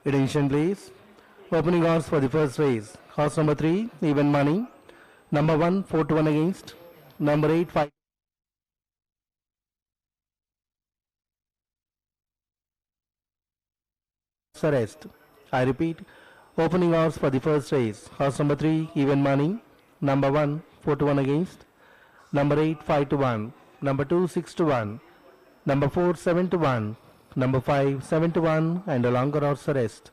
Attention please. Opening odds for the first race. Horse number 3, even money. Number 1, 4 to 1 against. Number 8, 5. Arrest. I repeat. Opening odds for the first race. Horse number 3, even money. Number 1, 4 to 1 against. Number 8, 5 to 1. Number 2, 6 to 1. Number 4, 7 to 1. Number 5, 7 to 1. And a longer odds arrest.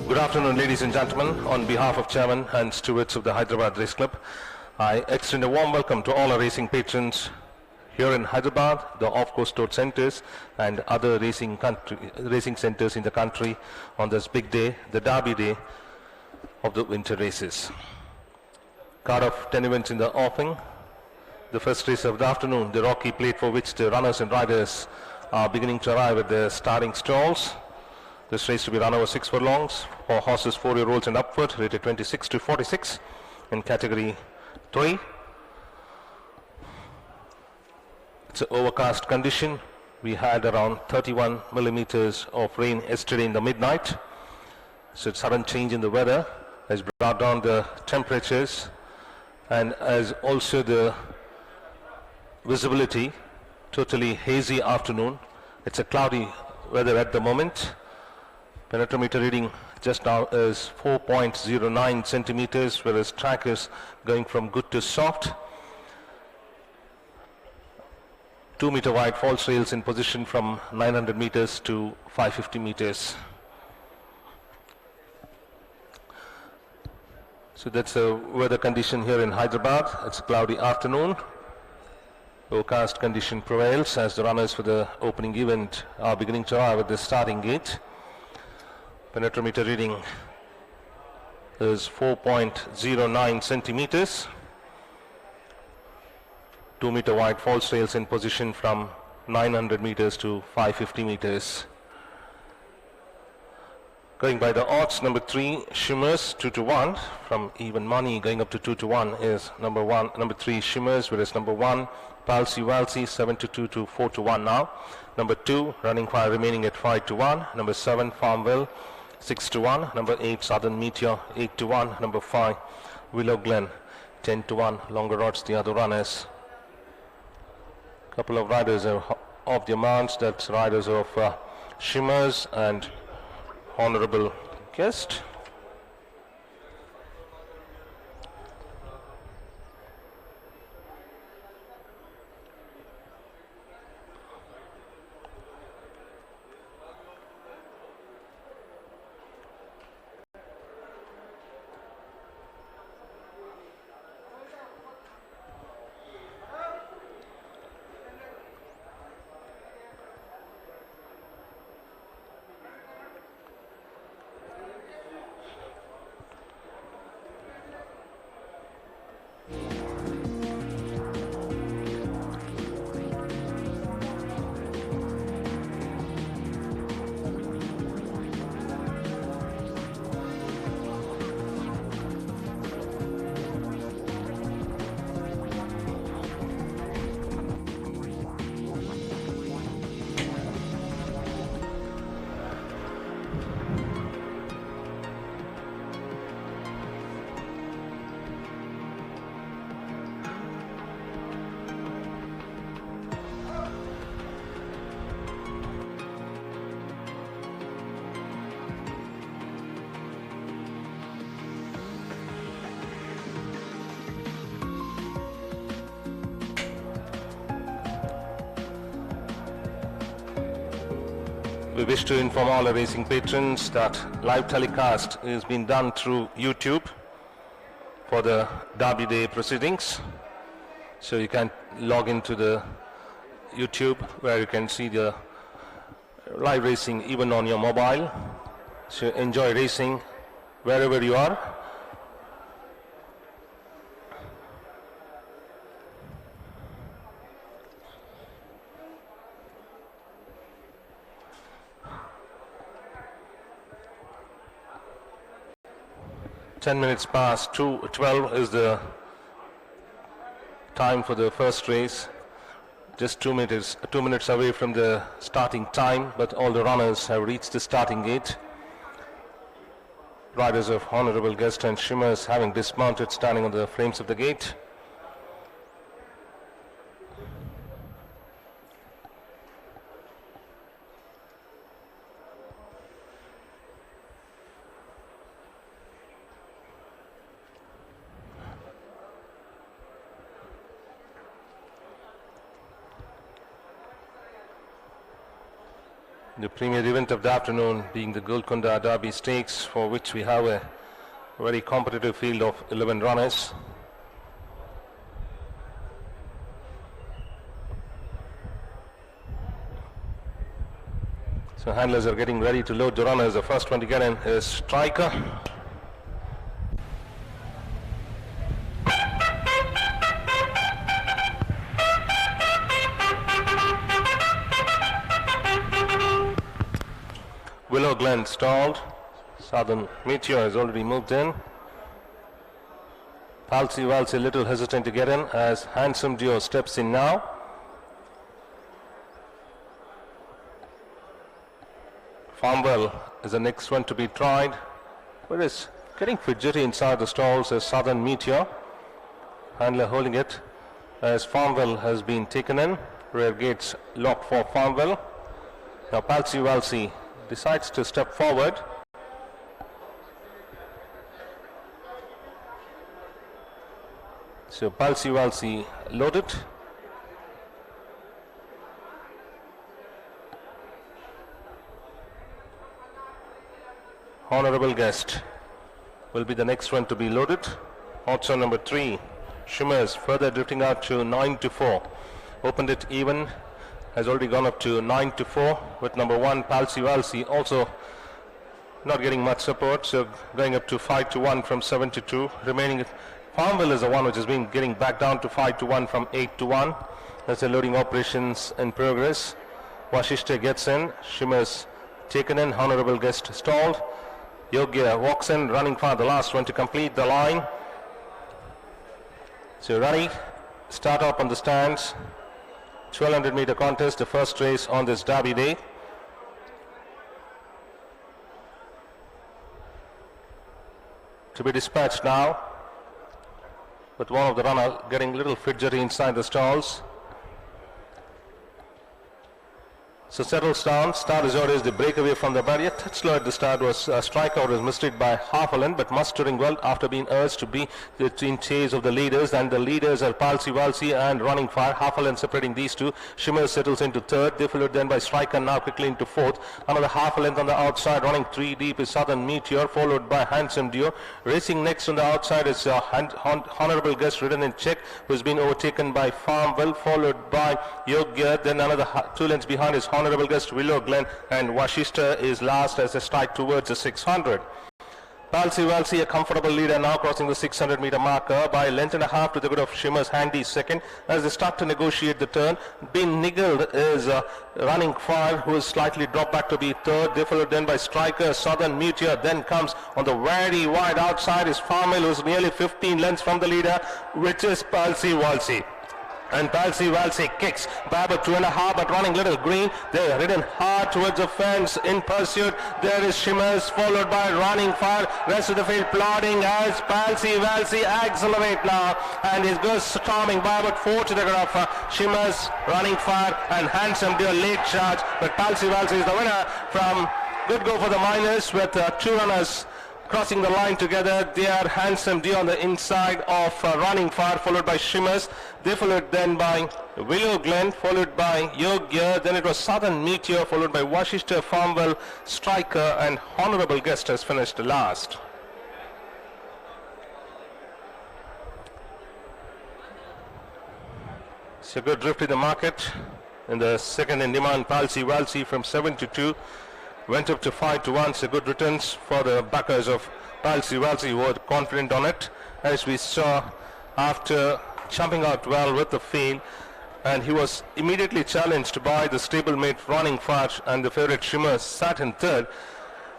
Good afternoon, ladies and gentlemen. On behalf of Chairman and stewards of the Hyderabad Race Club, I extend a warm welcome to all our racing patrons here in Hyderabad, the off-course road centers, and other racing centers in the country on this big day, the Derby Day of the winter races. Card of 10 events in the offing. The first race of the afternoon, the Rocky Plate, for which the runners and riders are beginning to arrive at their starting stalls. This race to be run over 6 furlongs for horses 4-year-olds and upward, rated 26 to 46 in category 3. It's an overcast condition. We had around 31 millimeters of rain yesterday in the midnight. So sudden change in the weather has brought down the temperatures and as also the visibility. Totally hazy afternoon. It's a cloudy weather at the moment. Penetrometer reading just now is 4.09 centimeters, whereas track is going from good to soft. 2-meter wide false rails in position from 900 meters to 550 meters. So that's the weather condition here in Hyderabad. It's a cloudy afternoon. Overcast condition prevails as the runners for the opening event are beginning to arrive at the starting gate. Penetrometer reading is 4.09 centimeters. 2-meter wide false rails in position from 900 meters to 550 meters. Going by the odds, number 3, Shimmers, 2 to 1. From even money going up to 2 to 1 is number 3, Shimmers, whereas number 1, Palsy Walsy, 7 to 2 to 4 to 1 now. Number 2, Running Fire remaining at 5 to 1. Number 7, Farmville, 6 to 1. Number 8, Southern Meteor, 8 to 1. Number 5, Willow Glen, 10 to 1. Longer odds, the other runners. Couple of riders are off their mounts. That's riders of Shimmers and Honorable Guest. We wish to inform all our racing patrons that live telecast is being done through YouTube for the Derby Day proceedings. So you can log into the YouTube where you can see the live racing even on your mobile. So enjoy racing wherever you are. Minutes past 2:12 is the time for the first race. Just 2 minutes away from the starting time, but all the runners have reached the starting gate. Riders of Honorable Guest and Shimmers having dismounted, standing on the frames of the gate. The premier event of the afternoon being the Golconda Derby Stakes, for which we have a very competitive field of 11 runners. So handlers are getting ready to load the runners. The first one to get in is Striker. Willow Glen stalled. Southern Meteor has already moved in. Palsy Waltz a little hesitant to get in as Handsome Duo steps in now. Farmwell is the next one to be tried, but is getting fidgety inside the stalls as Southern Meteor. Handler holding it as Farmwell has been taken in. Rear gates locked for Farmwell. Now Palsy Walsy decides to step forward. So Palsy Walsy loaded. Honorable Guest will be the next one to be loaded. Also number 3, Shimmers, further drifting out to 9-4. Opened it even, has already gone up to 9-4 with number 1, Palsy Walsy, also not getting much support, so going up to 5-1 from 7-2. Remaining, Farmville is the one which has been getting back down to 5-1 from 8-1. That's the loading operations in progress. Washishta gets in, Shimmers taken in, Honorable Guest stalled. Yogya walks in, running for the last one to complete the line. So Rani start up on the stands. 1200 meter contest, the first race on this Derby day. To be dispatched now, with one of the runner getting a little fidgety inside the stalls. So settles down. Start is always the breakaway from the barrier. Touch slow at the start was strikeout was missed it by half a length, but mustering well after being urged to be in chase of the leaders, and the leaders are Palsy Walsy and Running Fire. Half a length separating these two. Shimmer settles into third. They followed then by Striker, now quickly into fourth. Another half a length on the outside. Running 3 deep is Southern Meteor, followed by Handsome Duo. Racing next on the outside is Honorable Guest ridden in check, who's been overtaken by Farmwell, followed by Yogya. Then another 2 lengths behind is Honorable Guest, Willow Glen, and Washishta is last as they strike towards the 600. Palsy Walsy, a comfortable leader, now crossing the 600 meter marker by a length and a half to the good of Shimmer's Handy second as they start to negotiate the turn. Being niggled is Running Fire, who is slightly dropped back to be third. They followed then by Striker, Southern Meteor. Then comes on the very wide outside is Farmwell, who is nearly 15 lengths from the leader, which is Palsy Walsy. And Palsy Walsy kicks by about 2.5, but running little green. They are ridden hard towards the fence in pursuit. There is Shimmers, followed by Running Fire. Rest of the field plodding as Palsy Walsy accelerate now, and he goes storming by about 4 to the graph. Shimmers, Running Fire, and Handsome Duo late charge, but Palsy Walsy is the winner from good go for the minors with 2 runners crossing the line together. They are Handsome Duo on the inside of Running Fire, followed by Shimmers. They followed then by Willow Glen, followed by Yogya. Then it was Southern Meteor, followed by Washishta, Farmwell, Striker, and Honorable Guest has finished last. So good drift in the market. In the second in demand, Palsy Walsy from 7-2. Went up to 5-1, so good returns for the backers of Palsy Walsy, who were confident on it, as we saw after jumping out well with the field, and he was immediately challenged by the stablemate Running Fire, and the favourite Shimmer sat in third,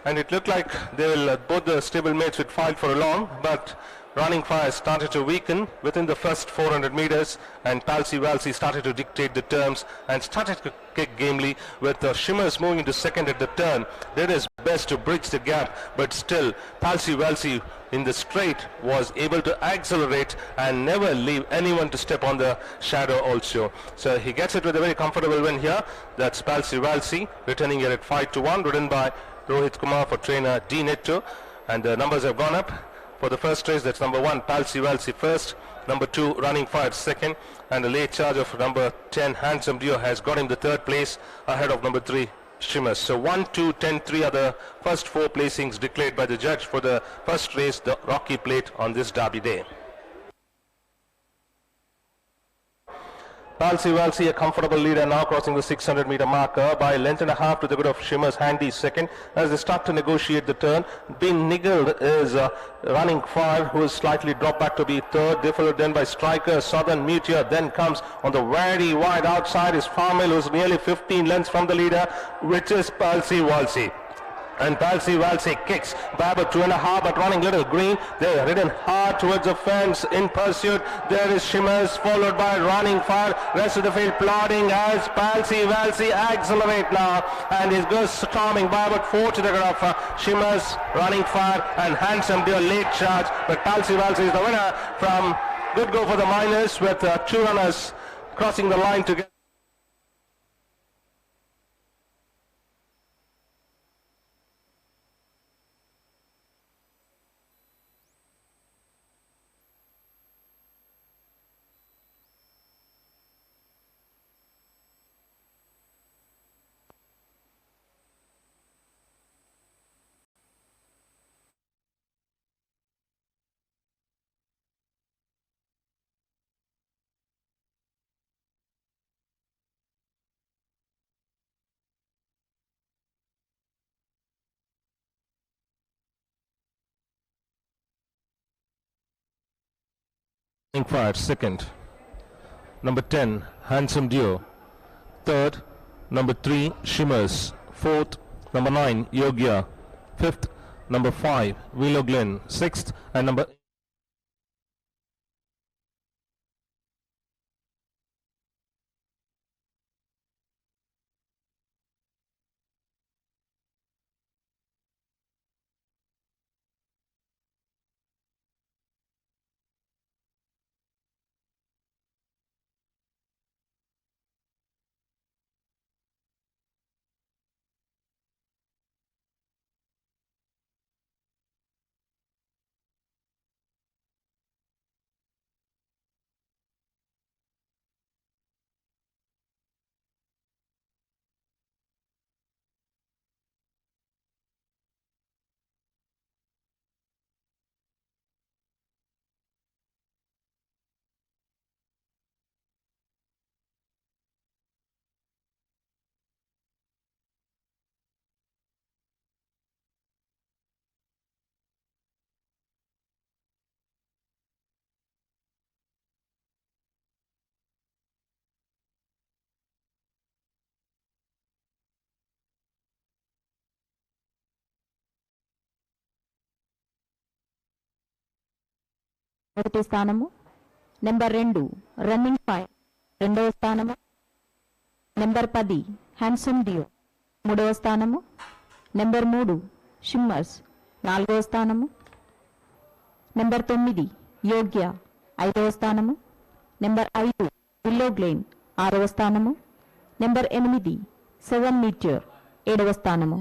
and it looked like they will both the stablemates would fight for a long, but Running Fire started to weaken within the first 400 meters, and Palsy Walsy started to dictate the terms and started to kick gamely, with Shimmers moving into second at the turn. Did his best to bridge the gap, but still Palsy Walsy in the straight was able to accelerate and never leave anyone to step on the shadow also. So he gets it with a very comfortable win here. That's Palsy Walsy returning here at 5-1, ridden by Rohit Kumar for trainer D. Netto, and the numbers have gone up. For the first race, that's number 1, Palsy Walsy first, number 2, Running Fire second, and the late charge of number 10, Handsome Duo, has got him the third place ahead of number 3, Shimmers. So 1, 2, 10, 3 are the first 4 placings declared by the judge for the first race, the Rocky Plate, on this Derby day. Palsy Walsy, a comfortable leader, now crossing the 600-meter marker by a length and a half to the good of Shimmers Handy second as they start to negotiate the turn. Being niggled is Running Fire, who is slightly dropped back to be third. They followed then by Striker, Southern Meteor. Then comes on the very wide outside is Farmil, who is nearly 15 lengths from the leader, which is Palsy Walsy. And Palsy Walsy kicks by about 2.5, but running little green. They're ridden hard towards the fence in pursuit. There is Shimmers, followed by Running Fire. Rest of the field plodding as Palsy Walsy accelerate now. And he goes storming by about 4 to the good of Shimmers, Running Fire, and Handsome Deer late charge. But Palsy Walsy is the winner from Good Go for the Miners, with 2 runners crossing the line together. Fire second, number 10 Handsome Deer, third number 3 Shimmers, fourth number 9 Yogya, fifth number 5 Willow Glen, sixth and number మొదటి స్థానము number 2 running fire, రెండవ స్థానము number 10 handsome డియో, మూడవ స్థానము number 3 shimmers, నాలుగవ స్థానము number 9 యోగ్య, ఐదవ స్థానము నెంబర్ 5 విల్లో గ్లేన్, ఆరవ స్థానము నెంబర్ 8 సెవెన్ మీటియర్, ఏడవ స్థానము.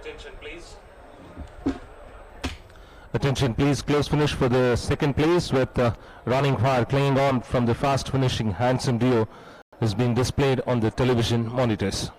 Attention please. Attention please, close finish for the second place with Running Fire clinging on from the fast finishing Handsome Duo is being displayed on the television monitors.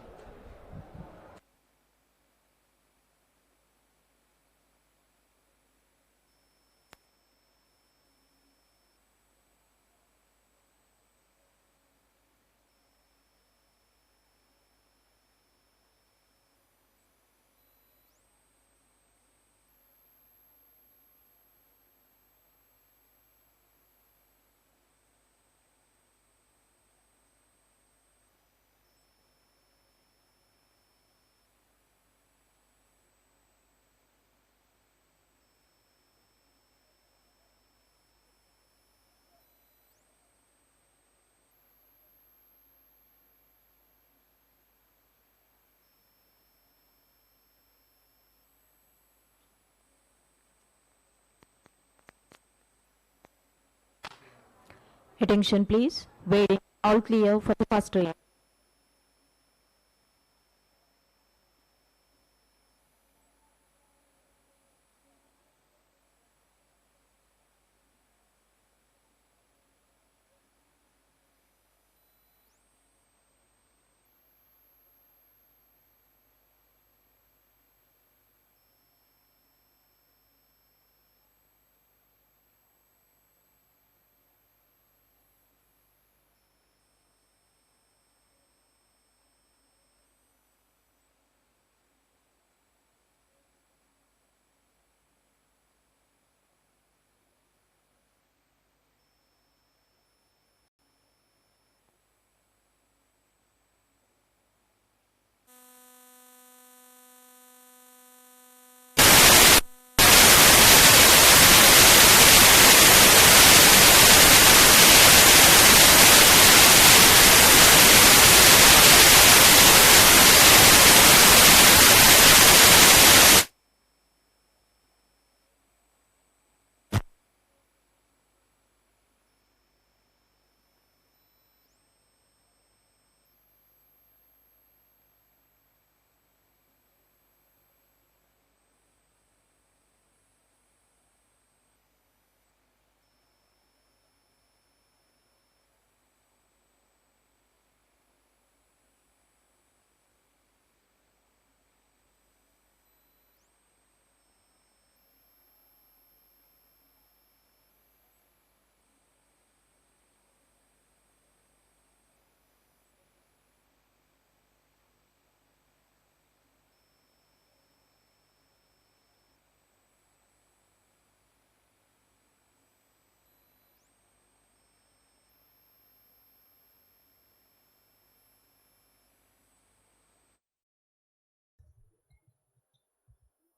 Attention please. Waiting. All clear for the first race.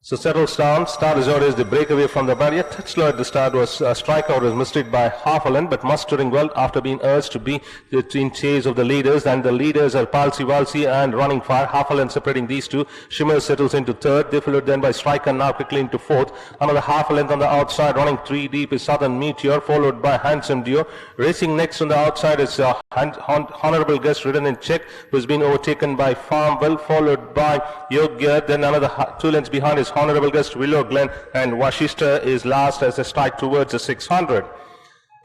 So settles down. Start is orders. They break away from the barrier. Touch low at the start was strikeout was missed by half a length, but mustering well after being urged to be in chase of the leaders. And the leaders are Palsy Walsy and Running Fire. Half a length separating these two. Shimmer settles into third. They followed then by Striker, now quickly into fourth. Another half a length on the outside. Running three deep is Southern Meteor, followed by Handsome Dio. Racing next on the outside is Honorable Guest ridden in check, who's been overtaken by Farmwell, followed by Yogya. Then another 2 lengths behind is Honorable Guest Willow Glen, and Washista is last as a strike towards the 600.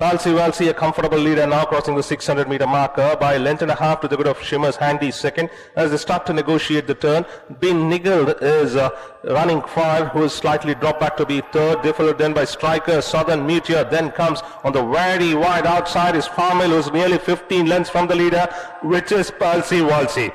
Palsy Walsy, a comfortable leader, now crossing the 600-meter marker by a length and a half to the good of Shimmer's Handy second as they start to negotiate the turn. Being niggled is Running Fire, who is slightly dropped back to be third. They followed then by Striker, Southern Meteor. Then comes on the very wide outside is Farmwell, who is nearly 15 lengths from the leader, which is Palsy Walsy.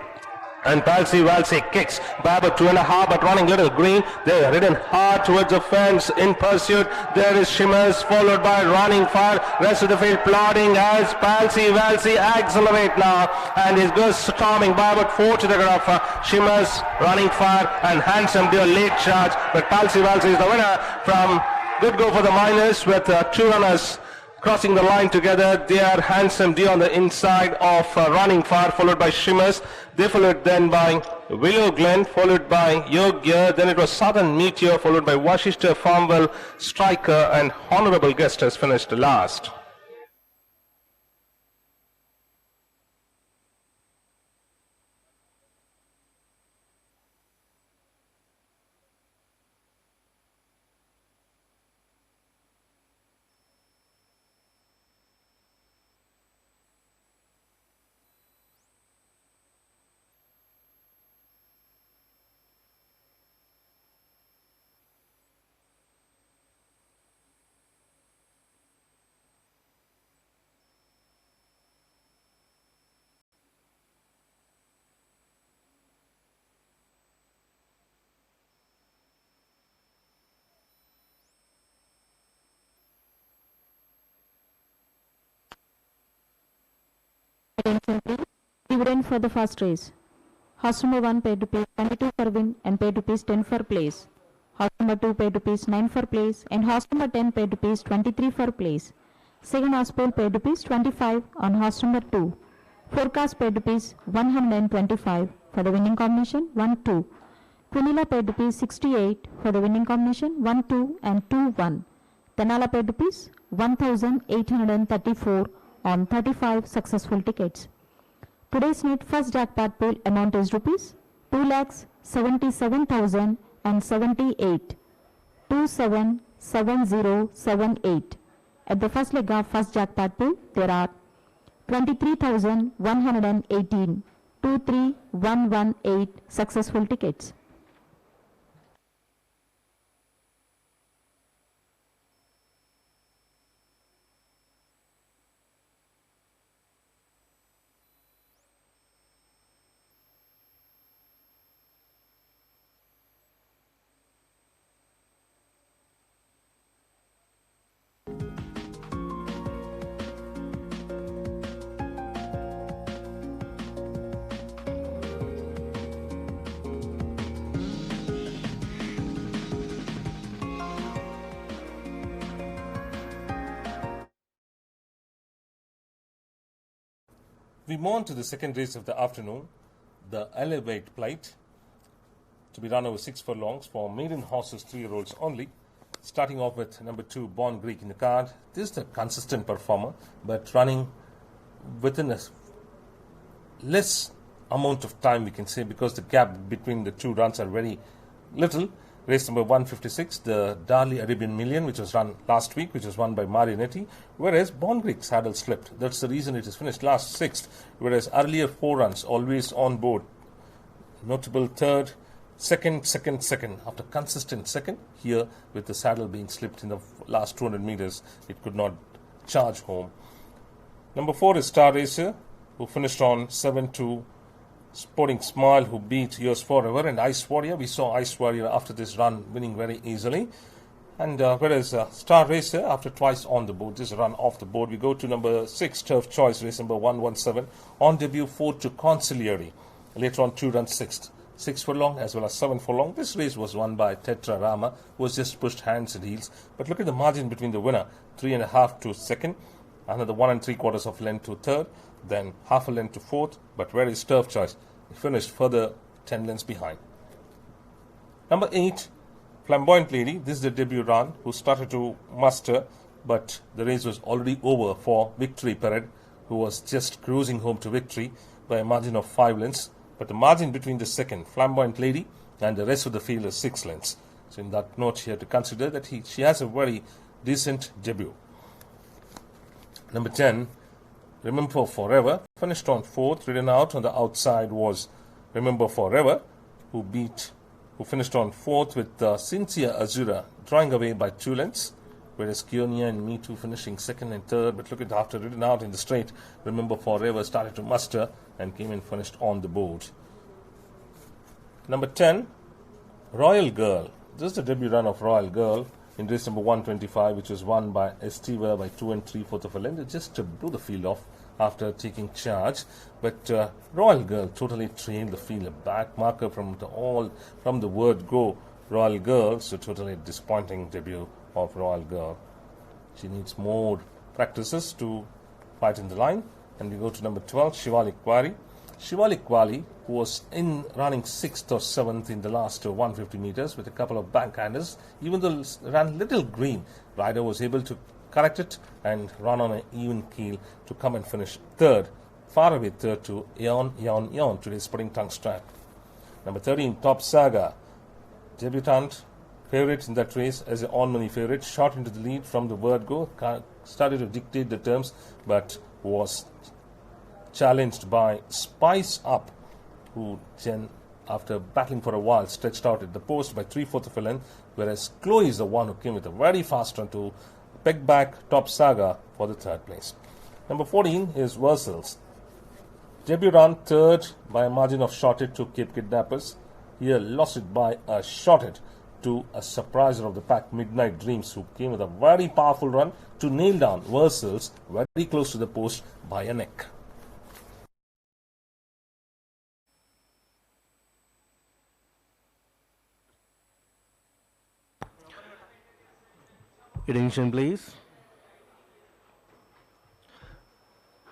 And Palsy Walsy kicks by about 2.5, but running little green. They are ridden hard towards the fence in pursuit. There is Shimmers, followed by Running Fire. Rest of the field plodding as Palsy Walsy accelerate now, and he goes storming by about 4 to the good of Shimmers, Running Fire, and Handsome Deer late charge. But Palsy Walsy is the winner from Good Go for the Miners with 2 runners crossing the line together. They are Handsome Deer on the inside of Running Fire, followed by Shimmers. They followed then by Willow Glen, followed by Yogya. Then it was Southern Meteor, followed by Washista, Farmwell, Striker, and Honorable Guest has finished last. Attention please. Dividend for the first race. Horse number 1 paid rupees 22 for win and paid rupees 10 for place. Horse number 2 paid rupees 9 for place and horse number 10 paid rupees 23 for place. Second horse pool paid rupees 25 on horse number 2. Forecast paid rupees 125 for the winning combination 1-2. Quinilla paid rupees 68 for the winning combination 1-2 and 2-1. Tanala paid rupees 1,834 on 35 successful tickets. Today's net first jackpot pool amount is rupees 2,77,078. 277078. At the first leg of first jackpot pool, there are 23,118. 23118 successful tickets. We move on to the second race of the afternoon, the Elevate Plate, to be run over 6 furlongs for maiden horses, 3-year-olds only. Starting off with number 2, Born Greek in the card. This is a consistent performer, but running within a less amount of time, we can say, because the gap between the two runs are very little. Race number 156, the Darley Arabian Million, which was run last week, which was won by Marionetti, whereas Born Greek saddle slipped. That's the reason it is finished last 6th, whereas earlier 4 runs always on board. Notable third, second. After consistent second, here with the saddle being slipped in the last 200 meters, it could not charge home. Number 4 is Star Racer, who finished on 7-2. Sporting Smile, who beat Yours Forever, and Ice Warrior. We saw Ice Warrior after this run winning very easily. And whereas Star Racer, after twice on the board, this run off the board, we go to number 6, Turf Choice, race number 117. On debut, 4 to Consigliere. Later on, 2 runs 6. 6 furlong as well as 7 furlong. This race was won by Tetra Rama, who was just pushed hands and heels. But look at the margin between the winner, 3.5 to second, another 1 3/4 of length to third, then half a length to fourth. But where is Turf Choice? He finished further 10 lengths behind. Number 8, Flamboyant Lady. This is the debut run, who started to muster, but the race was already over for Victory Parade, who was just cruising home to victory by a margin of 5 lengths. But the margin between the second, Flamboyant Lady, and the rest of the field is 6 lengths. So in that note, you have to consider that she has a very decent debut. Number 10, Remember Forever, finished on 4th. Ridden out on the outside was Remember Forever, who finished on 4th with Cynthia Azura drawing away by 2 lengths, whereas Kionia and Me Too finishing 2nd and 3rd. But look at, after ridden out in the straight, Remember Forever started to muster and came and finished on the board. Number 10, Royal Girl. This is the debut run of Royal Girl in race number 125, which was won by Estiva by 2 3/4 of a length. It just blew the field off after taking charge. But Royal Girl totally trailed the field. A back marker from the word go, Royal Girl. So totally disappointing debut of Royal Girl. She needs more practices to fight in the line. And we go to number 12, Shivalik Kwari. Shivalik Kwari, who was in running 6th or 7th in the last 150 meters with a couple of backhanders, even though it ran little green, rider was able to correct it and run on an even keel to come and finish 3rd, far away 3rd to Yon, today's Sporting Tongue Strap. Number 13, Top Saga. Debutant, favorite in that race as an on-money favorite, shot into the lead from the word go, started to dictate the terms, but was challenged by Spice Up, who then, after battling for a while, stretched out at the post by 3/4 of a length, whereas Chloe is the one who came with a very fast run to peg back Top Saga for the 3rd place. Number 14 is Versailles. Debut run 3rd by a margin of shorted to Cape Kidnappers. Here lost it by a shorted to a surpriser of the pack, Midnight Dreams, who came with a very powerful run to nail down Versailles very close to the post by a neck. Attention please.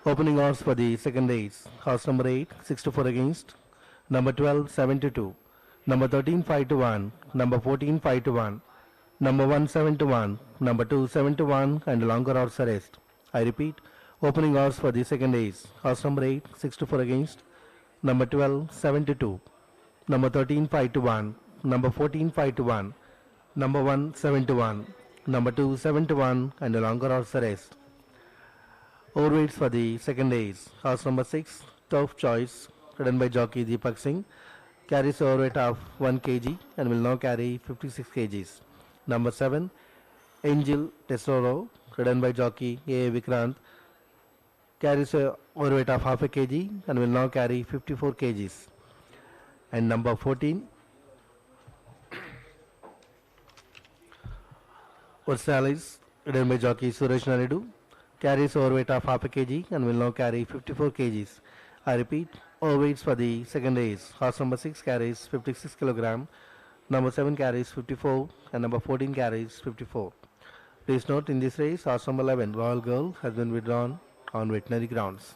Opening odds for the second race. Horse number 8, 6 to 4 against. Number 12, 7 to 2. Number 13, 5 to 1. Number 14, 5 to 1. Number 1, 7 to 1. Number 2, 7 to 1. And longer odds arrest. I repeat, Opening odds for the second is horse number 8, 6 to 4 against, number 12, 7 to 2, number 13, 5 to 1, number 14, 5 to 1, number 1, 7 to 1, number 2, 7 to 1, and the longer odds the rest. Overweights for the second is horse number 6, Tough Choice, ridden by jockey Deepak Singh, carries overweight of 1 kg and will now carry 56 kgs. Number 7, Angel Tesoro, ridden by jockey A. Vikrant, carries a overweight of half a kg and will now carry 54 kgs. And number 14, Versailles, ridden by jockey Suresh Naridu, carries overweight of half a kg and will now carry 54 kgs. I repeat, overweights for the second race. Horse number 6 carries 56 kg, number 7 carries 54 and number 14 carries 54. Please note, in this race, horse number 11, Royal Girl, has been withdrawn on veterinary grounds.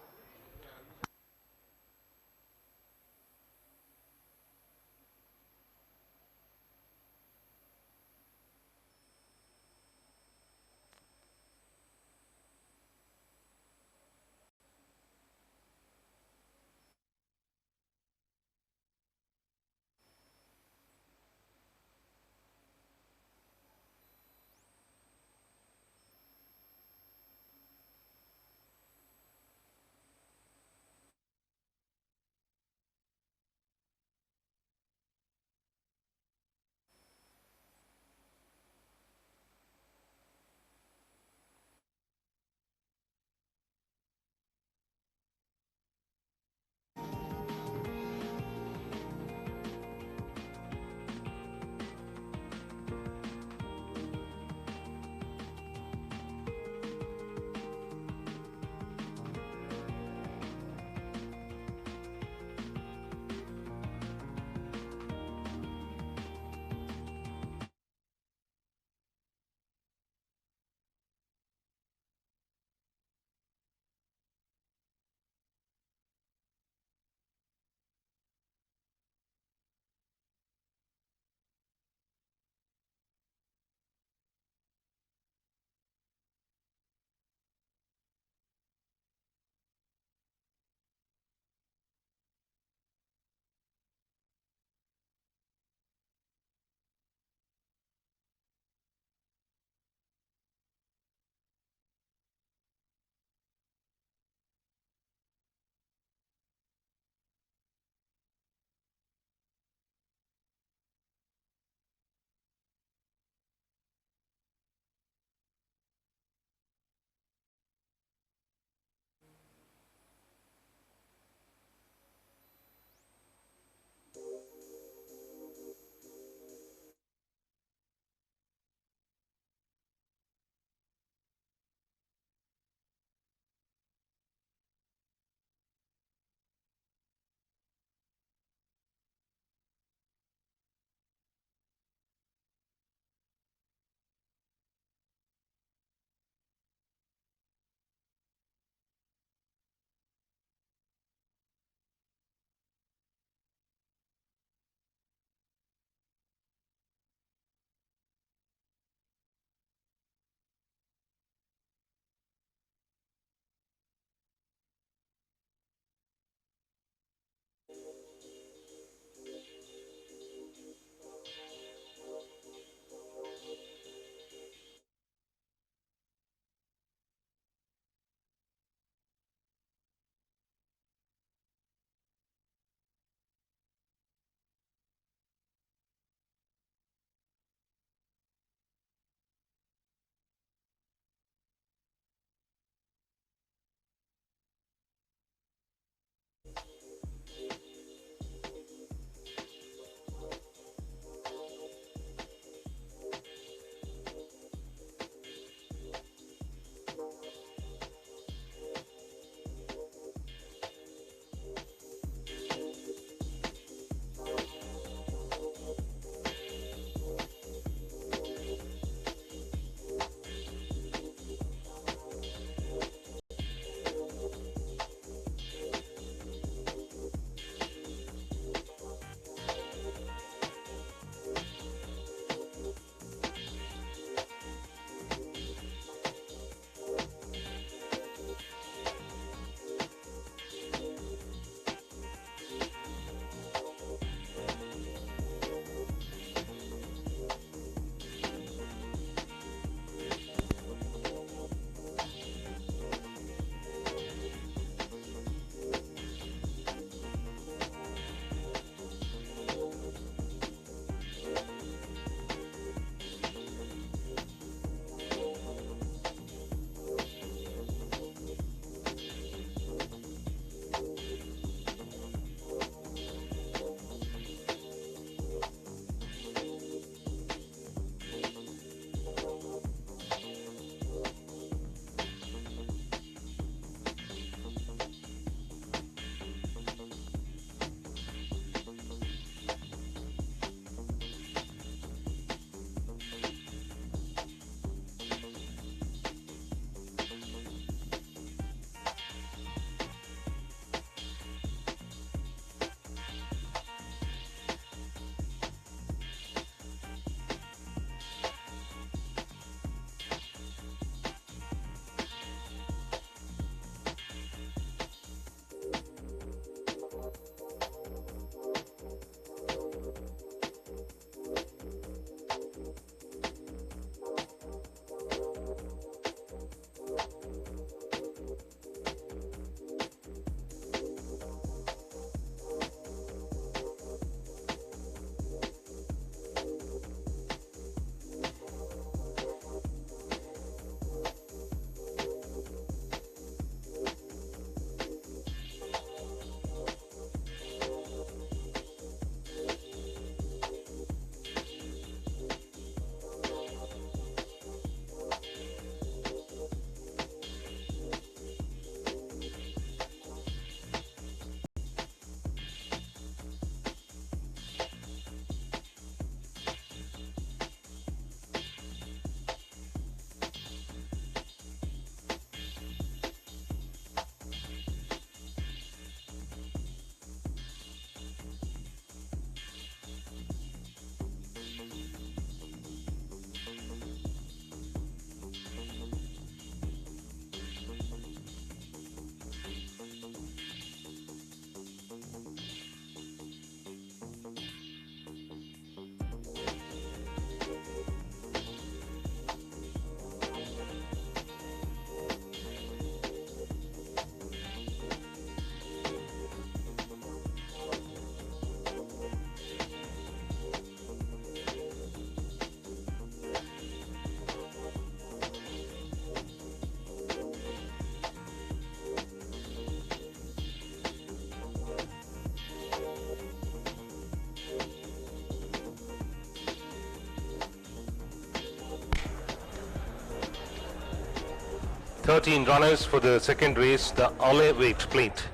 13 runners for the second race, the Ole weight plate,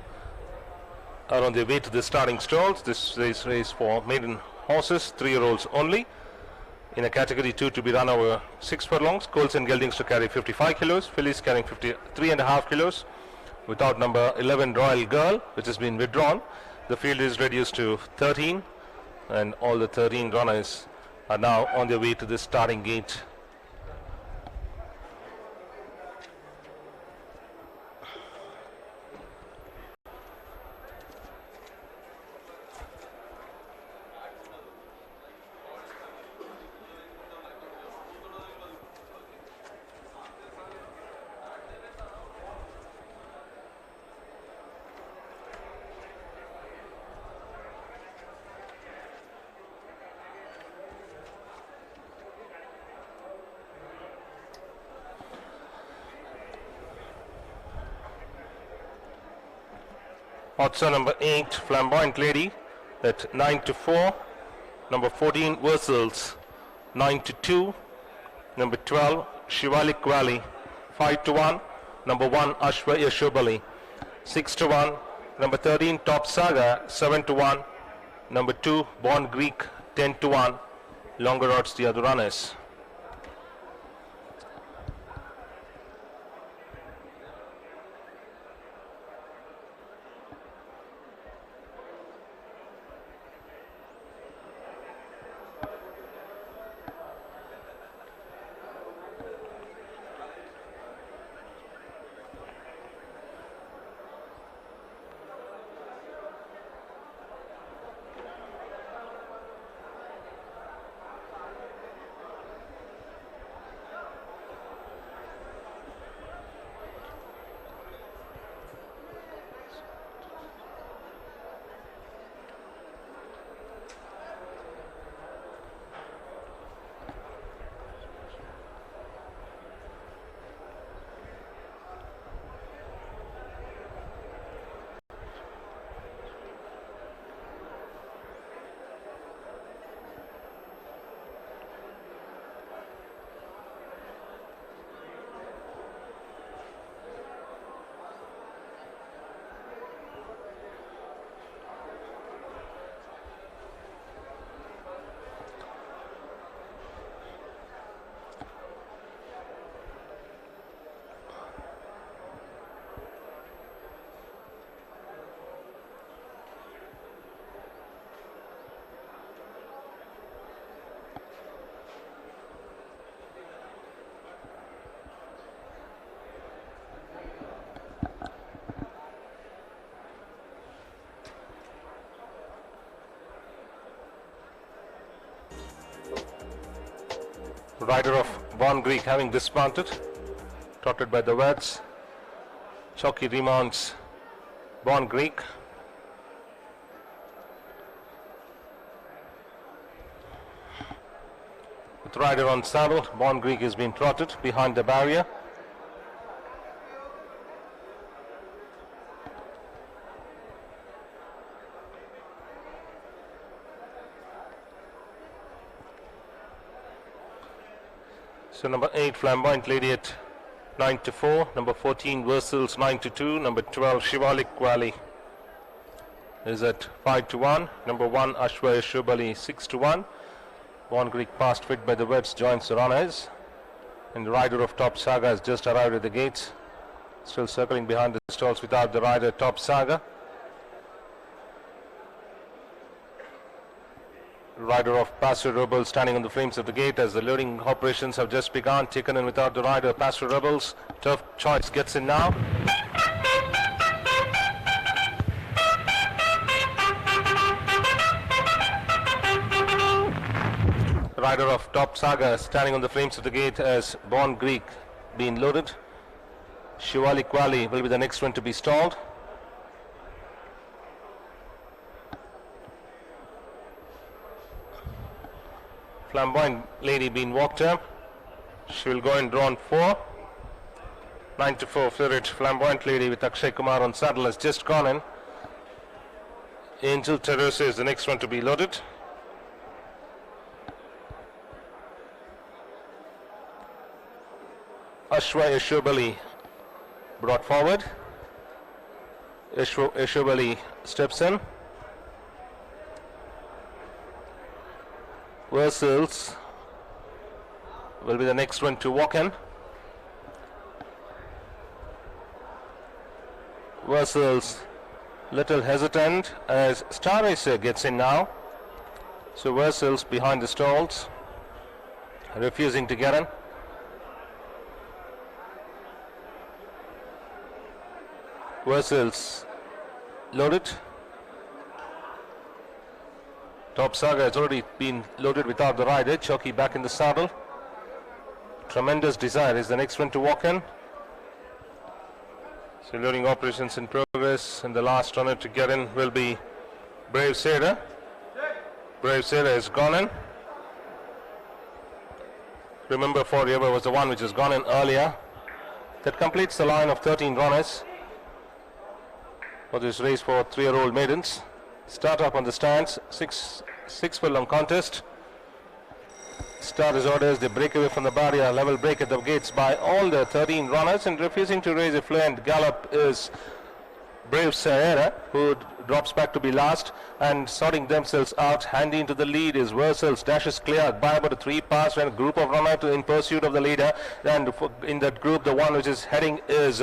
are on their way to the starting stalls. This race for maiden horses, 3-year-olds only, in a category 2 to be run over 6 furlongs. Colts and geldings to carry 55 kilos, fillies carrying 53.5 kilos. Without number 11 Royal Girl, which has been withdrawn, the field is reduced to 13, and all the 13 runners are now on their way to the starting gate. Odds number 8, Flamboyant Lady at 9-4. Number 14, Versals, 9-2. Number 12, Shivalik Valley, 5-1. Number 1, Ashwa Yashobali, 6-1. Number 13, Top Saga, 7-1. Number 2, Born Greek, 10-1. Longer odds the other runners. Rider of Born Greek having dismounted, trotted by the Whizz. Jockey remounts Born Greek. With rider on saddle, Born Greek has been trotted behind the barrier. So number 8, Flamboyant Lady at 9-4. Number 14, Versals, 9-2. Number 12, Shivalik Valley is at 5-1. Number 1, Ashwa Yashobali, 6-1. Born Greek past fit by the Whizz joins the runners. And the rider of Top Saga has just arrived at the gates. Still circling behind the stalls without the rider, Top Saga. Rider of Pastor Rebels standing on the frames of the gate as the loading operations have just begun. Taken in without the rider, Pastor Rebels. Tough choice gets in now. Rider of Top Saga standing on the frames of the gate as Born Greek being loaded. Shivalik Valley will be the next one to be stalled. Flamboyant Lady being walked up. She will go in drawn 4. 9-4 Flirit. Flamboyant Lady with Akshay Kumar on saddle has just gone in. Angel Teresa is the next one to be loaded. Ashwa Yashobali brought forward. Ishwali steps in. Versailles will be the next one to walk in. Versailles little hesitant as Star Racer gets in now. So Versailles behind the stalls, refusing to get in. Versailles loaded. Top Saga has already been loaded without the rider. Jockey back in the saddle. Tremendous Desire is the next one to walk in. So loading operations in progress, and the last runner to get in will be Brave Sarah. Brave Sarah has gone in. Remember Forever was the one which has gone in earlier. That completes the line of 13 runners for this race for 3-year-old maidens. Start up on the stands, six furlong contest. Start as orders, they break away from the barrier, level break at the gates by all the 13 runners, and refusing to raise a fluent gallop is Brave Sahara, who drops back to be last, and sorting themselves out. Handy into the lead is Versailles, dashes clear by about a 3 pass when a group of runners in pursuit of the leader, and in that group the one which is heading is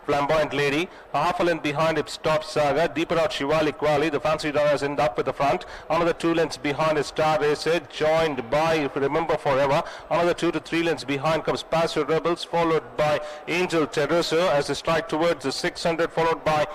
Flamboyant Lady. A half a length behind it Top Saga, deeper out Shivali Kwali, the fancy runners end up at the front. Another 2 lengths behind is Star Racer, joined by, if you remember Forever. Another 2 to 3 lengths behind comes Paso Rebels, followed by Angel Terroso as they strike towards the 600, followed by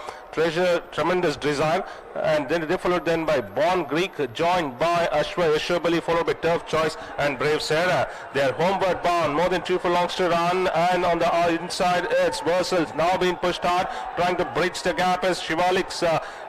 Tremendous Desire, and then they followed then by Born Greek, joined by Ashwa Yashobali, followed by Turf Choice and Brave Sarah. They are homeward bound, more than 2 furlongs to run, and on the inside it's Versailles now being pushed hard, trying to bridge the gap as Shivalik's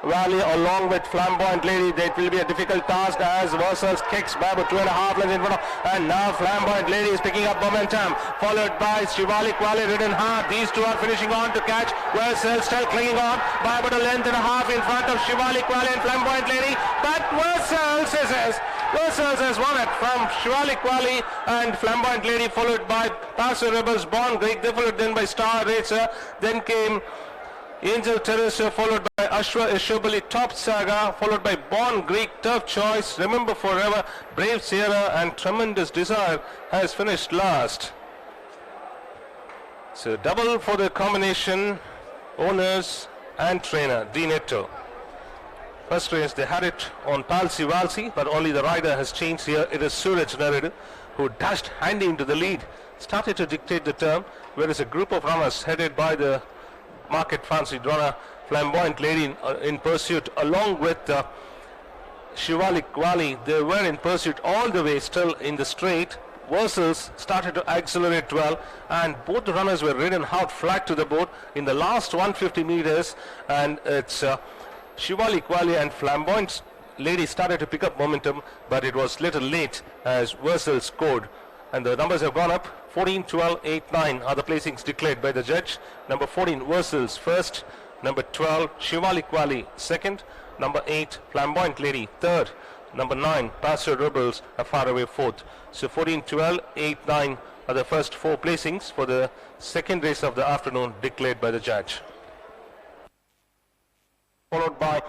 Valley along with Flamboyant Lady. That will be a difficult task as Versailles kicks by about 2.5 lengths in front of, and now Flamboyant Lady is picking up momentum, followed by Shivalik Valley ridden hard. These two are finishing on to catch Versailles, still clinging on by about 1.5 lengths in front of Shivalik Valley and Flamboyant Lady, but Versailles has won it from Shivalik Valley and Flamboyant Lady, followed by Paso Rebels, Born Greek. They followed then by Star Racer, then came Angel Teresa, followed by Ashwa Ishobali, Top Saga, followed by Born Greek, Turf Choice, Remember Forever, Brave Sierra, and Tremendous Desire has finished last. So double for the combination owners and trainer Di Netto. First race they had it on Palsi Valsi, but only the rider has changed here. It is Suraj Naradu who dashed handy into the lead, started to dictate the turn, whereas a group of runners headed by the market fancied runner Flamboyant Lady in pursuit, along with Shivalik Valley. They were in pursuit all the way, still in the straight. Versailles started to accelerate well, and both the runners were ridden out flat to the board in the last 150 meters, and it's Shivalik Valley and Flamboyant Lady started to pick up momentum, but it was little late as Versailles scored, and the numbers have gone up. 14, 12, 8, 9 are the placings declared by the judge. Number 14 Versailles first, number 12 Shivalik Valley second, number 8 Flamboyant Lady third, number 9 Paso Rebels are far away fourth. So 14, 12, 8, 9 are the first 4 placings for the second race of the afternoon declared by the judge. Followed by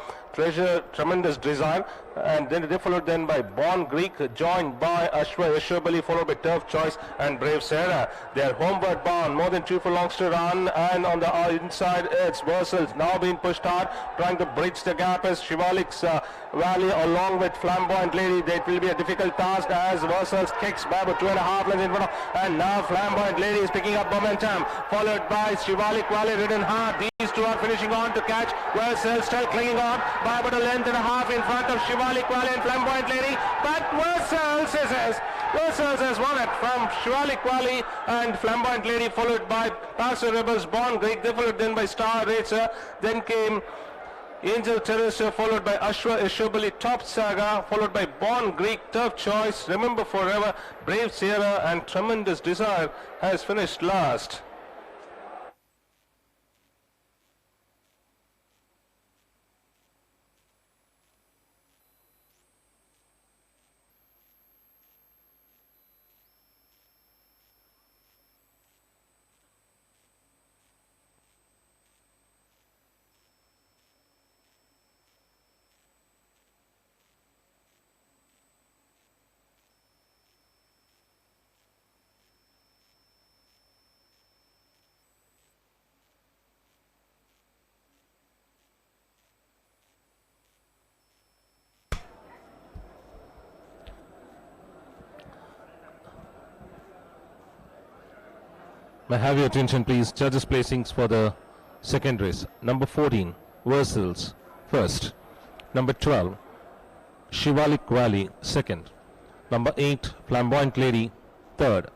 Tremendous Desire, and then they followed then by Born Greek, joined by Ashwa Yashobali, followed by Turf Choice and Brave Sarah. They are homeward bound, more than 2 furlongs to run, and on the inside it's Versailles now being pushed hard, trying to bridge the gap as Shivalik's Valley along with Flamboyant Lady. That will be a difficult task as Versailles kicks by about 2.5 lengths in front of, and now Flamboyant Lady is picking up momentum, followed by Shivalik Valley ridden hard. These two are finishing on to catch Versailles, still clinging on by about 1.5 lengths in front of Shivalik Valley and Flamboyant Lady, but Versailles has won it from Shivalik Valley and Flamboyant Lady, followed by Paso Rebels, Born Greek. They followed then by Star Racer, then came Angel Teresa, followed by Ashwa Ishobali, Top Saga, followed by Born Greek, Turf Choice, Remember Forever, Brave Sierra, and Tremendous Desire has finished last. I have your attention, please. Judges' placings for the second race. Number 14, Versals, first. Number 12, Shivalik Valley, second. Number 8, Flamboyant Lady, third.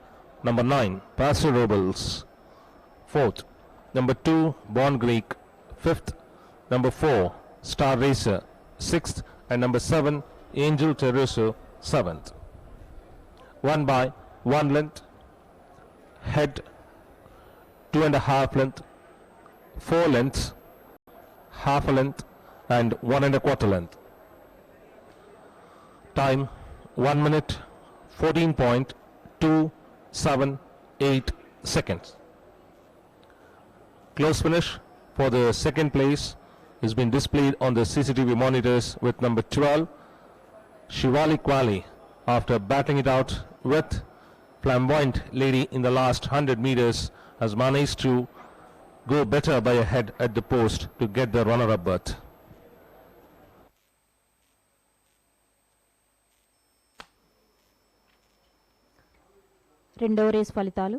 Number 9, Pastor Robles, fourth. Number 2, Born Greek, fifth. Number 4, Star Racer, sixth. And number 7, Angel Terroso, seventh. Won by 1 length, head 2.5 length, 4 lengths, half a length, and 1 1/4 length. Time 1 minute 14.278 seconds. Close finish for the second place has been displayed on the CCTV monitors with number 12, Shivalik Valley, after battling it out with Flamboyant Lady in the last 100 meters, has managed to go better by a head at the post to get the runner-up berth. రెండవ race ఫలితాలు.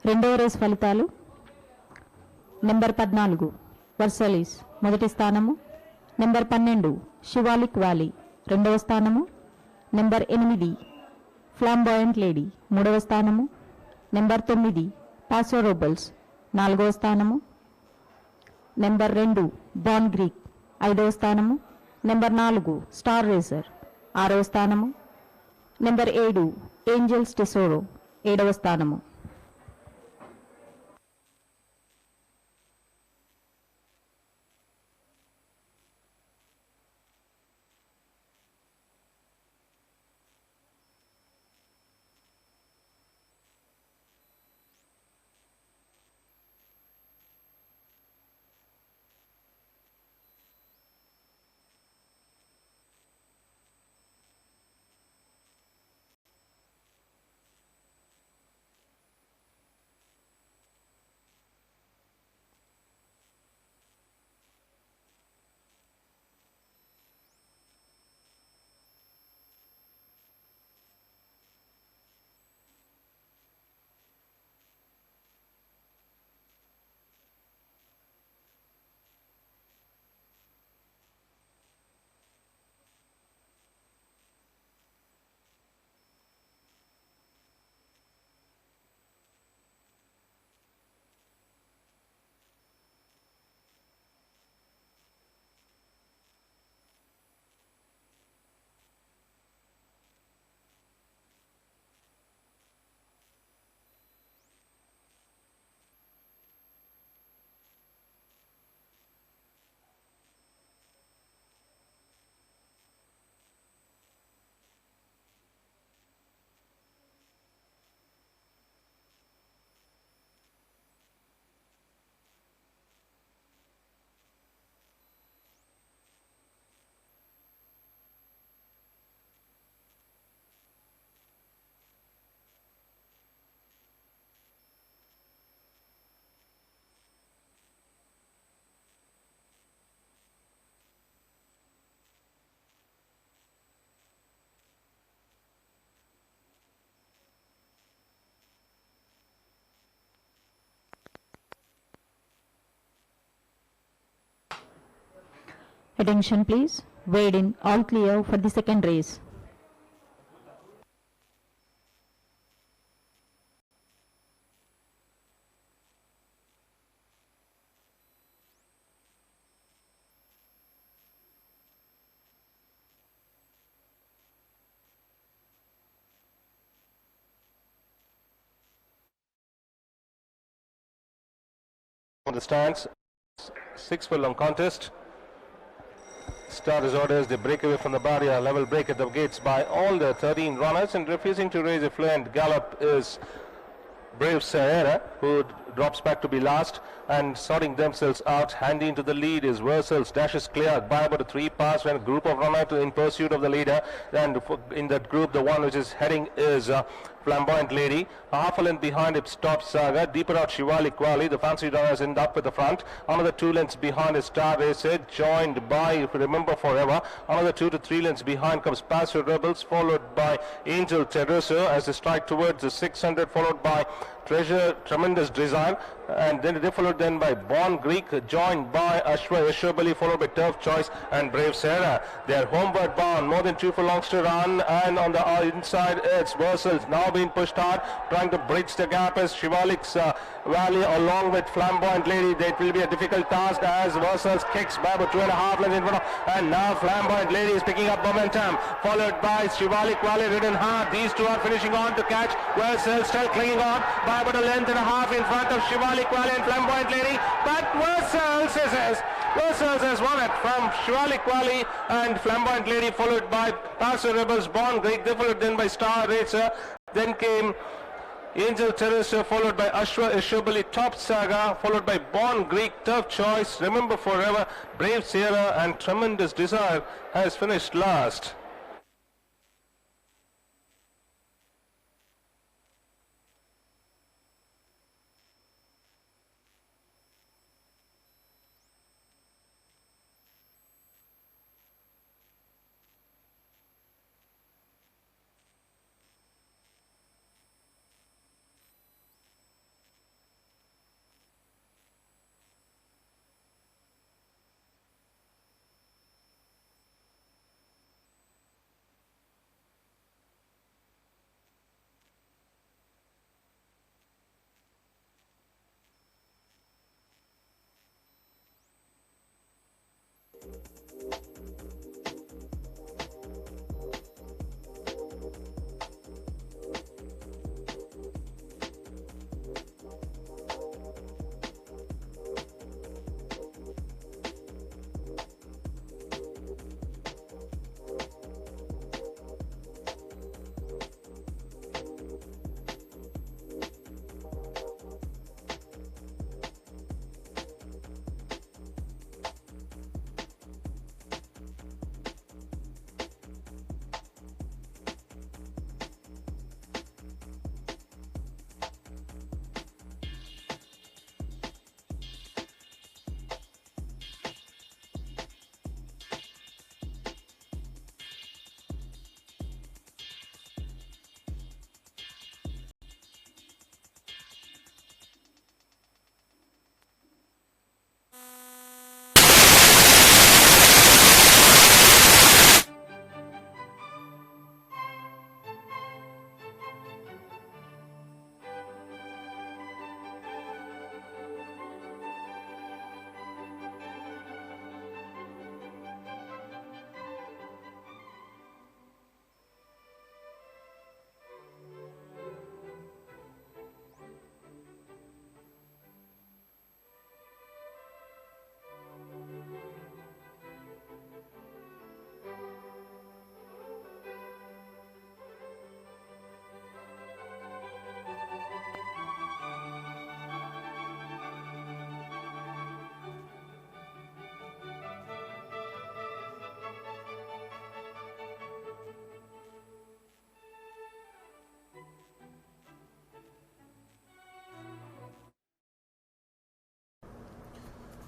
రెండవ race ఫలితాలు. Number 14 వర్సలీస్ మొదటి స్థానము. Number 12 Shivalik valley రెండవ స్థానము. Number 8 ఫ్లాంబాయంట్ lady మూడవ స్థానము. నెంబర్ 9 పాసో రోబల్స్ నాలుగవ స్థానము. నెంబర్ 2 బాన్ గ్రీక్ ఐదవ స్థానము. నెంబర్ 4 స్టార్ రేసర్ ఆరవ స్థానము. నెంబర్ 7 ఏంజల్స్ టెసోరో ఏడవ స్థానము. Attention please. Weighed in, all clear for the second race. On the stands, 6 furlong contest. Start is orders, they break away from the barrier, level break at the gates by all the 13 runners, and refusing to raise a fluent gallop is Brave Sahara, who drops back to be last. and sorting themselves out. Handy into the lead is Versal's, dashes clear by about 3 pass when a group of runners in pursuit of the leader, and in that group the one which is heading is Flamboyant Lady. Half a length behind it, Top Saga. Deeper out Shivali Quali. The fancy runners end up with the front. Another 2 lengths behind is Star Racer, joined by, if you remember forever, another 2 to 3 lengths behind comes Paso Rebels, followed by Angel Teresa as they strike towards the 600, followed by Treasure, Tremendous Desire, and then they followed then by Born Greek, joined by Ashwa Yashobali, followed by Turf Choice and Brave Sarah. They are homeward bound, more than 2 furlongs to run, and on the inside it's Versal's now being pushed hard, trying to bridge the gap as Shivalik's Valley along with Flamboyant Lady. That will be a difficult task as Versal's kicks by about 2.5 lengths in front of, and now Flamboyant Lady is picking up momentum, followed by Shivalik Valley ridden hard. These two are finishing on to catch Versal's, still clinging on by about 1.5 lengths in front of Shivalik Valley and Flamboyant Lady, but Versal's has won it from Shivalik Valley and Flamboyant Lady, followed by Paso Rebels, Born Greek. They followed then by Star Racer, then came Angel Teresa, followed by Ashwa Ishobali, Top Saga, followed by Born Greek, Tough Choice, Remember Forever, Brave Sierra, and Tremendous Desire has finished last.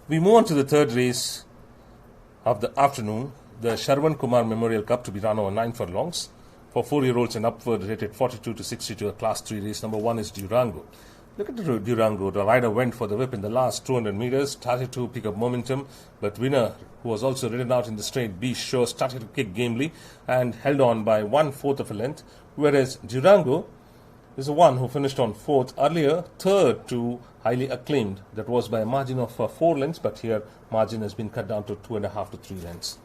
We move on to the third race of the afternoon, the Sharwan Kumar Memorial Cup, to be run over 9 furlongs for 4-year-olds and upward, rated 42 to 62, a Class 3 race. Number 1 is Durango. Look at the Durango. The rider went for the whip in the last 200 meters, started to pick up momentum, but winner, who was also ridden out in the straight, B.Shroff, started to kick gamely and held on by 1/4 of a length, whereas Durango is the one who finished on 4th, earlier 3rd to highly acclaimed. That was by a margin of 4 lengths, but here margin has been cut down to 2.5 to 3 lengths.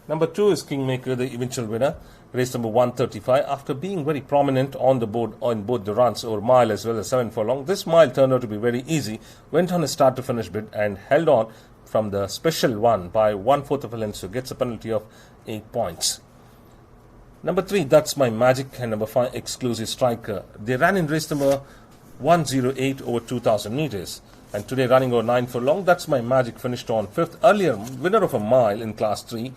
Number 2 is Kingmaker, the eventual winner, race number 135. After being very prominent on the board on both the runs over mile as well as 7 furlong, this mile turned out to be very easy, went on a start to finish bid and held on from the special one by 1/4 of a length, so gets a penalty of 8 points. Number 3, That's My Magic, and number 5, Exclusive Striker. They ran in race number 108 over 2,000 meters, and today running over 9 furlong. That's My Magic finished on 5th. Earlier, winner of a mile in Class 3,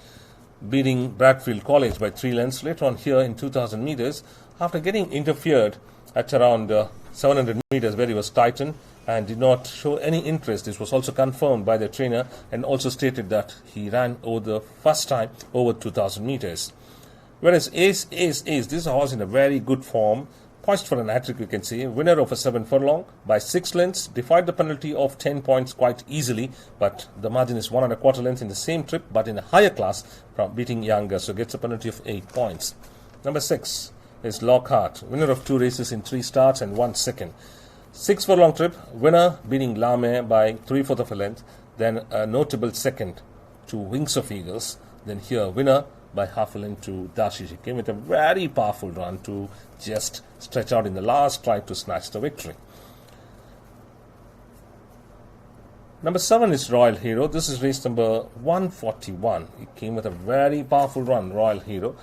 beating Bradfield College by 3 lengths. Later on here in 2000 meters, after getting interfered at around 700 meters where he was tightened and did not show any interest. This was also confirmed by the trainer and also stated that he ran over the first time over 2000 meters. Whereas Ace, this is a horse in a very good form, poised for an hat-trick, you can see. Winner of a 7 furlong by 6 lengths, defied the penalty of 10 points quite easily, but the margin is 1 1/4 length in the same trip, but in a higher class from beating Younger, so gets a penalty of 8 points. Number 6 is Lockhart, winner of 2 races in 3 starts and 1 second. 6 furlong trip, winner beating Lame by 3/4 of a length, then a notable second to Wings of Eagles, then here winner by half a length to Dashi. She came with a very powerful run to just stretch out in the last try to snatch the victory. Number 7 is Royal Hero. This is race number 141. He came with a very powerful run, Royal Hero,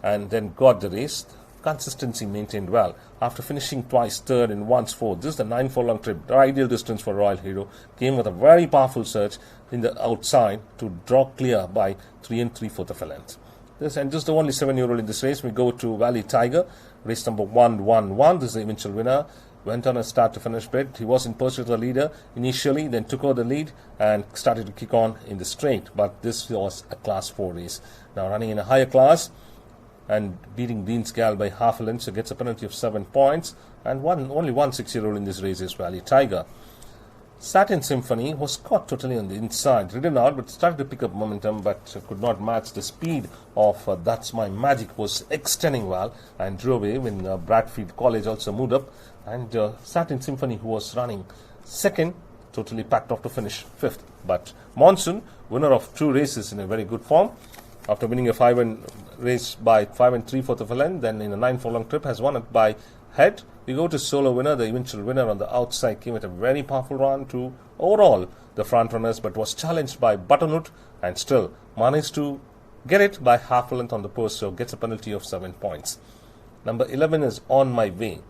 and then got the race. Consistency maintained well. After finishing twice third and once fourth, this is the 9 furlong trip, the ideal distance for Royal Hero. Came with a very powerful surge in the outside to draw clear by 3 3/4 of a length. This is the only 7-year-old in this race. We go to Valley Tiger, race number 111. This is the eventual winner. Went on a start to finish bid. He was in pursuit of the leader initially, then took over the lead and started to kick on in the straight. But this was a Class 4 race. Now running in a higher class and beating Dean's Gal by half a length, so gets a penalty of 7 points. And only one 6-year-old in this race is Valley Tiger. Satin Symphony was caught totally on the inside, ridden out, but started to pick up momentum, but could not match the speed of That's My Magic. Was extending well and drew away when Bradfield College also moved up, and Satin Symphony, who was running second, totally packed off to finish 5th. But Monsoon, winner of 2 races in a very good form, after winning a 5 race by 5 3/4 of a length, then in a 9 furlong trip has won it by head. We go to solo winner, the eventual winner on the outside, came with a very powerful run to overall the front runners, but was challenged by Butternut and still managed to get it by half a length on the post, so gets a penalty of 7 points. Number 11 is On My Way.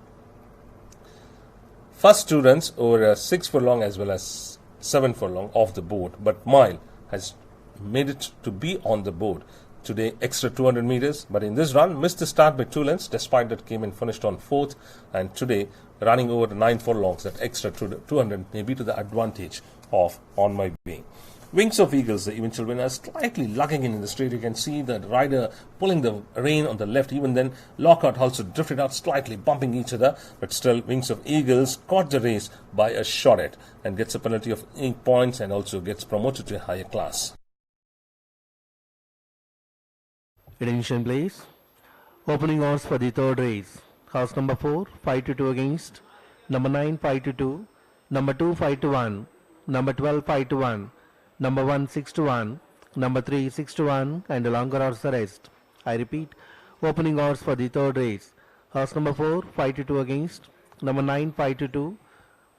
First 2 runs over a 6 furlong as well as 7 furlong off the board, but Mile has made it to be on the board. Today, extra 200 meters, but in this run, missed the start by 2 lengths, despite that came and finished on 4th, and today, running over the 9 furlongs, that extra 200 may be to the advantage of On My Way. Wings of Eagles, the eventual winner, slightly lugging in the straight. You can see the rider pulling the rein on the left. Even then, Lockhart also drifted out slightly, bumping each other, but still, Wings of Eagles caught the race by a shortcut and gets a penalty of 8 points and also gets promoted to a higher class. Attention please. Opening odds for the 3rd race. Horse number 4, 5-2 against. Number 9, 5-2. Number 2, 5-1. Number 12, 5-1. Number 1, 6-1. Number 3, 6-1. And the longer odds the rest. I repeat. Opening odds for the 3rd race. Horse number 4, 5-2 against. Number 9, 5-2.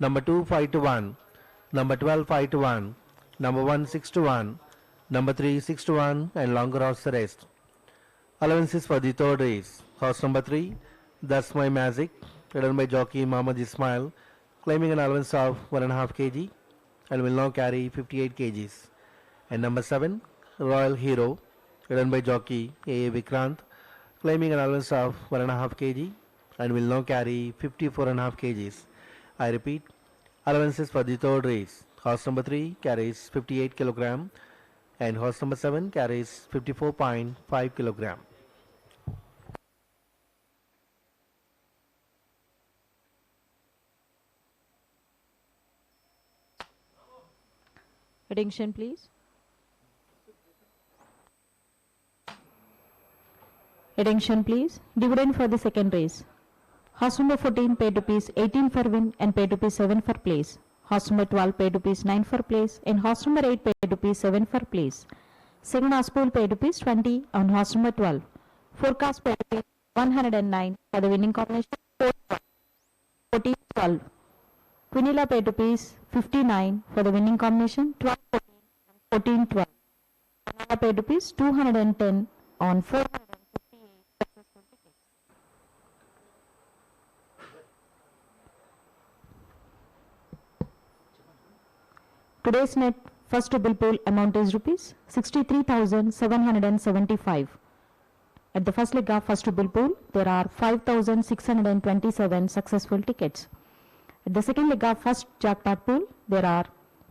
Number 2, 5-1. Number 12, 5-1. Number 1, 6-1. Number 3, 6-1. And longer odds the rest. Allowances for the 3rd race. Horse number 3, That's My Magic, ridden by jockey Mohammad Ismail, claiming an allowance of 1.5 kg and will now carry 58 kgs. And number 7, Royal Hero, ridden by jockey A. Vikrant, claiming an allowance of 1.5 kg and will now carry 54.5 kgs. I repeat, allowances for the 3rd race. Horse number 3 carries 58 kg and horse number 7 carries 54.5 kg. Attention please. Attention please. Dividend for the 2nd race. Horse number 14 paid ₹18 for win and paid ₹7 for place. Horse number 12 paid ₹9 for place and horse number 8 paid ₹7 for place. Second horse pool paid ₹20 on horse number 12. Forecast paid ₹109 for the winning combination 14-12. Quinilla paid ₹59 for the winning combination 12-14 and 14-12. Quinilla paid ₹210 on 458 successful tickets. Today's net first to bill pool amount is rupees 63,775. At the first leg of first to bill pool, there are 5,627 successful tickets. At the second leg of first jackpot pool, there are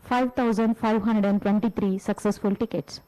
5,523 successful tickets.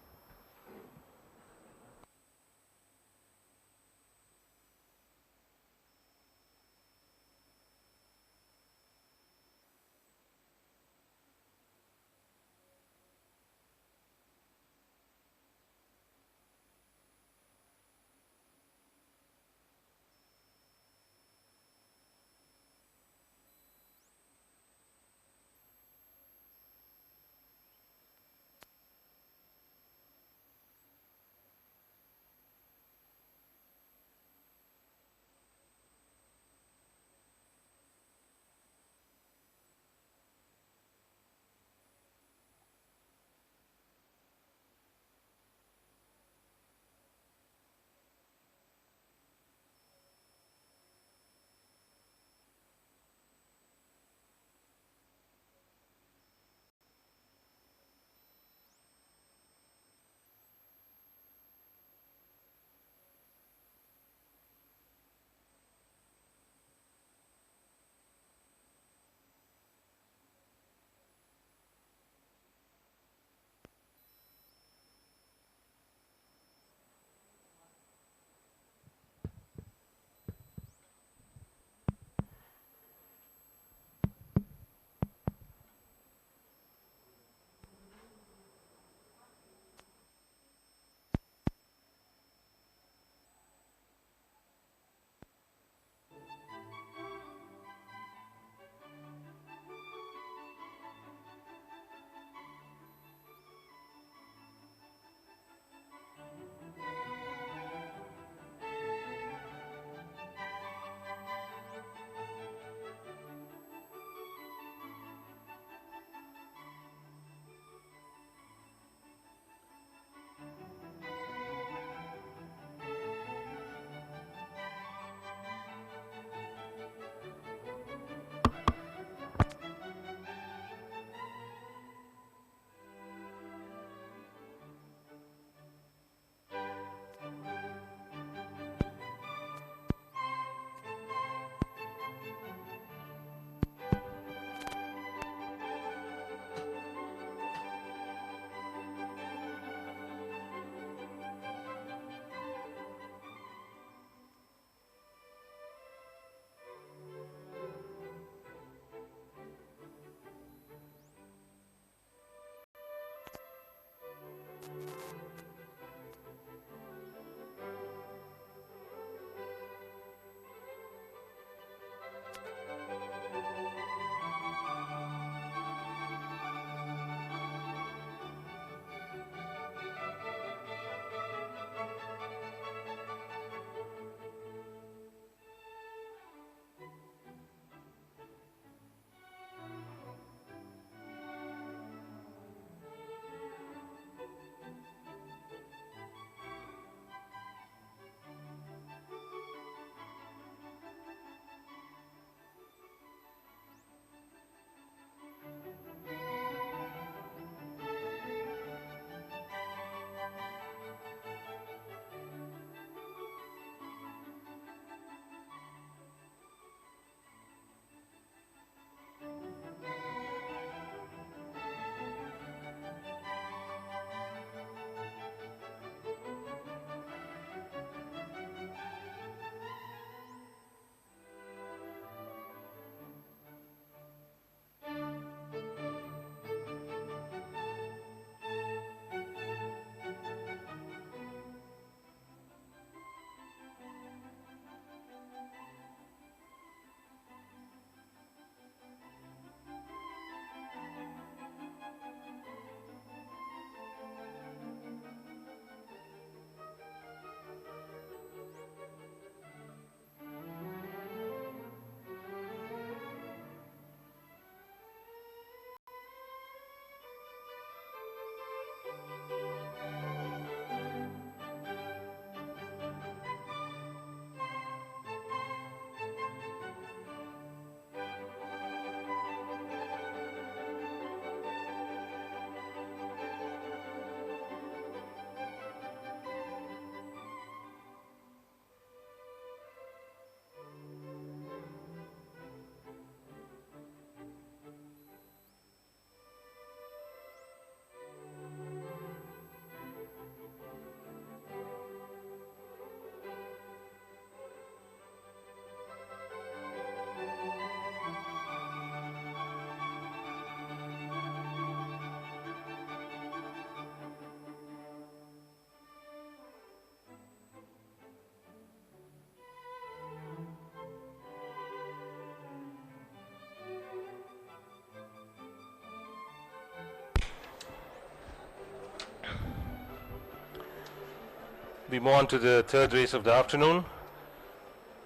We move on to the third race of the afternoon,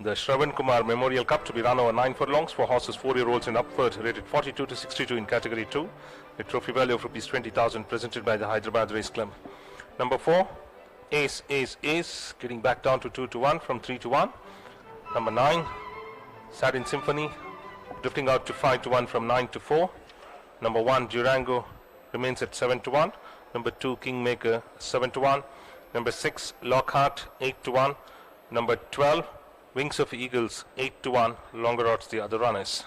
the Shravan Kumar Memorial Cup, to be run over 9 furlongs for horses 4-year-olds and upward, rated 42 to 62 in category 2. A trophy value of rupees 20,000 presented by the Hyderabad Race Club. Number 4, Ace, Ace, Ace, getting back down to 2 to 1 from 3 to 1. Number 9, Satin Symphony, drifting out to 5 to 1 from 9 to 4. Number 1, Durango, remains at 7 to 1. Number 2, Kingmaker, 7 to 1. Number 6, Lockhart, 8 to 1. Number 12, Wings of Eagles, 8 to 1. Longer odds the other runners.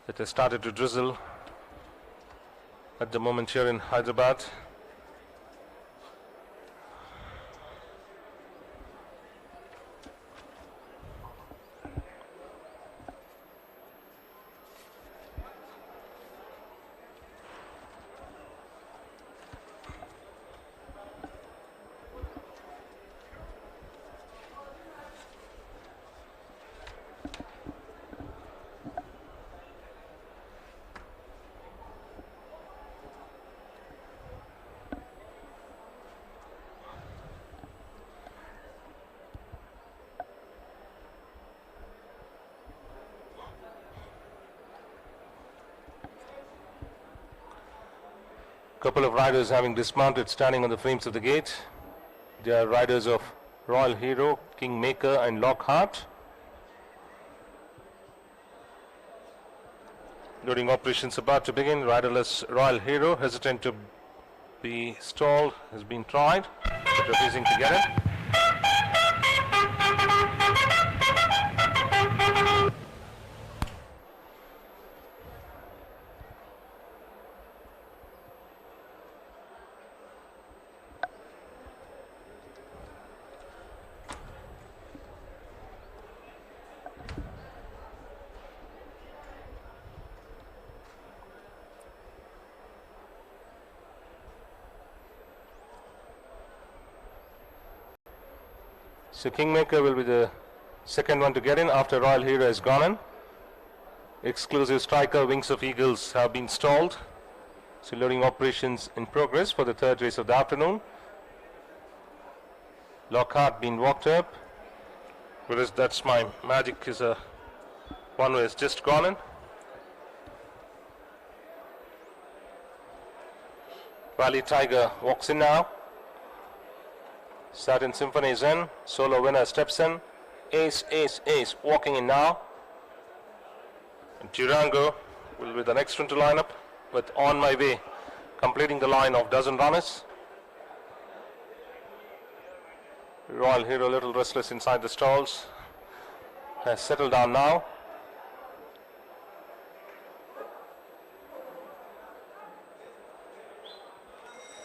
It has started to drizzle at the moment here in Hyderabad. Couple of riders having dismounted, standing on the frames of the gate. They are riders of Royal Hero, Kingmaker and Lockhart. Loading operations about to begin. Riderless Royal Hero, hesitant to be stalled, has been tried, but refusing to get it. So Kingmaker will be the second one to get in after Royal Hero has gone in. Exclusive Striker, Wings of Eagles have been stalled. So loading operations in progress for the third race of the afternoon. Lockhart being walked up. Whereas That's My Magic is a one who has just gone in. Valley Tiger walks in now. Satin Symphony is in. Solo Winner steps in. Ace, Ace, Ace walking in now. And Durango will be the next one to line up with On My Way, completing the line of dozen runners. Royal Hero a little restless inside the stalls. Has settled down now.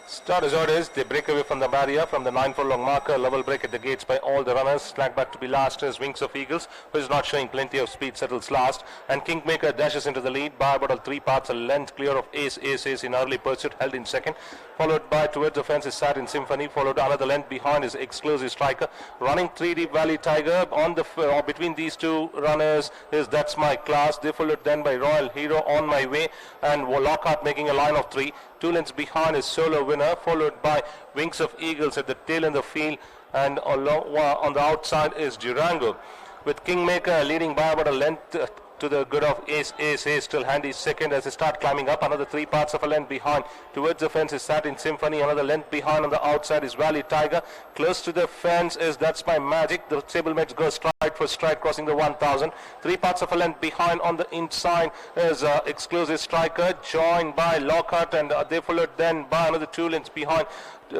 Start as orders, they break away from the barrier from the 9 furlong marker. Level break at the gates by all the runners. Slack back to be last is Wings of Eagles, who is not showing plenty of speed, settles last. And Kingmaker dashes into the lead by about 3 parts a length clear of Ace, Ace, Ace in early pursuit, held in second. Followed by towards the fence is Satin Symphony, followed another length behind is Exclusive Striker. Running 3 deep Valley Tiger. On the between these two runners is That's My Class. They followed then by Royal Hero, On My Way, and Lockhart making a line of 3. 2 lengths behind is Solo Winner, followed by Wings of Eagles at the tail end of the field, and on the outside is Durango, with Kingmaker leading by about a length to the good of Ace, Ace, Ace, still handy second as they start climbing up. Another 3 parts of a length behind. Towards the fence is Satin Symphony. Another length behind on the outside is Valley Tiger. Close to the fence is That's My Magic. The stablemates go stride for stride, crossing the 1,000. 3 parts of a length behind on the inside is Exclusive Striker, joined by Lockhart, and they followed then by another 2 lengths behind.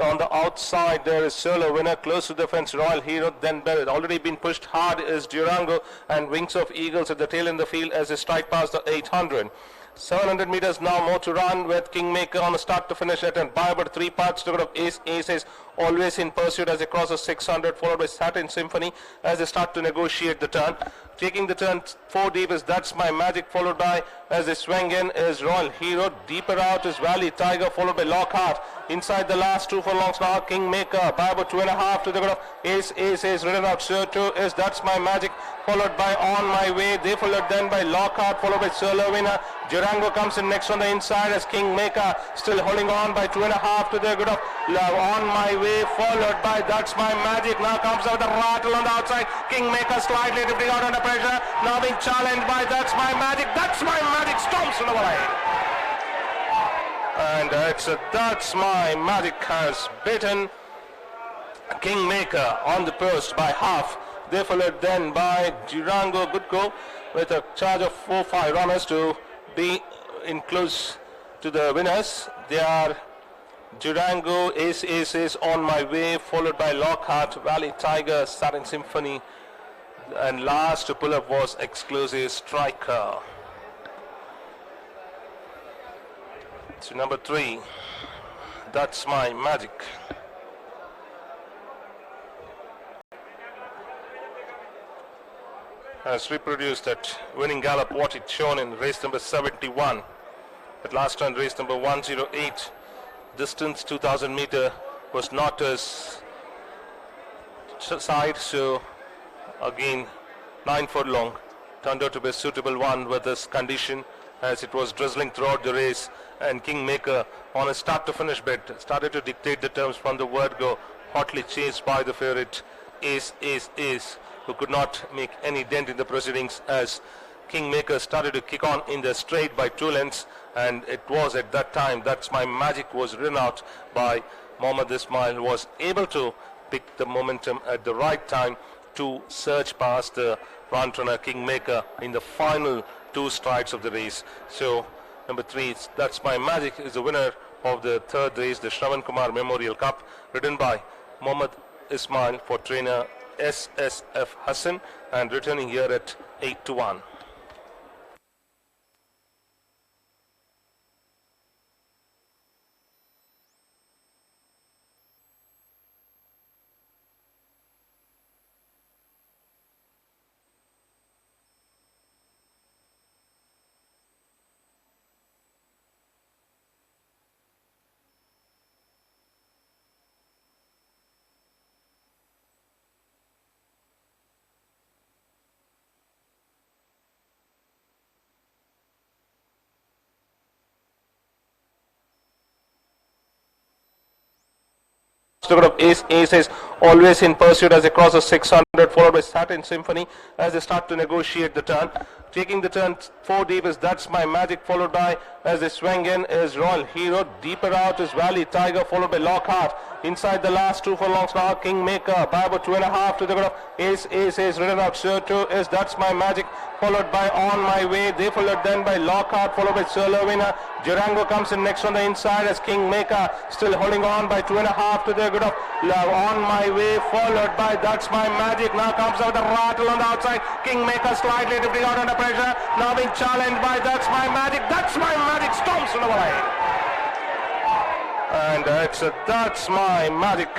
On the outside there is Solo Winner, close to the fence Royal Hero, then already been pushed hard is Durango, and Wings of Eagles at the tail in the field as they strike past the 800. 700 meters now more to run, with Kingmaker on a start to finish at, and by about 3 parts to go of Ace, Ace is always in pursuit as they cross the 600, followed by Satin Symphony as they start to negotiate the turn. Taking the turn 4 deep is That's My Magic, followed by, as they swing in, is Royal Hero. Deeper out is Valley Tiger, followed by Lockhart. Inside the last 2 furlongs now, Kingmaker by about 2.5 to the good of Ace, Ace is ridden out. So too is That's My Magic. followed by On My Way. They followed then by Lockhart, followed by Solo Winner. Durango comes in next on the inside as Kingmaker still holding on by 2.5 to the good of On My Way, followed by That's My Magic. Now comes out the rattle on the outside. Kingmaker slightly drifting out under pressure. Now being challenged by That's My Magic. That's My Magic stomps on the line. And it's That's My Magic has beaten Kingmaker on the post by half. They followed then by Durango. Good go with a charge of 4-5 runners to be in close to the winners. They are Durango, Ace On My Way, followed by Lockhart, Valley Tiger, Satin Symphony, and last to pull up was Exclusive Striker. So number 3, That's My Magic. Has reproduced that winning gallop what it shown in race number 71. At last run race number 108. Distance 2000 meter was not his side, so again 9 furlong turned out to be a suitable one with this condition, as it was drizzling throughout the race, and Kingmaker on a start to finish bet started to dictate the terms from the word go, hotly chased by the favorite Ace, who could not make any dent in the proceedings as Kingmaker started to kick on in the straight by 2 lengths, and it was at that time That's My Magic was ridden out by Mohammad Ismail, was able to pick the momentum at the right time to surge past the front runner Kingmaker in the final 2 strides of the race. So number 3, That's My Magic, is the winner of the 3rd race, the Shravan Kumar Memorial Cup, ridden by Mohammad Ismail for trainer SSF Hassan, and returning here at 8-1. Of Ace is always in pursuit as they cross the 600, followed by Satin Symphony as they start to negotiate the turn. Taking the turn 4 deep is That's My Magic, followed by, as they swing in, is Royal Hero. Deeper out is Valley Tiger, followed by Lockhart. Inside the last 2 furlongs now, Kingmaker by about 2.5 to the good of Ace ridden out. So too is That's My Magic, followed by On My Way. They followed then by Lockhart, followed by Solo Winner. Durango comes in next on the inside as Kingmaker still holding on by 2.5 to the good of On My Way, followed by That's My Magic. Now comes out the rattle on the outside. Kingmaker slightly drifting out under pressure. Now being challenged by That's My Magic. That's My Magic stomps on the line. And it's a That's My Magic.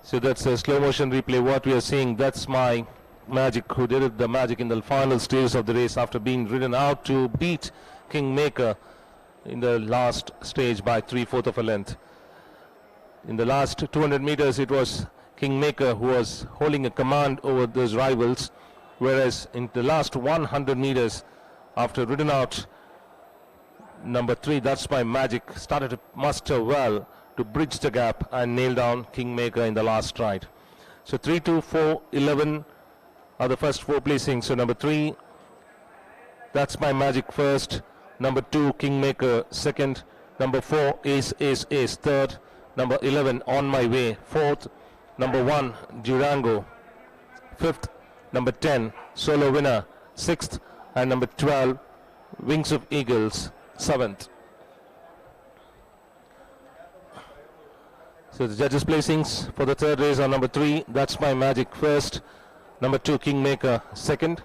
So that's a slow motion replay. What we are seeing, That's My Magic, who did the magic in the final stages of the race after being ridden out to beat Kingmaker in the last stage by 3/4 of a length. In the last 200 meters, it was Kingmaker who was holding a command over those rivals, whereas in the last 100 meters, after ridden out, number 3, That's My Magic, started to muster well to bridge the gap and nail down Kingmaker in the last stride. So 3, 2, 4, 11 are the first 4 placings. So number 3, That's My Magic first. Number 2, Kingmaker second. Number 4, Ace, Ace, Ace third. Number 11, On My Way fourth. Number 1, Durango fifth. Number 10, Solo Winner sixth. And number 12, Wings of Eagles seventh. So the judges' placings for the third race are number 3, That's My Magic first. Number 2, Kingmaker second.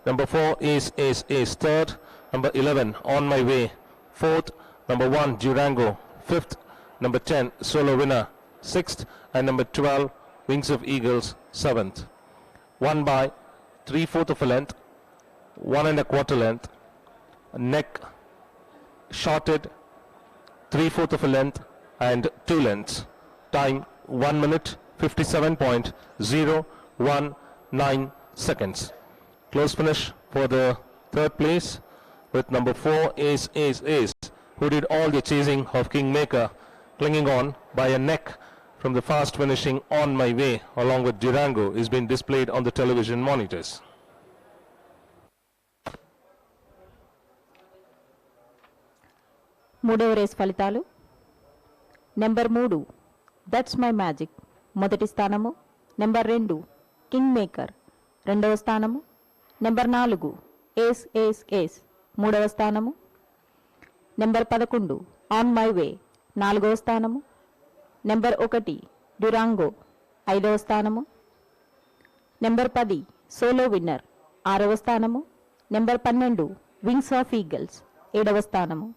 Number 4, Ace, Ace, Ace third. Number 11, On My Way fourth. Number 1, Durango fifth. Number 10, Solo Winner sixth. And number 12, Wings of Eagles seventh. 1 by 3/4 of a length, 1 1/4 length, neck shorted 3/4 of a length and 2 lengths. Time 1 minute 57.019 seconds. Close finish for the third place with number 4, Ace, Ace, Ace, who did all the chasing of Kingmaker, clinging on by a neck from the fast finishing On My Way along with Durango is being displayed on the television monitors. మూడవ race ఫలితాలు. Number 3 that's my magic మొదటి స్థానము. Number 2 king maker రెండవ స్థానము. Number 4 ఏస్ ఏస్ ఏస్ మూడవ స్థానము. Number 11 on my way నాలుగవ స్థానము. నెంబర్ 1 డ్యురాంగో ఐదవ స్థానము. నెంబర్ 10 సోలో విన్నర్ ఆరవ స్థానము. నెంబర్ 12 వింగ్స్ ఆఫ్ ఈగల్స్ ఏడవ స్థానము.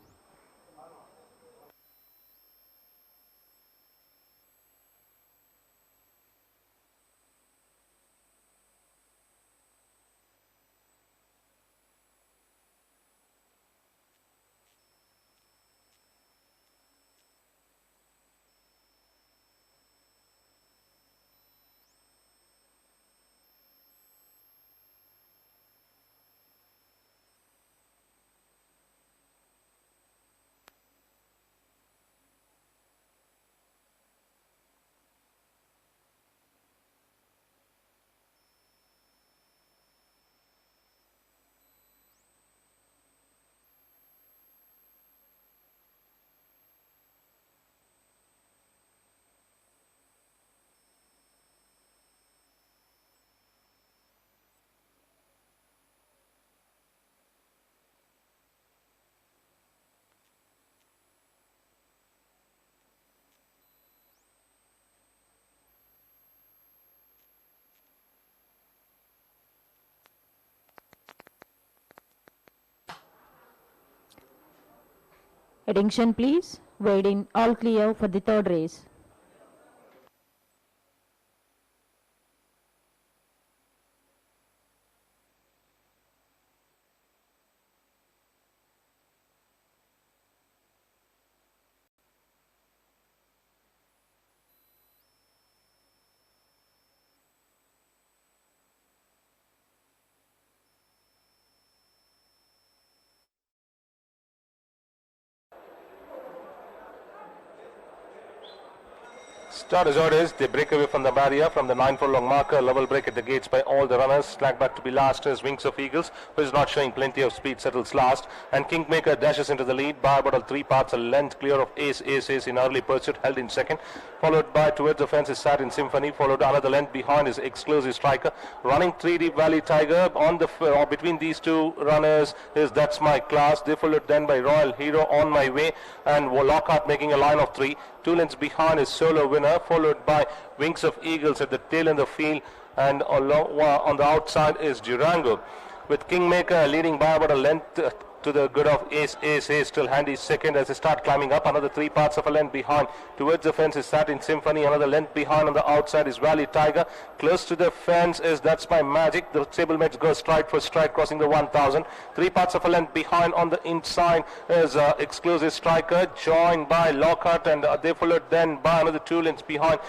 Attention please, weighed in all clear for the third race. Start as orders, they break away from the barrier from the 9 furlong marker, level break at the gates by all the runners. Slack back to be last is Wings of Eagles, who is not showing plenty of speed, settles last. And Kingmaker dashes into the lead, bar about 3 parts a length clear of Ace, Ace, Ace in early pursuit, held in second. Followed by towards the fence is Sat in Symphony, followed another length behind is Exclusive Striker. Running 3 Deep Valley Tiger, on the between these two runners is That's My Class. They followed then by Royal Hero, On My Way, and Lockhart making a line of 3. 2 lengths behind is Solo Winner, followed by Wings of Eagles at the tail in the field, and on the outside is Durango, with Kingmaker leading by about a length to the good of Ace, Ace, Ace, still handy second as they start climbing up. Another 3 parts of a length behind. Towards the fence is Sat in Symphony. Another length behind on the outside is Valley Tiger. Close to the fence is That's My Magic. The stablemates go stride for stride, crossing the 1,000. 3 parts of a length behind on the inside is Exclusive Striker, joined by Lockhart, and they followed then by another 2 lengths behind.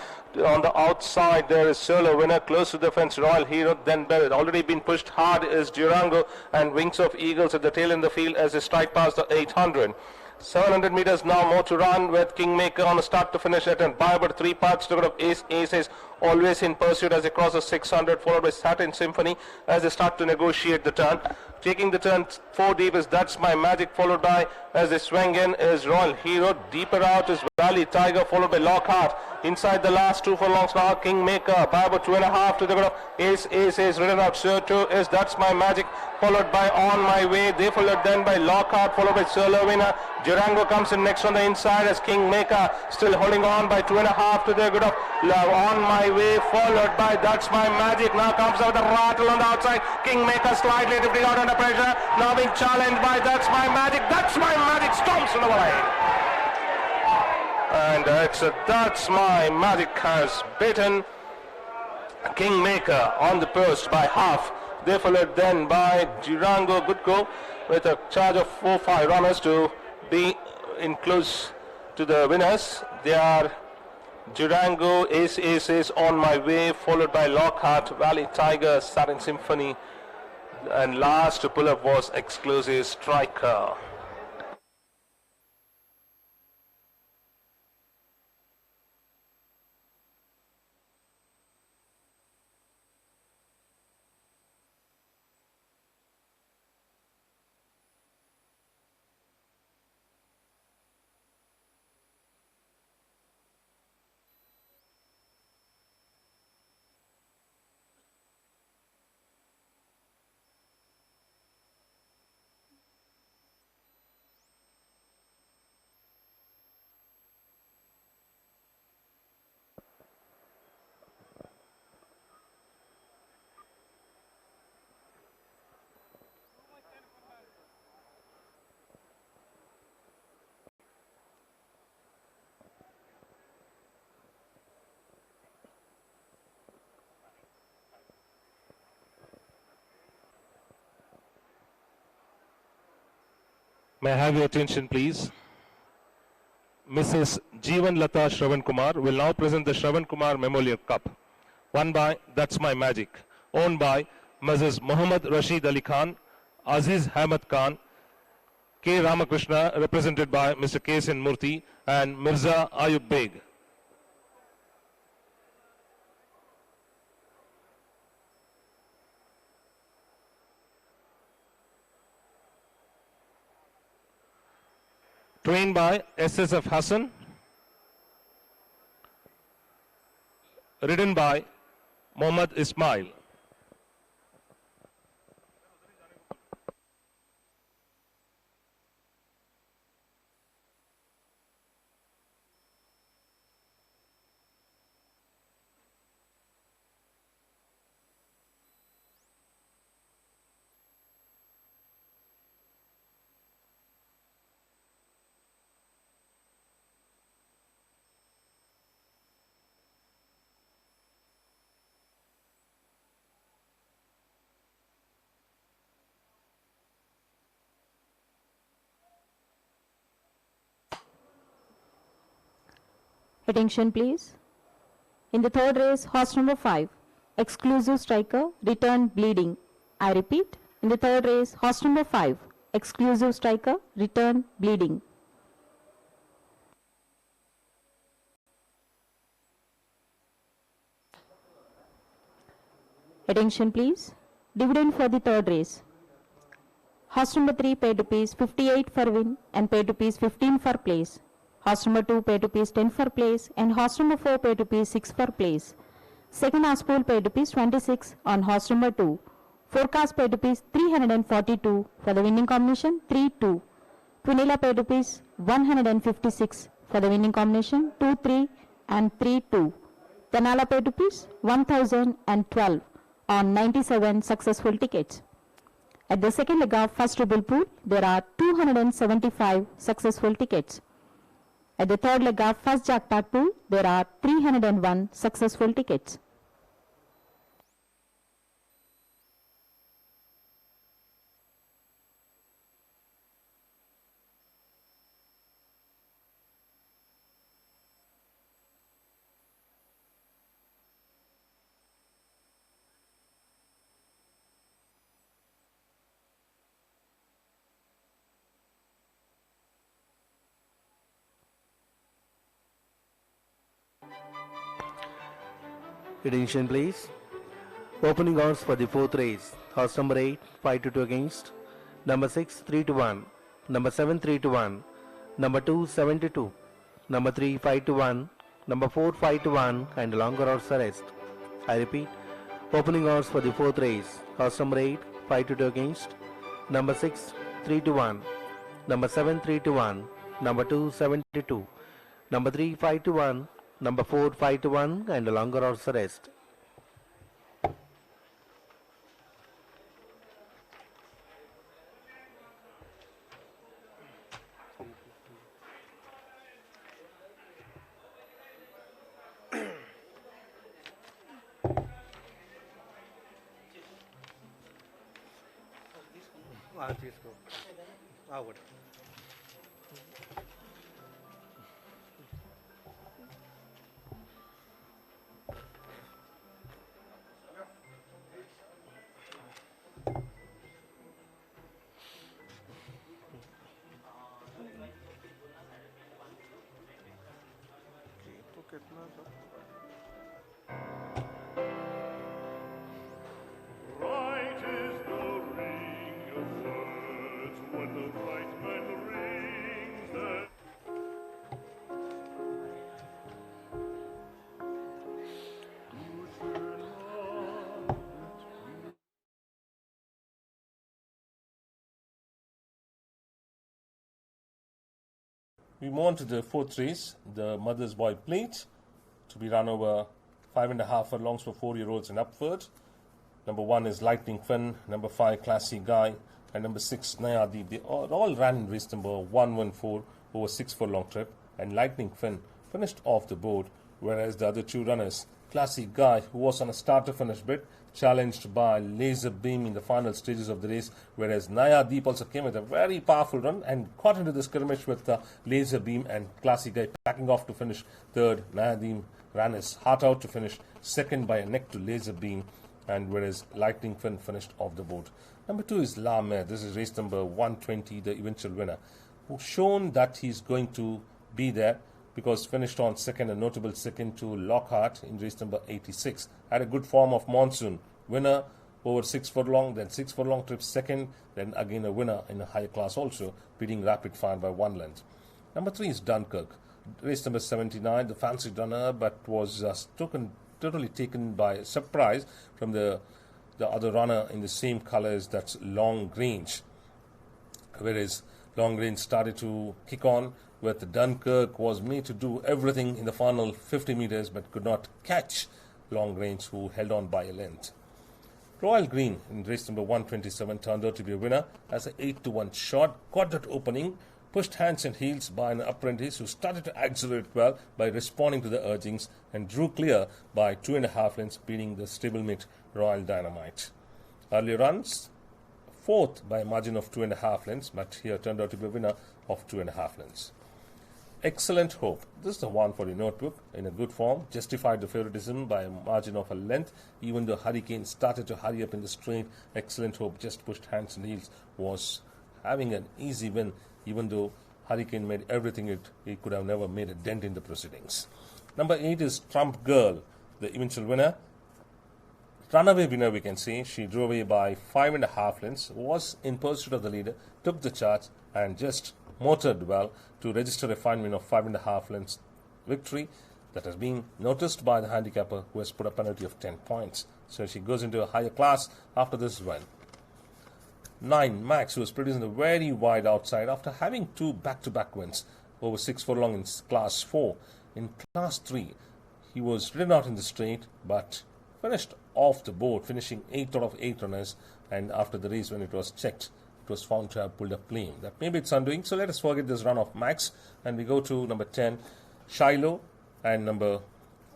On the outside there is Solo Winner, close to the fence Royal Hero, then already been pushed hard is Durango, and Wings of Eagles at the tail in the field as they strike past the 800. 700 meters now more to run with Kingmaker on the start to finish at and by about 3 parts to go of Ace. Ace is always in pursuit as they cross the 600, followed by Satin Symphony as they start to negotiate the turn. Taking the turn 4 deep is That's My Magic, followed by, as they swing in, is Royal Hero. Deeper out is Valley Tiger, followed by Lockhart. Inside the last 2 furlongs now, Kingmaker by about 2.5 to the good of Ace. Ace is ridden out. So too is That's My Magic, followed by On My Way. They followed then by Lockhart, followed by Solo Winner. Durango comes in next on the inside as Kingmaker still holding on by 2.5 to the good of On My Way, followed by That's My Magic. Now comes out the rattle on the outside. Kingmaker slightly drifting out under pressure. Now being challenged by That's My Magic. That's My Magic storms on the way. And it's That's My Magic has beaten Kingmaker on the post by half. They followed then by Durango Goodco with a charge of 4-5 runners to be in close to the winners. They are Durango, Ace is On My Way, followed by Lockhart, Valley Tiger, Satin Symphony, and last to pull up was Exclusive Striker. May I have your attention, please? Mrs. Jeevan Lata Shravan Kumar will now present the Shravan Kumar Memorial Cup, won by That's My Magic, owned by Mrs. Muhammad Rashid Ali Khan, Aziz Ahmed Khan, K. Ramakrishna, represented by Mr. K. Sin Murthy, and Mirza Ayub Beg. Trained by SSF Hassan, ridden by Mohammad Ismail. Attention please. In the third race, horse number 5, Exclusive Striker, returned bleeding. I repeat, in the third race, horse number 5, Exclusive Striker, returned bleeding. Attention please. Dividend for the third race. Horse number 3 paid rupees 58 for win and paid rupees 15 for place. Horse number 2 paid rupees 10 for place and horse number 4 paid rupees 6 for place. Second horse pool paid rupees 26 on horse number 2. Forecast paid rupees 342 for the winning combination 3-2. Twinilla paid rupees 156 for the winning combination 2-3 and 3-2. Tanala paid rupees 1012 on 97 successful tickets. At the second leg of first treble pool, there are 275 successful tickets. At the third leg of first jackpot pool, there are 301 successful tickets. Attention please. Opening odds for the fourth race. Horse number 8, 5 to 2 against. Number 6, 3 to 1. Number 7, 3 to 1. Number 2, 7 to 2. Number 3, 5 to 1. Number 4, 5 to 1. And longer odds are rest. I repeat. Opening odds for the fourth race. Horse number 8, 5 to 2 against. Number 6, 3 to 1. Number 7, 3 to 1. Number 2, 7 to 2. Number 3, 5 to 1. Number 4, 5 to 1. And longer odds are rest. తీసుకో ఒకటి Right is the ring of words when the right man rings the We move on to the fourth race, the Mother's Boy Plate, to be run over 5.5 furlongs for 4-year-olds and upward. Number 1 is Lightning Finn, number 5 Classy Guy, and number 6 Nayadeep. They all ran in race number 114 over 6 furlong trip, and Lightning Finn finished off the board, whereas the other two runners, Classy Guy, who was on a start-to-finish bid, challenged by Laser Beam in the final stages of the race, whereas Nayadeep also came with a very powerful run and got into the skirmish with Laser Beam and Classy Guy packing off to finish third. Nayadeep ran his heart out to finish second by a neck to Laser Beam, and whereas Lightning Finn finished off the board. Number 2 is La Mer. This is race number 120, the eventual winner, who's shown that he's going to be there because finished on second, a notable second to Lockhart in race number 86. Had a good form of monsoon. Winner over 6 furlong, then 6 furlong trip second, then again a winner in a higher class also, beating Rapid Fire by 1 length. Number 3 is Dunkirk. Race number 79, the fancy runner, but was totally taken by surprise from the other runner in the same colors, that's Long Range. Whereas Long Range started to kick on, with Dunkirk was made to do everything in the final 50 meters but could not catch Long Range, who held on by a length. Royal Green in race number 127 turned out to be a winner as an 8-1 shot, got that opening, pushed hands and heels by an apprentice who started to accelerate well by responding to the urgings and drew clear by 2.5 lengths, beating the stablemate Royal Dynamite. Early runs, fourth by a margin of 2.5 lengths, but here turned out to be a winner of 2.5 lengths. Excellent Hope. This is the one for the notebook. In a good form, justified the favoritism by a margin of a length. Even though Hurricane started to hurry up in the straight, Excellent Hope just pushed hands and heels, was having an easy win, even though Hurricane made everything he could have never made a dent in the proceedings. Number 8 is Trump Girl, the eventual winner. Runaway winner, we can say. She drove away by 5.5 lengths, was in pursuit of the leader, took the charge, and just motored well to register a fine win of 5.5 lengths victory that has been noticed by the handicapper, who has put a penalty of 10 points. So she goes into a higher class after this win. 9 Max, who was produced in the very wide outside after having 2 back-to-back wins over 6 furlong in class 4. In class 3, he was ridden out in the straight but finished off the board, finishing 8 out of 8 runners, and after the race when it was checked, it was found to have pulled a claim. That maybe it's undoing, so let us forget this run of Max and we go to number 10, Shiloh, and number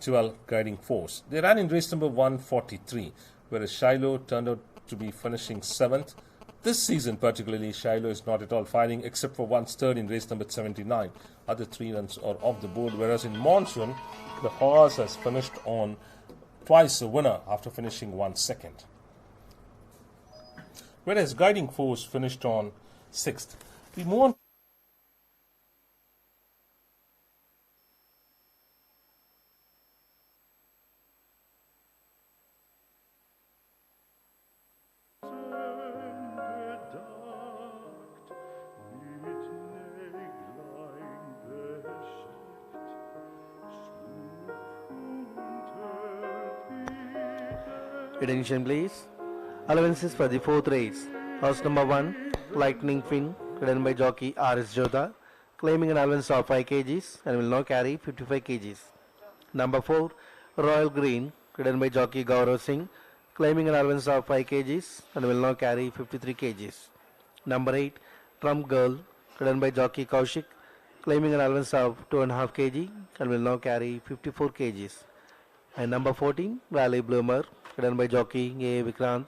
12, Guiding Force. They ran in race number 143, whereas Shiloh turned out to be finishing 7th. This season particularly, Shiloh is not at all firing except for one third in race number 79. Other 3 runs are off the board, whereas in monsoon, the horse has finished on twice a winner after finishing 1 second. Whereas Guiding Force finished on 6th. We move on. Attention please. Allowances for the fourth race. Horse number 1, Lightning Fin, ridden by jockey R.S. Jodha, claiming an allowance of 5 kgs and will now carry 55 kgs. Number 4, Royal Green, ridden by jockey Gaurav Singh, claiming an allowance of 5 kgs and will now carry 53 kgs. Number 8, Trump Girl, ridden by jockey Kaushik, claiming an allowance of 2.5 kg and will now carry 54 kgs. And number 14, Valley Bloomer, ridden by jockey A. Vikrant,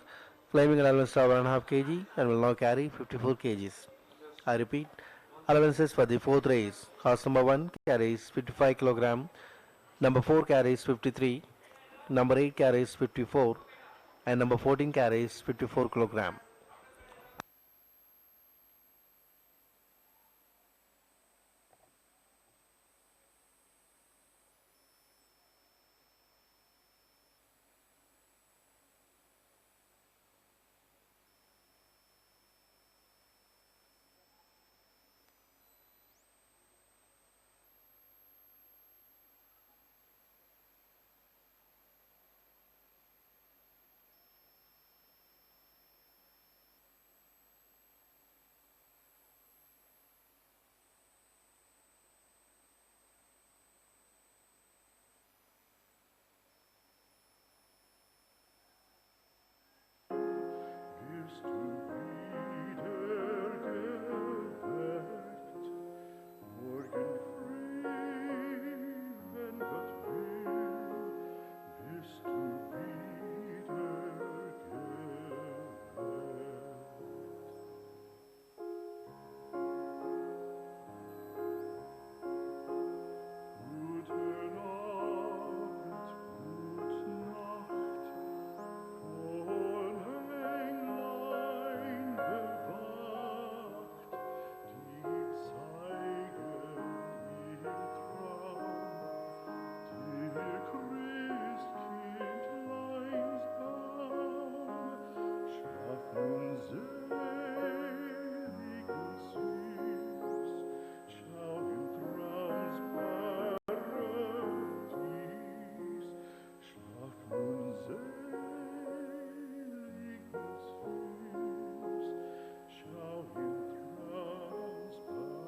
claiming an allowance of 1.5 kg and will now carry 54 kgs. I repeat, allowances for the fourth race. Horse number 1 carries 55 kg, number 4 carries 53, number 8 carries 54, and number 14 carries 54 kg. Bist du wiedergeweckt, morgen früh, wenn Gott will, bist du wiedergeweckt. Gute Nacht, gute Nacht, von Englein bewacht, die zeigen im Traum dir Christkindleins Baum. Schlaf nun selig und süß, schau in Trauns Paradies. Schlaf nun selig und süß, schau in Trauns Paradies.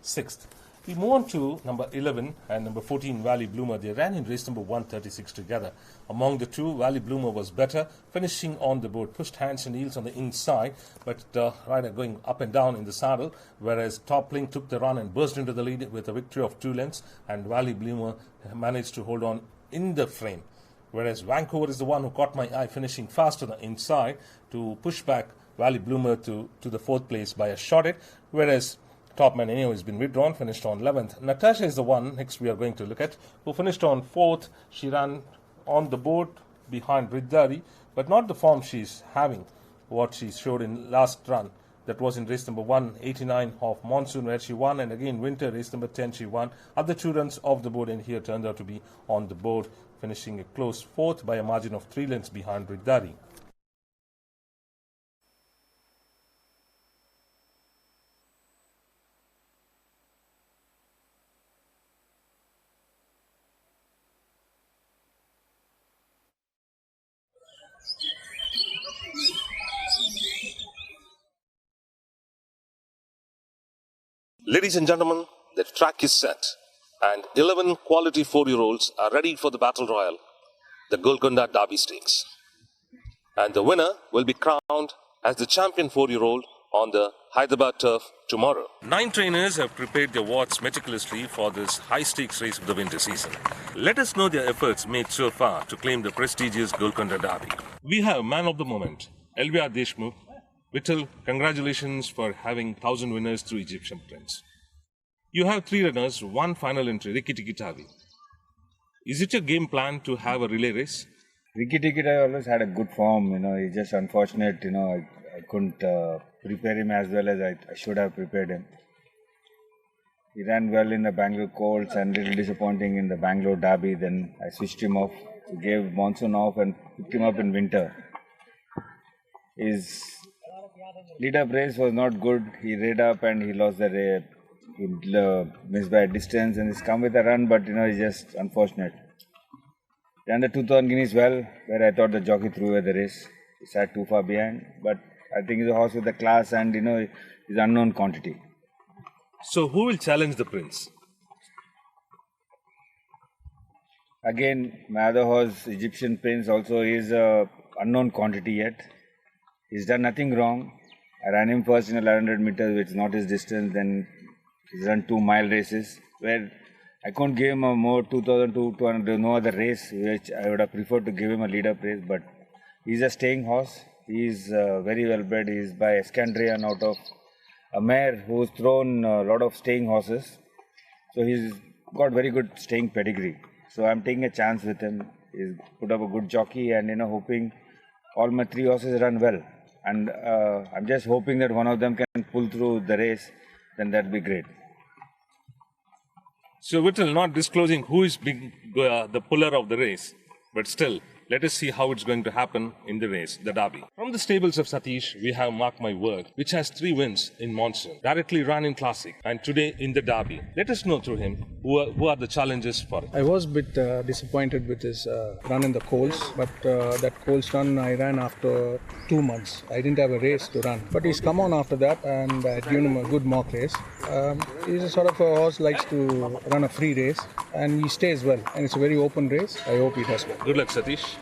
Sixth. We move on to number 11 and number 14, Valley Bloomer. They ran in race number 136 together. Among the two, Valley Bloomer was better, finishing on the board, pushed hands and heels on the inside, but rider going up and down in the saddle, whereas Top Link took the run and burst into the lead with a victory of 2 lengths, and Valley Bloomer managed to hold on in the frame. Whereas Vancouver is the one who caught my eye, finishing fast on the inside to push back Valley Bloomer to the 4th place by a shot it, whereas Topman anyway has been withdrawn, finished on 11th. Natasha is the one next we are going to look at, who finished on 4th. She ran on the board behind Riddari, but not the form she's having, what she showed in last run. That was in race number 189 of Monsoon, where she won, and again Winter, race number 10, she won. Other 2 runs off the board, and here turned out to be on the board, finishing a close 4th by a margin of 3 lengths behind Riddari. Ladies and gentlemen, the track is set, and 11 quality 4-year-olds are ready for the Battle Royal, the Golconda Derby Stakes. And the winner will be crowned as the champion 4-year-old on the Hyderabad turf tomorrow. 9 trainers have prepared their wards meticulously for this high-stakes race of the winter season. Let us know their efforts made so far to claim the prestigious Golconda Derby. We have man of the moment, L.V.R.Deshmukh. Vishal, congratulations for having 1,000 winners through Egyptian Prince. You have 3 runners, 1 final entry, Rikki Tikki Tavi. Is it your game plan to have a relay race? Rikki Tikki Tavi always had a good form, he's just unfortunate, I couldn't prepare him as well as I should have prepared him. He ran well in the Bangalore Colts and little disappointing in the Bangalore Derby. Then I switched him off, gave Monsoon off and picked him up in winter. His lead-up race was not good. He read up and he lost the race. He missed by a distance and he's come with a run, but it's just unfortunate. Ran the 2000 Guineas well, where I thought the jockey threw away the race. He sat too far behind, but I think he's a horse with the class and he's unknown quantity. So who will challenge the Prince? Again, my other horse, Egyptian Prince, also is a unknown quantity yet. He's done nothing wrong. I ran him first in 1100 meters, which is not his distance. Then he's run 2 mile races, where I couldn't give him a more 2000-200. There's no other race which I would have preferred to give him a lead-up race, but he's a staying horse. He's very well bred. He's by Eskendereya out of a mare who's thrown a lot of staying horses. So he's got very good staying pedigree. So I'm taking a chance with him. He's put up a good jockey and hoping all my 3 horses run well. And I'm just hoping that one of them can pull through the race. Then that'd be great. So Whittle not disclosing who is being the puller of the race, but still, let us see how it's going to happen in the race, the Derby. From the stables of Satheesh, we have Mark My Word, which has 3 wins in monsoon, directly run in Classic, and today in the Derby. Let us know through him who are the challenges for it. I was a bit disappointed with his run in the Coles, but that Coles run I ran after 2 months. I didn't have a race to run, but he's come on after that and I given him a good mock race. He's a sort of a horse likes to run a free race and he stays well, and it's a very open race. I hope he does well. Good luck, Satheesh.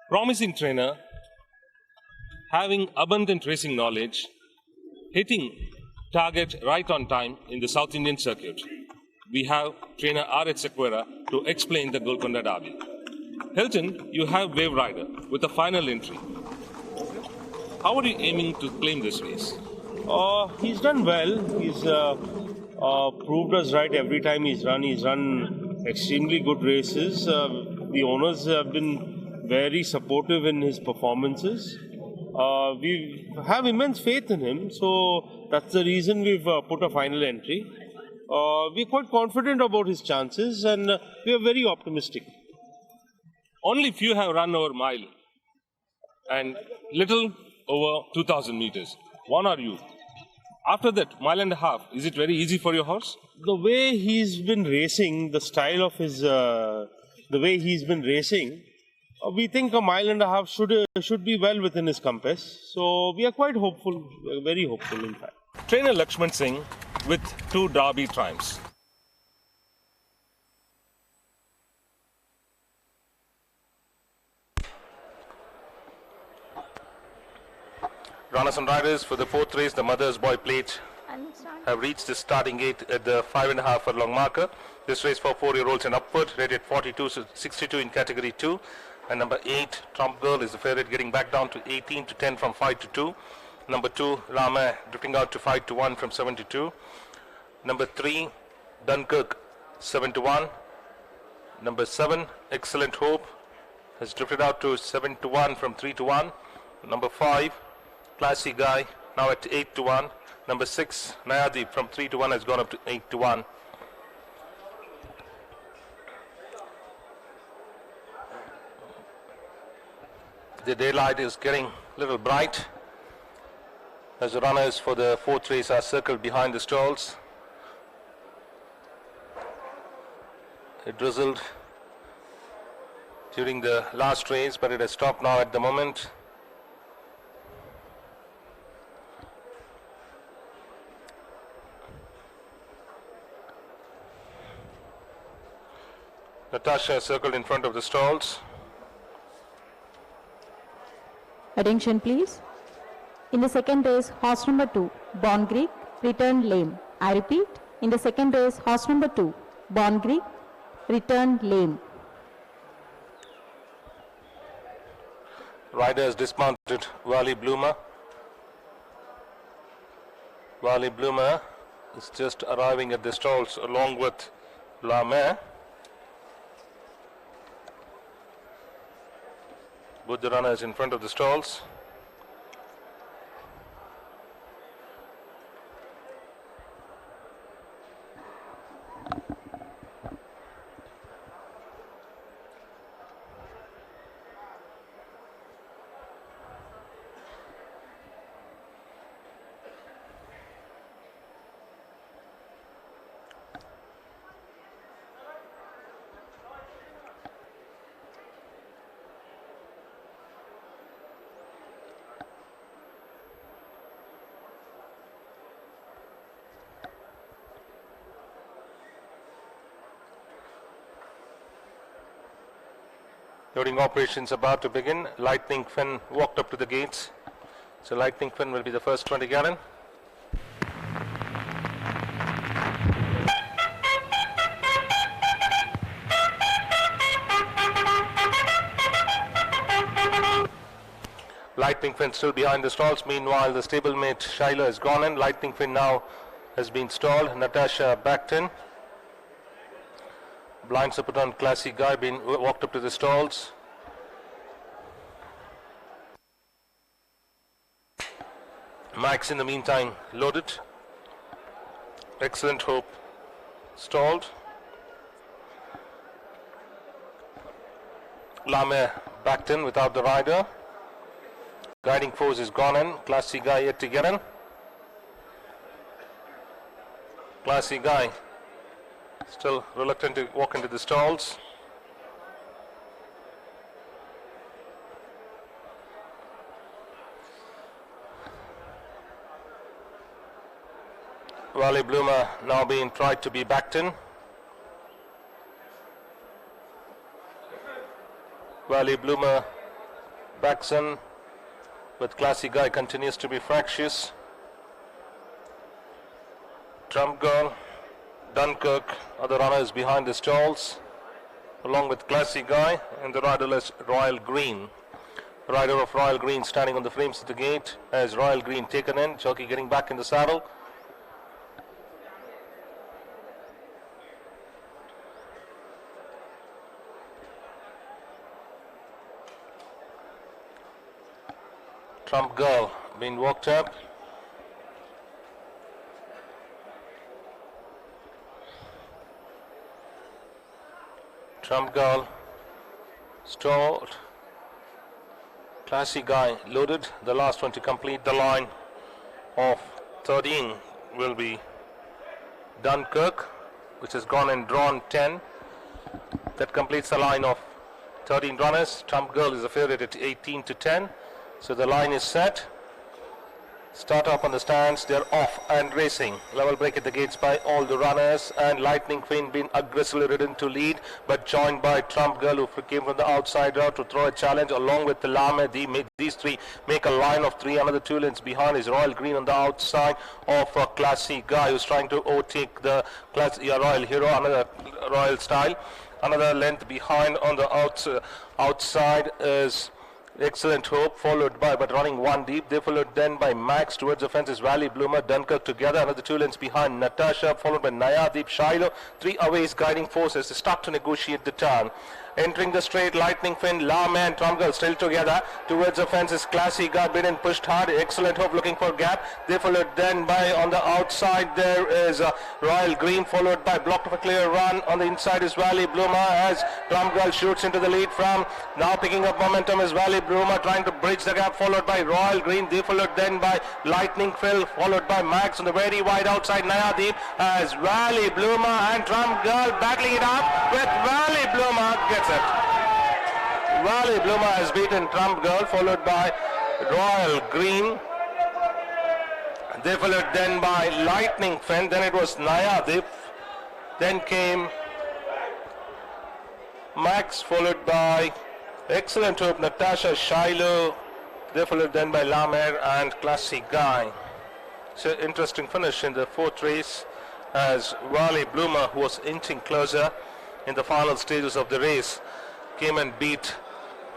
Promising trainer, having abundant racing knowledge, hitting target right on time in the South Indian circuit. We have trainer R.H. Sequeira to explain the Golconda Derby. Hilton, you have Wave Rider with a final entry. How are you aiming to claim this race? He's done well. He's proved us right every time he's run. He's run extremely good races. The owners have been very supportive in his performances. We have immense faith in him, so that's the reason we've put a final entry. We're quite confident about his chances and we are very optimistic. Only few have run over mile and little over 2000 meters. One are you. After that, 1.5 miles, is it very easy for your horse? The way he's been racing, the style of his, the way he's been racing, we think 1.5 miles should be well within his compass. So we are quite hopeful, very hopeful in fact. Trainer Laxman Singh with 2 Derby triumphs. Runners and riders for the 4th race, the Mother's Boy Plate, have reached the starting gate at the 5.5 furlong marker. This race for 4-year-olds and upward, rated 42-62 in category 2. And number 8, Trump Girl, is the favorite, getting back down to 18-10 from 5-2. Number 2, Rama, drifting out to 5-1 from 7-2. Number 3, Dunkirk, 7-1. Number 7, Excellent Hope, has drifted out to 7-1 from 3-1. Number 5, Classy Guy, now at 8-1. Number 6, Nayadi, from 3-1 has gone up to 8-1. The daylight is getting a little bright as the runners for the 4th race are circled behind the stalls. It drizzled during the last race, but it has stopped now at the moment. Natasha circled in front of the stalls. Attention please. In the 2nd race, horse number 2, Born Greek, returned lame. I repeat, in the 2nd race, horse number 2, Born Greek, returned lame. Rider has dismounted Valley Bloomer. Valley Bloomer is just arriving at the stalls along with La Mer. Both the runners in front of the stalls. Loading operations about to begin. Lightning Finn walked up to the gates. So Lightning Finn will be the first 20 gallon. Lightning Finn still behind the stalls. Meanwhile, the stablemate Shiloh has gone in. Lightning Finn now has been stalled. Natasha backed in. Blinds are put on. Classy Guy being walked up to the stalls. Max in the meantime loaded. Excellent Hope stalled. Lame backed in without the rider. Guiding Force is gone in. Classy Guy yet to get in. Classy Guy still reluctant to walk into the stalls. Valley Bloomer now being tried to be backed in. Valley Bloomer backs in, but Classy Guy continues to be fractious. Trump Girl, Dunkirk are the runners behind the stalls, along with Classy Guy and the riderless Royal Green. Rider of Royal Green standing on the frames at the gate as Royal Green taken in. Jockey getting back in the saddle. Trump Girl being walked up. Trump Girl stalled. Classy Guy loaded. The last one to complete the line of 13 will be Dunkirk, which has gone and drawn 10. That completes the line of 13 runners. Trump Girl is a favorite at 18 to 10. So the line is set. Start up on the stands. They're off and racing. Level break at the gates by all the runners, and Lightning Queen being aggressively ridden to lead, but joined by Trump Girl, who came from the outside route to throw a challenge along with the Lame. These three make a line of 3. Another 2 lengths behind is Royal Green on the outside of a Classy Guy, who's trying to overtake the Royal Hero, another Royal Style. Another length behind on the outside is Excellent Hope, followed by, but running 1 deep. They followed then by Max. Towards the fence is Valley Bloomer, Dunkirk together. Another 2 lengths behind Natasha, followed by Nayadeep, Shiloh. 3 away is Guiding Force as they start to negotiate the turn. Entering the straight, Lightning Finn, Lame and Trump Girl still together. Towards the fence is Classy Guy, been and pushed hard. Excellent Hope looking for gap. They followed then by, on the outside there is Royal Green, followed by blocked of a clear run. On the inside is Valley Bloomer as Trump Girl shoots into the lead from. Now picking up momentum is Valley Bloomer trying to bridge the gap, followed by Royal Green. They followed then by Lightning Phil, followed by Max on the very wide outside Nayadeep as Valley Bloomer and Trump Girl battling it up with Valley Bloomer gets it. Valley Bloomer has beaten Trump Girl, followed by Royal Green. They followed then by Lightning Finn, then it was Nayadeep, then came Max, followed by Excellent Hope, Natasha, Shiloh. They followed then by Lamer and Classy Guy. So interesting finish in the 4th race as Valley Bloomer, who was inching closer in the final stages of the race, came and beat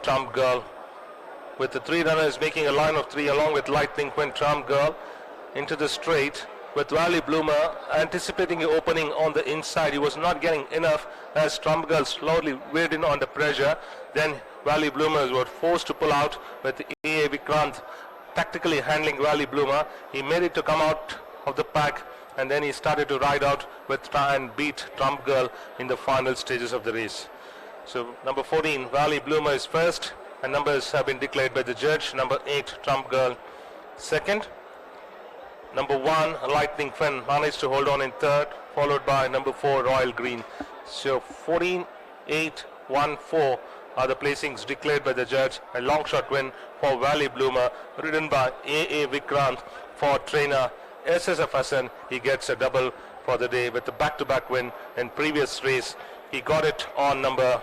Trump Girl, with the 3 runners making a line of 3 along with Lightning Queen. Trump Girl into the straight with Valley Bloomer anticipating the opening on the inside. He was not getting enough as Trump Girl slowly weighed in under pressure. Then Valley Bloomers were forced to pull out with A.A. Vikrant tactically handling Valley Bloomer. He made it to come out of the pack, and then he started to ride out with try and beat Trump Girl in the final stages of the race. So number 14, Valley Bloomer is first, and numbers have been declared by the judge. Number 8, Trump Girl second. Number 1, Lightning Finn managed to hold on in third, followed by number 4, Royal Green. So 14, 8, 1, 4 are the placings declared by the judge. A long shot win for Valley Bloomer, ridden by A.A. Vikrant for trainer S.S.F. Hassan. He gets a double for the day with the back-to-back win in previous race. He got it on number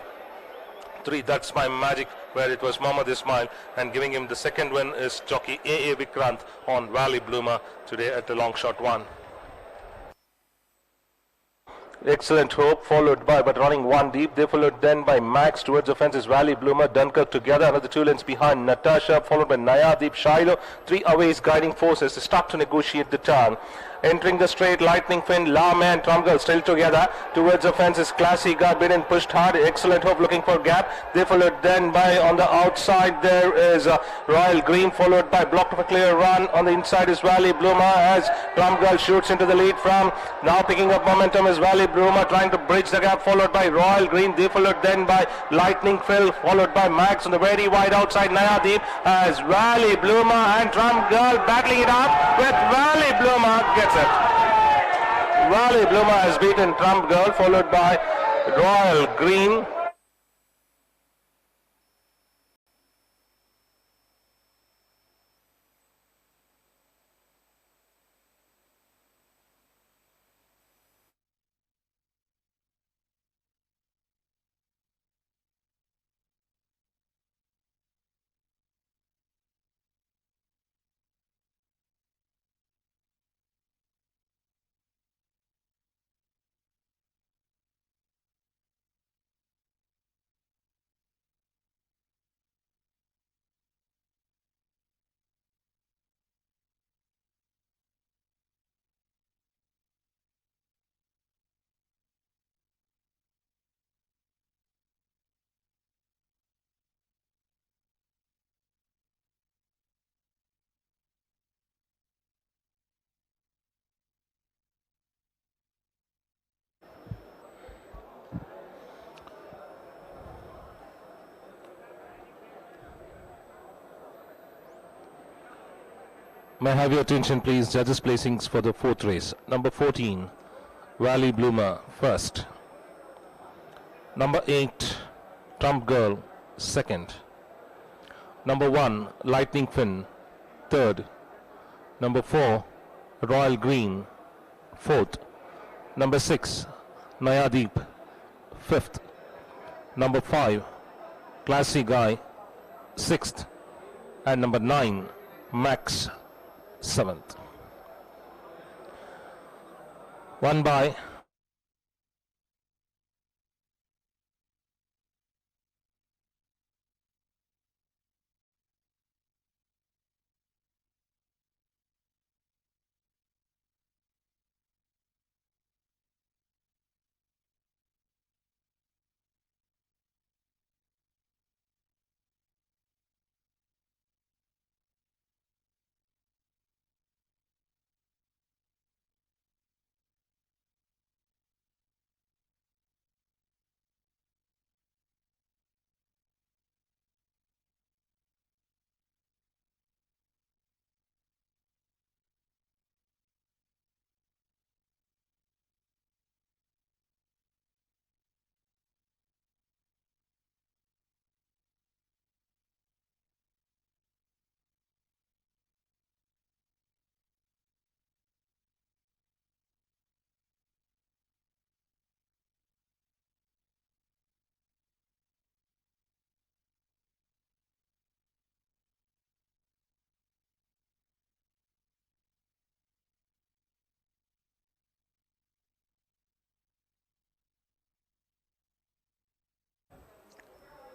3. That's My Magic, where it was Mohammad Ismail, and giving him the second win is jockey A. Vikrant on Valley Bloomer today at the long shot 1. Excellent Hope followed by, but running one deep. They followed then by Max towards the fence is Valley Bloomer, Dunkirk together, another 2 lengths behind Natasha, followed by Nayadeep, Shiloh. 3 away is Guiding Forces. They start to negotiate the turn. Entering the straight, Lightning Finn, Lama and Trumgirl still together. Towards the fence is Classy Guard, been and pushed hard. Excellent Hope looking for gap. They followed then by, on the outside there is Royal Green, followed by blocked of a clear run. On the inside is Valley Bloomer as Trumgirl shoots into the lead from. Now picking up momentum is Valley Bloomer trying to bridge the gap, followed by Royal Green. They followed then by Lightning Phil, followed by Max on the very wide outside Nayadeep as Valley Bloomer and Trumgirl battling it up with Valley Bloomer gets it. Valley Bloomer has beaten Trump Girl, followed by Royal Green. May I have your attention please, judges placings for the 4th race. Number 14, Valley Bloomer, first. Number 8, Trump Girl, second. Number 1, Lightning Finn, third. Number 4, Royal Green, fourth. Number 6, Nayadeep, fifth. Number 5, Classy Guy, sixth. And number 9, Max, 7th. One by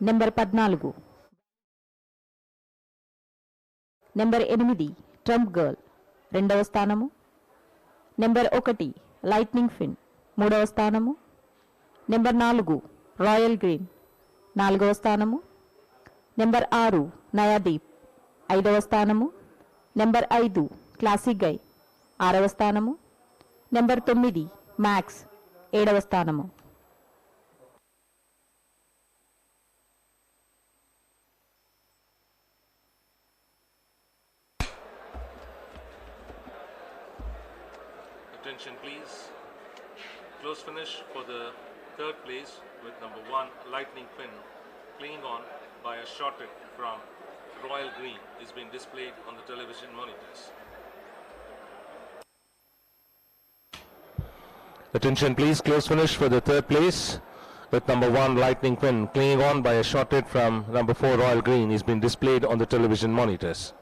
number 14 number 8 Trump girl రెండవ స్థానము. Number 1 lightning ఫిన్ మూడవ స్థానము. Number 4 royal green నాలుగవ స్థానము. Number 6 నయాదీప్ ఐదవ స్థానము. Number 5 classic గై ఆరవ స్థానము. నెంబర్ 9 మ్యాక్స్ ఏడవ స్థానము. Attention please. Close finish for the 3rd place with number 1 Lightning Finn clinging on by a short hit from Royal Green is being displayed on the television monitors. Attention please, close finish for the 3rd place with number 1 Lightning Quinn clinging on by a short hit from number 4 Royal Green is being displayed on the television monitors.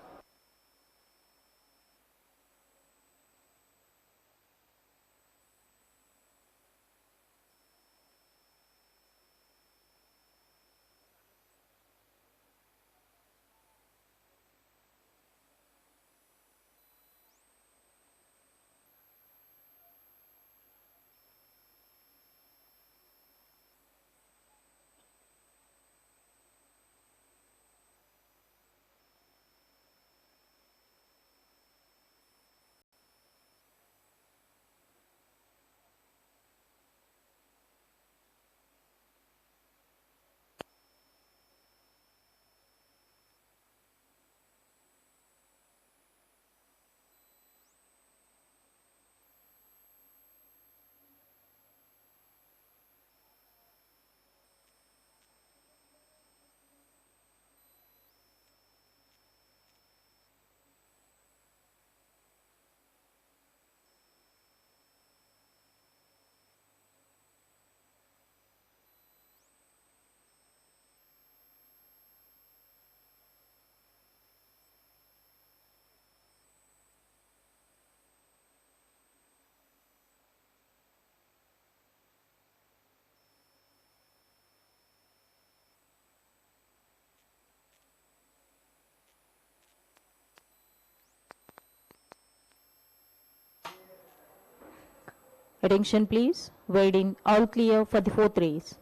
Attention please, waiting all clear for the fourth race.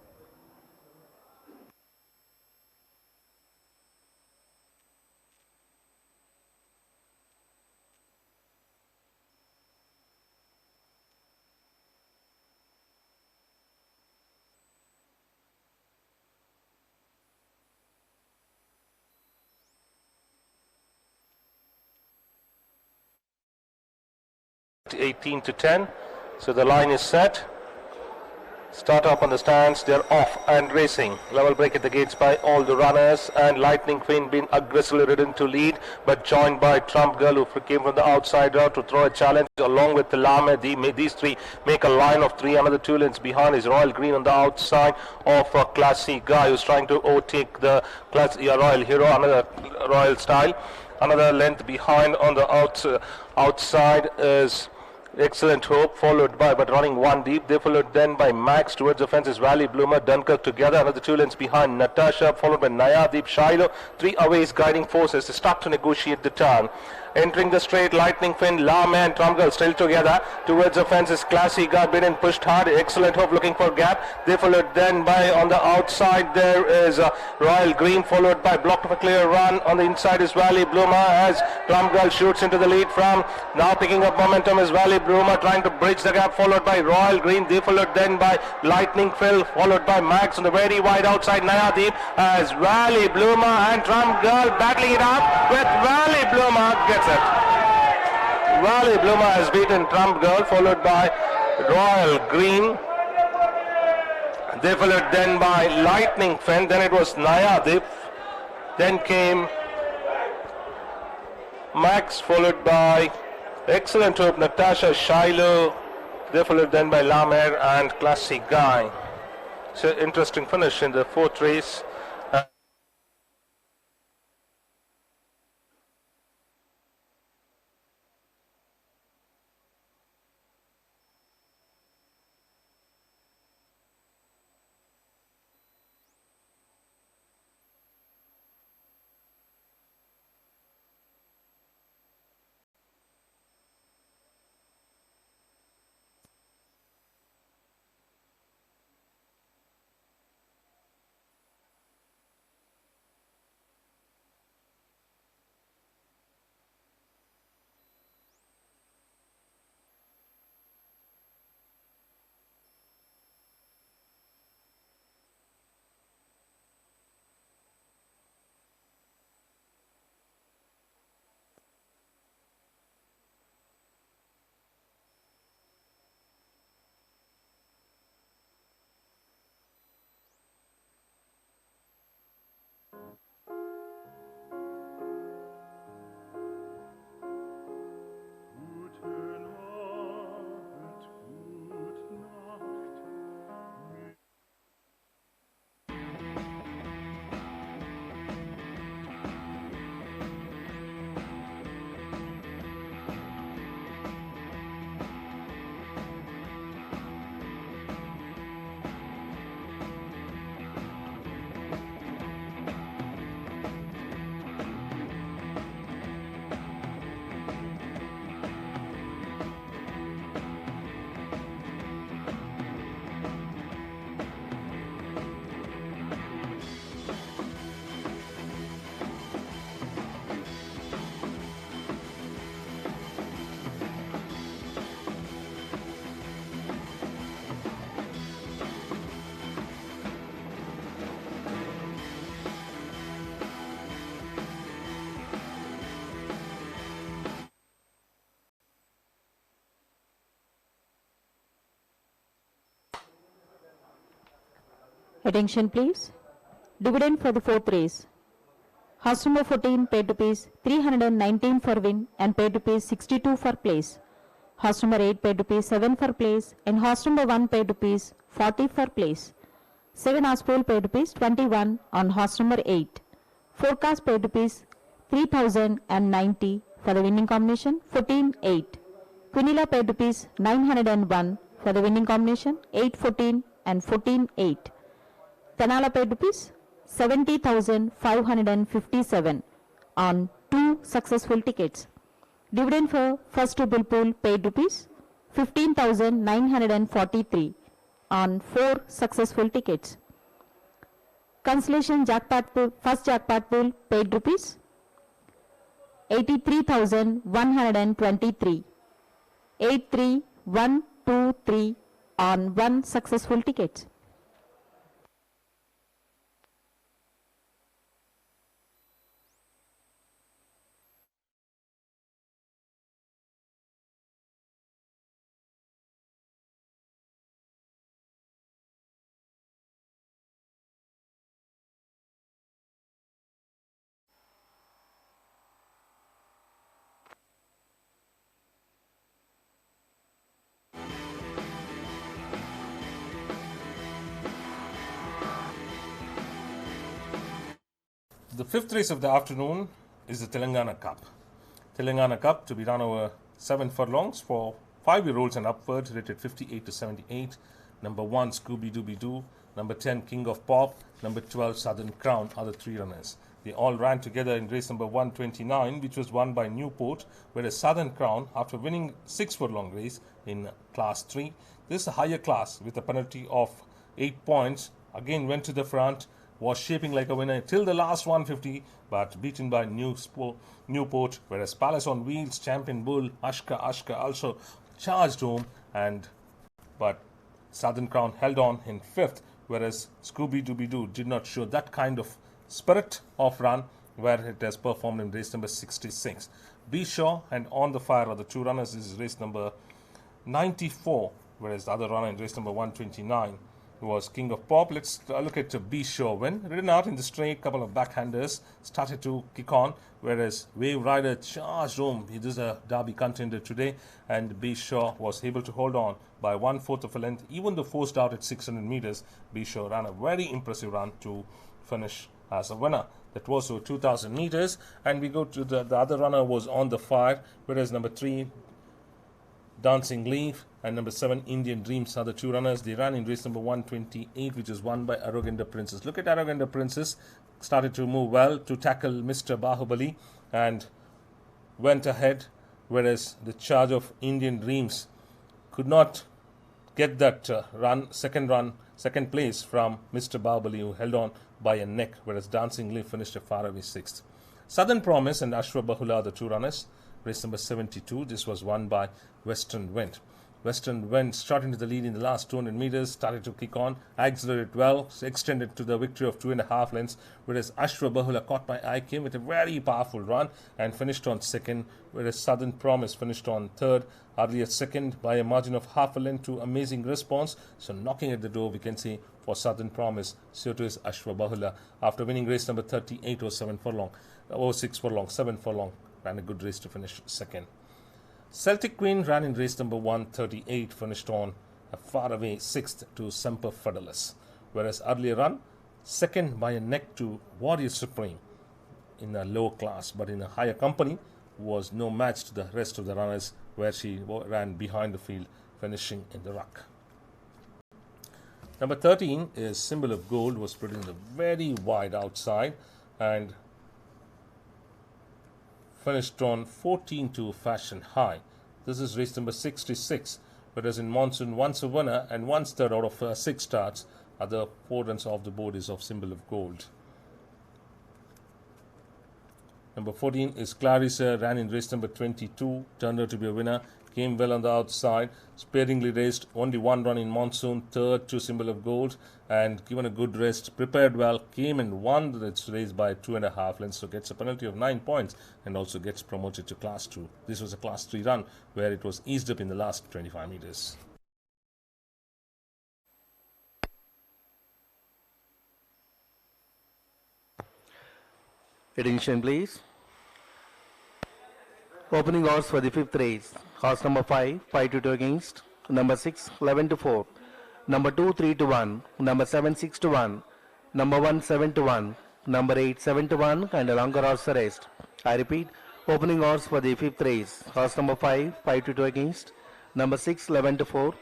Eighteen to 10. So the line is set. Start up on the stands, they're off and racing. Level break at the gates by all the runners, and Lightning Queen being aggressively ridden to lead, but joined by Trump Girl, who came from the outside route to throw a challenge along with Lame. These three make a line of 3. Another 2 lengths behind is Royal Green on the outside of a Classy Guy, who's trying to overtake the Royal Hero, another Royal Style. Another length behind on the outside is Excellent Hope, followed by, but running 1 deep. They followed then by Max towards the fence is Valley Bloomer, Dunkirk together. Another 2 lengths behind Natasha, followed by Nayadeep, Shiloh. 3 away is Guiding Forces. They start to negotiate the turn. Entering the straight, Lightning Queen, Lame and Trumgirl still together. Towards the fence is Classy Guy, been and pushed hard. Excellent Hope looking for gap. They followed then by, on the outside there is Royal Green, followed by blocked of a clear run. On the inside is Valley Bloomer as Trumgirl shoots into the lead from. Now picking up momentum is Valley Bloomer trying to bridge the gap, followed by Royal Green. They followed then by Lightning Phil, followed by Max on the very wide outside Nayadeep as Valley Bloomer and Trumgirl battling it up with Valley Bloomer gets it. Valley Bloomer has beaten Trump Girl, followed by Royal Green. They followed then by Lightning Fin, then it was Nayadeep. Then came Max, followed by Excellent Hope, Natasha, Shiloh. They followed then by Lamer and Classy Guy. So interesting finish in the 4th race. Attention please. Dividend for the fourth race. Horse number 14 paid rupees 319 for win and paid rupees 62 for place. Horse number 8 paid rupees 7 for place and horse number 1 paid rupees 40 for place. 7 horse pool paid rupees 21 on horse number 8. Forecast paid rupees 3090 for the winning combination 14-8. Quinilla paid rupees 901 for the winning combination 8-14 and 14-8. Tanala paid rupees 70,557 on 2 successful tickets. Dividend for first two bull pool paid rupees 15,943 on 4 successful tickets. Consolation jackpot pool, first jackpot pool paid rupees 83,123. 83123 on 1 successful ticket. The fifth race of the afternoon is the Telangana Cup. Telangana Cup to be run over 7 furlongs for 5-year-olds and upwards, rated 58 to 78. Number 1, Scooby Dooby Doo. Number 10, King of Pop. Number 12, Southern Crown are the 3 runners. They all ran together in race number 129, which was won by Newport, whereas Southern Crown, after winning 6 furlong race in Class 3, this is a higher class with a penalty of 8 points, again went to the front, was shaping like a winner till the last 150, but beaten by Newport, whereas Palace on Wheels, Champion Bull, Ashka also charged home, but Southern Crown held on in 5th, whereas Scooby Dooby Doo did not show that kind of spirit of run where it has performed in race number 66. B-Shaw and On the Fire are the 2 runners. This is race number 94, whereas the other runner in race number 129 was King of Pop. Let's look at B-Shaw win. Ridden out in the straight, couple of backhanders started to kick on, whereas Wave Rider charged home. He is a Derby contender today, and B-Shaw was able to hold on by 1/4 of a length. Even though forced out at 600 meters, B-Shaw ran a very impressive run to finish as a winner. That was over 2,000 meters, and we go to the other runner was On the Fire, whereas number 3, Dancing Leaf, and number 7, Indian Dreams are the 2 runners. They ran in race number 128, which is won by Arrogant Princess. Look at Arrogant Princess, started to move well to tackle Mr. Bahubali and went ahead, whereas the charge of Indian Dreams could not get that second place from Mr. Bahubali, who held on by a neck, whereas Dancing Leaf finished a far away 6th. Southern Promise and Ashwa Bahula are the 2 runners. Race number 72, this was won by Western Wind. Western Wind shot into the lead in the last 200 meters, started to kick on, accelerated well, extended to the victory of 2.5 lengths, whereas Ashwa Bahula caught my eye, came with a very powerful run and finished on 2nd, whereas Southern Promise finished on 3rd, hardly at 2nd by a margin of half a length to Amazing Response. So knocking at the door, we can see, for Southern Promise, so too is Ashwa Bahula. After winning race number 38 or 7 furlong, 7 furlong, ran a good race to finish 2nd. Celtic Queen ran in race number 138, finished on a faraway 6th to Semper Fidelis, whereas earlier run 2nd by a neck to Warrior Supreme in a low class, but in a higher company was no match to the rest of the runners, where she ran behind the field, finishing in the ruck. Number 13 is Symbol of Gold, was put in the very wide outside and finished on 14 to Fashion High. This is race number 66, whereas in Monsoon, once a winner and 1/3 out of 6 starts. Other 4 runs off the board is of Symbol of Gold. Number 14 is Clarissa, ran in race number 22, turned out to be a winner, came well on the outside, sparingly raced, only 1 run in Monsoon, 3rd to Symbol of Gold, and given a good rest, prepared well, came and won its race by 2.5 lengths, so gets a penalty of 9 points and also gets promoted to Class 2. This was a Class 3 run where it was eased up in the last 25 meters. Attention please. Opening odds for the fifth race. Horse number 5, 5 to 2 against. Number 6, 11 to 4. Number 2, 3 to 1. Number 7, 6 to 1. Number 1, 7 to 1. Number 8, 7 to 1. And a longer odds the rest. I repeat. Opening odds for the fifth race. Horse number 5, 5 to 2 against. Number 6, 11 to 4.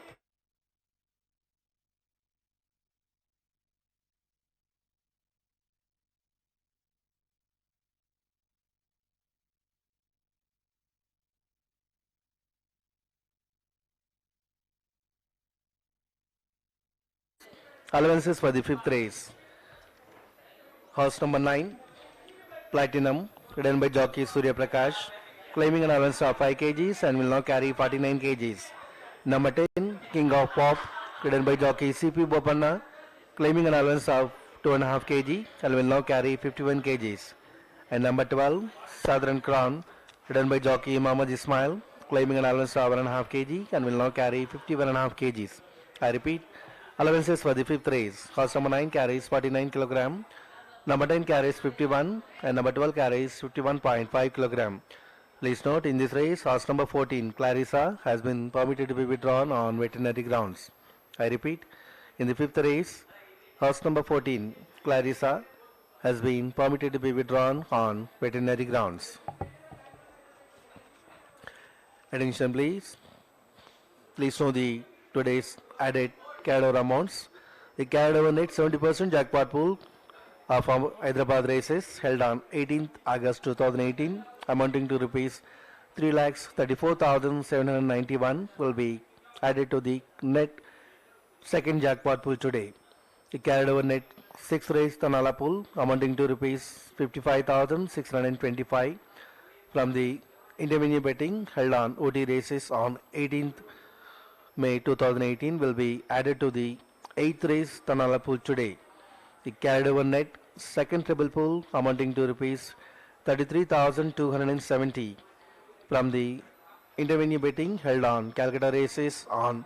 Allowances for the fifth race. Horse number 9, Platinum, ridden by jockey Surya Prakash, claiming an allowance of 5 kgs and will now carry 49 kgs. Number 10, King of Pop, ridden by jockey C.P. Bopanna, claiming an allowance of 2.5 kg and will now carry 51 kgs. And number 12, Southern Crown, ridden by jockey Mohammad Ismail, claiming an allowance of 1.5 kg and will now carry 51.5 kgs. I repeat, allowances for the fifth race. Horse number 9 carries 49 kg, number 10 carries 51 and number 12 carries 51.5 kg. Please note, in this race, horse number 14, Clarissa, has been permitted to be withdrawn on veterinary grounds. I repeat, in the fifth race, horse number 14, Clarissa, has been permitted to be withdrawn on veterinary grounds. Attention please. Please know the today's added carried over amounts. The carried over net 70% jackpot pool of Hyderabad races held on 18th August 2018 amounting to rupees 3,34,791 will be added to the net second jackpot pool today. The carried over net 6th race Tanala pool amounting to rupees 55,625 from the intervenient betting held on OT races on 18th May 2018 will be added to the 8th race Tanala pool today. The carried over net second treble pool amounting to rupees 33,270 from the intervenient betting held on Calcutta races on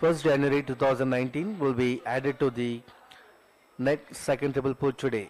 1st January 2019 will be added to the net second treble pool today.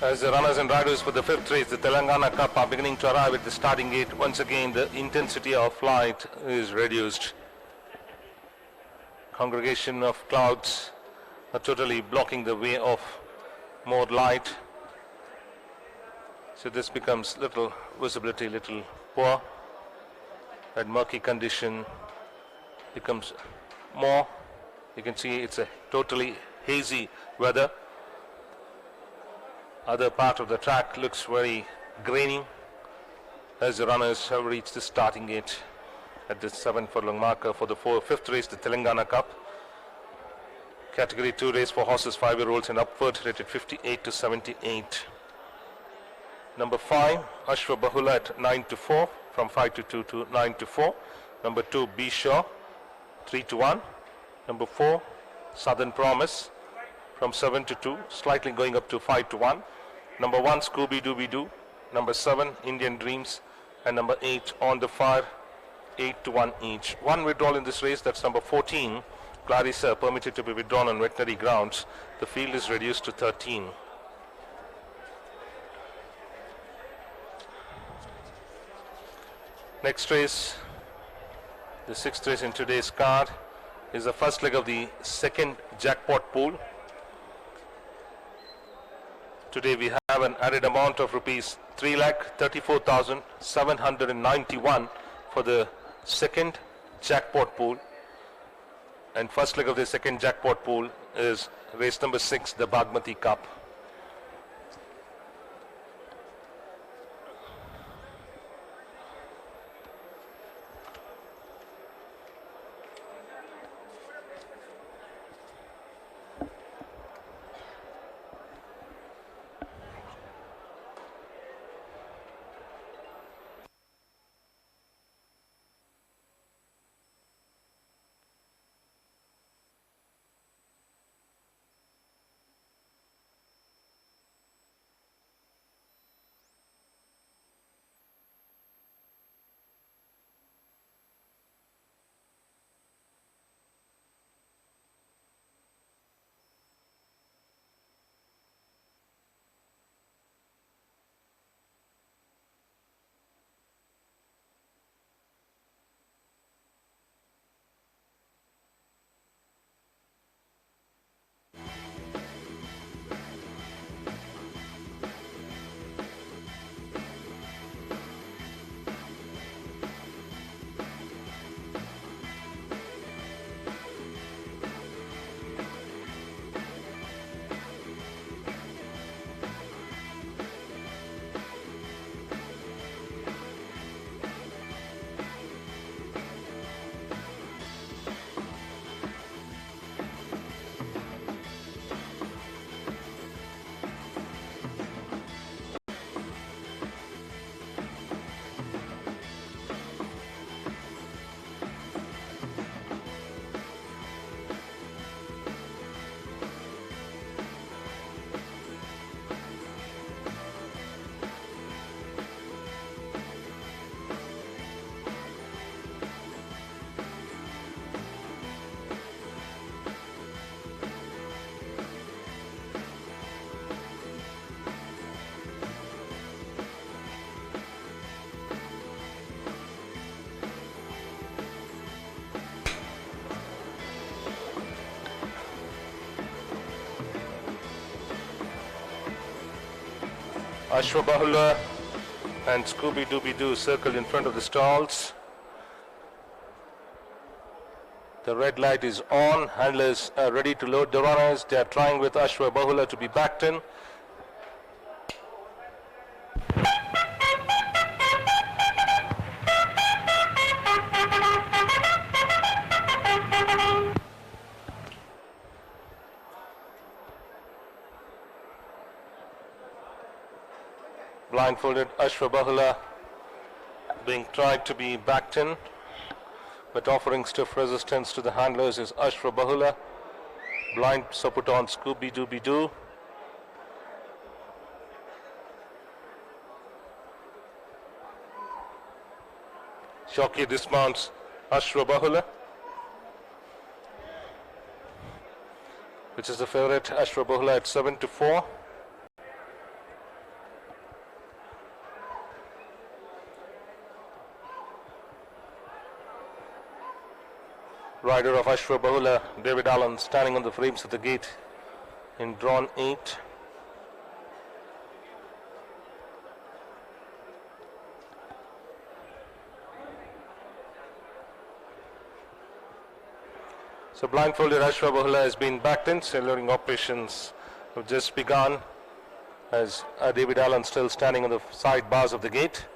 As the runners and riders for the fifth race, the Telangana Cup, are beginning to arrive at the starting gate, once again the intensity of flight is reduced. Congregation of clouds are totally blocking the way of more light. So this becomes little visibility, little poor. That murky condition becomes more. You can see it's a totally hazy weather. Other part of the track looks very grainy as the runners have reached the starting gate at the 7 furlong marker for the fifth race, the Telangana Cup. Category 2 race for horses 5-year-olds and upward, rated 58 to 78. Number 5, Ashwa Bahula at 9 to 4, from 5 to 2 to 9 to 4. Number 2, B.Shroff, 3 to 1. Number 4, Southern Promise, from 7 to 2, slightly going up to 5 to 1. Number 1, Scooby Dooby Doo. Number 7, Indian Dreams. And number 8, On the Fire, 8 to 1 each. One withdrawal in this race, that's number 14, Clarissa, permitted to be withdrawn on veterinary grounds. The field is reduced to 13. Next race, the sixth race in today's card, is the first leg of the second jackpot pool. Today we have an added amount of rupees 3,34,791 for the second jackpot pool. And first leg of the second jackpot pool is race number 6, the Bhagmati Cup. Ashwa Bahula and Scooby Dooby Doo circled in front of the stalls. The red light is on. Handlers are ready to load the runners. They are trying with Ashwa Bahula to be backed in. Blindfolded Ashwa Bahula being tried to be backed in, but offering stiff resistance to the handlers is Ashwa Bahula. Blind support on Scooby Dooby Doo. Jockey dismounts Ashwa Bahula, which is the favorite Ashwa Bahula at 7 to 4. rider of Ashwa Bahula, David Allan, standing on the frames of the gate in drawn 8. So blindfolded Ashwa Bahula has been backed in. Saluting operations have just begun as David Allan still standing on the side bars of the gate.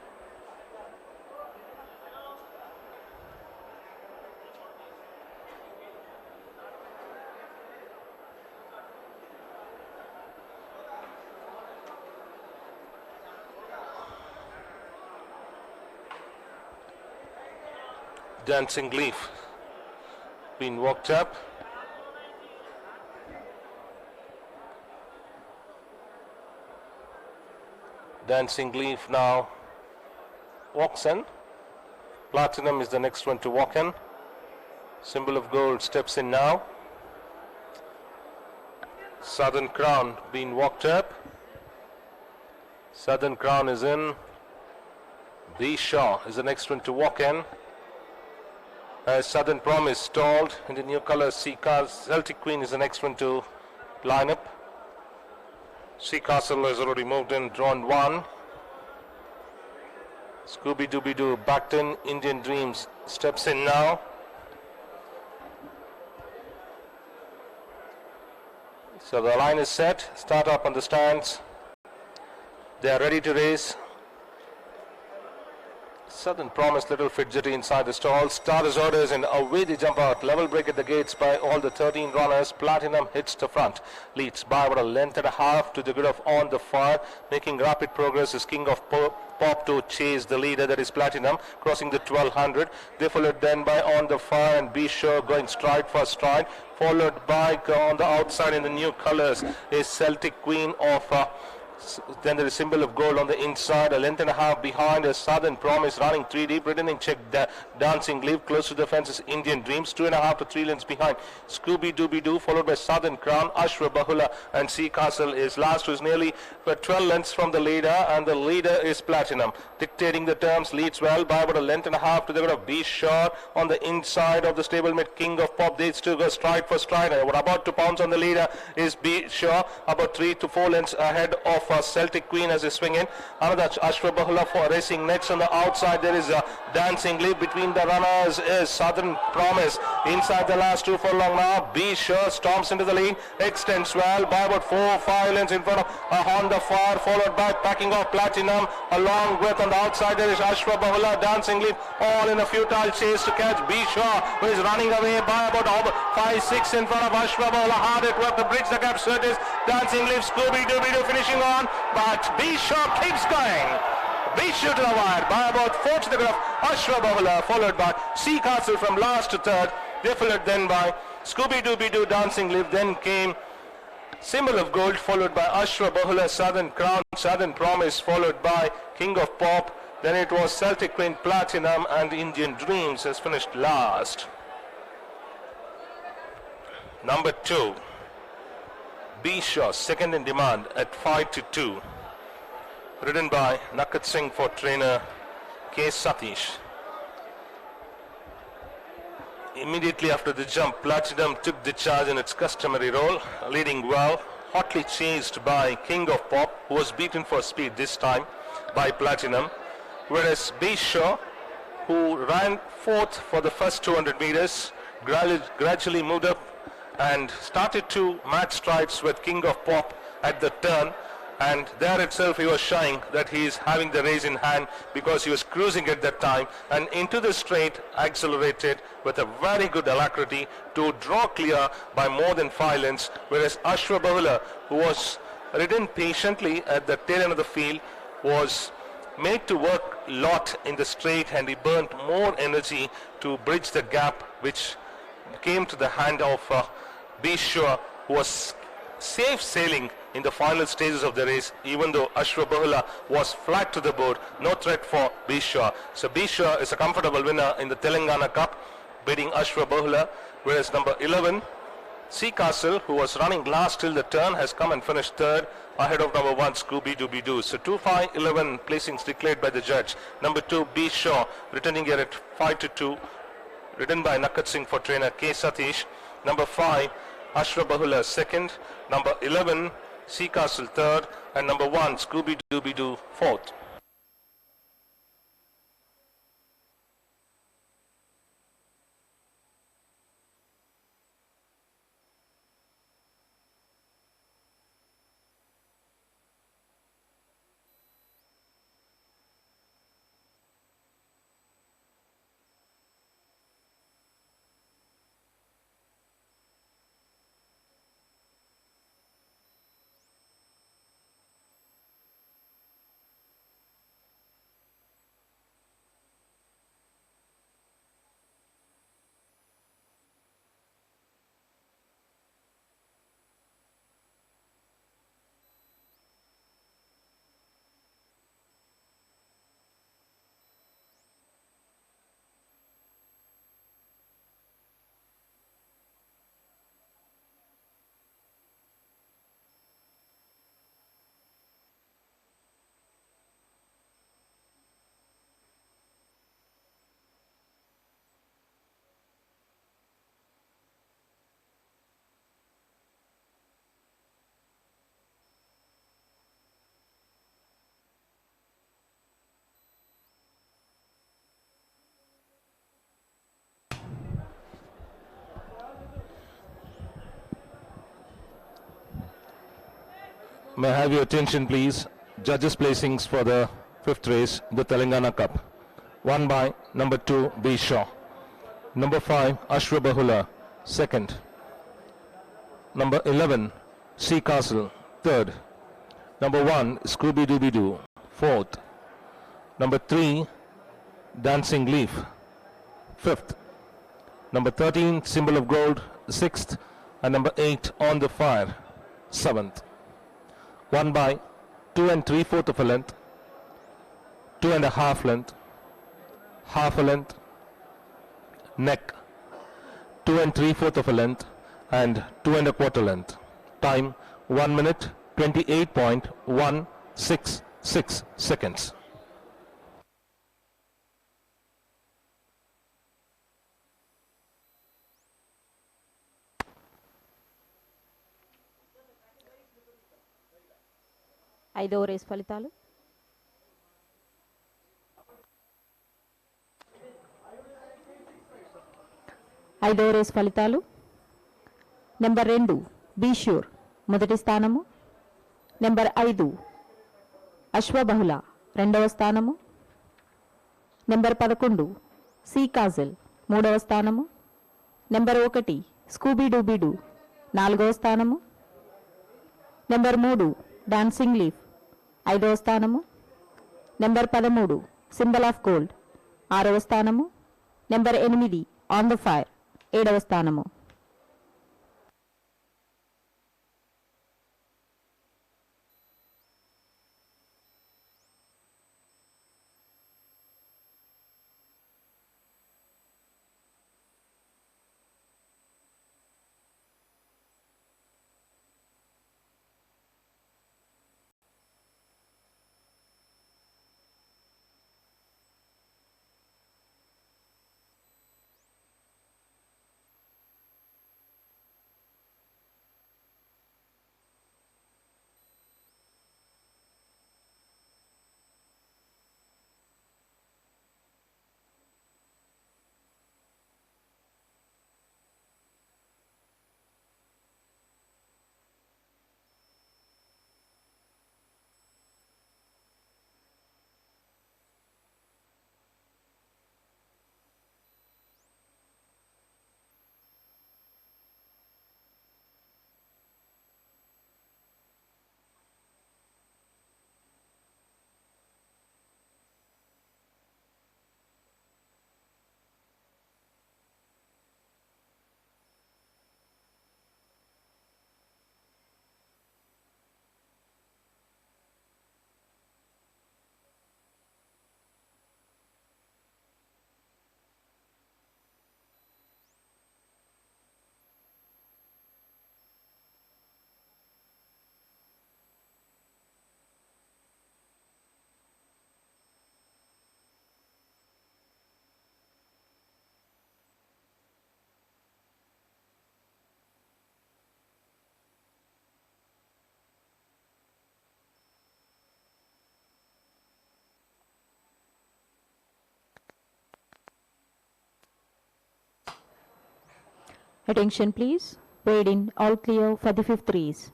Dancing Leaf been walked up. Dancing Leaf now walks in. Platinum is the next one to walk in. Symbol of Gold steps in now. Southern Crown being walked up. Southern Crown is in. B.Shroff is the next one to walk in. As Southern Promise stalled in the new color, Celtic Queen is the next one to line up. Sea Castle has already moved in, drawn 1. Scooby Dooby Doo backed in. Indian Dreams steps in now. So the line is set. Start up on the stands. They are ready to race. Southern Promise little fidgety inside the stall. Starters orders and away they jump out. Level break at the gates by all the 13 runners. Platinum hits the front. Leads by about a length and a half to the good of On the Fire. Making rapid progress is King of Pop to chase the leader, that is Platinum, crossing the 1200. They followed then by On the Fire and B.Shroff going stride for stride. Followed by on the outside in the new colors is Celtic Queen of then there is Symbol of Gold on the inside, a length and a half behind is Southern Promise running 3 deep, returning check Dancing Leaf, close to the fence is Indian Dreams, 2.5 to 3 lengths behind Scooby Dooby Doo, followed by Southern Crown, Ashwa Bahula and Sea Castle is last, who is nearly 12 lengths from the leader, and the leader is Platinum. Dictating the terms, leads well by about a length and a half to the good of B.Shroff on the inside of the stablemate King of Pop. They still go stride for stride. What about to pounce on the leader is B.Shroff, about 3 to 4 lengths ahead of Celtic Queen as they swing in. Another Ashwa Bahula for racing next on the outside. There is a Dancing Leaf. Between the runners is Southern Promise. Inside the last 2 furlong now. B.Shroff storms into the lead. Extends well by about 4 or 5 lengths in front of On the Fire, followed by packing off Platinum. Along with on the outside there is Ashwa Bahula, Dancing Leaf, all in a futile chase to catch B.Shroff, who is running away by about 5-6 in front of Ashwa Bahula. Hard at work to bridge the gap. So it is Dancing Leaf, Scooby Dooby Doo finishing on. But B.Shroff keeps going. B.Shroff to the wire by about 4 to the good of Ashwa Bahula, followed by Sea Castle from last to third. They followed then by Scooby Dooby Doo, Dancing Leaf. Then came Symbol of Gold, followed by Ashwa Bahula, Southern Crown, Southern Promise, followed by King of Pop. Then it was Celtic Queen, Platinum, and Indian Dreams has finished last. Number 2. B.Shroff, second in demand at 5 to 2. Ridden by Nakat Singh for trainer K.Satheesh. Immediately after the jump, Platinum took the charge in its customary role, leading well, hotly chased by King of Pop, who was beaten for speed this time by Platinum, whereas B.Shroff, who ran fourth for the first 200 meters, gradually moved up and started to match strides with King of Pop at the turn, and there itself he was showing that he is having the race in hand because he was cruising at that time, and into the straight accelerated with a very good alacrity to draw clear by more than 5 lengths, whereas Ashwa Bahula, who was ridden patiently at the tail end of the field, was made to work a lot in the straight, and he burnt more energy to bridge the gap which came to the hand of B.Shroff, who was safe sailing in the final stages of the race, even though Ashwa Bahula was flat to the board. No threat for B.Shroff. So B.Shroff is a comfortable winner in the Telangana Cup, beating Ashwa Bahula, whereas number 11, Sea Castle, who was running last till the turn, has come and finished third ahead of number 1, Scooby Dooby Doo. So 2, 5, 11 placings declared by the judge. Number 2, B.Shroff, returning here at 5 to 2. ridden by Nakat Singh for trainer K.Satheesh. Number 5, Ashra Bahula second. Number 11, Sea Castle third. And number 1, Scooby Dooby Doo fourth. May I have your attention, please? Judges' placings for the fifth race, the Telangana Cup. Won by number 2, B.Shroff. Number 5, Ashra Bahula, second. Number 11, Sea Castle, third. Number 1, Scooby Dooby Doo, fourth. Number 3, Dancing Leaf, fifth. Number 13, Symbol of Gold, sixth. And number 8, On the Fire, seventh. Won by 2 3/4 of a length, 2 1/2 length, half a length, neck, 2 3/4 of a length, and 2 1/4 length. Time 1 minute 28.166 seconds. ఐదవ race ఫలితాలు. ఐదవ race ఫలితాలు. Number 2 బీషూర్ మొదటి స్థానము. Number 5 అశ్వబహుళ రెండవ స్థానము. Number 11 see Kajal మూడవ స్థానము. నెంబర్ 1 స్కూబీ డూబీడూ నాలుగవ స్థానము. నెంబర్ 3 డాన్సింగ్ లీఫ్ ఐదవ స్థానము. నెంబర్ 13 సింబల్ ఆఫ్ గోల్డ్ ఆరవ స్థానము. నెంబర్ 8 ఆన్ ద ఫైర్ ఏడవ స్థానము. Attention please. Weighed in, all clear for the 5th race.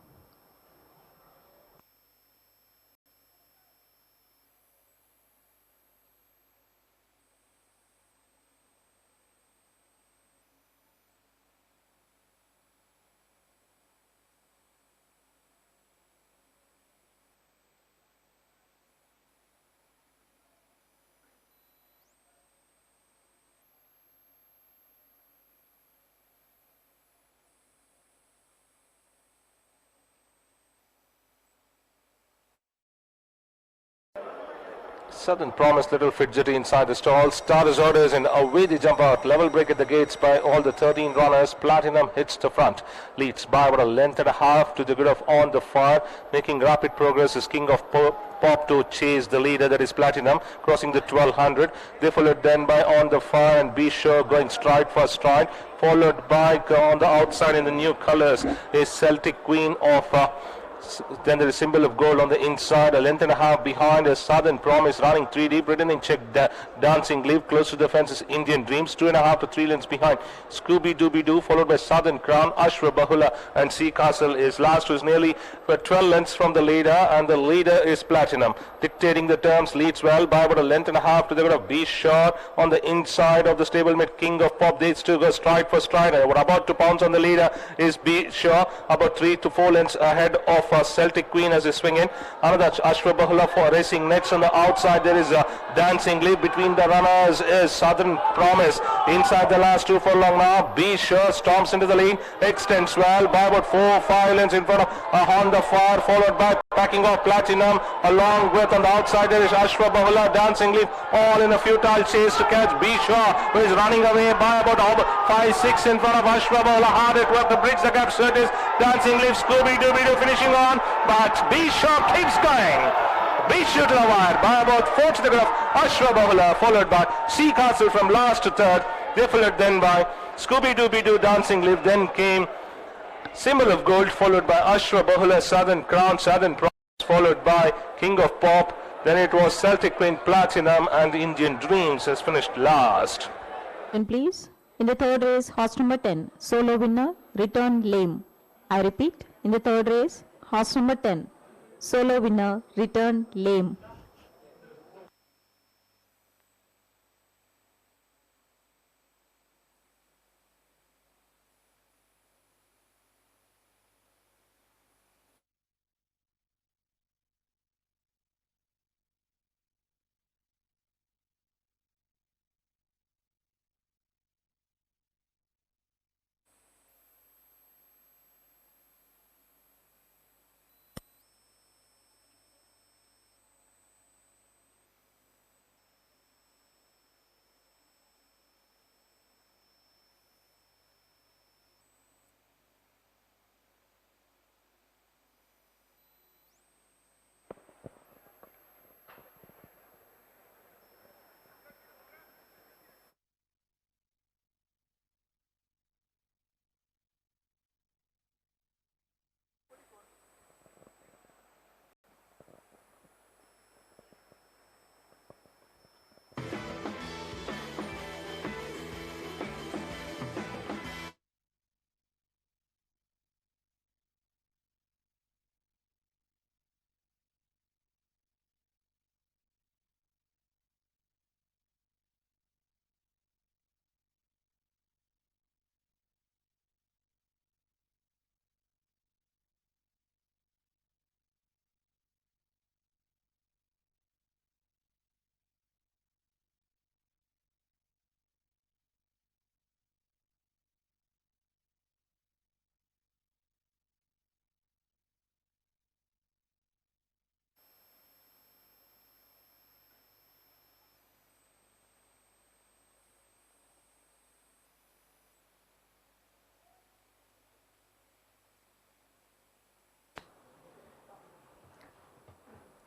Southern Promise little fidgety inside the stall. Starters orders and away they jump out. Level break at the gates by all the 13 runners. Platinum hits the front. Leads by about a length and a half to the good of On the Fire. Making rapid progress is King of Pop to chase the leader, that is Platinum, crossing the 1200. They followed then by On the Fire and Be Sure going stride for stride. Followed by on the outside in the new colors is Celtic Queen of then there is Symbol of Gold on the inside. A length and a half behind is Southern Promise running 3 deep. Written in check Dancing Leaf. Close to the fence is Indian Dreams. 2.5 to 3 lengths behind Scooby Dooby Doo, followed by Southern Crown. Ashra Bahula and Sea Castle is last, who is nearly 12 lengths from the leader, and the leader is Platinum. Dictating the terms, leads well by about a length and a half to the good of Be Sure on the inside of the stablemate King of Pop. They still go stride for stride. We're about to pounce on the leader is Be Sure, about 3 to 4 lengths ahead of Celtic Queen as they swing in. Another Ashra Bahula for racing next. On the outside there is a Dancing Leaf. Between the runners is Southern Promise. Inside the last 2 furlong now. Be Sure storms into the lead, extends well by about 4-5 lengths in front of Honda Fire, followed by backing off Platinum. Along with on the outside there is Ashra Bahula, Dancing Leaf, all in a futile chase to catch Be Sure, who is running away by about 5-6 in front of Ashra Bahula. Hard at work to bridge the gap. So it is Dancing Leaf, Scooby Dooby Doo finishing on, but Be Sure keeps going. Be Sure to the wire by about 4 to the good of Ashra Bahula, followed by Sea Castle from last to third. They followed then by Scooby Dooby Doo, Dancing Leaf. Then came Symbol of Gold, followed by Ashra Bahula, Southern Crown, Southern Promise, followed by King of Pop. Then it was Celtic Queen, Platinum, and Indian Dreams has finished last. And please, in the 3rd race, horse number 10, solo winner, Return Lame. I repeat, in the 3rd race, horse number 10, solo winner, Return Lame.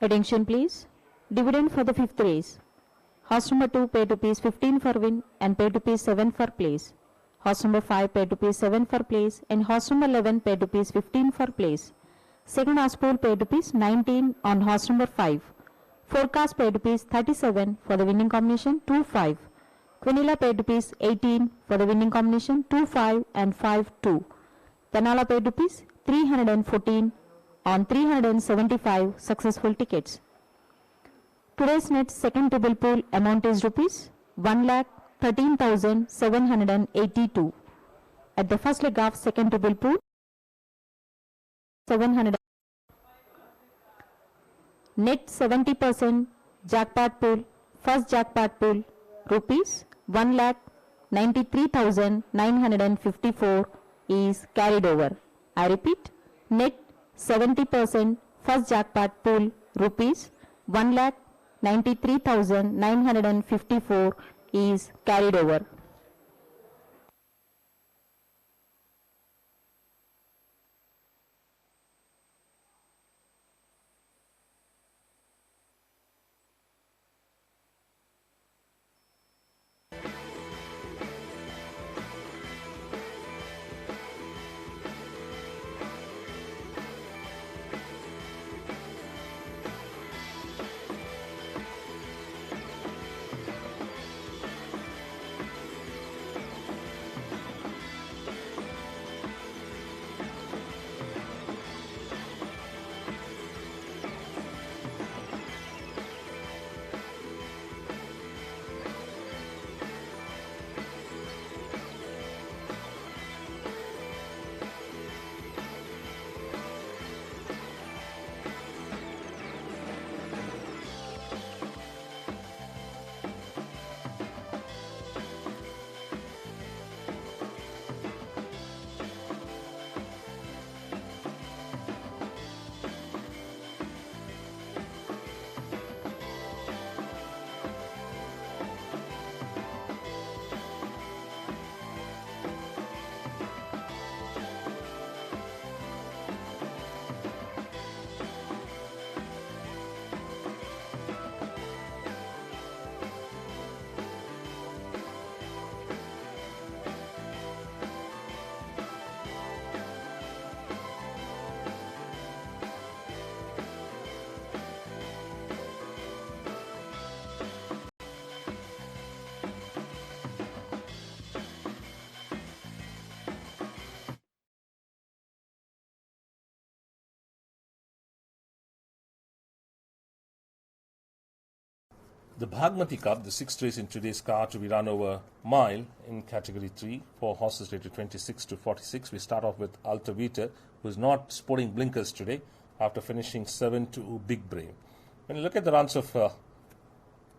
Attention please. Dividend for the 5th race. Horse number 2 paid rupees 15 for win and paid rupees 7 for place. Horse number 5 paid rupees 7 for place and horse number 11 paid rupees 15 for place. Second horse pool paid rupees 19 on horse number 5. Forecast paid rupees 37 for the winning combination 2-5. Quinilla paid rupees 18 for the winning combination 2-5 and 5-2. Tanala paid rupees 314 on 375 successful tickets. Today's net second table pool amount is rupees 1,13,782. At the first leg of second table pool, 700. Net 70% jackpot pool, first jackpot pool, rupees 1,93,954 is carried over. I repeat, net 70% first jackpot pool, rupees 1,93,954 is carried over. The Bhagmati Cup, the sixth race in today's card to be run over mile in category 3 for horses rated 26 to 46. We start off with Alta Vita, who is not sporting blinkers today after finishing 7-2 Big Brave. When you look at the runs of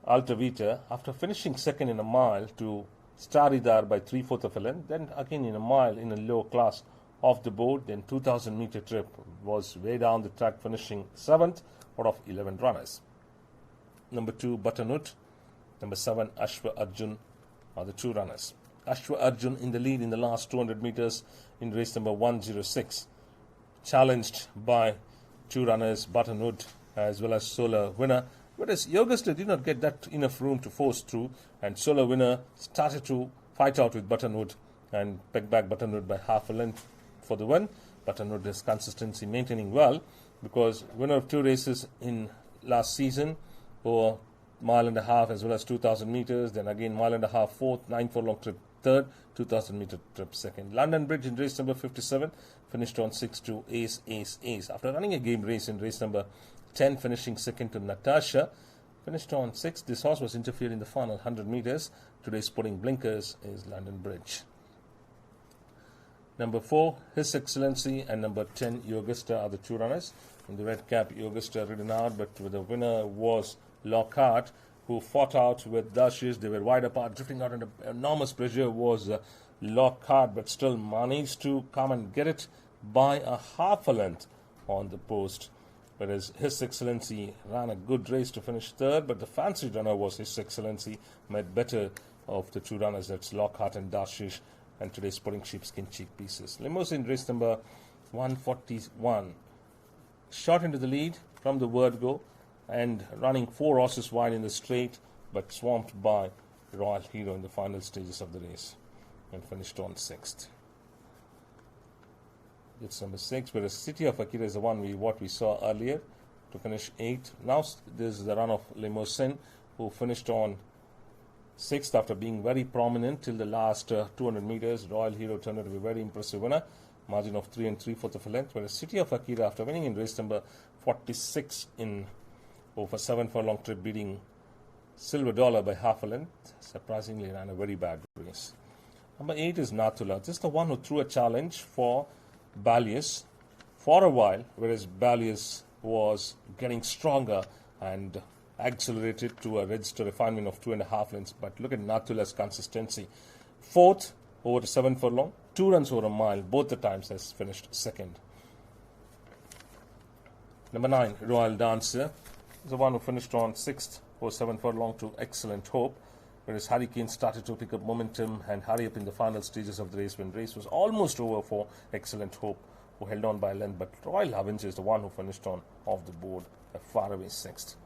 Alta Vita, after finishing second in a mile to Staridar by 3/4 of a length, then again in a mile in a low class off the board, then 2000 meter trip was way down the track, finishing 7th out of 11 runners. Number 2, Butternut. Number 7, Ashwa Arjun are the 2 runners. Ashwa Arjun in the lead in the last 200 meters in race number 106. Challenged by 2 runners, Butternut as well as Solar Winner. Whereas Yogaster did not get that enough room to force through, and Solar Winner started to fight out with Butternut and peg back Butternut by half a length for the win. Butternut has consistency maintaining well, because winner of 2 races in last season, over mile and a half as well as 2000 meters, then again mile and a half fourth, 9 furlong trip third, 2000 meter trip second. London Bridge in race number 57 finished on 6-2 Ace Ace Ace. After running a game race in race number 10, finishing second to Natasha, finished on 6. This horse was interfered in the final 100 meters. Today's sporting blinkers is London Bridge. Number 4, His Excellency, and number 10, Yogaster are the 2 runners. In the red cap, Yogaster ridden out, but the winner was Lockhart, who fought out with Dashish. They were wide apart, drifting out under enormous pressure was Lockhart, but still managed to come and get it by a half a length on the post. Whereas His Excellency ran a good race to finish 3rd, but the fancy runner was His Excellency, made better of the 2 runners, that's Lockhart and Dashish, and today's sporting sheepskin cheek pieces. Limousine race number 141. Shot into the lead from the word go, and running 4 horses wide in the straight, but swamped by Royal Hero in the final stages of the race, and finished on 6th. It's number 6, whereas City of Akira is the one we saw earlier to finish 8th. Now this is the run of Limousine, who finished on sixth after being very prominent till the last 200 meters. Royal Hero turned out to be a very impressive winner. Margin of 3 3/4 of a length. Whereas City of Akira, after winning in race number 46 in over 7 furlong trip, beating Silver Dollar by half a length, surprisingly ran a very bad race. Number 8 is Nathula. This is the one who threw a challenge for Ballius for a while, whereas Ballius was getting stronger and accelerated to a register refinement of 2.5 lengths. But look at Nathula's consistency. Fourth over 7 furlong, 2 runs over a mile, both the times has finished second. Number 9, Royal Dancer, is the one who finished on 6th over 7 furlong to Excellent Hope, whereas Hurricane started to pick up momentum and hurry up in the final stages of the race when race was almost over for Excellent Hope, who held on by a length. But Royal Avenger is the one who finished on off the board, a far away 6th.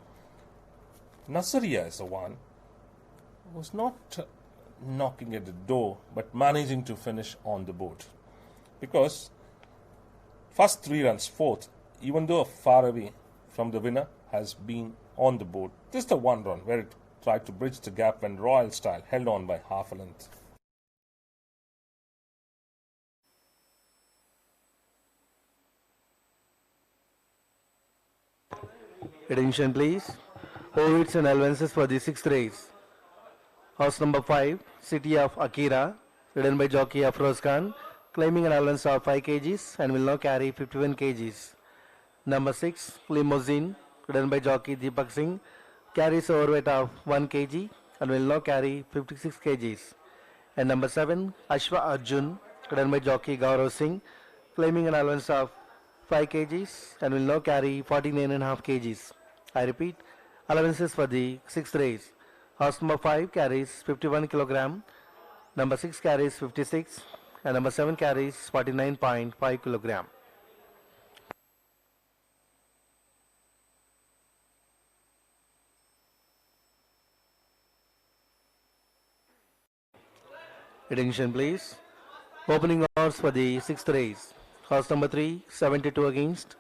Nasiriya is the one who was not knocking at the door but managing to finish on the board, because first 3 runs, 4th, even though far away from the winner, has been on the board. This is the 1 run where it tried to bridge the gap when Royal Style held on by half a length. Attention please. Ovits and allowances for the 6th race. Horse number 5, City of Akira, ridden by jockey Afroz Khan, claiming an allowance of 5 kgs and will now carry 51 kgs. Number 6, Limousine, ridden by jockey Deepak Singh, carries overweight of 1 kg and will now carry 56 kgs. And number 7, Ashwa Arjun, ridden by jockey Gaurav Singh, claiming an allowance of 5 kgs and will now carry 49.5 kgs. I repeat, allowances for the 6th race. Horse number 5 carries 51 kg, number 6 carries 56, and number 7 carries 49.5 kg. Attention please. Opening odds for the 6th race. Horse number 3, 72 against.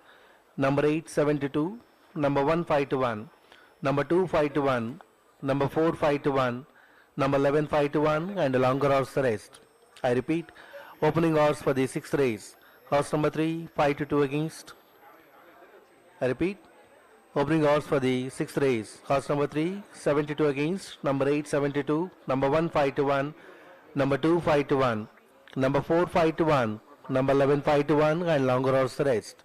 Number 8, 72. Number 1, 5 to 1. Number 2, 5 to 1. Number 4, 5 to 1. Number 11, 5 to 1. And the longer odds the rest. I repeat. Opening odds for the 6th race. Horse number 3, 5 to 2 against. I repeat. Opening odds for the 6th race. Horse number 3, 72 against. Number 8, 72. Number 1, 5 to 1. Number 2, 5 to 1. Number 4, 5 to 1. Number 11, 5 to 1. And longer odds the rest.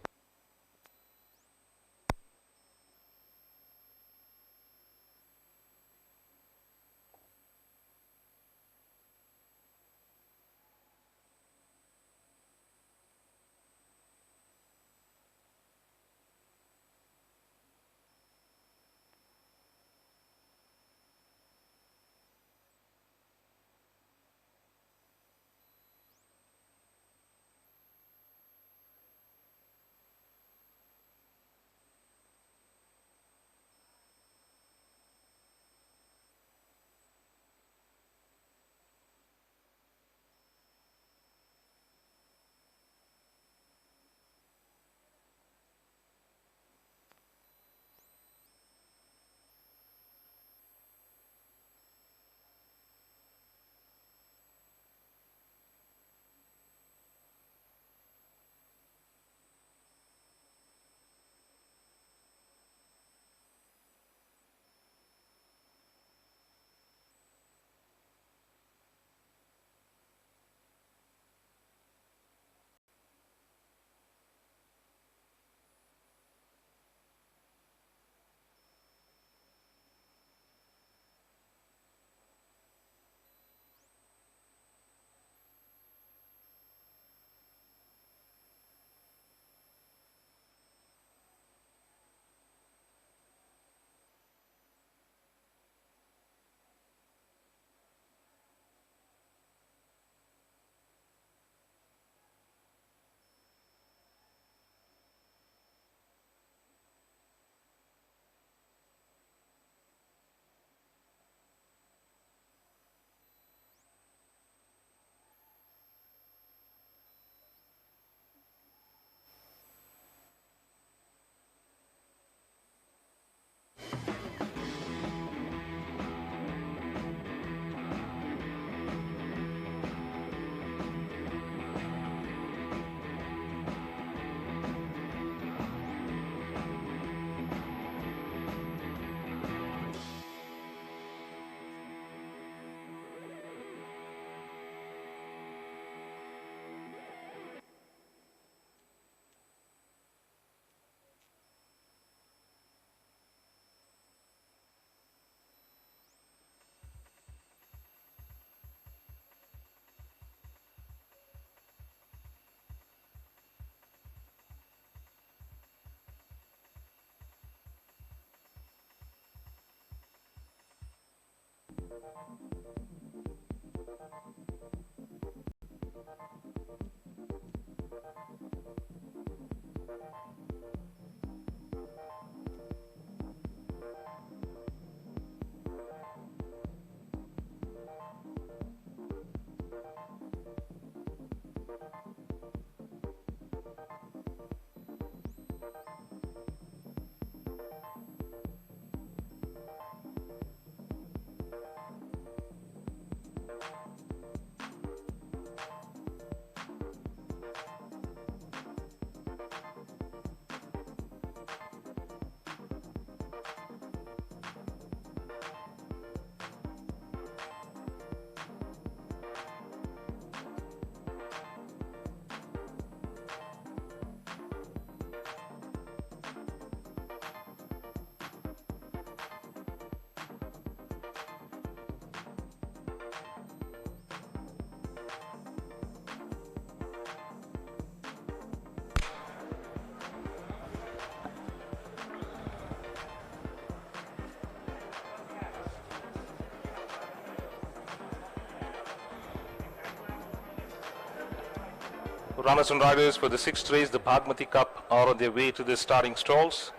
Runners and riders for the sixth race, the Bhagmati Cup, are on their way to the starting stalls.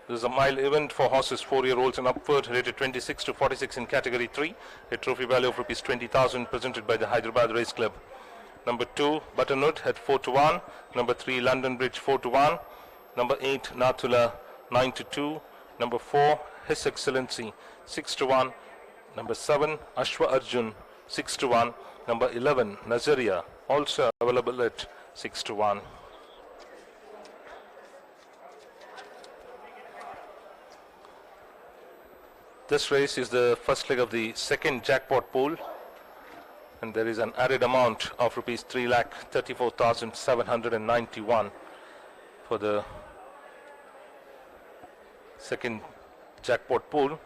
This is a mile event for horses 4-year-olds and upward, rated 26 to 46 in category 3. A trophy value of rupees 20,000 presented by the Hyderabad Race Club. Number 2, Butternut at 4 to 1. Number 3, London Bridge 4 to 1. Number 8, Nathula 9 to 2. Number 4, His Excellency 6 to 1. Number 7, Ashwa Arjun 6 to 1. Number 11, Nazaria, also available at 6 to 1. This race is the first leg of the second jackpot pool, and there is an added amount of rupees 3,34,791 for the second jackpot pool.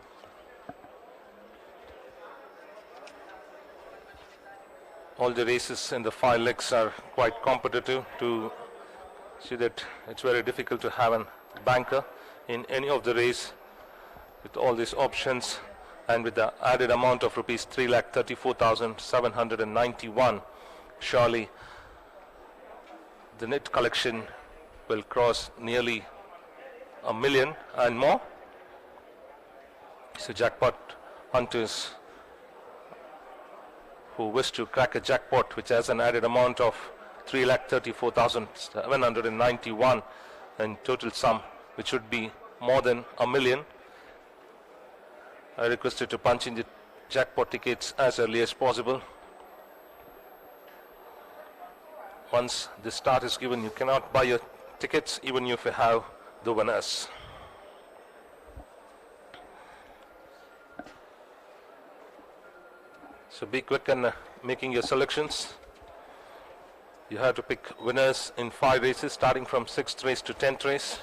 All the races in the 5 legs are quite competitive. To see that it's very difficult to have a banker in any of the race with all these options, and with the added amount of rupees 3,34,791, surely the net collection will cross nearly 1 million and more. So jackpot hunters who wish to crack a jackpot which has an added amount of 3,34,791 and total sum which would be more than 1 million, I request you to punch in the jackpot tickets as early as possible. Once the start is given, you cannot buy your tickets even if you have the winners. So be quick in making your selections. You have to pick winners in 5 races, starting from 6th race to 10th race.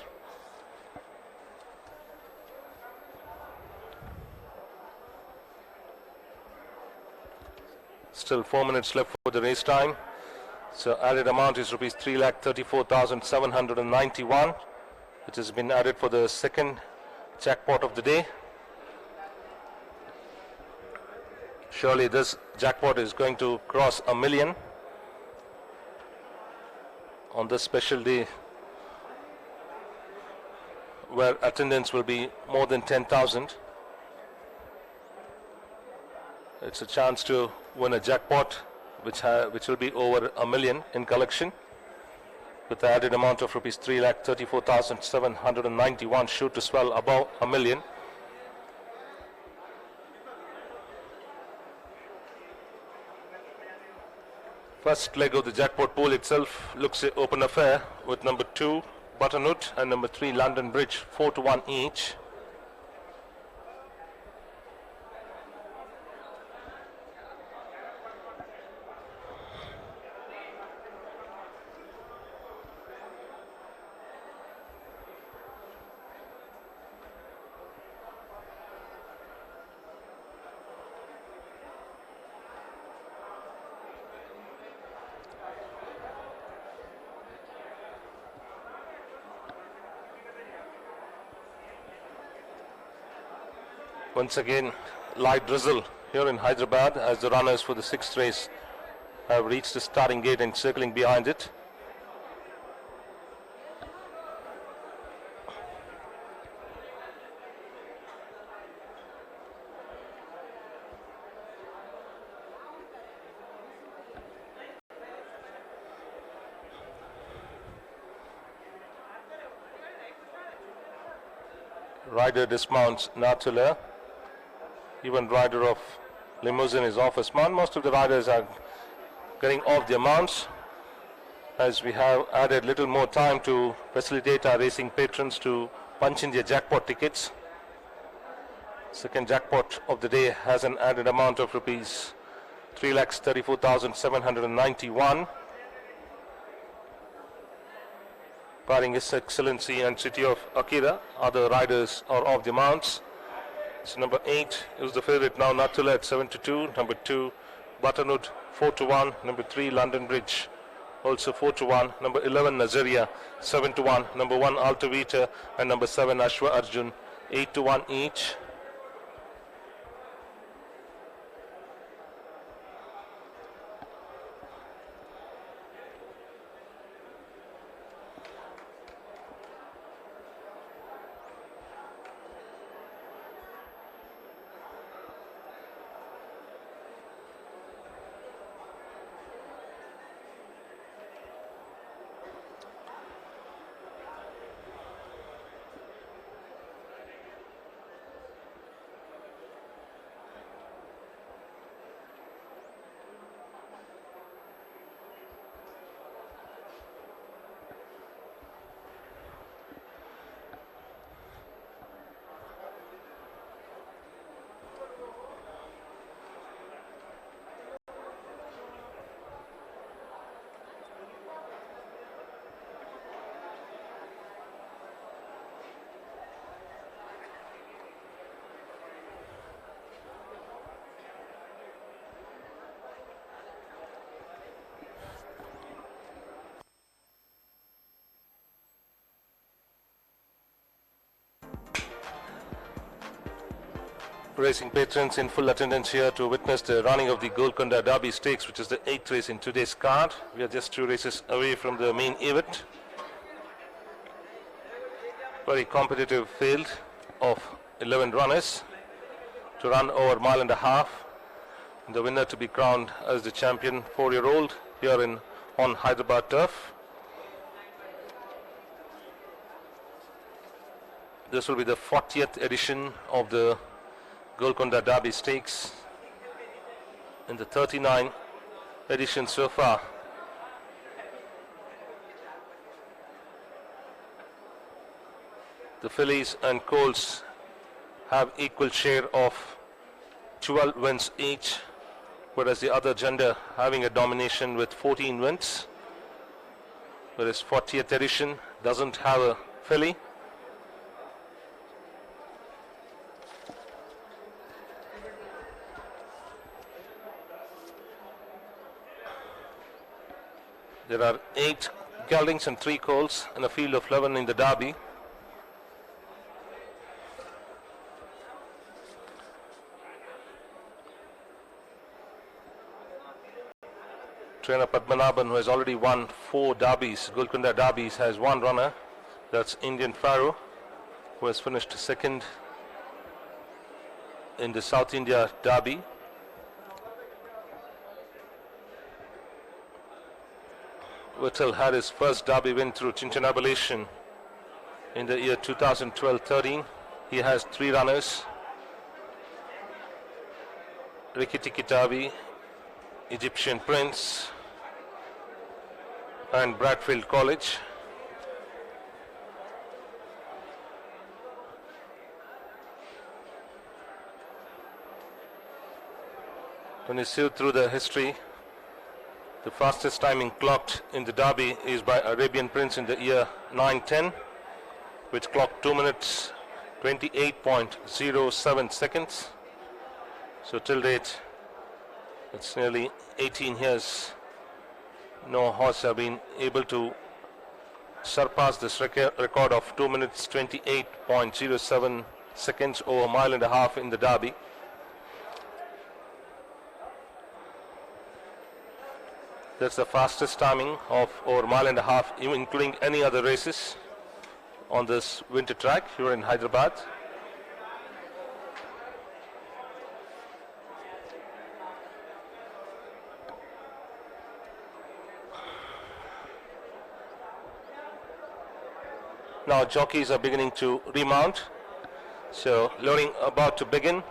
Still 4 minutes left for the race time. So added amount is rupees 3,34,791, which has been added for the second jackpot of the day. Surely this jackpot is going to cross 1 million on this special day, where attendance will be more than 10,000. It's a chance to win a jackpot which will be over 1 million in collection, with the added amount of rupees 3,34,791, sure to swell above 1 million. First leg of the jackpot pool itself looks an open affair, with number 2 Butternut and number 3 London Bridge 4 to 1 each. Once again, light drizzle here in Hyderabad as the runners for the 6th race have reached the starting gate and circling behind it. rider dismounts Natula. Even rider of limousine is off his mount. Most of the riders are getting off their mounts as we have added little more time to facilitate our racing patrons to punch in their jackpot tickets. Second jackpot of the day has an added amount of rupees 3,34,791. Barring His Excellency and City of Akira, other riders are off the mounts. So number 8 is the favorite now, Natula at 7-2. Number 2, Butterwood 4-1. Number 3, London Bridge also 4-1. Number 11, Nazaria 7-1. Number 1, Altavita, and number 7, Ashwa Arjun 8-1 each. Racing patrons in full attendance here to witness the running of the Golconda Derby Stakes, which is the 8th race in today's card. We are just 2 races away from the main event. Very competitive field of 11 runners to run over a mile and a half. The winner to be crowned as the champion, 4-year-old here on Hyderabad turf. This will be the 40th edition of the Golconda Derby Stakes in the 39 editions so far. The fillies and colts have equal share of 12 wins each, whereas the other gender having a domination with 14 wins, whereas 40th edition doesn't have a filly. There are 8 geldings and 3 colts in a field of 11 in the Derby. Trainer Padmanabhan, who has already won 4 derbies, Golconda derbies, has 1 runner. That's Indian Pharaoh, who has finished 2nd in the South India Derby. Whittle had his first derby win through Chinchanabalation in the year 2012-13. He has 3 runners: Rikiti Kitabi, Egyptian Prince, and Bradfield College. When you see through the history, the fastest timing clocked in the Derby is by Arabian Prince in the year 910, which clocked 2 minutes 28.07 seconds. So till date, it's nearly 18 years. No horse have been able to surpass this record of 2 minutes 28.07 seconds over a mile and a half in the Derby. That's the fastest timing of over a mile and a half, even including any other races on this winter track here in Hyderabad. Now jockeys are beginning to remount. So loading about to begin.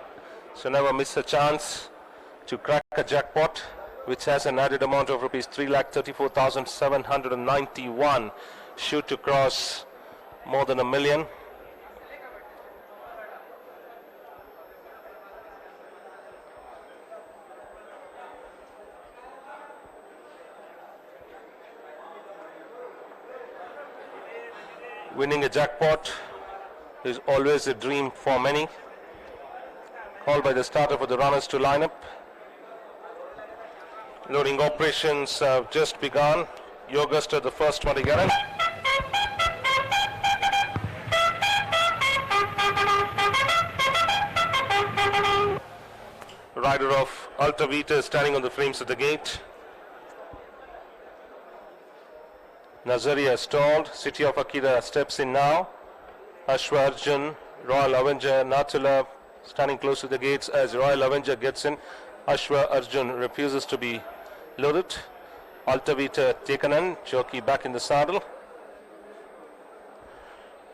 So never miss a chance to crack a jackpot, which has an added amount of rupees 3,34,791. Shoot to cross more than 1 million. Winning a jackpot is always a dream for many. Called by the starter for the runners to line up. Loading operations have just begun. Augusta, the first one to get in. Rider of Alta Vita is standing on the frames of the gate. Nazaria stalled. City of Akira steps in now. Ashwa Arjun, Royal Avenger, Nathula standing close to the gates as Royal Avenger gets in. Ashwa Arjun refuses to be loaded. Alta Vita taken in. Jockey back in the saddle.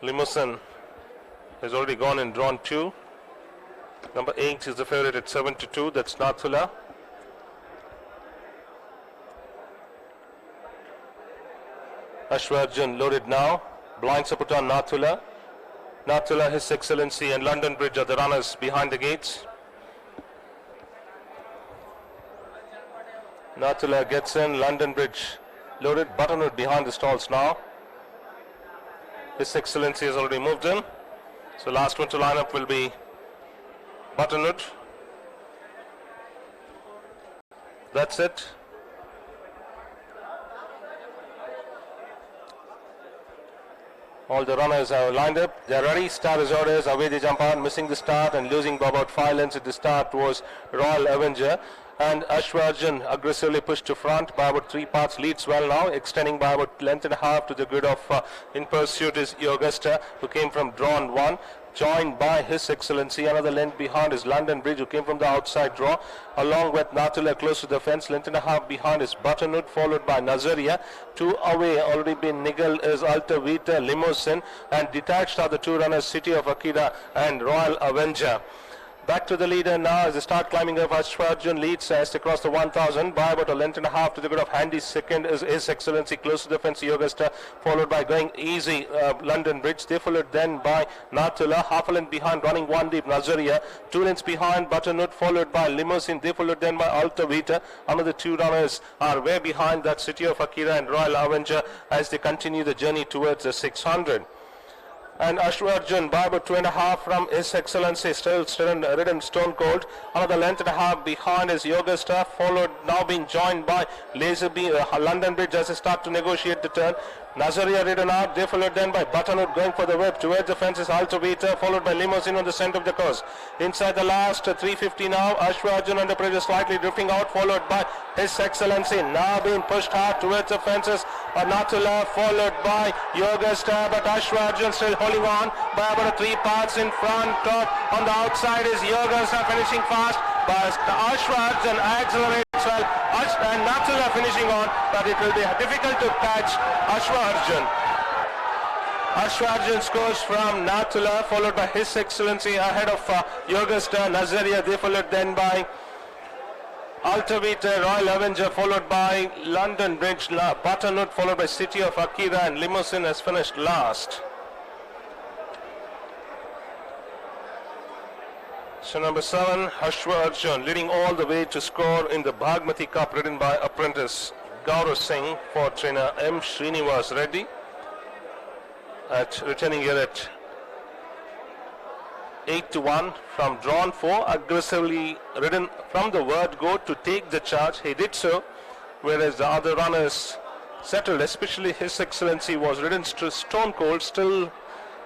Limousine has already gone and drawn 2. Number 8 is the favorite at 7-2. That's Nathula. Ashwarjan loaded now. Blinds are put on Nathula. Nathula, His Excellency and London Bridge are the runners behind the gates. Nathula gets in. London Bridge loaded. Buttonwood behind the stalls now. His Excellency has already moved in. So last one to line up will be Buttonwood. That's it. All the runners are lined up. They are ready. Start is orders. Away they jump on. Missing the start and losing by about 5 lengths at the start was Royal Avenger. And Ashwarjan aggressively pushed to front by about 3 parts. Leads well now. Extending by about 1.5 lengths to the grid of in pursuit is Augusta, who came from drawn 1. Joined by His Excellency. Another length behind is London Bridge, who came from the outside draw. Along with Nathula close to the fence. 1.5 lengths behind is Buttonwood, followed by Nazaria. 2 away, already been niggled is Alta Vita, Limousine. And detached are the 2 runners, City of Akira and Royal Avenger. Back to the leader now as they start climbing up. Ashwarjan leads as across the 1,000 by about 1.5 lengths to the good of Handy. Second is His Excellency close to the fence, Augusta, followed by going easy London Bridge. They followed then by Nathula, half a length behind, running 1 deep Nazaria. 2 lengths behind Buttonwood, followed by Limousine. They followed then by Alta Vita. Another 2 runners are way behind that, City of Akira and Royal Avenger, as they continue the journey towards the 600. And Ashwarjan by about 2.5 from His Excellency, still ridden stone cold. Another 1.5 lengths behind is Augusta, followed now being joined by Laserby, London Bridge as they start to negotiate the turn. Nazaria ridden out, they followed then by Buttonwood going for the whip. Towards the fence is Alta Vita, followed by Limousine on the center of the course. Inside the last 350 now, Ashwarjan under pressure slightly drifting out, followed by His Excellency. Now being pushed hard towards the fences. Nathula followed by Augusta, but Ashwarjan still holding on by about 3 parts in front of. On the outside is Augusta finishing fast, but Ashwarjan accelerates well. And Nathula finishing on, but it will be difficult to catch Ashwarjan. Ashwarjan scores from Nathula, followed by His Excellency ahead of Augusta, Nazaria. They followed then by Alta Vita, Royal Avenger, followed by London Bridge, Buttonwood, followed by City of Akira, and Limousine has finished last. So number 7, Ashwa Arjun, leading all the way to score in the Bhagmati Cup, ridden by apprentice Gaurav Singh for trainer M. Srinivas Reddy. Returning here at 8-1 from drawn 4, aggressively ridden from the word go to take the charge. He did so, whereas the other runners settled, especially His Excellency was ridden stone cold. Still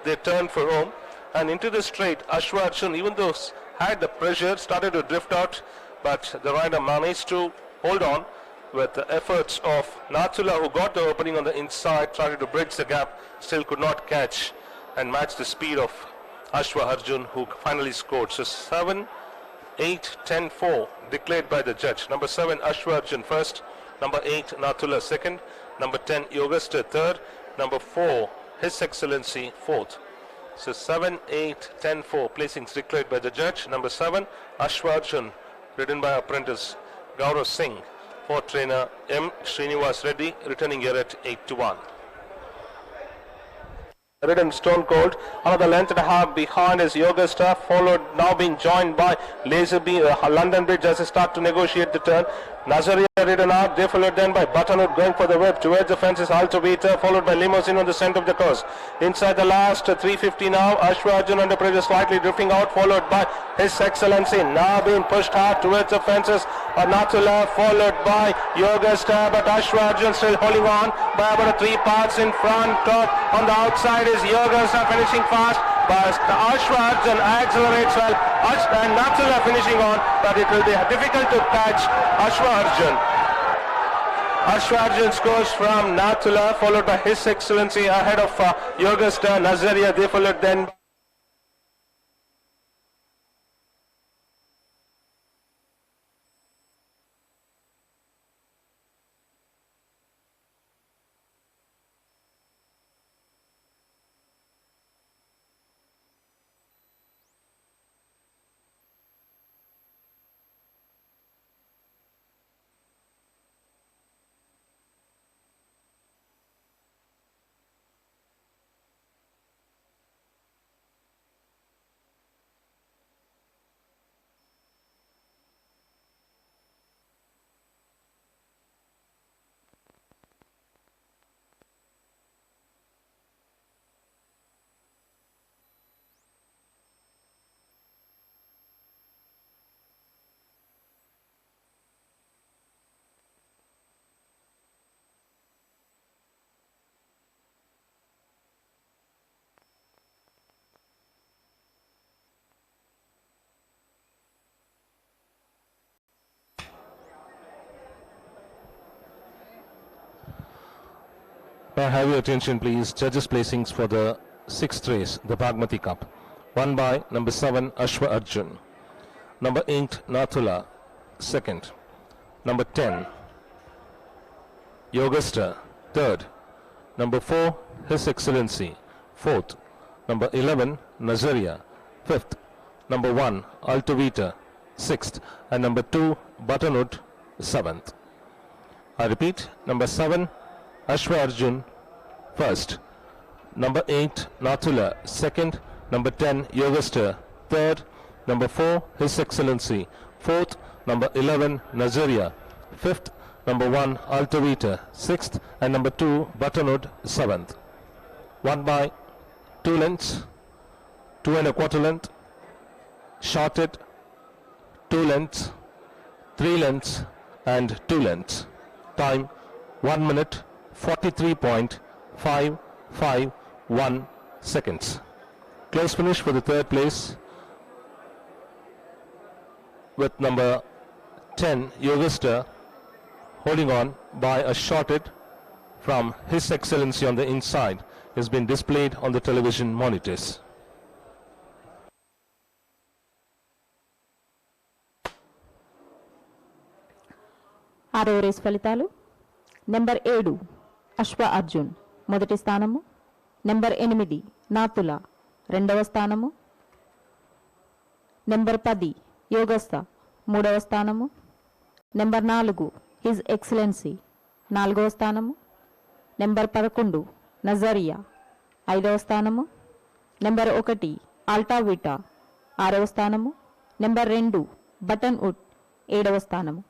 they turned for home. And into the straight, Ashwa Arjun, even though had the pressure, started to drift out, but the rider managed to hold on with the efforts of Nathula, who got the opening on the inside, tried to bridge the gap, still could not catch and match the speed of Ashwa Arjun, who finally scored. So 7, 8, 10, 4 declared by the judge. Number 7, Ashwa Arjun first. Number 8, Nathula second. Number 10, Augusta third. Number 4, His Excellency fourth. So 7, 8, 10, 4 placings declared by the judge. Number 7, Ashwarjan, ridden by apprentice Gaurav Singh, for trainer M. Srinivas Reddy, returning here at 8 to 1. Ridden Stone Cold, another length and a half behind is Yoga Star, followed, now being joined by Laserby, London Bridge as they start to negotiate the turn. Nazaria ridden out, they followed then by Butterwood going for the whip towards the fence is Altovita, followed by Limousine on the center of the course. Inside the last 350 now, Ashwarjan under pressure slightly drifting out, followed by His Excellency, now being pushed hard towards the fences. Natula followed by Yoga Star, but Ashwarjan still holding on by about 3 parts in front. On the outside is Yoga Star finishing fast, but Ashwarjan accelerates well, and Natula finishing on, but it will be difficult to catch Ashwarjan. Ashwarjan scores from Natula, followed by His Excellency ahead of Yoga Star. Nazaria, they followed then. May I have your attention please, judges placings for the 6th race, the Bhagmati Cup. Won by number 7, Ashwa Arjun. Number 8, Nathula, 2nd. Number 10, Yogasta, 3rd. Number 4, His Excellency, 4th. Number 11, Nazaria, 5th. Number 1, Altovita, 6th. And number 2, Butterwood, 7th. I repeat, number 7, Ashwa Arjun, 1st. Number 8, Nathula, 2nd. Number 10, Yogasta, 3rd. Number 4, His Excellency, 4th. Number 11, Nazaria, 5th. Number 1, Altavita, 6th. And number 2, Butterwood, 7th. Won by 2 lengths, 2 1/4 length, shorted, 2 lengths, 3 lengths, and 2 lengths. Time 1 minute 43.551 seconds. Close finish for the 3rd place with number 10, Yogasta, holding on by a shorted from His Excellency on the inside, has been displayed on the television monitors. ఆరో race ఫలితాలు. Number 7 అశ్వ అర్జున్ మొదటి స్థానము, number 8 నాతుల రెండవ స్థానము, number 10 యోగస్థ మూడవ స్థానము, number 4 his excellency నాలుగవ స్థానము, నెంబర్ 11 నజరియా ఐదవ స్థానము, నెంబర్ 1 ఆల్టావిటా ఆరవ స్థానము, నెంబర్ 2 బటన్వుడ్ ఏడవ స్థానము.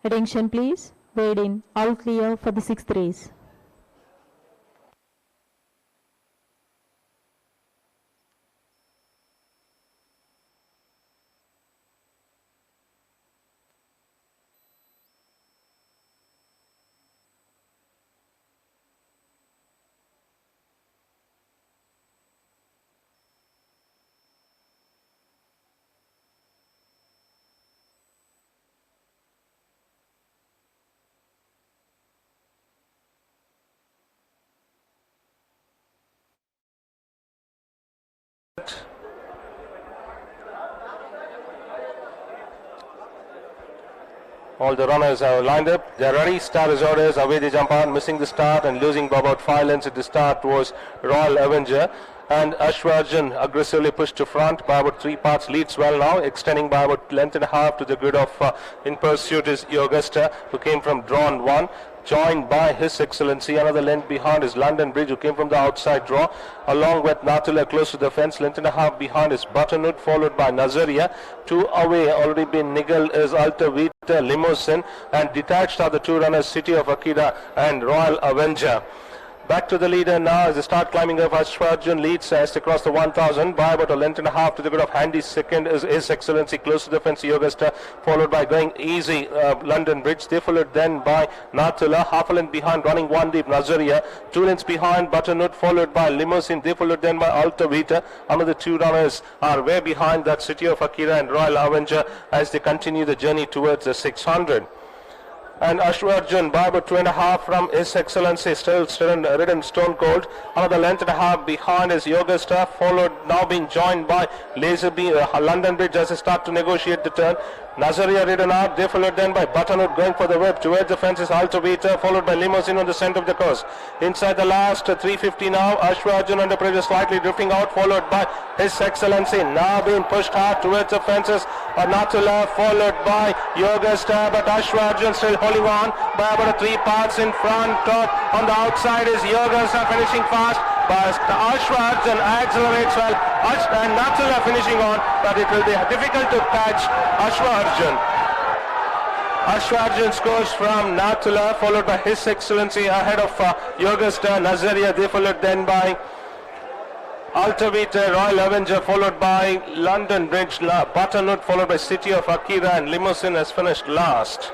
Attention please. Wade in. All clear for the 6th race. All the runners are lined up. They are ready. Start is orders. Away they jump on. Missing the start and losing by about 5 lengths at the start was Royal Avenger. And Ashwarjan aggressively pushed to front by about 3 parts. Leads well now, extending by about length and a half to the grid of in pursuit is Augusta, who came from drawn 1. Joined by His Excellency. Another length behind is London Bridge, who came from the outside draw, along with Nathula close to the fence. Length and a half behind is Butterwood, followed by Nazaria. 2 away, already been niggled is Alta Vita, Limousine, and detached are the 2 runners, City of Akira and Royal Avenger. Back to the leader now as they start climbing up. Ashwarjan leads as they cross the 1000 by about a length and a half to the good of Handy. Second is His Excellency, close to the fence Augusta, followed by going easy London Bridge. They followed then by Nathula, half a length behind, running 1 deep Nazaria. 2 lengths behind Butterwood, followed by Limousine. They followed then by Alta Vita. Another 2 runners are way behind that, City of Akira and Royal Avenger, as they continue the journey towards the 600. And Ashwarjan by about 2.5 from His Excellency, still ridden stone cold. Another length and a half behind is Augusta, followed now being joined by Laserbeam, London Bridge as they start to negotiate the turn. Nazaria ridden out, they followed then by Butterwood going for the whip. Towards the fence is Alta Vita, followed by Limousine on the center of the course. Inside the last 350 now, Ashwarjan under pressure slightly drifting out, followed by His Excellency. Now being pushed hard towards the fences. Nathula followed by Augusta, but Ashwarjan still holding on by about 3 parts in front. On the outside is Augusta finishing fast, but Ashwarjan accelerates well, and Nathula finishing on, but it will be difficult to catch Ashwarjan. Ashwarjan scores from Nathula, followed by His Excellency ahead of Augusta. Nazaria, they followed then by Alta Vita, Royal Avenger, followed by London Bridge. Butterwood, followed by City of Akira, and Limousine has finished last.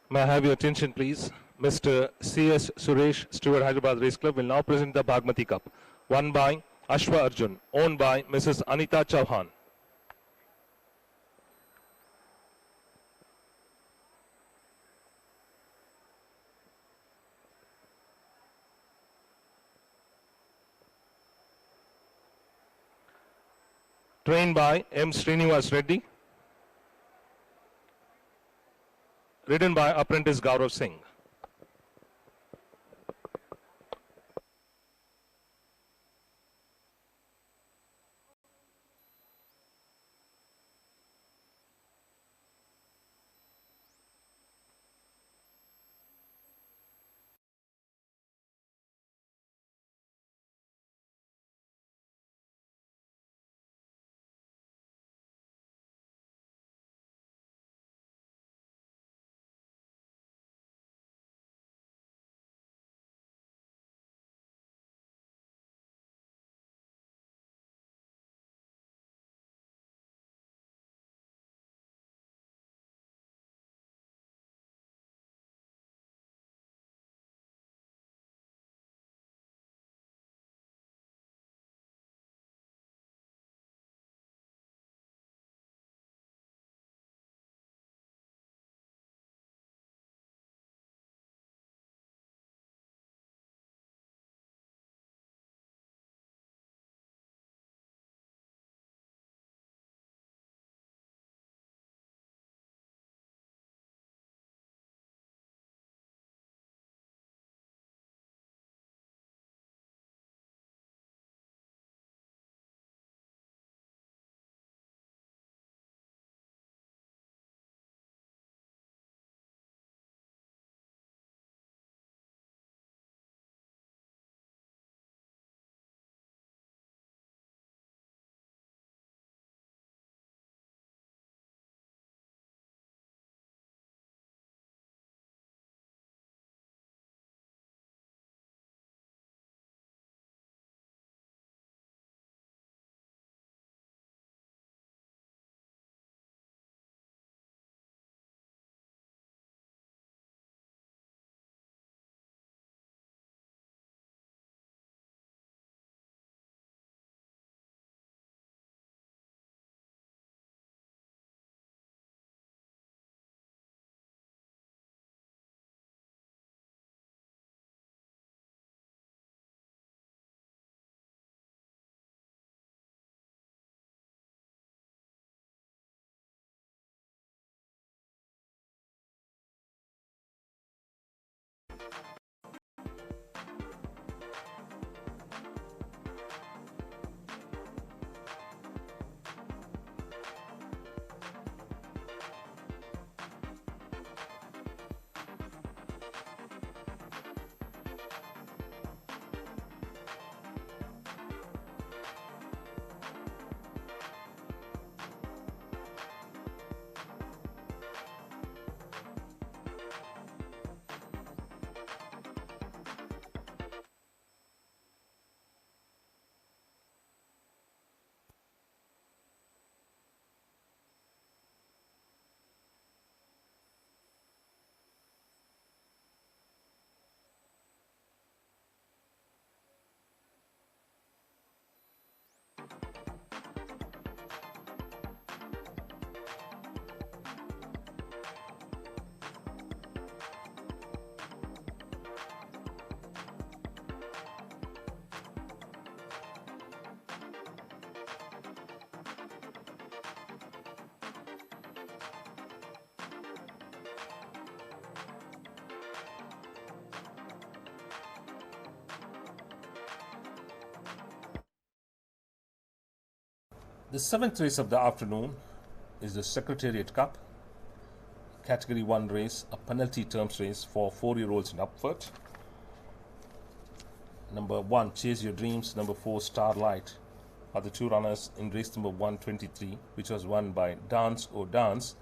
May I have your attention, please? Mr. C.S. Suresh, Steward, Hyderabad Race Club, will now present the Bhagmati Cup, won by Ashwa Arjun, owned by Mrs. Anita Chauhan. Trained by M. Srinivas Reddy. Ridden by apprentice Gaurav Singh. The seventh race of the afternoon is the Secretariat Cup, Category 1 race, a penalty terms race for 4-year-olds and upward. Number 1, Chase Your Dreams. Number 4, Starlight are the two runners in race number 123, which was won by Dance O Dance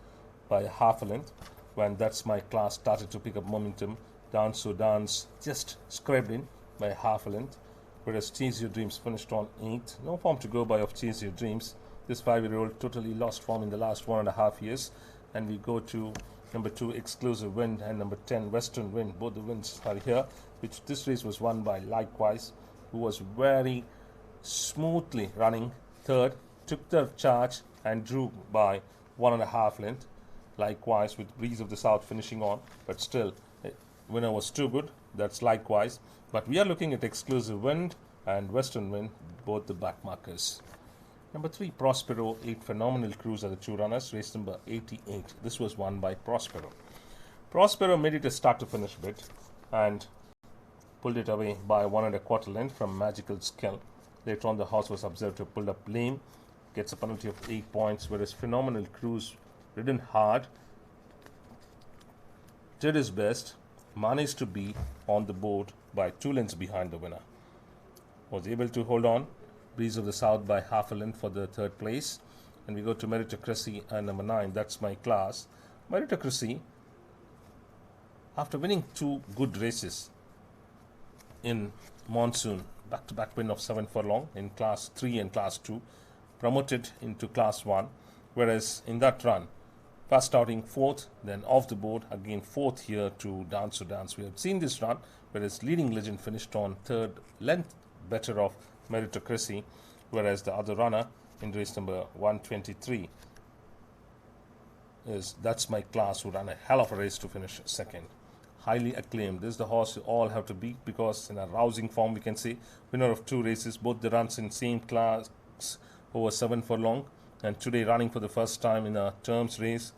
by half a length. When That's My Class started to pick up momentum, Dance O Dance just scraped in by half a length, whereas Chase Your Dreams finished on 8th. No form to go by of Chase Your Dreams. This 5-year-old totally lost form in the last 1.5 years. And we go to number 2, Exclusive Wind, and number 10, Western Wind. Both the wins are here, which this race was won by Likewise, who was very smoothly running third, took the charge and drew by 1.5 length. Likewise, with Breeze of the South finishing on, but still, winner was too good. That's Likewise. But we are looking at Exclusive Wind and Western Wind, both the back markers. Number 3, Prospero, 8 Phenomenal Cruise are the two runners, race number 88. This was won by Prospero. Prospero made it a start to finish bit and pulled it away by 1.25 length from Magical Skill. Later on, the horse was observed to pull up lame, gets a penalty of 8 points, whereas Phenomenal Cruise, ridden hard, did his best, managed to be on the board by 2 lengths behind the winner. Was able to hold on. Breeze of the South by half a length for the third place. And we go to Meritocracy and number 9, That's My Class. Meritocracy, after winning 2 good races in monsoon, back-to-back win of 7 furlong in Class 3 and Class 2, promoted into Class 1, whereas in that run, first outing 4th, then off the board, again 4th here to Dance to Dance. We have seen this run, whereas Leading Legend finished on 3rd, length better of Meritocracy, whereas the other runner in race number 123 is That's My Class, who ran a hell of a race to finish 2nd. Highly acclaimed. This is the horse you all have to beat, because in a rousing form, we can say winner of 2 races, both the runs in same class over 7 furlong, and today running for the first time in a terms race,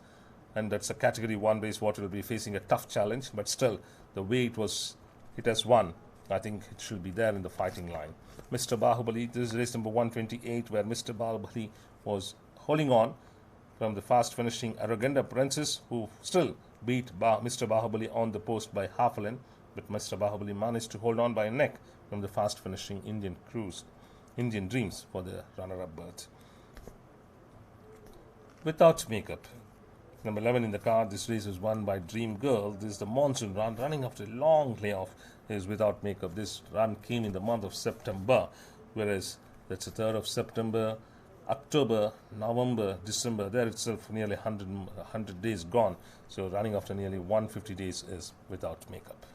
and that's a Category 1 race. What will be facing a tough challenge, but still the way it has won, I think it should be there in the fighting line. Mr. Bahubali, this is race number 128, where Mr. Bahubali was holding on from the fast finishing Arroganda Princess, who still beat Mr. Bahubali on the post by half a length, but Mr. Bahubali managed to hold on by a neck from the fast finishing Indian Dreams for the runner-up berth. Without Makeup, number 11 in the card, this race was won by Dream Girl. This is the monsoon run, running after a long layoff, is Without Makeup. This run came in the month of September, whereas that's the 3rd of September, October, November, December, there itself nearly 100 days gone. So running after nearly 150 days is Without Makeup.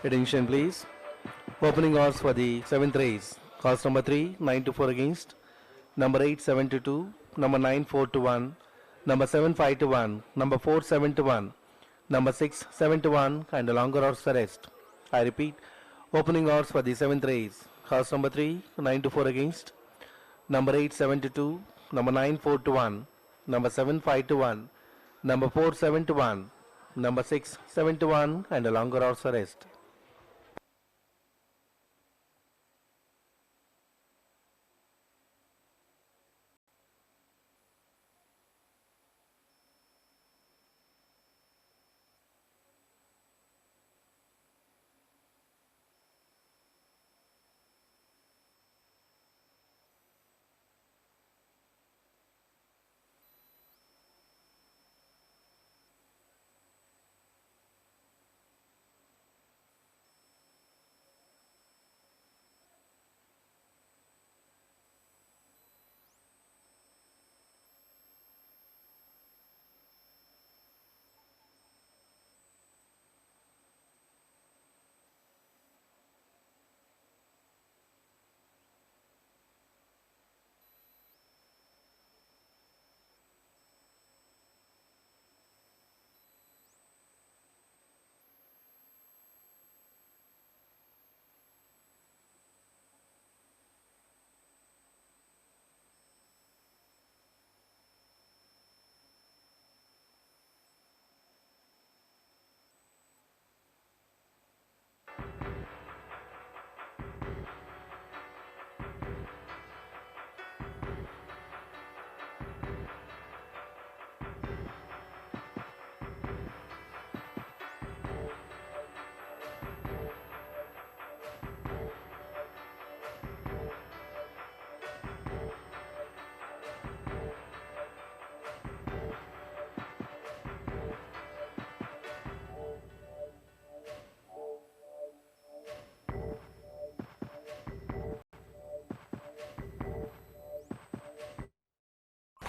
Attention please. Opening odds for the 7th race. Horse number 3, 9 to 4 against. Number 8, 7 to 2. Number 9, 4 to 1. Number 7, 5 to 1. Number 4, 7 to 1. Number 6, 7 to 1. And the longer odds the rest. I repeat. Opening odds for the 7th race. Horse number 3, 9 to 4 against. Number 8, 7 to 2. Number 9, 4 to 1. Number 7, 5 to 1. Number 4, 7 to 1. Number 6, 7 to 1. And the longer odds the rest.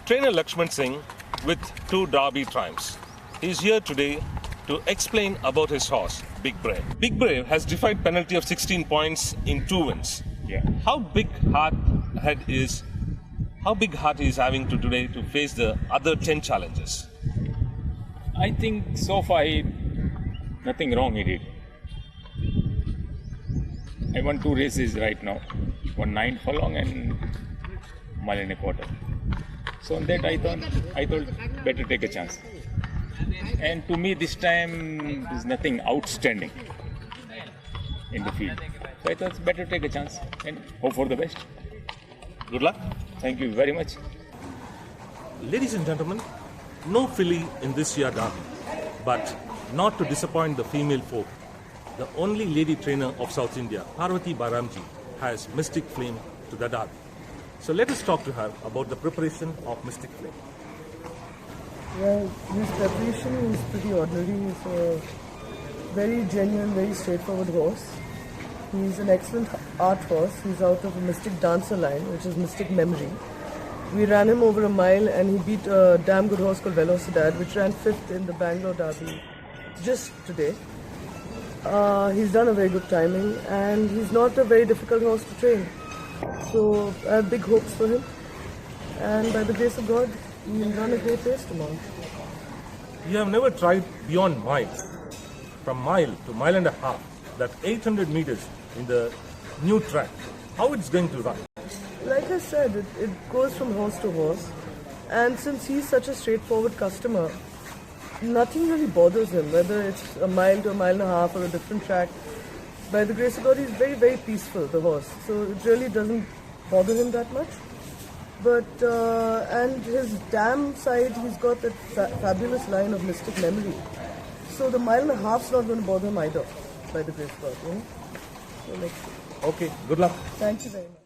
Trainer Laxman Singh with 2 Derby triumphs. He's here today to explain about his horse, Big Brave. Big Brave has defied penalty of 16 points in 2 wins. Yeah. How big heart he is having to today to face the other 10 challenges? I think so far nothing wrong he did. I won 2 races right now. Won 9 furlong and mile and a quarter. So on that I thought better take a chance. And to me this time is nothing outstanding in the field. So I thought it's better take a chance and hope for the best. Good luck. Thank you very much. Ladies and gentlemen, no filly in this year derby, but not to disappoint the female folk, the only lady trainer of South India, Parvati Baramji, has Mystic Flame to the derby. So let us talk to her about the preparation of Mystic Flame. Well, his preparation is pretty ordinary. He's a very genuine, very straightforward horse. He's an excellent art horse. He's out of a Mystic Dancer line, which is Mystic Memory. We ran him over a mile and he beat a damn good horse called Velocidad, which ran 5th in the Bangalore Derby just today. He's done a very good timing and he's not a very difficult horse to train. So I have big hopes for him. And by the grace of God, he will run a great race tomorrow. You have never tried beyond miles, from mile to mile and a half, that 800 meters in the new track. How it's going to run? Like I said, it goes from horse to horse. And since he's such a straightforward customer, nothing really bothers him, whether it's a mile to a mile and a half or a different track. By the grace of God, he's very, very peaceful, the horse. So it really doesn't bother him that much. But, and his dam side, he's got that fabulous line of Mystic Memory. So the mile and a half's not going to bother him either, by the grace of God. You know? So let's see. Okay, good luck. Thank you very much.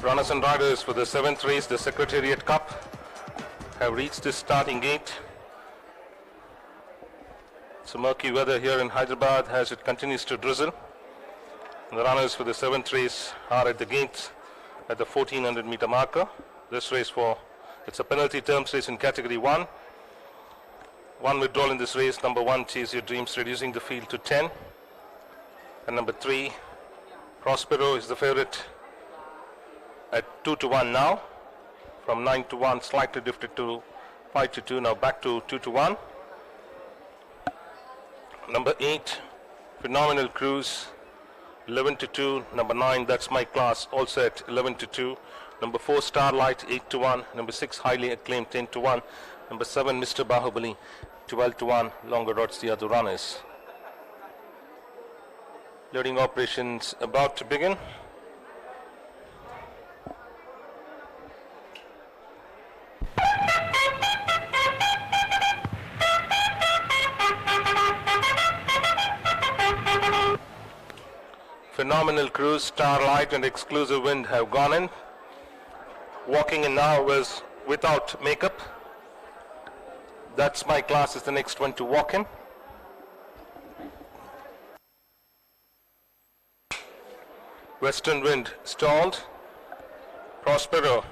Runners and riders for the 7th race, the Secretariat Cup, have reached the starting gate. It's murky weather here in Hyderabad as it continues to drizzle. And the runners for the 7th race are at the gates at the 1400 meter marker. This race it's a penalty terms race in category 1. 1 withdrawal in this race, number 1, Chase Your Dreams, reducing the field to 10. And number 3, Prospero is the favorite at 2-1 now, from 9-1 slightly drifted to 5-2, now back to 2-1. Number 8, Phenomenal Cruise, 11-2. Number 9, That's My Class, also at 11-2. Number 4, Starlight, 8-1. Number 6, Highly Acclaimed, 10-1. Number 7, Mr. Bahubali, 12-1. Longer odds the other runners. Loading operations about to begin. Phenomenal Cruise, Starlight and Exclusive Wind have gone in. Walking in now was Without Makeup. That's My Class is the next one to walk in. Western Wind stalled. Prospero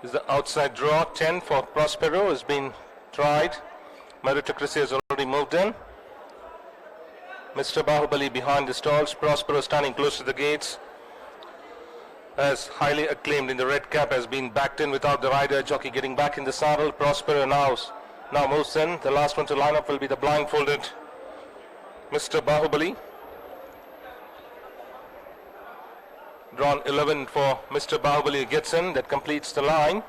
is the outside draw. 10 for Prospero has been tried. Meritocracy has already moved in. Mr. Bahubali behind the stalls. Prospero standing close to the gates. As highly acclaimed in the red cap has been backed in without the rider. Jockey getting back in the saddle. Prospero now moves in. The last one to line up will be the blindfolded Mr. Bahubali. Drawn 11 for Mr. Bahubali gets in. That completes the line.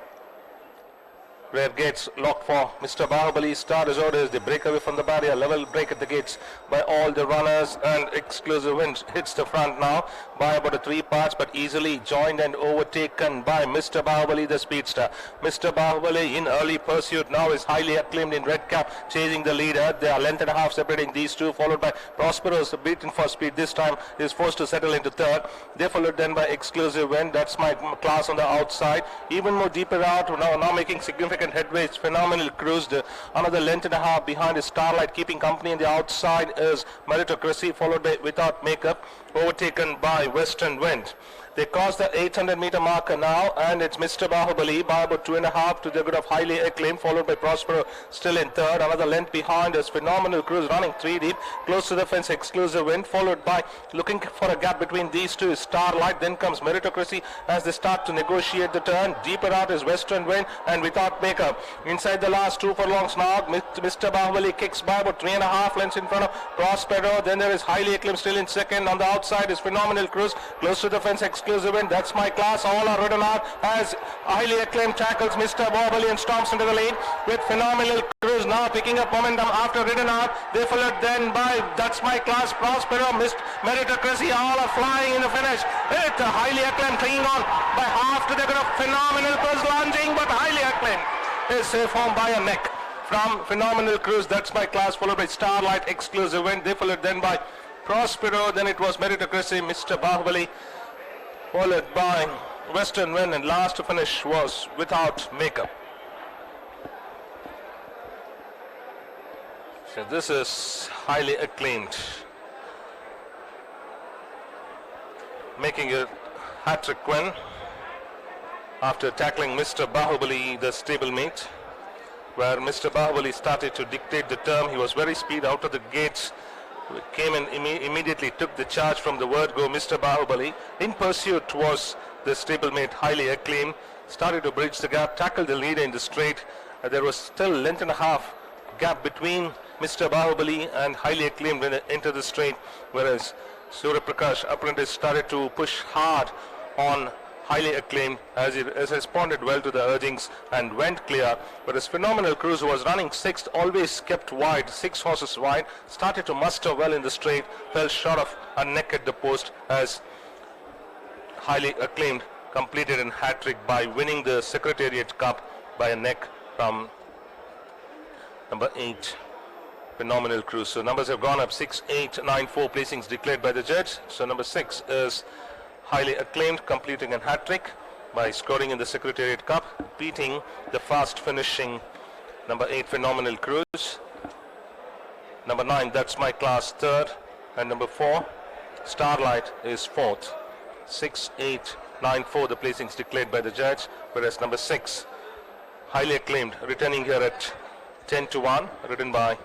Rear gates locked for Mr. Bahubali. Start his orders. They break away from the barrier. Level break at the gates by all the runners, and Exclusive Wind hits the front now by about 3 parts, but easily joined and overtaken by Mr. Bahubali, the speedster. Mr. Bahubali in early pursuit now is highly acclaimed in red cap, chasing the leader. They are length and a half separating these two, followed by Prospero's beaten for speed. This time is forced to settle into third. They followed then by Exclusive Wind. That's my class on the outside. Even more deeper out, now making significant headways. Phenomenal Cruise, another length and a half behind is Starlight, keeping company. On the outside is Meritocracy, followed by Without Makeup, overtaken by Western Wind. They cross the 800-meter marker now, and it's Mr. Bahubali by about 2.5 to the good of highly acclaimed, followed by Prospero still in third. Another length behind is Phenomenal Cruise running 3 deep, close to the fence Exclusive Wind, followed by, looking for a gap between these two, is Starlight. Then comes Meritocracy as they start to negotiate the turn. Deeper out is Western Wind and Without Makeup. Inside the last 2 furlongs now, Mr. Bahubali kicks by about 3.5 lengths in front of Prospero. Then there is highly acclaimed still in second. On the outside is Phenomenal Cruise, close to the fence Exclusive Wind. That's my class. All are ridden out as highly acclaimed tackles Mr. Bahubali and storms into the lead, with Phenomenal Cruise now picking up momentum after ridden out. They followed then by That's My Class, Prospero, Meritocracy. All are flying in the finish. It's highly acclaimed clinging on by half to the good of Phenomenal Cruise, lunging, but highly acclaimed is safe home by a neck from Phenomenal Cruise. That's My Class, followed by Starlight, Exclusive Wind. They followed then by Prospero. Then it was Meritocracy, Mr. Bahubali, followed by Western Wind, and last to finish was Without Makeup. So this is highly acclaimed, making a hat-trick win after tackling Mr. Bahubali, the stablemate, where Mr. Bahubali started to dictate the term. He was very speed out of the gates, came in immediately took the charge from the word go. Mr. Bahubali in pursuit was the stablemate, highly acclaimed, started to bridge the gap, tackled the leader in the straight. There was still length and a half gap between Mr. Bahubali and highly acclaimed when it entered the straight, whereas Surya Prakash apprentice started to push hard on highly acclaimed as he responded well to the urgings and went clear. Whereas Phenomenal Cruise, who was running 6th, always kept wide, 6 horses wide, started to muster well in the straight, fell short of a neck at the post as highly acclaimed completed in hat-trick by winning the Secretariat Cup by a neck from number 8, Phenomenal Cruise. So numbers have gone up 6, 8, 9, 4 placings declared by the judge. So number 6 is highly acclaimed, completing a hat-trick by scoring in the Secretariat Cup, beating the fast finishing number 8, Phenomenal Cruise. Number 9, That's My Class, third, and number 4, Starlight, is fourth. 6, 8, 9, 4 the placings declared by the judge, whereas number 6, highly acclaimed, returning here at 10 to 1, ridden by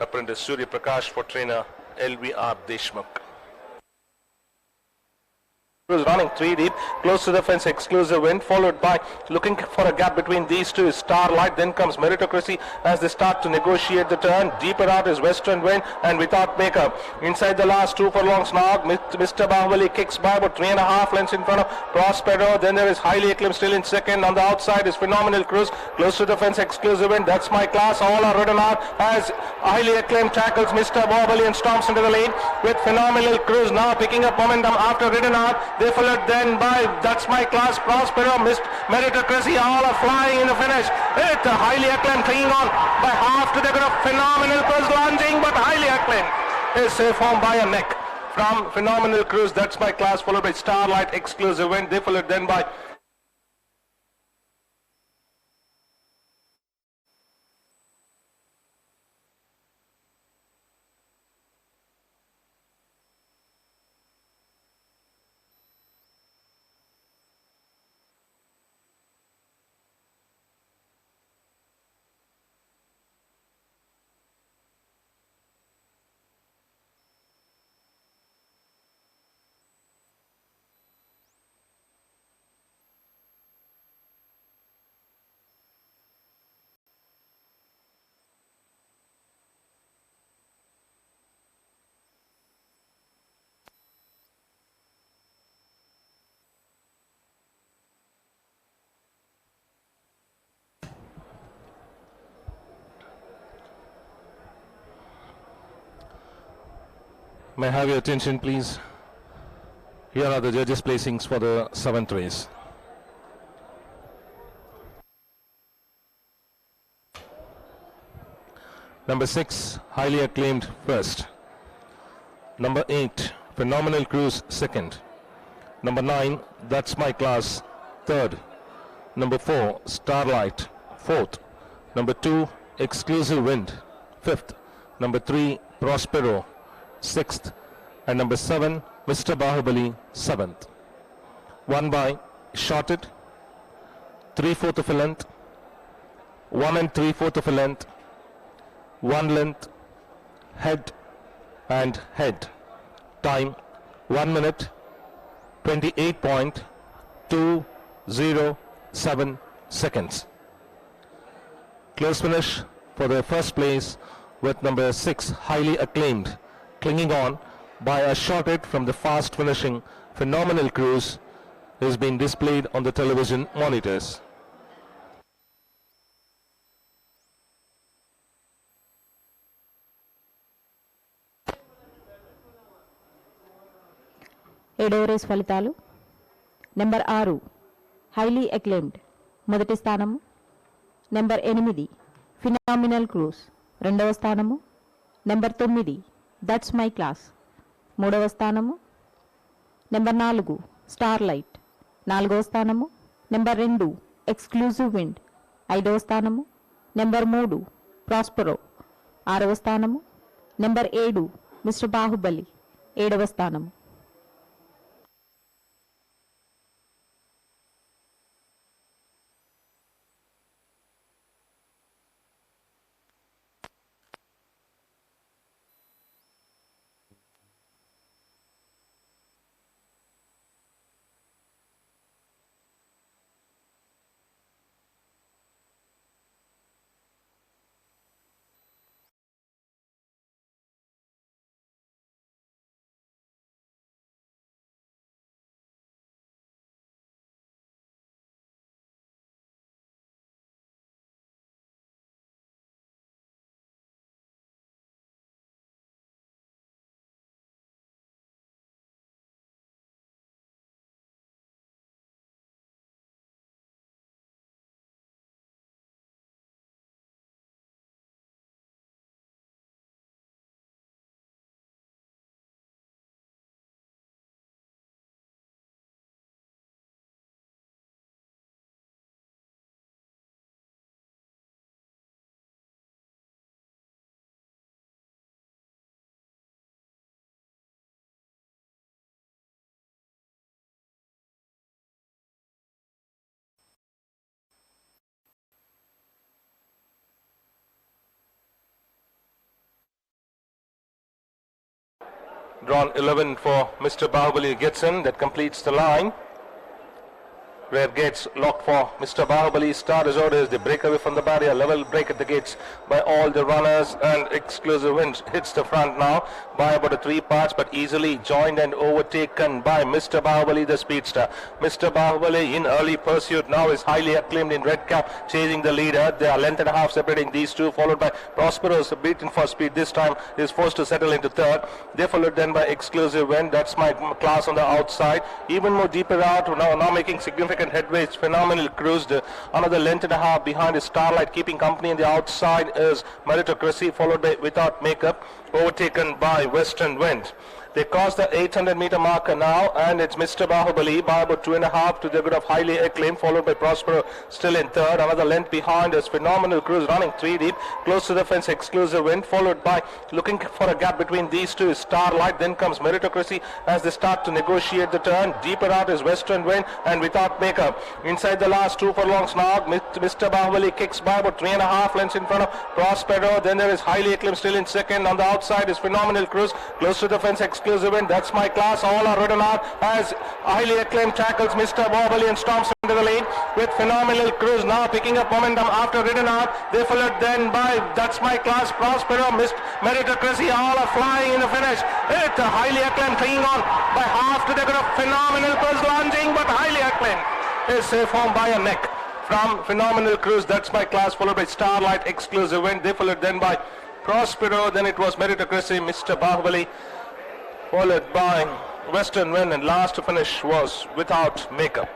apprentice Surya Prakash for trainer L.V.R.Deshmukh. Was running 3 deep, close to the fence Exclusive Wind, followed by, looking for a gap between these two, is Starlight. Then comes Meritocracy as they start to negotiate the turn. Deeper out is Western Wind and Without Makeup. Inside the last 2 furlongs now, Mr. Bahubali kicks by about 3.5 lengths in front of Prospero. Then there is highly acclaimed still in second. On the outside is Phenomenal Cruise, close to the fence Exclusive Wind. That's My Class. All are ridden out as highly acclaimed tackles Mr. Bahubali and storms into the lead, with Phenomenal Cruise now picking up momentum after ridden out. They followed then by That's My Class, Prospero, Meritocracy. All are flying in the finish. It's a highly acclaimed clinging on by half to the good of Phenomenal Cruise, lunging, but highly acclaimed is safe home by a neck from Phenomenal Cruise. That's My Class, followed by Starlight, Exclusive Wind. They followed then by May I have your attention, please? Here are the judges' placings for the 7th race. Number 6, highly acclaimed, first. Number 8, Phenomenal Cruise, second. Number 9, That's My Class, third. Number 4, Starlight, fourth. Number 2, Exclusive Wind, fifth. Number 3, Prospero, sixth. And number 7, Mr. Bahubali, seventh. Won by Shorted, 3/4 of a length, 1 3/4 of a length, 1 length, head and head. Time 1 minute 28.207 seconds. Close finish for the first place with number 6, highly acclaimed, clinging on by a short hit from the fast finishing Phenomenal Cruise, is being displayed on the television monitors. ఏడవ race ఫలితాలు. Number 6 highly acclaimed మొదటి స్థానము. Number 8 phenomenal cruise రెండవ స్థానము. Number 9 that's my class మూడవ స్థానము. Number 4 star light నాలుగవ స్థానము. నెంబర్ 2 ఎక్స్క్లూజివ్ విండ్ ఐదవ స్థానము. నెంబర్ 3 ప్రాస్పరో ఆరవ స్థానము. నెంబర్ 7 మిస్టర్ బాహుబలి ఏడవ స్థానము. Drawn 11 for Mr. Bahubali gets in, that completes the line. Red gates locked for Mr. Bahubali. Start his orders. They break away from the barrier. Level break at the gates by all the runners, and Exclusive Wind hits the front now by about 3 parts, but easily joined and overtaken by Mr. Bahubali, the speedster. Mr. Bahubali in early pursuit now is highly acclaimed in red cap, chasing the leader. They are length and a half separating these two, followed by Prospero's beaten for speed. This time is forced to settle into third. They followed then by Exclusive Wind. That's my class on the outside. Even more deeper out, now making significant headways. Phenomenal Cruise, another length and a half behind is Starlight. Keeping company on the outside is Meritocracy, followed by Without Makeup, overtaken by Western Wind. They cross the 800-meter marker now, and it's Mr. Bahubali by about 2.5 to the good of highly acclaimed, followed by Prospero still in third. Another length behind is Phenomenal Cruise running 3 deep, close to the fence Exclusive Wind, followed by, looking for a gap between these two, is Starlight. Then comes Meritocracy as they start to negotiate the turn. Deeper out is Western Wind and Without Makeup. Inside the last 2 furlongs now, Mr. Bahubali kicks by about 3.5 lengths in front of Prospero. Then there is highly acclaimed still in second. On the outside is Phenomenal Cruise, close to the fence Exclusive Wind. That's my class. All are ridden out as highly acclaimed tackles Mr. Bahubali and storms into the lead, with Phenomenal Cruise now picking up momentum after ridden out. They followed then by That's My Class, Prospero, Meritocracy. All are flying in the finish. It's a highly acclaimed clinging on by half to the good of Phenomenal Cruise, launching, but highly acclaimed is safe home by a neck from Phenomenal Cruise. That's My Class, followed by Starlight, Exclusive Wind. They followed then by Prospero. Then it was Meritocracy, Mr. Bahubali. followed by Western Wind, and last to finish was Without Makeup.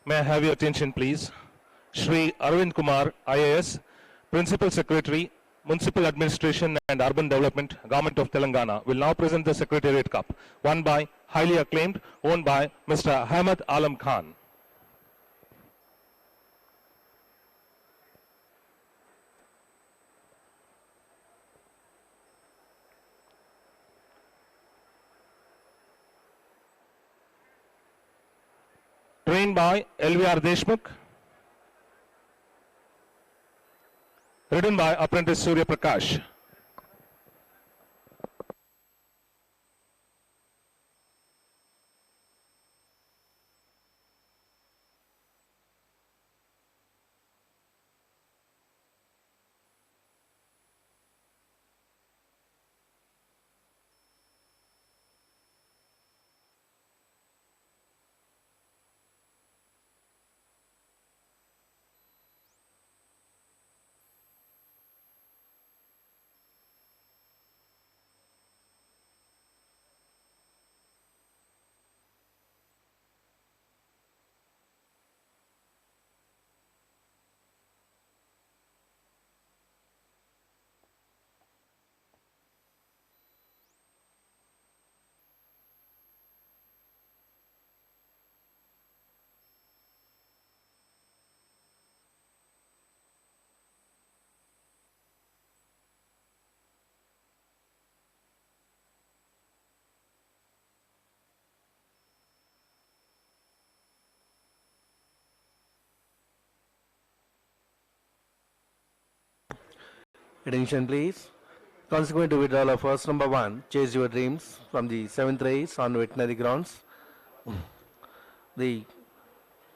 May I have your attention, please? Shri Arvind Kumar, IAS, Principal Secretary, Municipal Administration and Urban Development, Government of Telangana, will now present the Secretariat Cup, won by highly acclaimed, owned by Mr. Ahmed Alam Khan. Trained by L.V.R.Deshmukh. Ridden by apprentice Surya Prakash. Attention please. Consequent to withdrawal of horse number 1, Chase Your Dreams, from the 7th race on veterinary grounds. The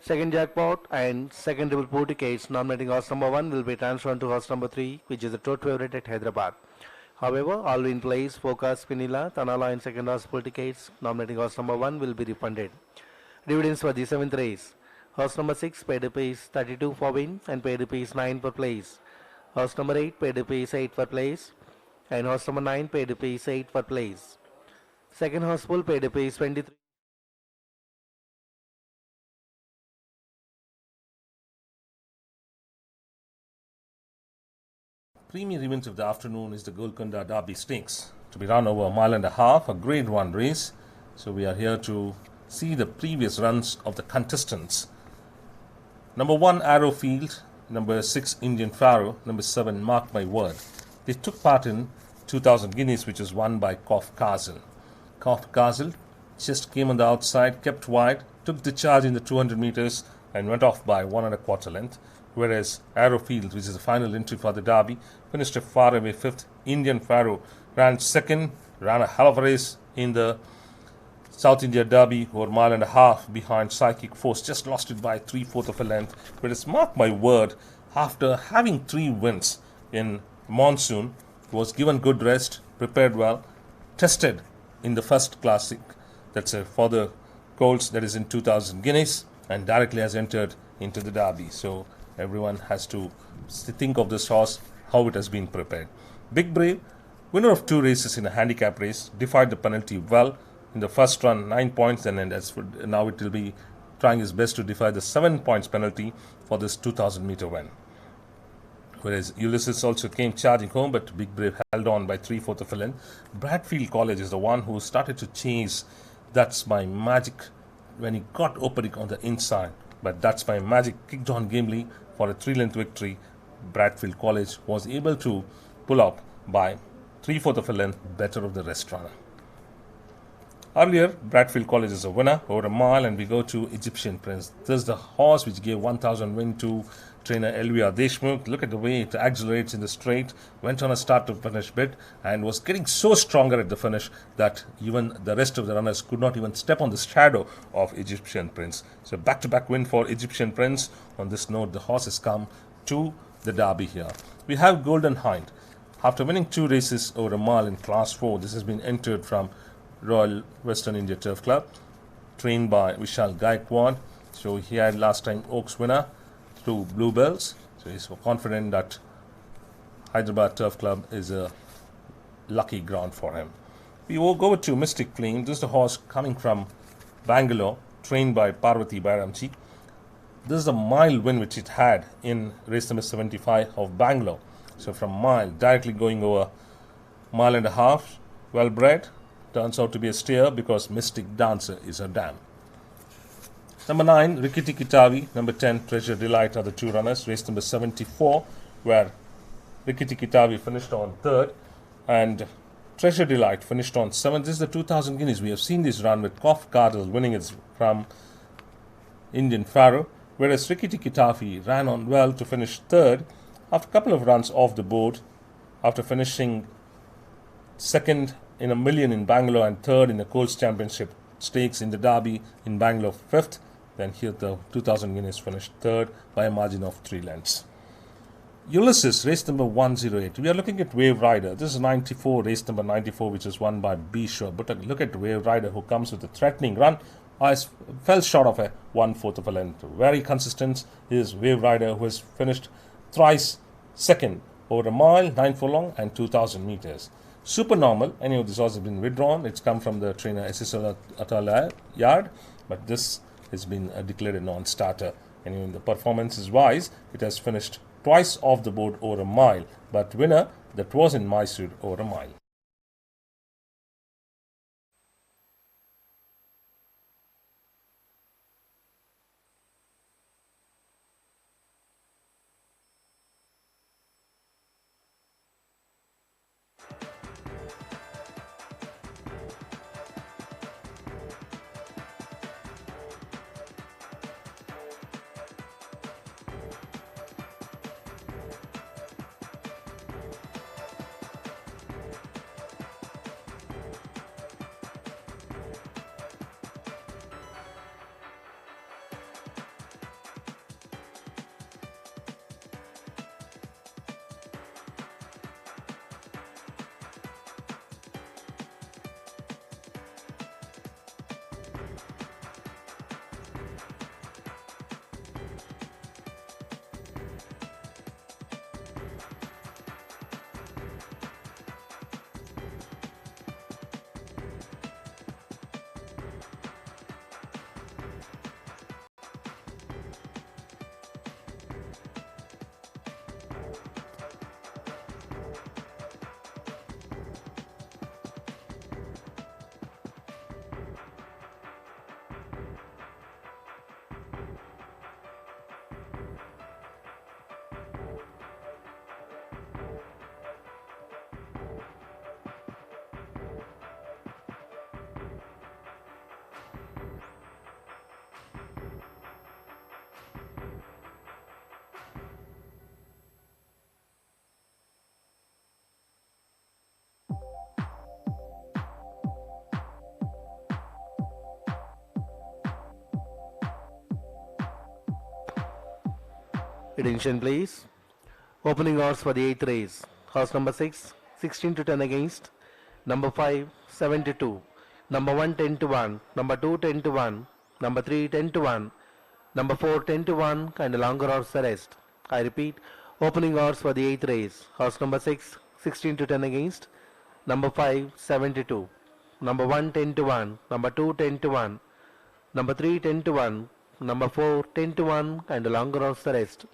second jackpot and second triple pool tickets nominating horse number 1 will be transferred to horse number 3, which is the third favorite at Hyderabad. However, all in place, Focus, Pinilla, Tanala and second horse pool tickets nominating horse number 1 will be refunded. Dividends for the 7th race. Horse number 6 paid rupees 32 for win and paid rupees 9 per place. Horse number 8 paid rupees 8 for place and horse number 9 paid rupees 8 for place. Second horse pool paid rupees 23. Premier event of the afternoon is the Golconda Derby Stakes, to be run over a mile and a half, a Grade 1 race. So we are here to see the previous runs of the contestants. Number 1, Arrowfield. Number 6, Indian Pharaoh. Number 7, Mark My Word. They took part in 2000 guineas, which was won by Kof Castle. Kof Castle just came on the outside, kept wide, took the charge in the 200 meters and went off by 1 1/4 length. Whereas Arrowfield, which is the final entry for the Derby, finished a far away 5th. Indian Pharaoh ran 2nd, ran a hell of a race in the South India Derby over a mile and a half behind Psychic Force, just lost it by 3/4 of a length. Whereas Mark My Word, after having 3 wins in monsoon, was given good rest, prepared well, tested in the first classic, that's for the Colts, that is in 2000 guineas, and directly has entered into the Derby. So everyone has to think of this horse, how it has been prepared. Big Brave, winner of 2 races in a handicap race, defied the penalty well. In the first run, 9 points, and now it will be trying his best to defy the 7 points penalty for this 2000 meter win. Whereas Ulysses also came charging home, but Big Brave held on by 3/4 of a length. Bradfield College is the one who started to chase That's My Magic when he got opening on the inside. But That's My Magic kicked on gamely for a 3-length victory. Bradfield College was able to pull up by 3/4 of a length better of the rest runner. Earlier, Bradfield College is a winner over a mile, and we go to Egyptian Prince. This is the horse which gave 1,000 win to trainer L.V.R.Deshmukh. Look at the way it accelerates in the straight, went on a start to finish bit, and was getting so stronger at the finish that even the rest of the runners could not even step on the shadow of Egyptian Prince. So back-to-back win for Egyptian Prince. On this note, the horse has come to the Derby here. We have Golden Hind. After winning 2 races over a mile in Class 4, this has been entered from Royal Western India Turf Club, trained by Vishal Gaikwad. So he had last time Oaks winner through Bluebells. So he's confident that Hyderabad Turf Club is a lucky ground for him. We will go to Mystic Flame. This is the horse coming from Bangalore, trained by Parvati Bairamji. This is a mile win which it had in race number 75 of Bangalore. So from mile, directly going over mile and a half, well bred. Turns out to be a steer because Mystic Dancer is a dam. Number 9, Rikiti Kitavi. Number 10, Treasure Delight are the 2 runners. Race number 74, where Rikiti Kitavi finished on 3rd and Treasure Delight finished on 7th. This is the 2000 guineas. We have seen this run with Kof Cardle winning it from Indian Pharaoh, whereas Rikiti Kitavi ran on well to finish 3rd after a couple of runs off the board, after finishing 2nd in a million in Bangalore and 3rd in the Coles Championship Stakes in the Derby in Bangalore 5th. Then here the 2000 guineas finished 3rd by a margin of 3 lengths. Ulysses, race number 108. We are looking at Wave Rider. This is 94, race number 94, which is won by P.Shroff. But look at Wave Rider, who comes with a threatening run. Fell short of a 1/4 of a length. Very consistent is Wave Rider, who has finished thrice 2nd over a mile, 9 furlong and 2000 meters. Supernormal, any of these horses have been withdrawn. It's come from the trainer SSL Atala Yard, but this has been declared a non-starter. And in the performances wise, it has finished twice off the board over a mile, but winner that was in Mysore over a mile. Attention please. Opening odds for the 8th race. Horse number 6, 16 to 10 against. Number 5, 7 to 2. Number 1, 10 to 1. Number 2, 10 to 1. Number 3, 10 to 1. Number 4, 10 to 1. And a longer odds the rest. I repeat, opening odds for the 8th race. Horse number 6, 16 to 10 against. Number 5, 7 to 2. Number 1, 10 to 1. Number 2, 10 to 1. Number 3, 10 to 1. Number 4, 10 to 1 and longer odds the rest.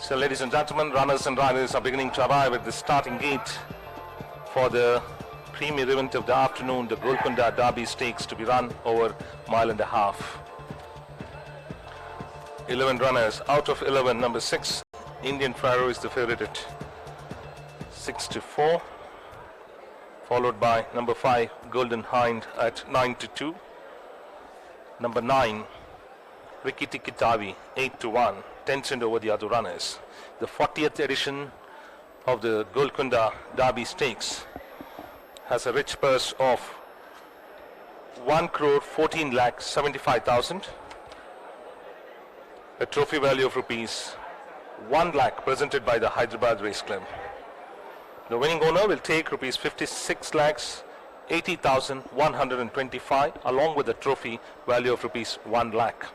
So ladies and gentlemen, runners and riders are beginning to arrive at the starting gate for the premier event of the afternoon, the Golconda Derby Stakes, to be run over mile and a half. 11 runners. Out of 11, number 6, Indian Pharaoh is the favorite at 6-4, followed by number 5, Golden Hind at 9-2, number 9, Rikki Tikki Tavi 8-1, 10 cent over the other runners. The 40th edition of the Golconda Derby Stakes has a rich purse of 1,14,75,000, a trophy value of rupees 1 lakh presented by the Hyderabad Race Club. The winning owner will take rupees 56,80,125 along with a trophy value of rupees 1 lakh.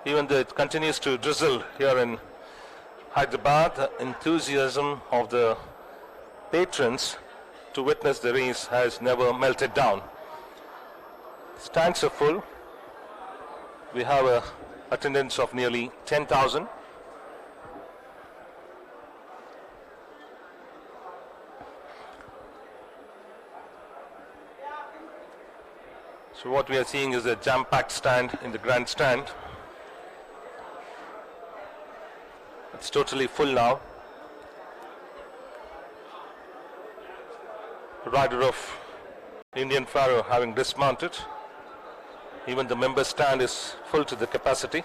Even though it continues to drizzle here in Hyderabad, the enthusiasm of the patrons to witness the race has never melted down. Stands are full. We have an attendance of nearly 10,000. So what we are seeing is a jam-packed stand in the grandstand. It's totally full now. The rider of Indian Pharaoh having dismounted. Even the member stand is full to the capacity.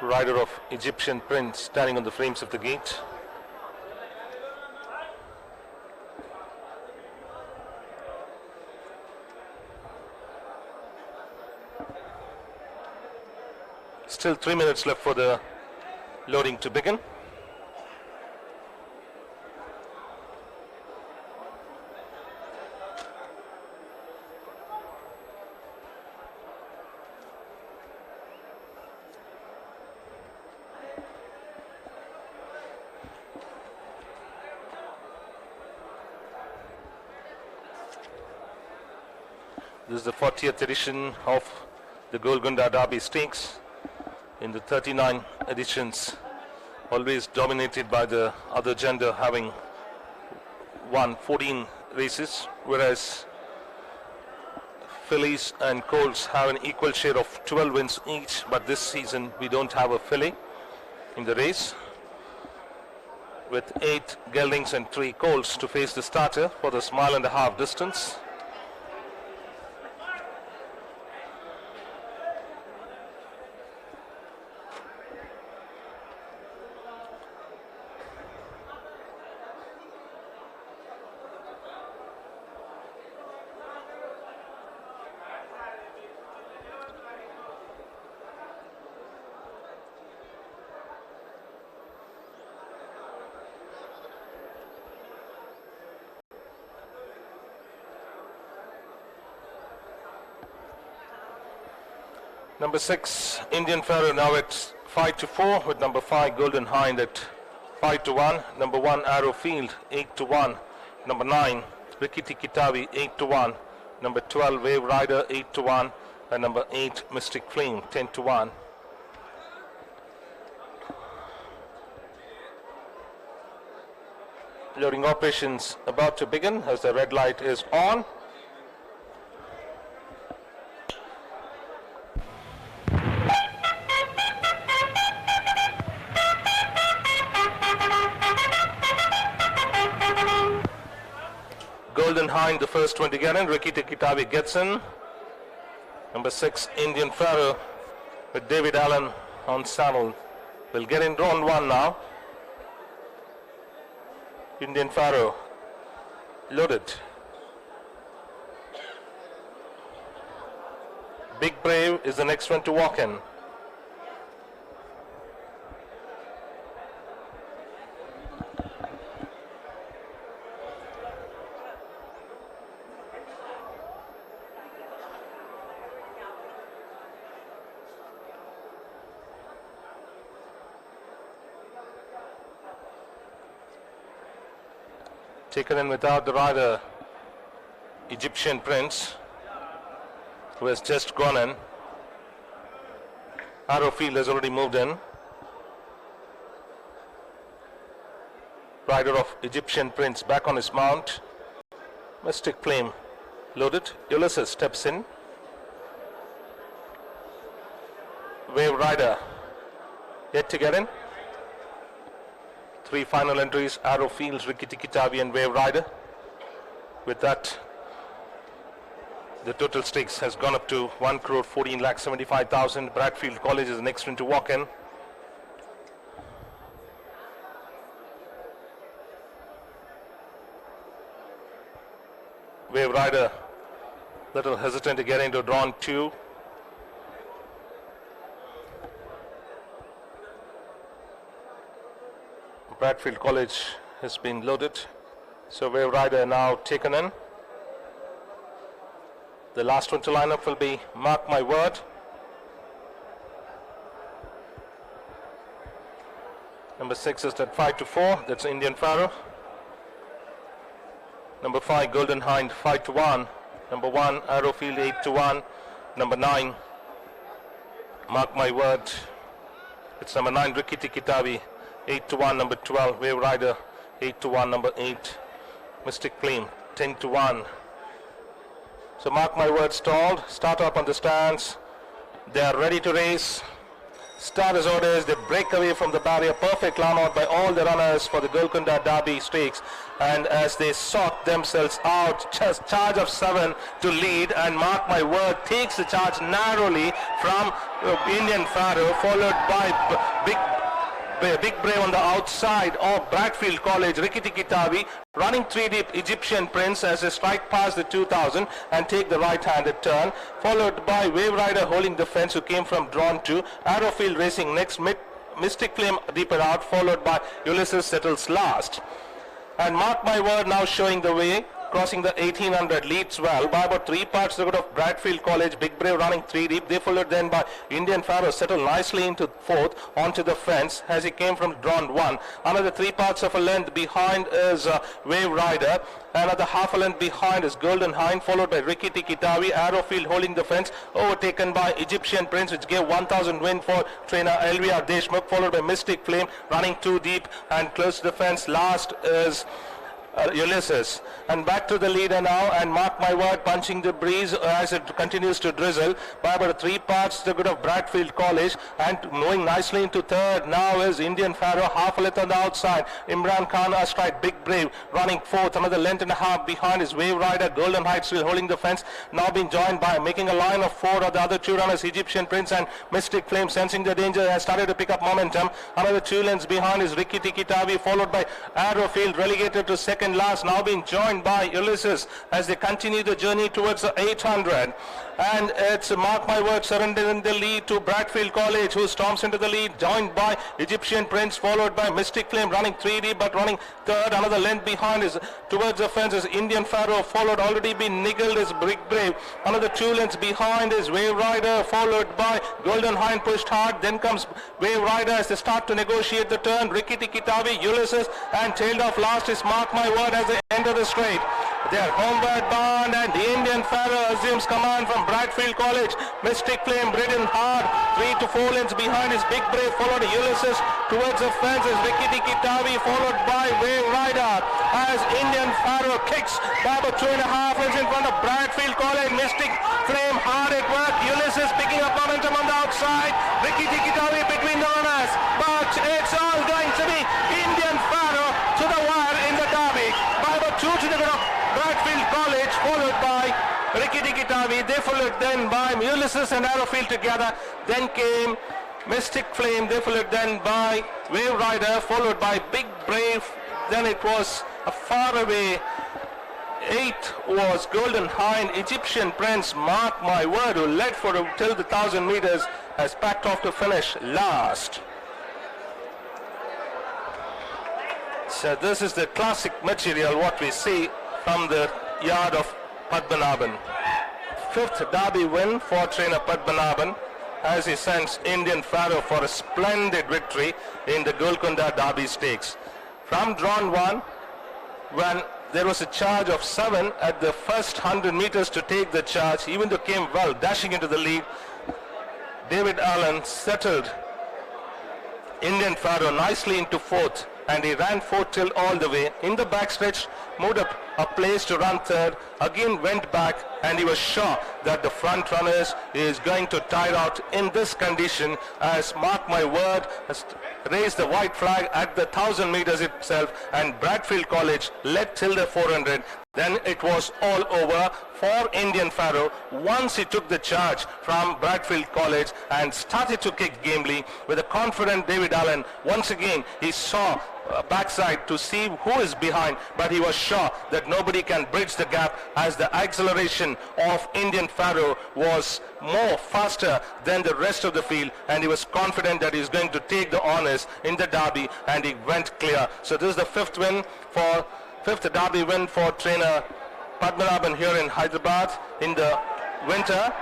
Rider of Egyptian Prince standing on the frames of the gate. Still 3 minutes left for the loading to begin. This is the 40th edition of the Golconda Derby Stakes. In the 39 editions, always dominated by the other gender, having won 14 races, whereas fillies and colts have an equal share of 12 wins each, but this season we don't have a filly in the race, with 8 geldings and 3 colts to face the starter for this mile and a half distance. Number 6, Indian Pharaoh now at 5-4, with number 5, Golden Hind at 5-1. Number 1, ARROWFIELD 8-1. Number 9, Rikki Tikki Tavi 8-1. Number 12, Wave Rider 8-1. And number 8, Mystic Flame 10-1. Loading operations about to begin as the red light is on. Golden Hind, the first one to get in. Rikki Tikki Tavi gets in. Number 6, Indian Pharaoh with David Allan on saddle will get in round 1 now. Indian Pharaoh loaded. Big Brave is the next one to walk in. Taken in without the rider, Egyptian Prince, who has just gone in. Arrowfield has already moved in. Rider of Egyptian Prince back on his mount. Mystic Flame loaded. Ulysses steps in. Wave Rider yet to get in. 3 final entries: Arrowfield, Rikiti Kitabi and Wave Rider. With that, the total stakes has gone up to 1,14,75,000. Bradfield College is the next one to walk in. Wave Rider, little hesitant to get into drawn 2. Bradfield College has been loaded. So Wave Rider now taken in. The last one to line up will be Mark My Word. Number 6 is at 5-4. That's Indian Pharaoh. Number 5, Golden Hind, 5-1. Number 1, Arrowfield, 8-1. Number 9, Mark My Word. It's number 9, Rikiti Kitabi, 8-1. Number 12, Wave Rider, 8-1. Number 8, Mystic Flame, 10-1. So Mark My Word stalled. Start up on the stands. They are ready to race. Start as orders. They break away from the barrier. Perfect line out by all the runners for the Golconda Derby Stakes. And as they sort themselves out, just charge of 7 to lead. And Mark My Word takes the charge narrowly from Indian Pharaoh, followed by Big Brave on the outside of Bradfield College. Rikiti Kitabi running 3 deep, Egyptian Prince as they strike past the 2000 and take the right-handed turn, followed by Wave Rider holding the fence, who came from drawn 2. Arrowfield racing next, Mystic Flame deeper out, followed by Ulysses settles last. And Mark My Word now showing the way, crossing the 1800, leads well by about 3 parts the good of Bradfield College. Big Brave running 3 deep. They followed then by Indian Pharaoh, settled nicely into 4th onto the fence as he came from drawn 1. Another 3 parts of a length behind is Wave Rider. Another half a length behind is Golden Hind, followed by Rikiti Kitabi. Arrowfield holding the fence, overtaken by Egyptian Prince, which gave 1000 win for trainer L.V.R.Deshmukh, followed by Mystic Flame running 2 deep and close to the fence. Last is Ulysses, and back to the leader now, and Mark My Word punching the breeze as it continues to drizzle by about 3 parts the good of Bradfield College, and moving nicely into 3rd now is Indian Pharaoh, half a length on the outside. Imran Khan astride Big Brave running 4th, another length and a half behind is Wave Rider. Golden Hind still holding the fence, now being joined by, making a line of 4 of the other 2 runners, Egyptian Prince and Mystic Flame, sensing the danger, has started to pick up momentum. Another 2 lengths behind is Rikiti Kitabi, followed by Arrowfield, relegated to 2nd last, now being joined by Ulysses as they continue the journey towards the 800. And it's Mark My Word surrendering the lead to Bradfield College, who storms into the lead, joined by Egyptian Prince, followed by Mystic Flame running 3 deep but running 3rd. Another length behind is towards the fence is Indian Pharaoh, followed, already been niggled is Big Brave. Another 2 lengths behind is Wave Rider, followed by Golden Hind, pushed hard. Then comes Wave Rider as they start to negotiate the turn. Rikiti Kitabi, Ulysses, and tailed off last is Mark My Word as they enter the straight. They are homeward bound, and the Indian Pharaoh assumes command from Bradfield College. Mystic Flame ridden hard, 3 to 4 lengths behind is Big Brave, followed Ulysses. Towards the fence is Rikiti Kitabi, followed by Wave Rider as Indian Pharaoh kicks by about 2.5 lengths in front of Bradfield College. Mystic Flame hard at work. Ulysses picking up momentum on the outside. Rikiti Kitabi between the runners, but it's all going to be Indian Pharaoh to the wire in the derby by about 2 to the good of Bradfield College, followed by Rikiti Kitabi. They followed then by Ulysses and Arrowfield together. Then came Mystic Flame. They followed then by Wave Rider, followed by Big Brave. Then it was a far away 8th was Golden Hind. Egyptian Prince, Mark My Word, who led for till the 1000 meters, has packed off to finish last. So this is the classic material what we see from the yard of Padmanabhan. 5th Derby win for trainer Padmanabhan as he sends Indian Pharaoh for a splendid victory in the Golconda Derby Stakes. From drawn 1, when there was a charge of 7 at the first 100 meters to take the charge, even though came well, dashing into the lead. David Allan settled Indian Pharaoh nicely into fourth, and he ran fourth till all the way. In the backstretch, moved up a place to run third, again went back, and he was sure that the front runners is going to tire out in this condition, as mark my word, has raised the white flag at the 1000 meters itself, and Bradfield College led till the 400. Then it was all over for Indian Pharaoh once he took the charge from Bradfield College and started to kick gamely with a confident David Allan. Once again, he saw backside to see who is behind, but he was sure that nobody can bridge the gap, as the acceleration of Indian Pharaoh was more faster than the rest of the field, and he was confident that he is going to take the honors in the derby, and he went clear. So this is the fifth derby win for trainer Padmanabhan here in Hyderabad in the winter.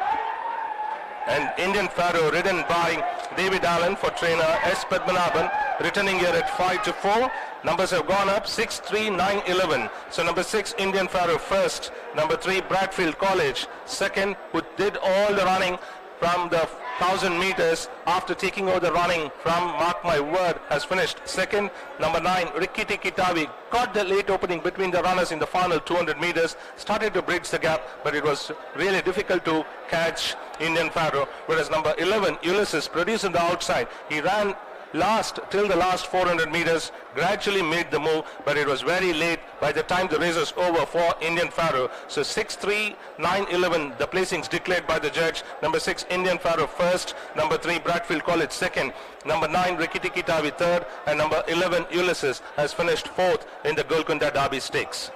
And Indian Pharaoh ridden by David Allan for trainer S Padmanabhan, returning here at 5-4. Numbers have gone up 6, 3, 9, 11. So number 6 Indian Pharaoh first, number 3 Bradfield College second, who did all the running from the 1000 meters after taking over the running from Mark My Word, has finished second. Number 9 Rikiti Kitavi got the late opening between the runners in the final 200 meters, started to bridge the gap, but it was really difficult to catch Indian Pharaoh. Whereas number 11 Ulysses produced on the outside, he ran last till the last 400 meters, gradually made the move, but it was very late by the time the race was over for Indian Pharaoh. So 6, 3, 9, 11, the placings declared by the judge. Number 6 Indian Pharaoh first, number 3 Bradfield College second, number 9 Rikiti Kitavi third, and number 11 Ulysses has finished fourth in the Golconda Derby Stakes.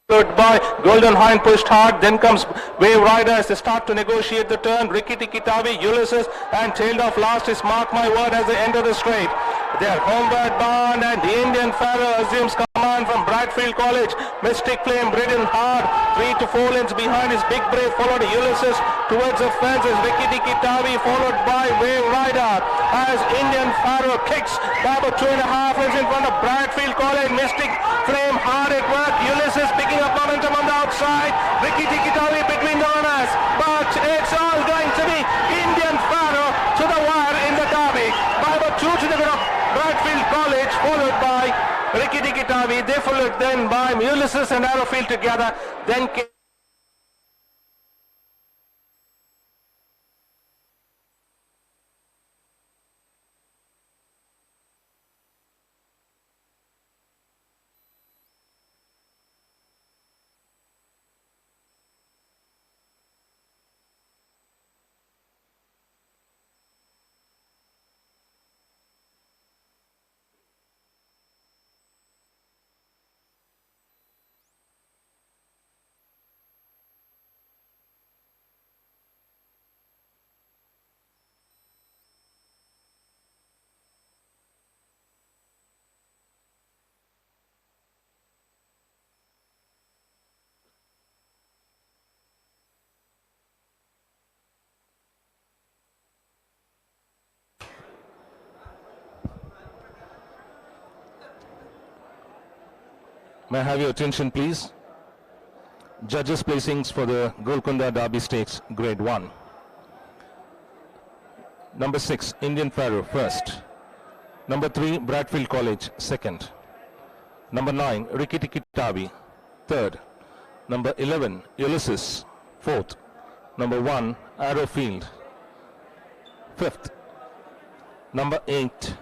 By Golden Hind pushed hard, then comes Wave Rider as they start to negotiate the turn. Rikiti Kitavi, Ulysses, and tailed off last is Mark My Word as they enter the straight. They are homeward bound, and the Indian Pharaoh assumes command from Bradfield College. Mystic Flame ridden hard, 3 to 4 lengths behind is Big Brave, followed Ulysses towards the fences. Rikiti Kitavi followed by Wave Rider as Indian Pharaoh kicks about 2.5 lengths in front of Bradfield College. Mystic Flame hard at work. Ulysses picking up momentum on the outside. Rikiti Kitavi between the runners, but it's all going to be Indian Pharaoh to the wire in the derby. By about 2 to the good of Bradfield College, followed by Rikiti Kitavi. They followed then by Ulysses and Arrowfield together. Then came May I have your attention, please? Judges' placings for the Golconda Derby Stakes, Grade 1. Number 6, Indian Pharaoh, first. Number 3, Bradfield College, second. Number 9, Rikiti Kitavi, third. Number 11, Ulysses, fourth. Number 1, Arrowfield, fifth. Number 8,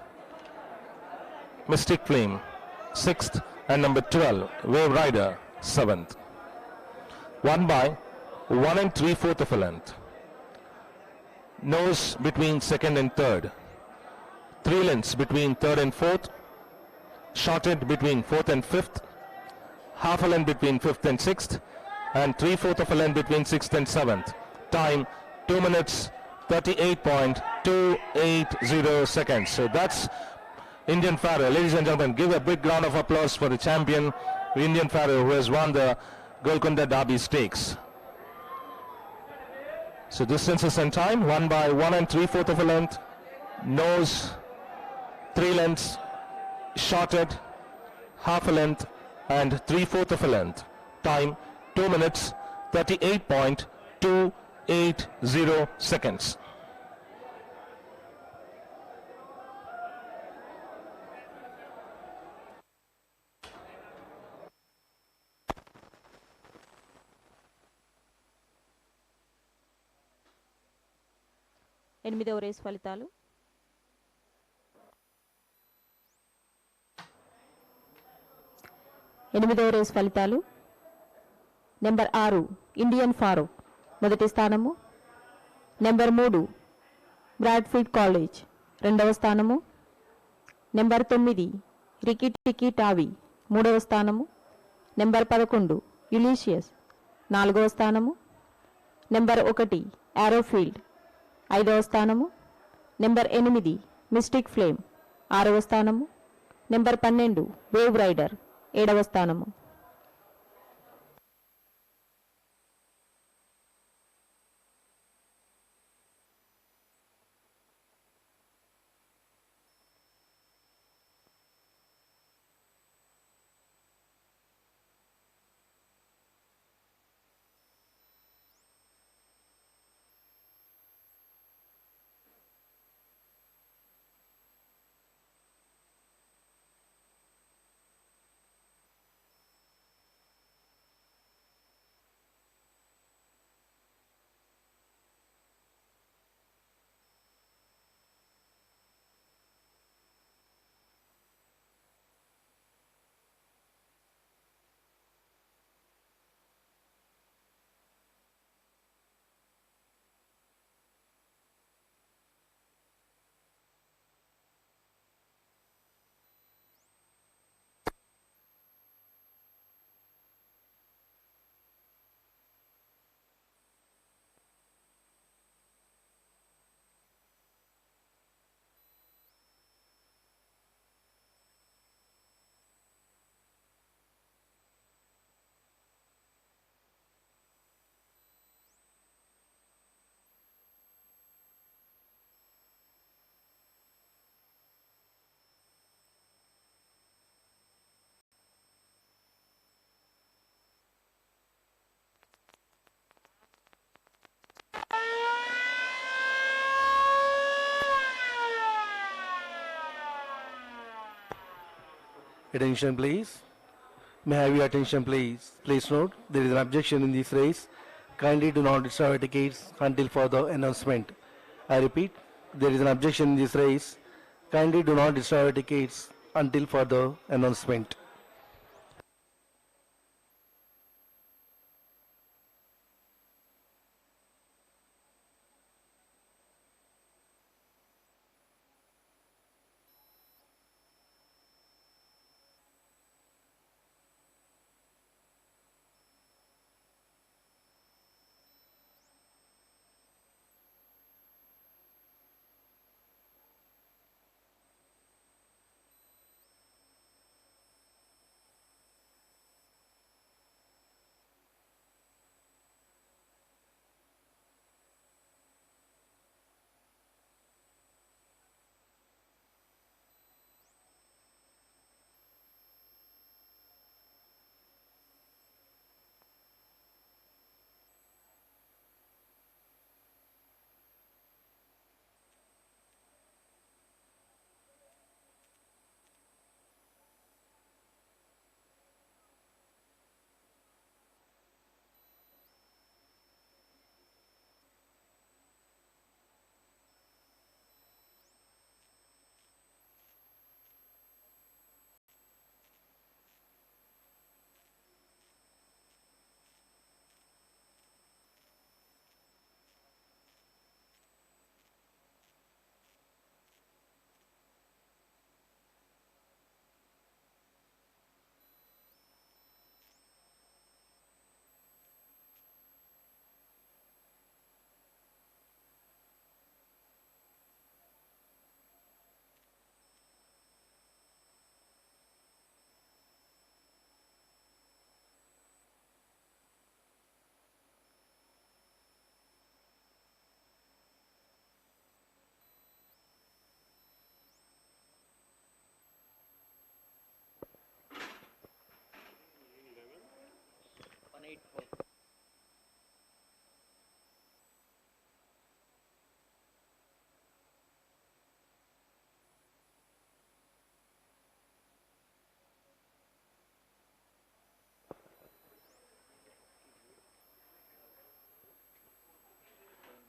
Mystic Flame, sixth. And number 12, Wave Rider, 7th. Won by 1 3/4 of a length. Nose between second and third. 3 lengths between third and fourth. Shorted between fourth and fifth. Half a length between fifth and sixth. And 3/4 of a length between sixth and seventh. Time 2 minutes 38.280 seconds. So that's Indian Pharaoh. Ladies and gentlemen, give a big round of applause for the champion, Indian Pharaoh, who has won the Golconda Derby Stakes. So distances and time, won by 1 3/4 of a length, nose 3 lengths, shorted half a length, and 3/4 of a length. Time 2 minutes 38.280 seconds. ఎనిమిదవ race ఫలితాలు. ఎనిమిదవ race ఫలితాలు. Number 6 Indian Pharaoh మొదటి స్థానము. Number 3 Bradfield college రెండవ స్థానము. Number 9 Ricky టికీ Tavy మూడవ స్థానము. నెంబర్ 11 యులీషియస్ నాలుగవ స్థానము. నెంబర్ 1 యారోఫీల్డ్ ఐదవ స్థానము. నెంబర్ 8 మిస్టిక్ ఫ్లేమ్ ఆరవ స్థానము. నెంబర్ 12 వేవ్ రైడర్ ఏడవ స్థానము. Attention please. May I have your attention please. Please note, there is an objection in this race. Kindly do not distribute tickets until further announcement. I repeat, there is an objection in this race. Kindly do not distribute tickets until further announcement.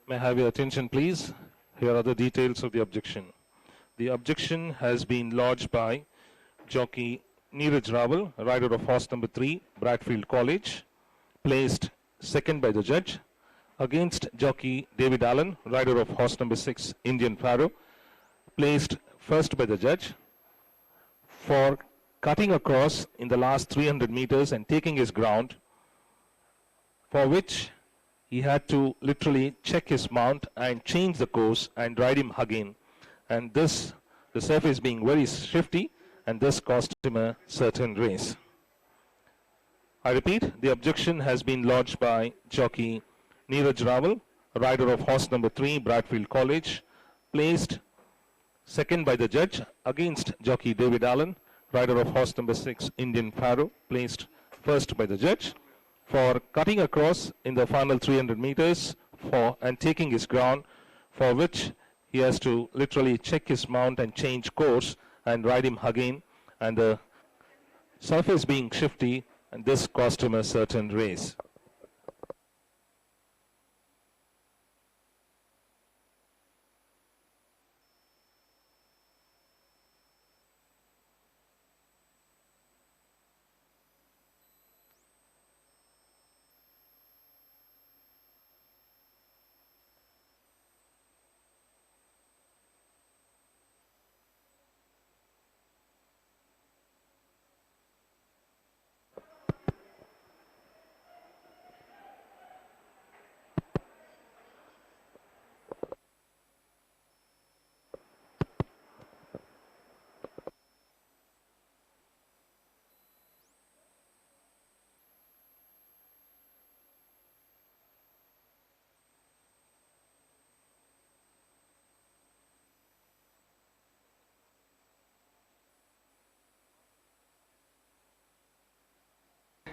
May I have your attention, please? Here are the details of the objection. The objection has been lodged by jockey Neeraj Rawal, rider of horse number 3, Bradfield College, placed second by the judge, against jockey David Allan, rider of horse number 6, Indian Pharaoh, placed first by the judge, for cutting across in the last 300 meters and taking his ground, for which he had to literally check his mount and change the course and ride him again. And this, the surface being very shifty, and this cost him a certain race. I repeat, the objection has been lodged by jockey Neeraj Rawal, rider of horse number 3, Bradfield College, placed second by the judge, against jockey David Allan, rider of horse number 6, Indian Pharaoh, placed first by the judge, for cutting across in the final 300 meters and taking his ground, for which he has to literally check his mount and change course and ride him again, and the surface being shifty, and this cost him a certain race.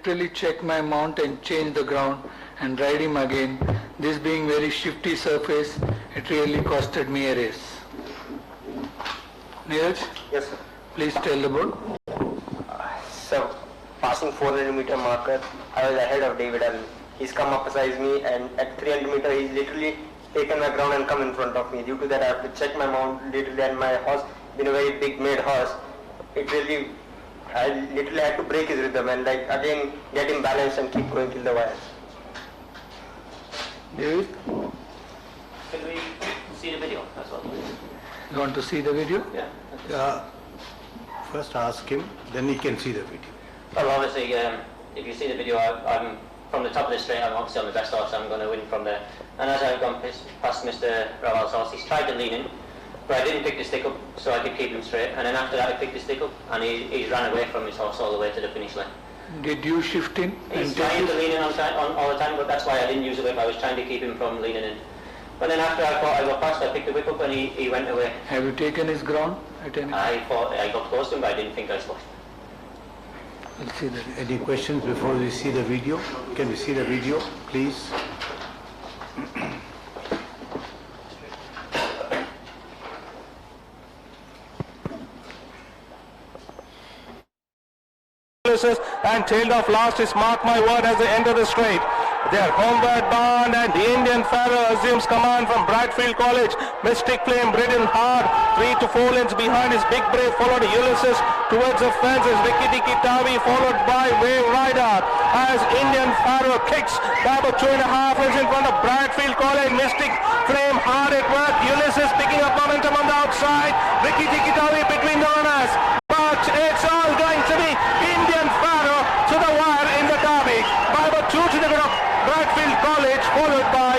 Literally check my mount and change the ground and ride him again. This being very shifty surface, it really costed me a race. Neeraj? Yes, sir. Please tell the board. So, passing 400-meter marker, I was ahead of David Allan. He's come up beside me, and at 300-meter, he's literally taken my ground and come in front of me. Due to that, I have to check my mount literally, and my horse, being a very big made horse, I literally had to break his rhythm and again get him balanced and keep going till the wire. David? Can we see the video as well? You want to see the video? Yeah. First ask him, then he can see the video. Well, obviously, if you see the video, I'm from the top of the straight. I'm obviously on the best horse. I'm going to win from there. And as I've gone past Mr. Rawal's horse, he's tried to lean in, but I didn't pick the stick up so I could keep him straight. And then after that, I picked the stick up, and he ran away from his horse all the way to the finish line. Did you shift in? He's trying to lean in on all the time, but that's why I didn't use the whip. I was trying to keep him from leaning in. But then after I thought I got past, I picked the whip up and he went away. Have you taken his ground at any time? I got close to him, but I didn't think I squashed. We'll see the Any questions before we see the video? Can we see the video, please? And tailed off last is Mark My Word as they enter the straight. They are homeward bound, and the Indian Pharaoh assumes command from Bradfield College. Mystic Flame ridden hard, 3 to 4 lengths behind his Big Brave, followed Ulysses towards the fences. Ricky Tiki Tavi followed by Wave Rider as Indian Pharaoh kicks by about 2.5 lengths in front of Bradfield College. Mystic Flame hard at work. Ulysses picking up momentum on the outside. Ricky Tiki Tavi between the runners. But it's all going to be Indian Pharaoh to the wire in the derby by about 2 to the good of Bradfield College, followed by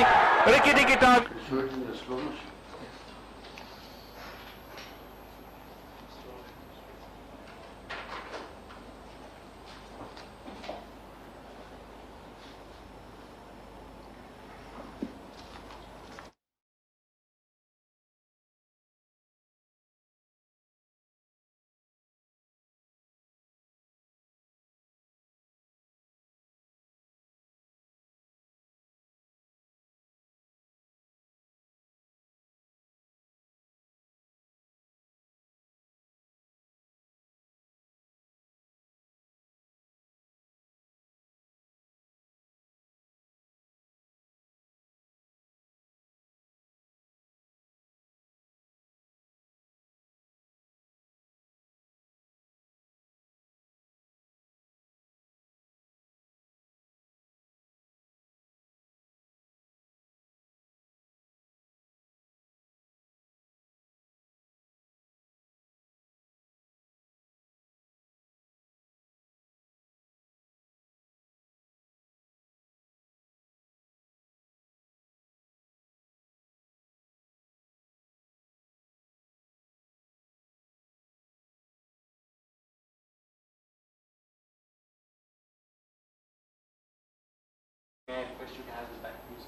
Ricky Tiki Tavi. May I request you to have this back, please?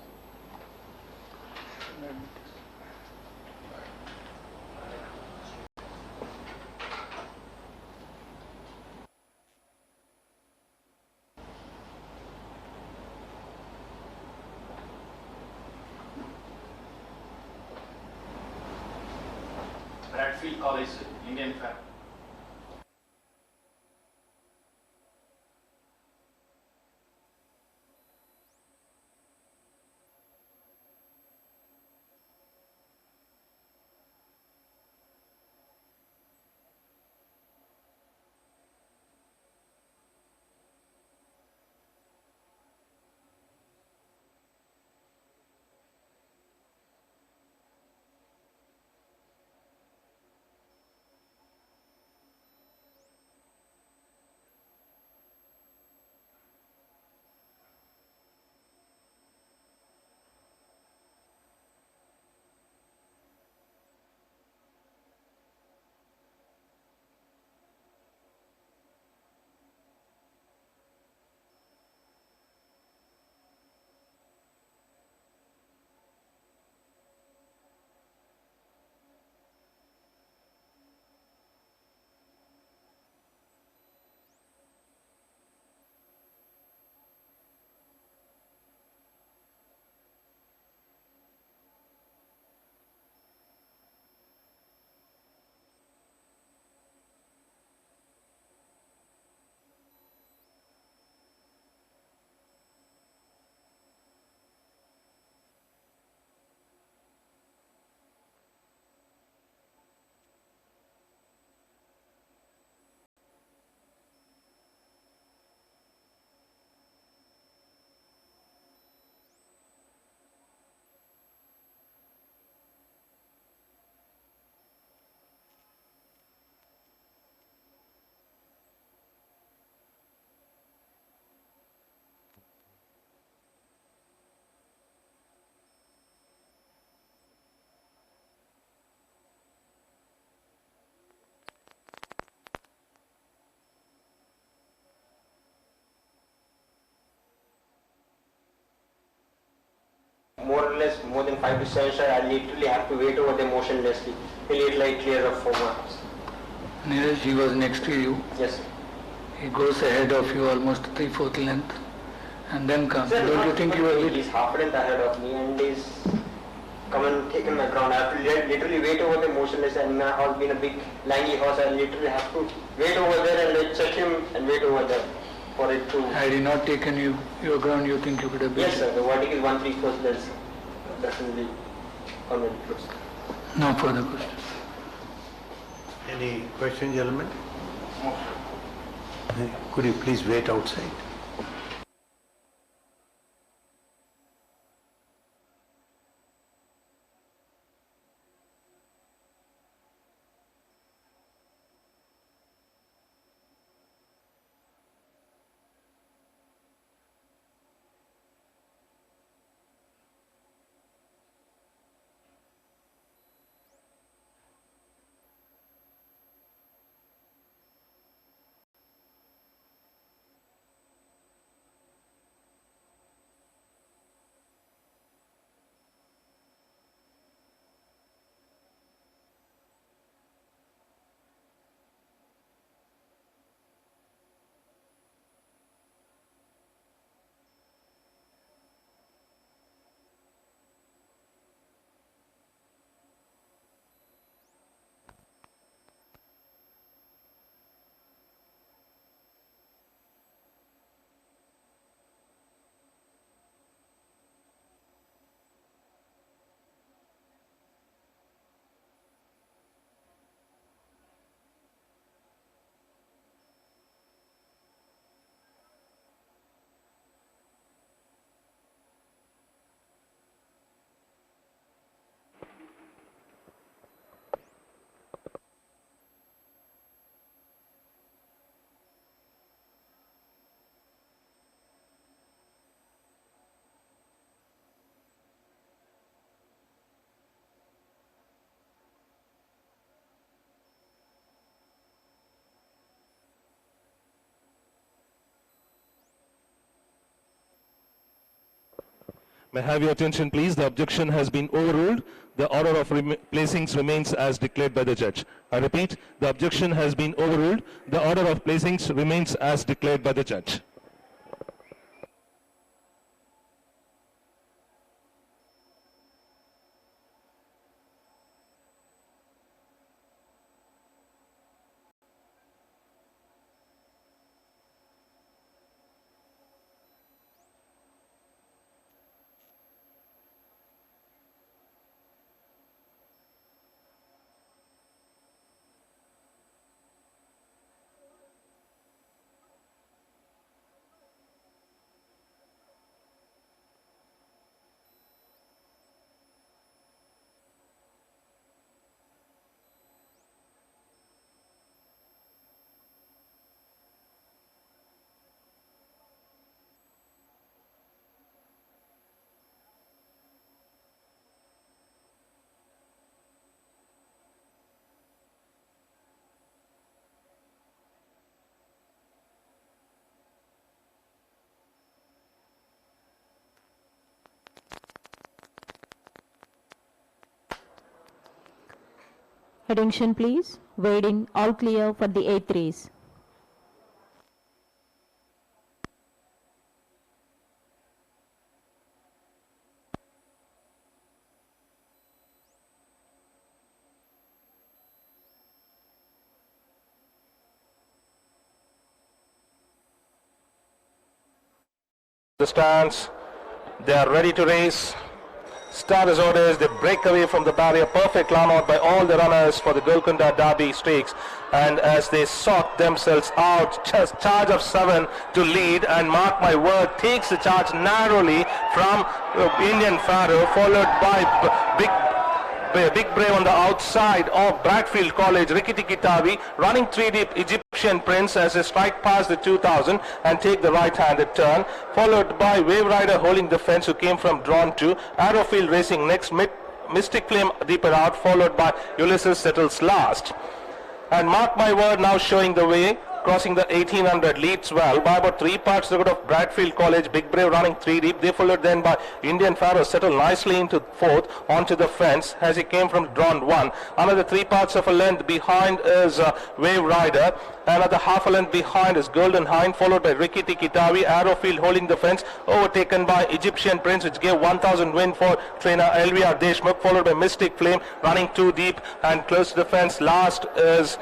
Bradfield College, Indian fan. More or less, more than 5 to 7 shots, I literally have to wait over there motionlessly till it like clear of 4 marks. Neeraj, he was next to you. Yes. He goes ahead of you almost 3/4 length and then comes. Sir, Don't you think you were he's half a length ahead of me and he's come and taken my ground. I have to literally wait over there motionless, and my horse being a big langy horse, I literally have to wait over there and like check him and wait over there for it to... Had he not taken your ground, you think you could have beaten? Yes sir, the verdict is 1/3, that's definitely convenient close. No further questions. Any question, gentlemen? Could you please wait outside? May I have your attention, please? The objection has been overruled. The order of placings remains as declared by the judge. I repeat, the objection has been overruled. The order of placings remains as declared by the judge. Attention please. Weighed in, all clear for the 8th race. The stands, they are ready to race. Start as orders, they break away from the barrier. Perfect line out by all the runners for the Golconda Derby Stakes. And as they sort themselves out, just charge of 7 to lead, and mark my word, takes the charge narrowly from Indian Pharaoh, followed by Big Brave on the outside of Bradfield College. Rikki Tikki running 3 deep. Egyptian Prince as they strike past the 2000 and take the right-handed turn, followed by Wave Rider holding the fence, who came from drawn 2. Arrowfield racing next. Mystic Flame deeper out, followed by Ulysses settles last. And mark my word, now showing the way, crossing the 1800, leads well by about 3 parts the good of Bradfield College. Big Brave running 3 deep. They followed then by Indian Pharaoh, settled nicely into 4th onto the fence as he came from drawn 1. Another 3 parts of a length behind is Wave Rider. Another half a length behind is Golden Hind, followed by Rikki Tikki. Arrowfield holding the fence, overtaken by Egyptian Prince, which gave 1000 win for trainer L.V.R.Deshmukh, followed by Mystic Flame running 2 deep and close to the fence. Last is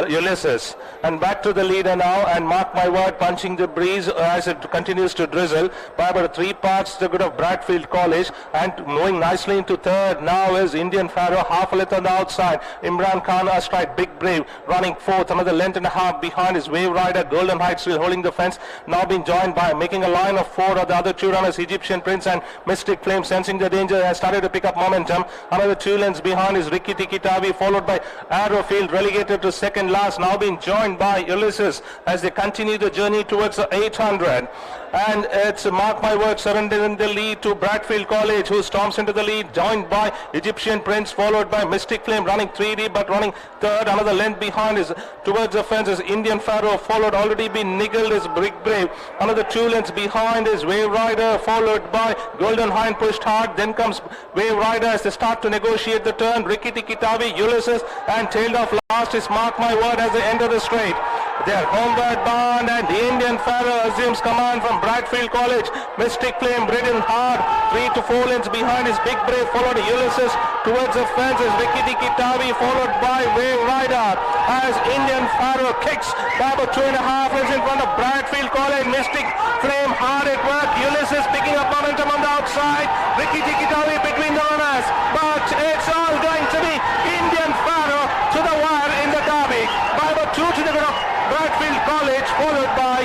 Ulysses. And back to the leader now, and mark my word, punching the breeze as it continues to drizzle by about 3 parts the good of Bradfield College, and moving nicely into 3rd now is Indian Pharaoh, half a length on the outside. Imran Khan astride Big Brave running 4th, another length and a half behind is Wave Rider. Golden Hind still holding the fence, now being joined by, making a line of 4 of the other 2 runners, Egyptian Prince and Mystic Flame, sensing the danger, has started to pick up momentum. Another 2 lengths behind is Rikki Tikki, followed by Arrowfield, relegated to 2nd last, now being joined by Ulysses as they continue the journey towards the 800. And it's, mark my word, surrendering the lead to Bradfield College, who storms into the lead, joined by Egyptian Prince, followed by Mystic Flame running 3 deep but running 3rd. Another length behind is towards the fence is Indian Pharaoh, followed, already been niggled is Big Brave. Another 2 lengths behind is Wave Rider, followed by Golden Hind, pushed hard. Then comes Wave Rider as they start to negotiate the turn. Rikki Tikki, Ulysses, and tailed off last is, mark my word, as they enter the straight. They are homeward bound, and the Indian Pharaoh assumes command from Bradfield College. Mystic Flame ridden hard, 3 to 4 lengths behind is Big Brave, followed Ulysses. Towards the fence is Rikki Tikki, followed by Wave Rider as Indian Pharaoh kicks by about 2.5 lengths in front of Bradfield College. Mystic Flame hard at work. Ulysses picking up momentum on the outside. Rikki Tikki between the runners, but it's all going to be Indian Pharaoh to the wire in the derby by about 2 to the good of Bradfield College, followed by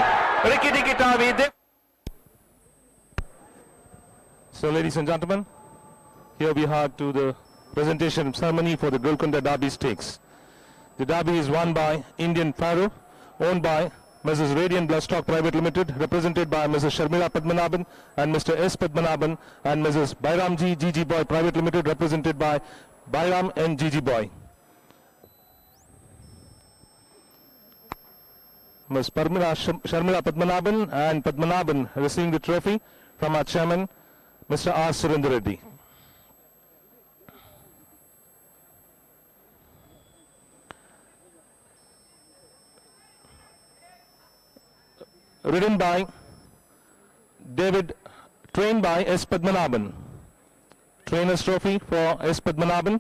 Rikki Tikki. So ladies and gentlemen, here we are to the presentation ceremony for the Golconda Derby Stakes. The derby is won by Indian Pharaoh, owned by Mrs. Radiant Bloodstock Private Limited, represented by Mrs. Sharmila Padmanabhan and Mr. S Padmanabhan, and Mrs. Bairamji GG Boy Private Limited, represented by Bairam and GG Boy. Ms. Sharmila Padmanabhan and Padmanabhan receiving the trophy from our chairman, Mr. R. Surendra Reddy. Ridden by trained by S. Padmanabhan. Trainer's trophy for S. Padmanabhan.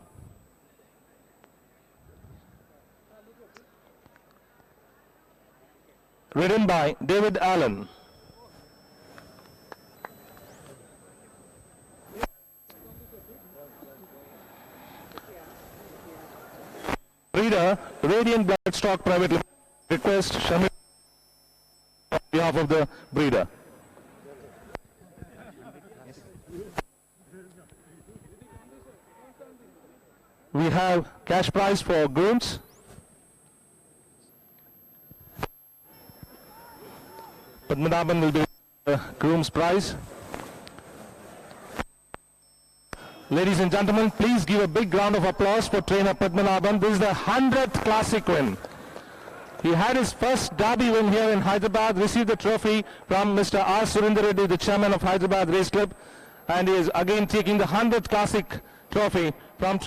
Ridden by David Allan. Breeder, Radiant Bloodstock Private Limited. Request Shamil on behalf of the breeder. We have cash prize for grooms. Padmanabhan will be the groom's prize. Ladies and gentlemen, please give a big round of applause for trainer Padmanabhan. This is the 100th classic win. He had his first derby win here in Hyderabad, received the trophy from Mr. R. Surendra Reddy, the chairman of Hyderabad Race Club, and he is again taking the 100th classic trophy from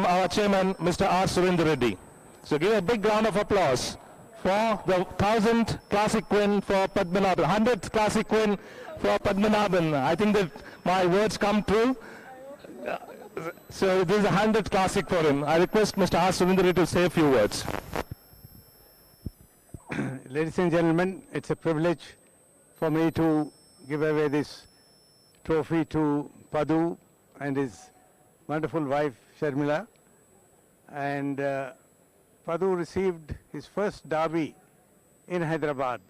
our chairman, Mr. R. Surendra Reddy. So give a big round of applause for the 1000th classic win for Padmanabhan, 100th classic win for Padmanabhan. I think that my words come true. So this is the 100th classic for him. I request Mr. R. Surendra Reddy to say a few words. Ladies and gentlemen, it's a privilege for me to give away this trophy to Padu and his wonderful wife Sharmila. And Padu received his first derby in Hyderabad,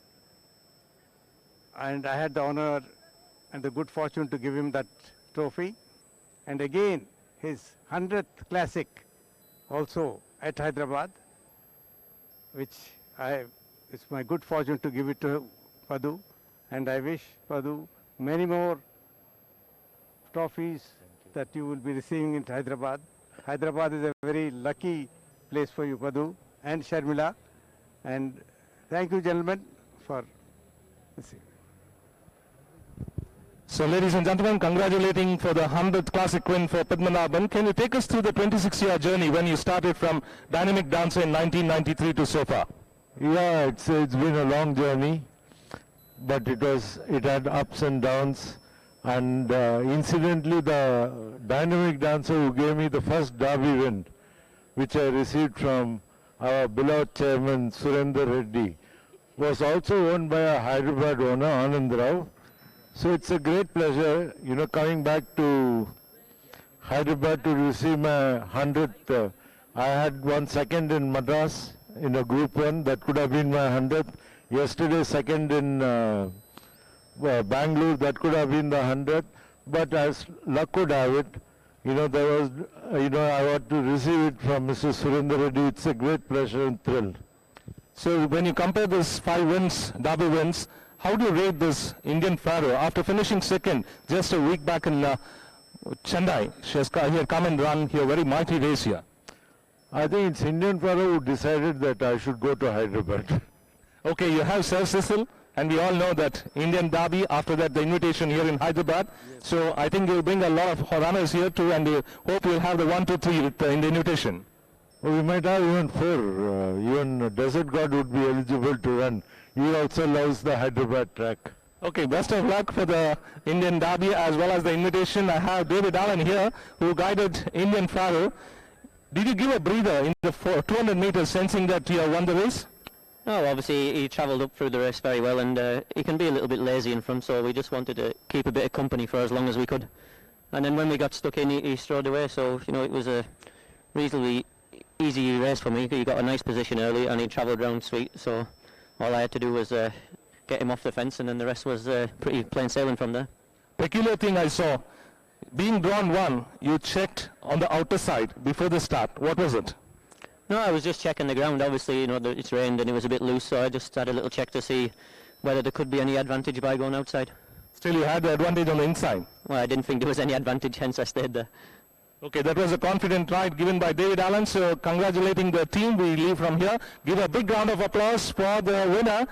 and I had the honor and the good fortune to give him that trophy. And again, his 100th classic also at Hyderabad, which it's my good fortune to give it to Padu, and I wish Padu many more trophies that you will be receiving in Hyderabad. Hyderabad is a very lucky place for you, Padu and Sharmila, and thank you, gentlemen, for listening. So ladies and gentlemen, congratulating for the 100th classic win for Padmanabhan. Can you take us through the 26-year journey when you started from dynamic dancer in 1993 to so far? Yeah, it's been a long journey, but it had ups and downs, and incidentally the dynamic dancer who gave me the first derby win, which I received from our beloved chairman Surendra Reddy, was also owned by a Hyderabad owner, Anand Rao. So it's a great pleasure, coming back to Hyderabad to receive my 100th. I had one second in Madras in a group 1, that could have been my 100th. Yesterday second in Bangalore, that could have been the 100th. But as luck would have it, there was, I want to receive it from Mr. Surendra Reddy. It's a great pleasure and thrill. So when you compare these 5 wins, derby wins, how do you rate this Indian Pharaoh after finishing second just a week back in Chennai? He had come and run here, very mighty race here. I think it's Indian Pharaoh who decided that I should go to Hyderabad. Okay, you have Sir Cecil, and we all know that Indian Derby, after that the invitation here in Hyderabad. Yes. So I think you'll bring a lot of runners here too, and we hope you'll have the 1, 2, 3 in the invitation. Well, we might have even 4. Even Desert God would be eligible to run. He also loves the Hyderabad track. Okay, best of luck for the Indian Derby as well as the invitation. I have David Allan here, who guided Indian Pharaoh. Did you give a breather in the 200 meters, sensing that you have won the race? No, obviously he travelled up through the race very well, and he can be a little bit lazy in front, so we just wanted to keep a bit of company for as long as we could. And then when we got stuck in, he strode away, so it was a reasonably easy race for me. He got a nice position early and he travelled round sweet, so all I had to do was get him off the fence, and then the rest was pretty plain sailing from there. Peculiar thing I saw, being drawn 1, you checked on the outer side before the start. What was it? No, I was just checking the ground. Obviously, it's rained and it was a bit loose, so I just had a little check to see whether there could be any advantage by going outside. Still, you had the advantage on the inside? Well, I didn't think there was any advantage, hence I stayed there. Okay, that was a confident ride given by David Allan, so congratulating the team. We leave from here. Give a big round of applause for the winner,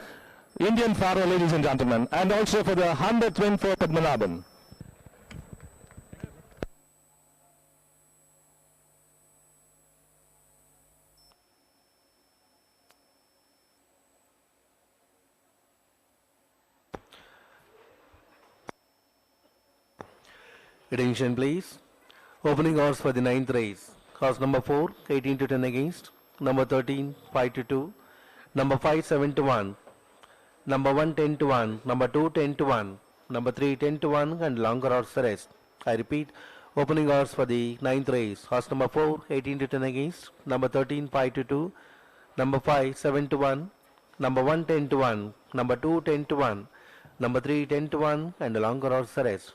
Indian Pharaoh, ladies and gentlemen, and also for the 100th win for Padmanabhan. Attention please. Opening odds for the ninth race. Horse number 4, 18 to 10 against. Number 13, 5 to 2. Number 5, 7 to 1. Number 1, 10 to 1. Number 2, 10 to 1. Number 3, 10 to 1 and longer odds the rest. I repeat, opening odds for the ninth race. Horse number 4, 18 to 10 against. Number 13, 5 to 2. Number 5, 7 to 1. Number 1, 10 to 1. Number 2, 10 to 1. Number 3, 10 to 1 and the longer odds the rest.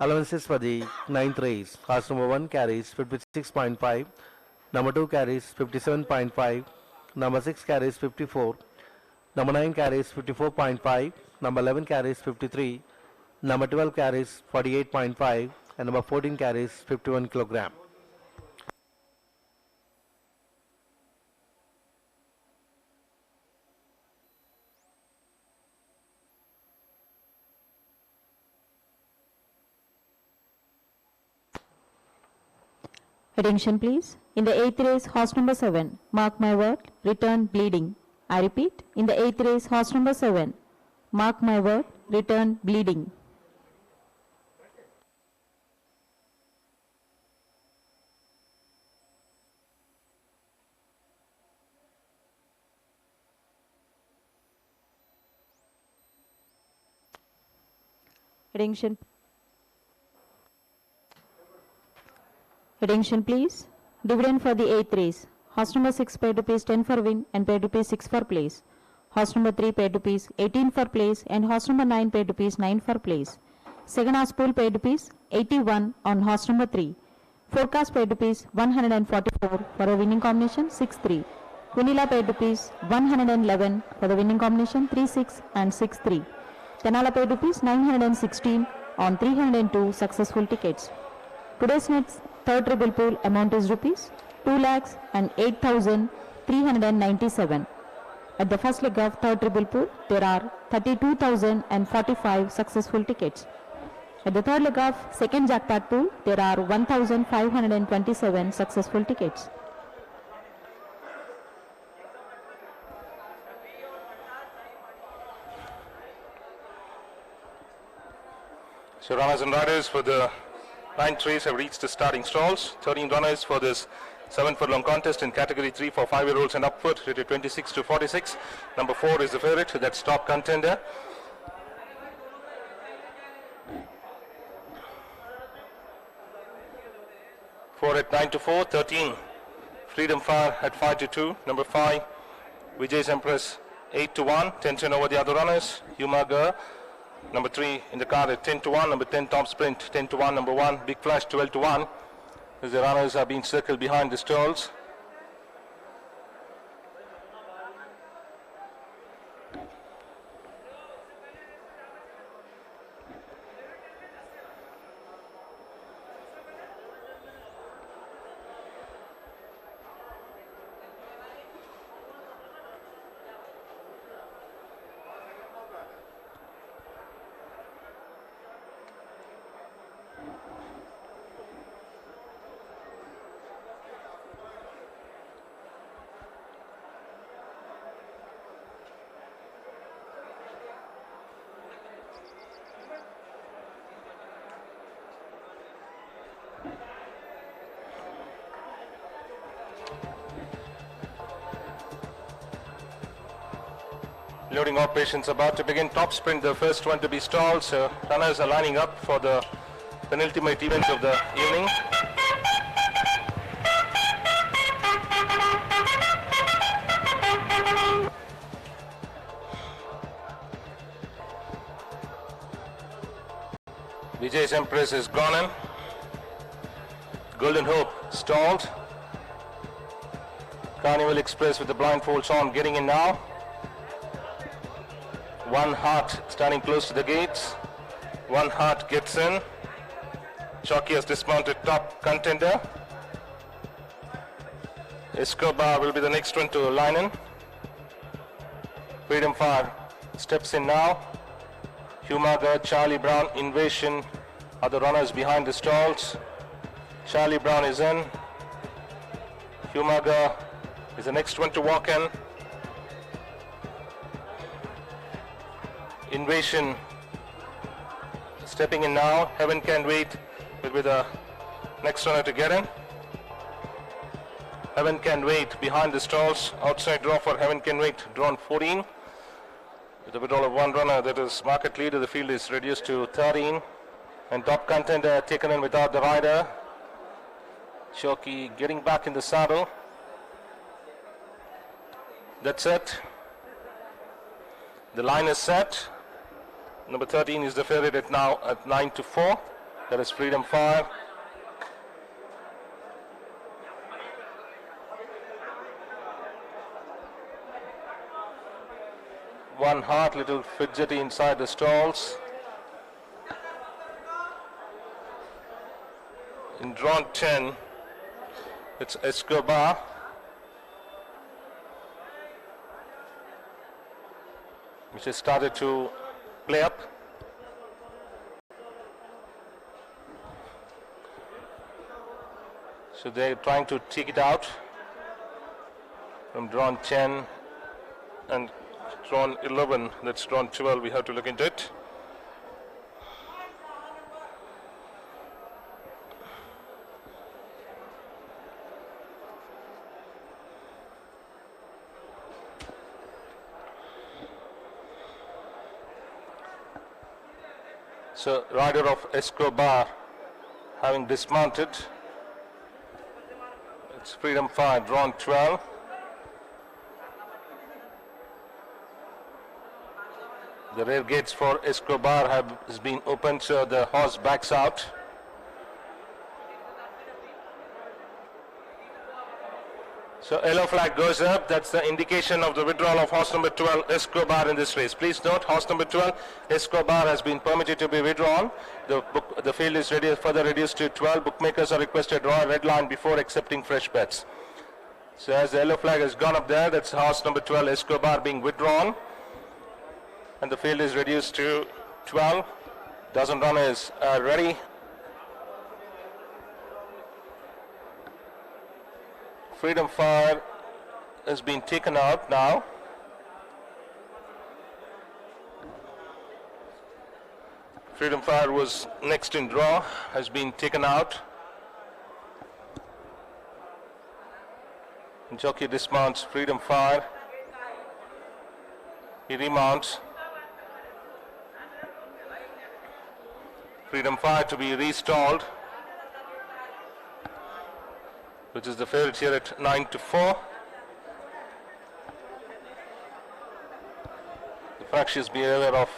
Allowances for the ninth race. Horse number 1 carries 56.5. Number 2 carries 57.5. Number 6 carries 54. Number 9 carries 54.5. Number 11 carries 53. Number 12 carries 48.5. And number 14 carries 51 kilogram. Attention please. In the 8th race, horse number 7, Mark My Word, return bleeding. I repeat, in the 8th race, horse number 7, Mark My Word, return bleeding. Attention. Attention please. Dividend for the 8th race. Horse number 6 paid rupees 10 for win and paid rupees 6 for place. Horse number 3 paid rupees 18 for place and horse number 9 paid rupees 9 for place. Second horse pool paid rupees 81 on horse number 3. Forecast paid rupees 144 for a winning combination 6-3. Vanilla paid rupees 111 for the winning combination 3-6 and 6-3. Tenala paid rupees 916 on 302 successful tickets. Today's next third treble pool amount is rupees 2,08,397. At the first leg of third treble pool, there are 32,045 successful tickets. At the third leg of second jackpot pool, there are 1,527 successful tickets. So runners and riders for the 9th race have reached the starting stalls. 13 runners for this 7-foot-long contest in category 3 for 5-year-olds and upward, rated 26 to 46. Number 4 is the favorite, that's top contender. Four at 9 to 4, 13 Freedom Fire at 5 to 2. Number 5 Vijay's Empress 8 to 1, 10 over the other runners. Humaga number 3 in the card at 10 to 1. Number 10 Top Sprint 10 to 1. Number 1 Big Flash 12 to 1. As the runners are being circled behind the stalls. Loading operations about to begin. Top Sprint, the first one to be stalled. So runners are lining up for the penultimate event of the evening. Vijay's Empress is gone in. Golden Hope stalled. Carnival Express with the blindfolds on getting in now. One Heart standing close to the gates. One Heart gets in. Jockey has dismounted top contender. Escobar will be the next one to line in. Freedom Fire steps in now. Humaga, Charlie Brown, Invasion are the runners behind the stalls. Charlie Brown is in. Humaga is the next one to walk in. Stepping in now, Heaven Can Wait will be the next runner to get in. Heaven Can Wait behind the stalls. Outside draw for Heaven Can Wait, drawn 14. With a withdrawal of one runner, that is market leader, the field is reduced to 13. And top contender taken in without the rider. Jockey getting back in the saddle. That's it. The line is set. Number 13 is the favorite at now at 9-4. That is Freedom Fire. One Heart, little fidgety inside the stalls. In drawn 10, it's Escobar. Which has started to play up. So they're trying to take it out from drawn 10 and drawn 11. That's drawn 12. We have to look into it. So rider of Escobar having dismounted. It's Freedom Fire, drawn 12. The rear gates for Escobar has been opened, so the horse backs out. So yellow flag goes up. That's the indication of the withdrawal of horse number 12, Escobar, in this race. Please note, horse number 12, Escobar, has been permitted to be withdrawn. The field is further reduced to 12. Bookmakers are requested to draw a red line before accepting fresh bets. So as the yellow flag has gone up there, that's horse number 12, Escobar, being withdrawn. And the field is reduced to 12. Dozen runners are ready. Freedom Fire has been taken out now. Freedom Fire was next in draw, has been taken out. Jockey dismounts Freedom Fire. He remounts. Freedom Fire to be restalled, which is the favorite here at 9-4. The fractious behavior of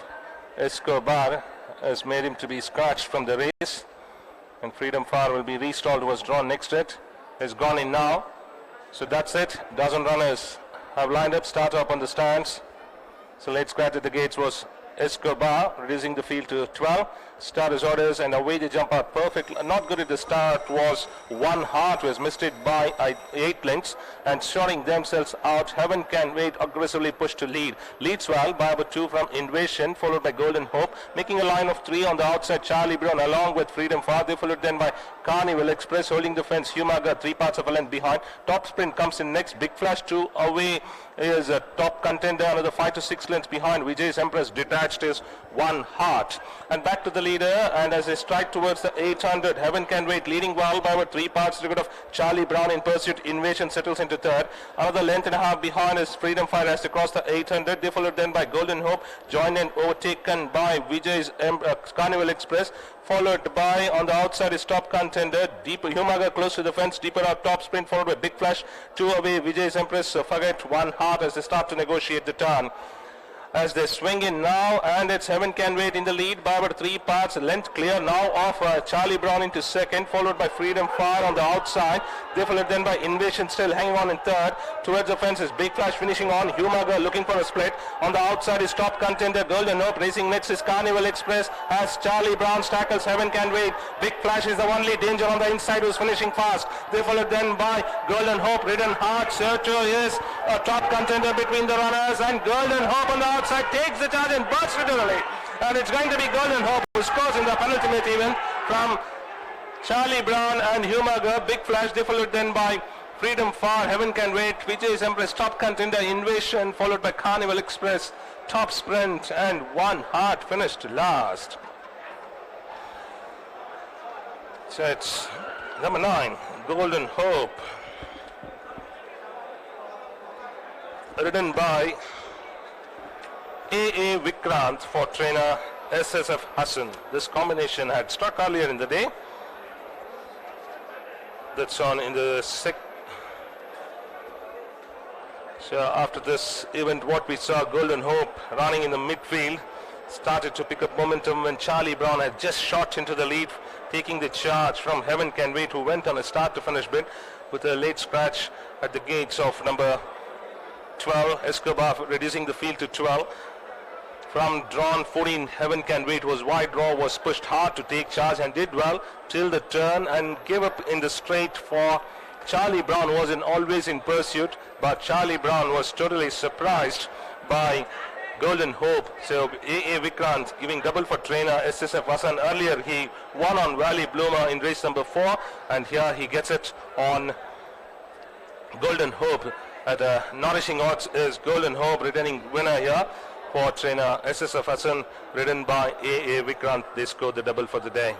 Escobar has made him to be scratched from the race, and Freedom Fire will be restalled, was drawn next to it, has gone in now. So that's it. Dozen runners have lined up, start up on the stands. So late scratch at the gates was Escobar, reducing the field to 12. Start his orders, and away they jump out perfect. Not good at the start was One Heart, who has missed it by 8 lengths, and shorting themselves out. Heaven Can Wait aggressively pushed to lead. Leads well by about 2 from Invasion, followed by Golden Hope, making a line of 3 on the outside. Charlie Brown along with Freedom Fire. They followed then by Carnival Express, holding the fence. Humaga 3 parts of a length behind. Top Sprint comes in next. Big Flash 2 away is a top contender, another 5 to 6 lengths behind. Vijay's Empress detached is One Heart. And back to the leader, and as they strike towards the 800, Heaven Can Wait leading well by about 3 parts. Record of Charlie Brown in pursuit. Invasion settles into third. Another length and a half behind is Freedom Fire as they cross the 800. They followed then by Golden Hope, joined and overtaken by Vijay's Carnival Express, followed by on the outside is top contender Deeper Humaga close to the fence. Deeper out Top Sprint, followed by Big Flash 2 away. Vijay's Empress forget One Heart as they start to negotiate the turn. As they swing in now, and it's Heaven Can Wait in the lead by about 3 parts. Length clear now of Charlie Brown into second, followed by Freedom Fire on the outside. They followed then by Invasion still hanging on in third. Towards the fence is Big Flash finishing on. Humaga looking for a split. On the outside is top contender Golden Hope. Racing next is Carnival Express as Charlie Brown tackles Heaven Can Wait. Big Flash is the only danger on the inside who's finishing fast. They followed then by Golden Hope. Ridden Heart. Sergio is a top contender between the runners, and Golden Hope on the outside takes the charge and bursts into the lead. And it's going to be Golden Hope who scores in the penultimate event from Charlie Brown and Humaga. Big Flash, they followed then by Freedom Fire, Heaven Can Wait, Vijay's Empress, top contender Invasion, followed by Carnival Express, Top Sprint, and One Heart finished last. So it's number 9, Golden Hope, ridden by A. Vikrant for trainer SSF Hassan. This combination had struck earlier in the day. That's on in the So after this event, what we saw, Golden Hope running in the midfield, started to pick up momentum when Charlie Brown had just shot into the lead, taking the charge from Heaven Can Wait, who went on a start to finish bid with a late scratch at the gates of number 12, Escobar, reducing the field to 12. From drawn 14, Heaven Can Wait was wide draw, was pushed hard to take charge and did well till the turn and gave up in the straight for Charlie Brown, was always in pursuit, but Charlie Brown was totally surprised by Golden Hope. So A. Vikrant giving double for trainer SSF Hassan. Earlier he won on Valley Bloomer in race number 4, and here he gets it on Golden Hope. At nourishing odds is Golden Hope returning winner here for trainer SSF Hassan, ridden by A. Vikrant. They scored the double for the day.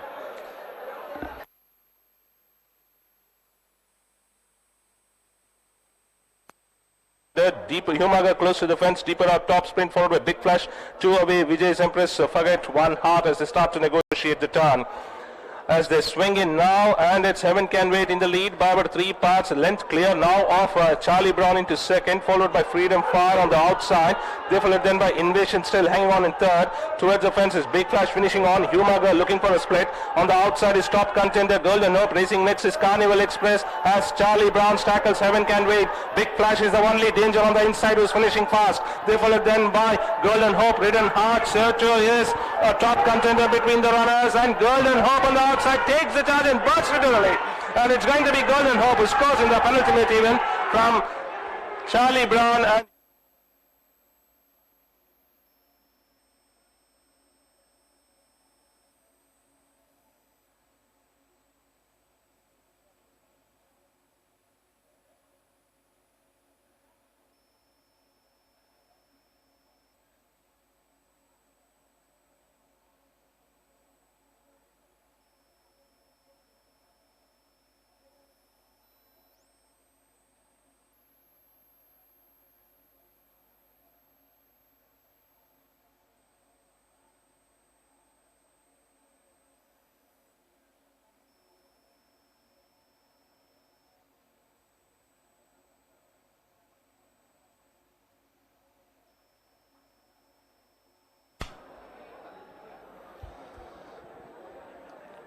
Deeper, Humaga close to the fence, deeper out top, sprint forward by Big Flash, 2 away, Vijay's Empress, forget 1 heart as they start to negotiate the turn. As they swing in now, and it's Heaven Can Wait in the lead by about 3 parts, length clear now of Charlie Brown into second, followed by Freedom Fire on the outside. They followed then by Invasion still hanging on in third. Towards the fence is Big Flash finishing on, Humaga looking for a split. On the outside is top contender Golden Hope. Racing next is Carnival Express as Charlie Brown tackles Heaven Can Wait. Big Flash is the only danger on the inside, who's finishing fast. They followed then by Golden Hope, ridden hard. Sergio is a top contender between the runners, and Golden Hope on the outside takes the charge and bursts into the lead. And it's going to be Golden Hope who scores in the penultimate event from Charlie Brown. And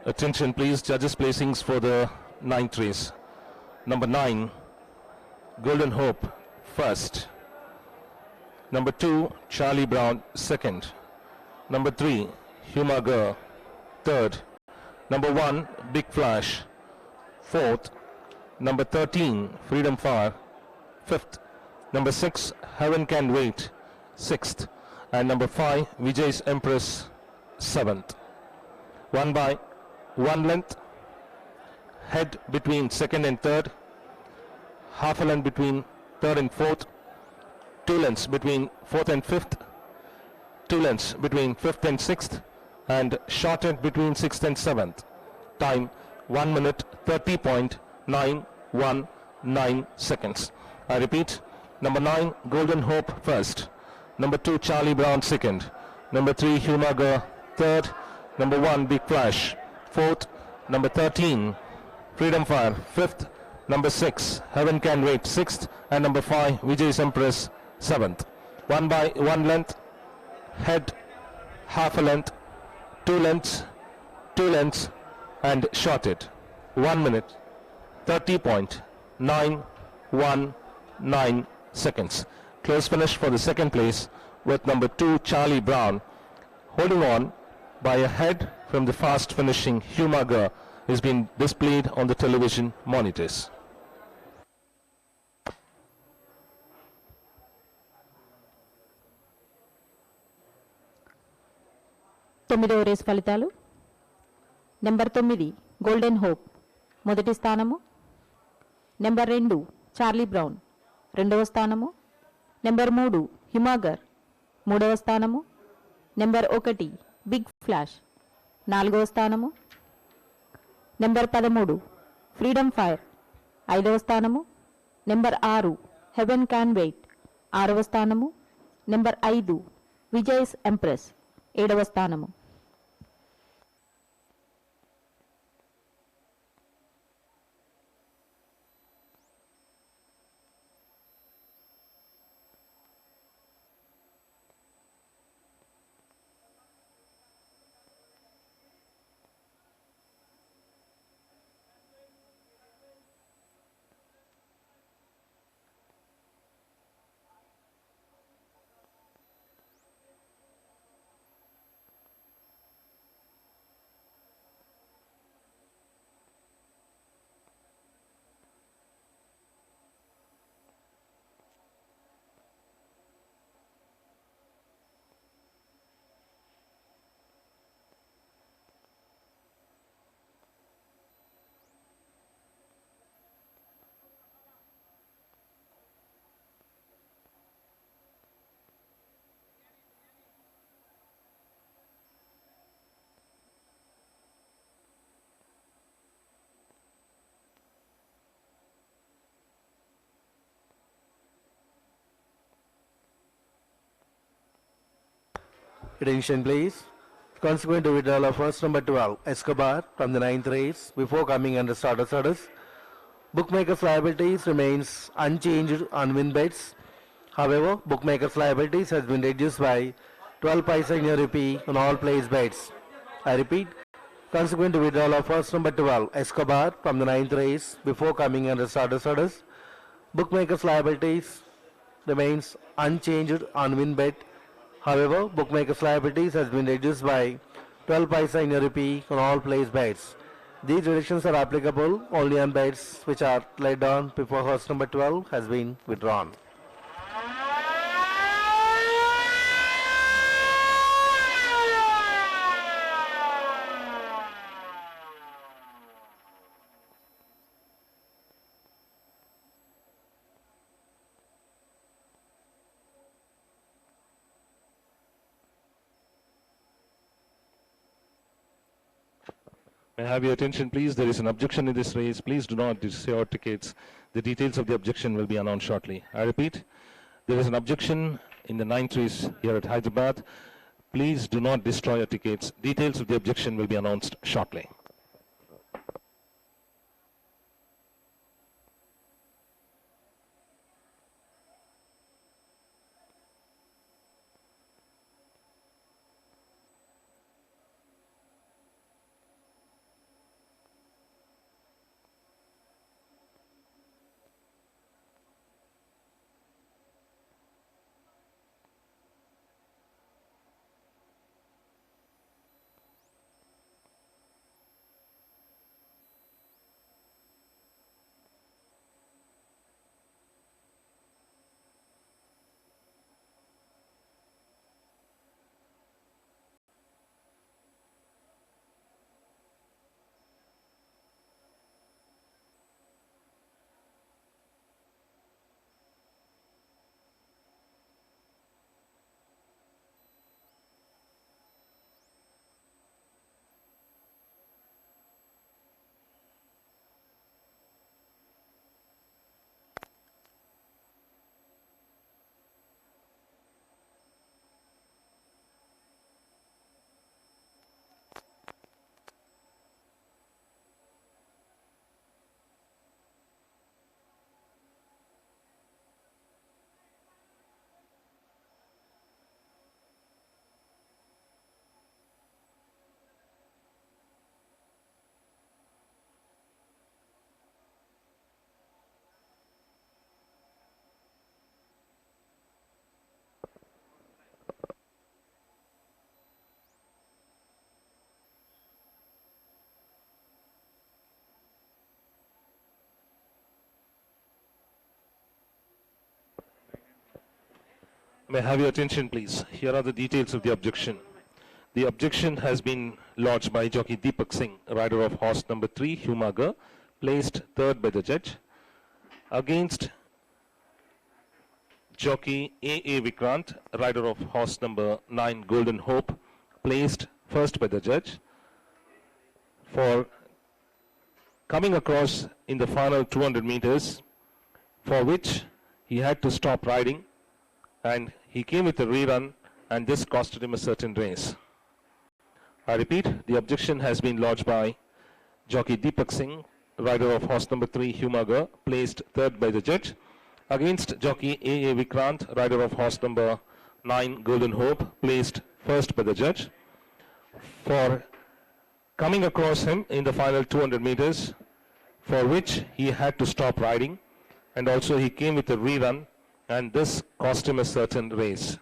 attention please, judges placings for the 9th race. Number 9, Golden Hope, first. Number 2, Charlie Brown, second. Number 3, Humaga, third. Number 1, Big Flash, fourth. Number 13, Freedom Fire, fifth. Number 6, Heaven Can Wait, sixth. And number 5, Vijay's Empress, seventh. One by 1 length, head between second and third, half a length between third and fourth, 2 lengths between fourth and fifth, 2 lengths between fifth and sixth, and shortened between sixth and seventh. Time 1 minute 30.919 seconds. I repeat, number 9, Golden Hope, first. Number 2, Charlie Brown, second. Number 3, Humaga, third. Number 1, Big Flash, fourth. Number 13, Freedom Fire, fifth. Number 6, Heaven Can Wait, sixth. And number 5, Vijay's Empress, seventh. 1 by 1 length, head, half a length, 2 lengths, 2 lengths, and shorted. 1 minute, 30.919 seconds. Close finish for the second place with number 2, Charlie Brown, holding on by a head from the fast finishing Humaga, is being displayed on the television monitors. తొమ్మిదవ race ఫలితాలు. Number 9 golden hope మొదటి స్థానము. Number 2 Charlie brown రెండవ స్థానము. Number 3 హిమాగర్ మూడవ స్థానము. Number 1 big flash నాలుగవ స్థానము. నెంబర్ 13 ఫ్రీడమ్ ఫైర్ 5వ స్థానము. నెంబర్ 6 హెవెన్ క్యాన్ వెయిట్ 6వ స్థానము. నెంబర్ 5 విజయ్స్ ఎంప్రెస్ 7వ స్థానము. Attention please. Consequent to withdrawal of first number 12, Escobar from the 9th race before coming under starter status. Bookmakers' liabilities remains unchanged on win bets. However, bookmakers' liabilities has been reduced by 12 paisa in a rupee on all placed bets. I repeat, consequent to withdrawal of first number 12, Escobar from the 9th race before coming under starter status. Bookmakers' liabilities remains unchanged on win bet. However, bookmakers' liabilities has been reduced by 12 paisa in a rupee on all placed bets. These reductions are applicable only on bets which are laid on before horse number 12 has been withdrawn. May I have your attention, please? There is an objection in this race. Please do not destroy your tickets. The details of the objection will be announced shortly. I repeat, there is an objection in the 9th race here at Hyderabad. Please do not destroy your tickets. Details of the objection will be announced shortly. May I have your attention, please? Here are the details of the objection. The objection has been lodged by jockey Deepak Singh, rider of horse number 3, Humaga, placed third by the judge, against jockey A. Vikrant, rider of horse number 9, Golden Hope, placed first by the judge, for coming across in the final 200 meters, for which he had to stop riding, and he came with a rerun, and this costed him a certain race. I repeat, the objection has been lodged by jockey Deepak Singh, rider of horse number 3 Humaga, placed third by the judge, against jockey A. Vikrant, rider of horse number 9 Golden Hope, placed first by the judge, for coming across him in the final 200 meters, for which he had to stop riding, and also he came with a rerun, and this cost him a certain race.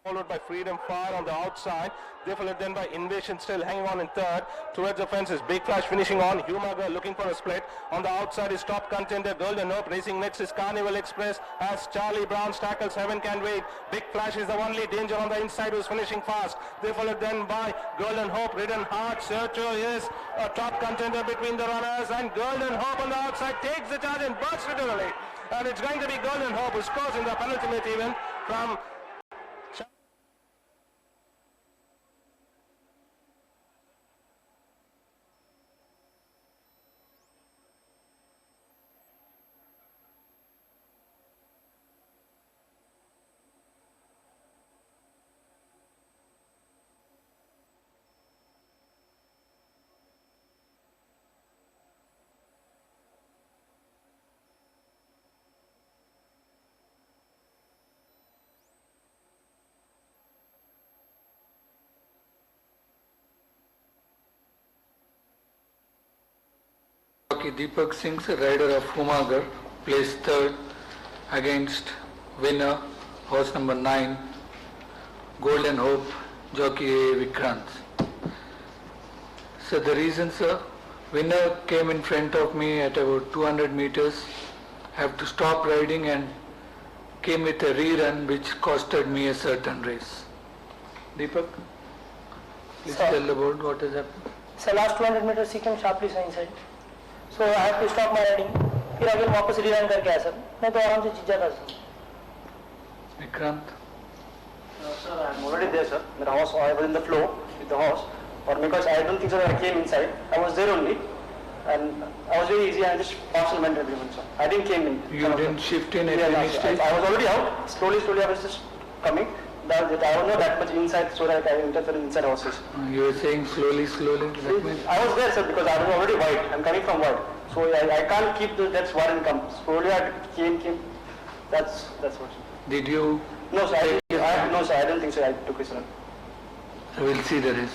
Followed by Freedom Fire on the outside. They followed then by Invasion still hanging on in third. Towards the fence is Big Flash finishing on. Humaga looking for a split. On the outside is top contender Golden Hope. Racing next is Carnival Express as Charlie Brown's tackles Heaven Can Wait. Big Flash is the only danger on the inside who's finishing fast. They followed then by Golden Hope. Ridden hard. Sergio is a top contender between the runners, and Golden Hope on the outside takes the charge and bursts it to the lead. And it's going to be Golden Hope who scores in the penultimate event from Jockey Deepak Singh's rider of Humagar placed third against winner horse number 9 Golden Hope jockey A. Vikrant. So the reason, sir, winner came in front of me at about 200 meters, have to stop riding and came with a rerun which costed me a certain race. Deepak, please tell about what has happened. So last 200 meters he came sharply inside. So I have to stop my riding. फिर again वापस rerun करके आया sir. मैं तो आराम से जीत जाता sir. Vikrant. Sir, I am already there, sir. The horse, I was in the flow with the horse, or because I don't think so that I came inside. I was there only, and I was very easy. I just passed and went everyone, sir. I didn't came in. You didn't shift in at any stage? I was already out. Slowly, I was just coming. I was not that much inside, so that I interfered inside horses. You were saying slowly. That means I was there, sir, because I was already wide. I'm coming from wide, so I can't keep that's wide and come. Slowly, I came. That's what. Did you? No, sir. No, sir. I don't think so. I took his run. I will see the race.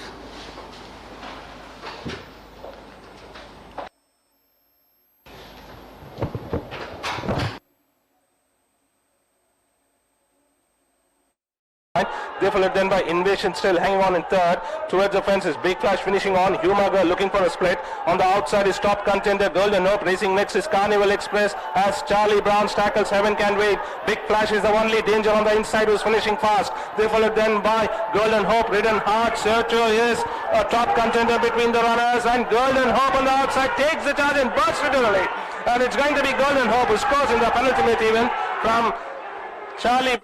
They followed then by Invasion still hanging on in third. Towards the fence is Big Flash finishing on. Humaga looking for a split. On the outside is top contender Golden Hope. Racing next is Carnival Express as Charlie Brown's tackles Heaven Can Wait. Big Flash is the only danger on the inside who's finishing fast. They followed then by Golden Hope. Ridden hard. Sergio is a top contender between the runners, and Golden Hope on the outside takes the charge and bursts it to the lead. And it's going to be Golden Hope who scores in the penultimate event from Charlie.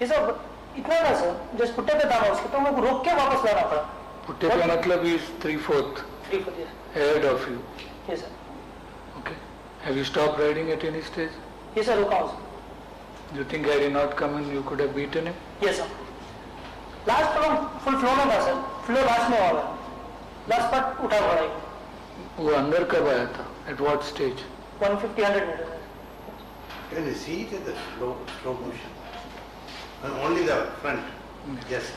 ये सब इतना था sir, just पुट्टे पे था उसके, तो मेरे को रोक के वापस लाना पड़ा. पुट्टे पे मतलब is 3/4 yes. ahead of you. Yes sir. Okay. Have you stopped riding at any stage? Yes sir, रुका हूँ sir. You think had he not come in, you could have beaten him? Yes sir. Last flow full flow में था sir, flow last में हुआ, last part उठा पड़ा ही. वो अंदर कब आया था? At what stage? 150-100 meters. Can you see it in the slow motion? And only the front. Yes.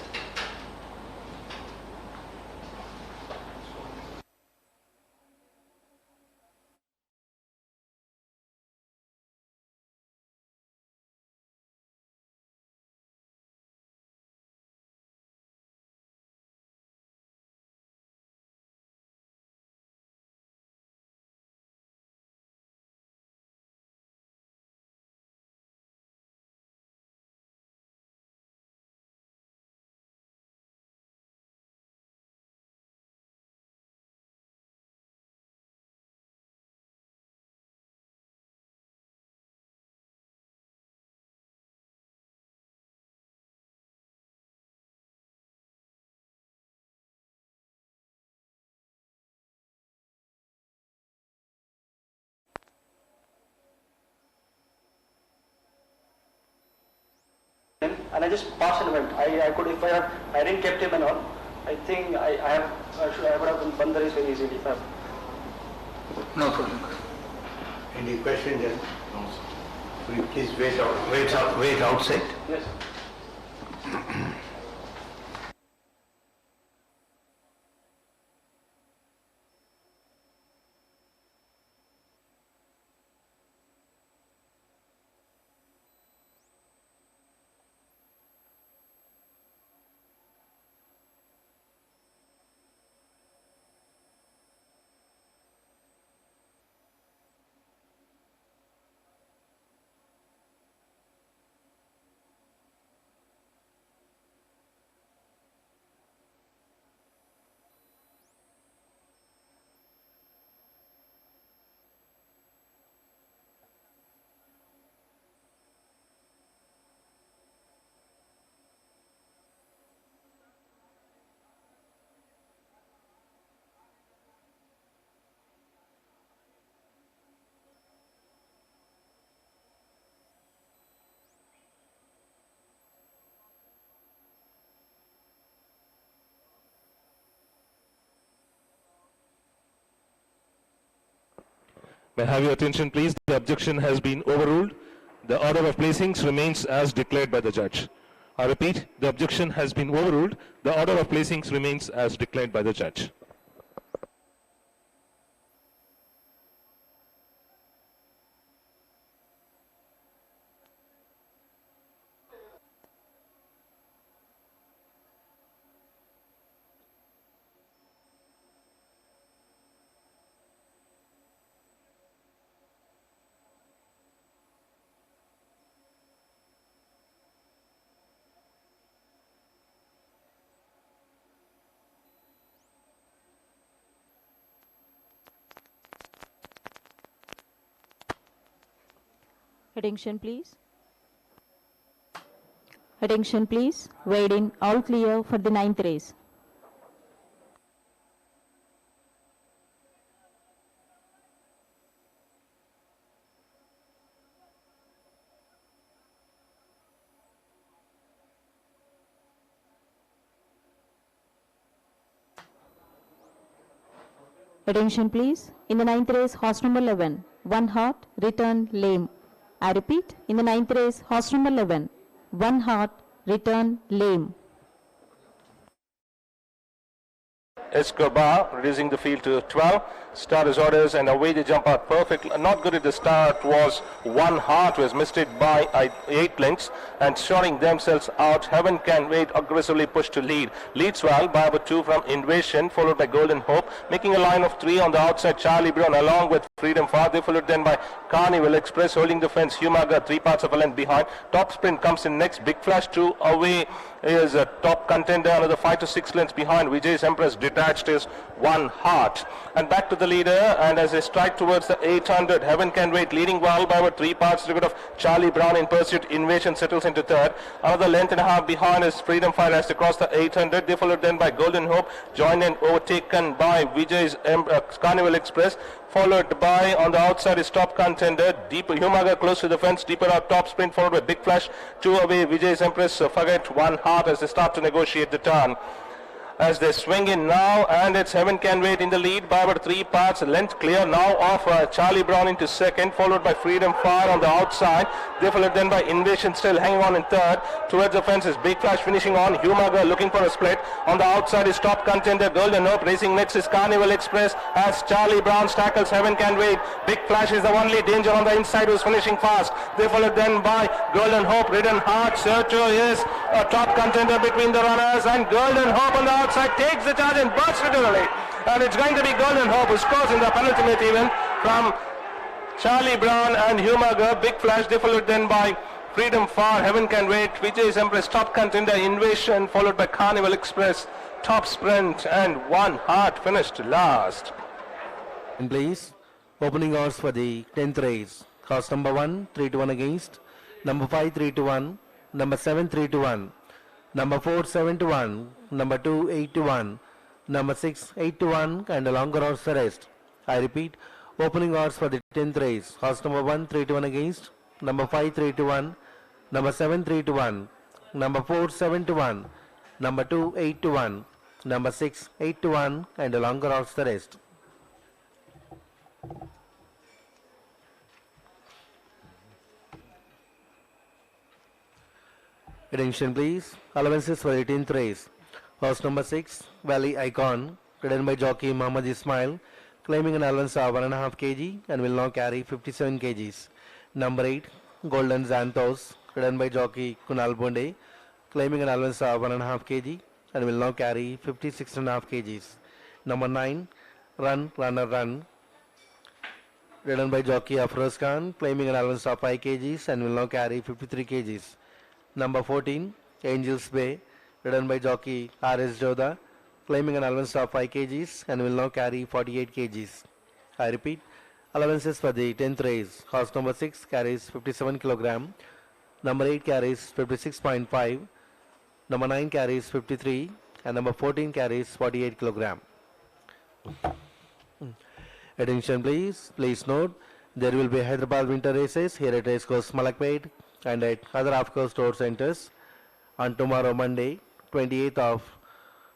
And I just passed and went. I could, if I didn't kept him and all, I think I would have won the race very easily if I have. No problem. Any question then? No, sir. Will you please wait outside? Yes. May I have your attention, please? The objection has been overruled. The order of placings remains as declared by the judge. I repeat, the objection has been overruled. The order of placings remains as declared by the judge. Attention please. Attention please. Weighed in, all clear for the 9th race. Attention please. In the 9th race, horse number 11, one heart, return lame. I repeat, in the 9th race, horse number 11, one heart, return lame. Escobar reducing the field to 12. Start his orders and away they jump out perfect. Not good at the start was One Heart, who has missed it by 8 lengths and shorting themselves out. Heaven Can Wait aggressively pushed to lead. Leads well by about 2 from Invasion, followed by Golden Hope, making a line of 3 on the outside. Charlie Brown along with Freedom Father, followed then by Carnival Express, holding the fence. Humaga 3 parts of a length behind. Top Sprint comes in next. Big Flash 2 away is a top contender, another 5 to 6 lengths behind. Vijay's Empress detached is One Heart. And back to the the leader, and as they strike towards the 800, Heaven Can Wait leading well by about 3 parts to the good of Charlie Brown in pursuit. Invasion settles into third. Another length and a half behind is Freedom Fire as they cross the 800. They followed then by Golden Hope, joined and overtaken by Vijay's Carnival Express. Followed by, on the outside is top contender, Deeper Humaga close to the fence, deeper out top sprint, followed by Big Flash, 2 away, Vijay's Empress, Forget One Heart as they start to negotiate the turn. As they swing in now, and it's Heaven Can Wait in the lead by about 3 parts, length clear now of Charlie Brown into second, followed by Freedom Fire on the outside. They followed then by Invasion still hanging on in third. Towards the fence is Big Flash finishing on, Humaga looking for a split. On the outside is top contender Golden Hope, racing next is Carnival Express as Charlie Brown tackles Heaven Can Wait. Big Flash is the only danger on the inside who's finishing fast. They followed then by Golden Hope, Ridden Heart, Sergio is a top contender between the runners, and Golden Hope on the outside takes the charge and bursts into the lead. And it's going to be Golden Hope who scores in the penultimate event from Charlie Brown and Humaga. Big Flash, they followed then by Freedom Fire, Heaven Can Wait, Vijay's Empress, top contender Invasion, followed by Carnival Express, top sprint, and One Heart finished last. In place, opening odds for the 10th race. Horse number 1, 3-1 against. Number 5, 3-1. Number 7, 3-1. Number 4, 7-1. Number 2, 8-1. Number 6, 8-1. And a longer odds the rest. I repeat, opening odds for the 10th race. Horse number 1, 3-1 against. Number 5, 3-1. Number 7, 3-1. Number 4, 7-1. Number 2, 8-1. Number 6, 8-1. And a longer odds the rest. Attention please. Allowances for 18th race. Horse number 6, Valley Icon, ridden by jockey Muhammad Ismail, claiming an allowance of 1.5 kg and will now carry 57 kgs. Number 8, Golden Xanthos, ridden by jockey Kunal Bonde, claiming an allowance of 1.5 kg and will now carry 56.5 kgs. Number 9, Run Runner Run, ridden by jockey Afroz Khan, claiming an allowance of 5 kgs and will now carry 53 kgs. Number 14, Angels Bay, ridden by jockey R.S. Jodha, claiming an allowance of 5 kgs and will now carry 48 kgs. I repeat, allowances for the 10th race. Horse number 6 carries 57 kg, number 8 carries 56.5, number 9 carries 53, and number 14 carries 48 kg. Attention please, please note, there will be Hyderabad winter races here at Racecourse Malakpet and at other off-course store centers on tomorrow Monday, 28th of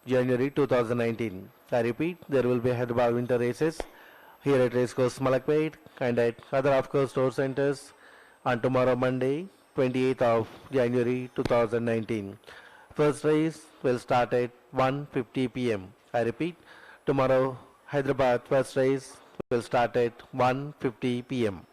January 2019. I repeat, there will be Hyderabad winter races here at Racecourse Malakpet and at other off-course store centers on tomorrow Monday, 28th of January 2019. First race will start at 1:50 p.m. I repeat, tomorrow Hyderabad first race will start at 1:50 p.m.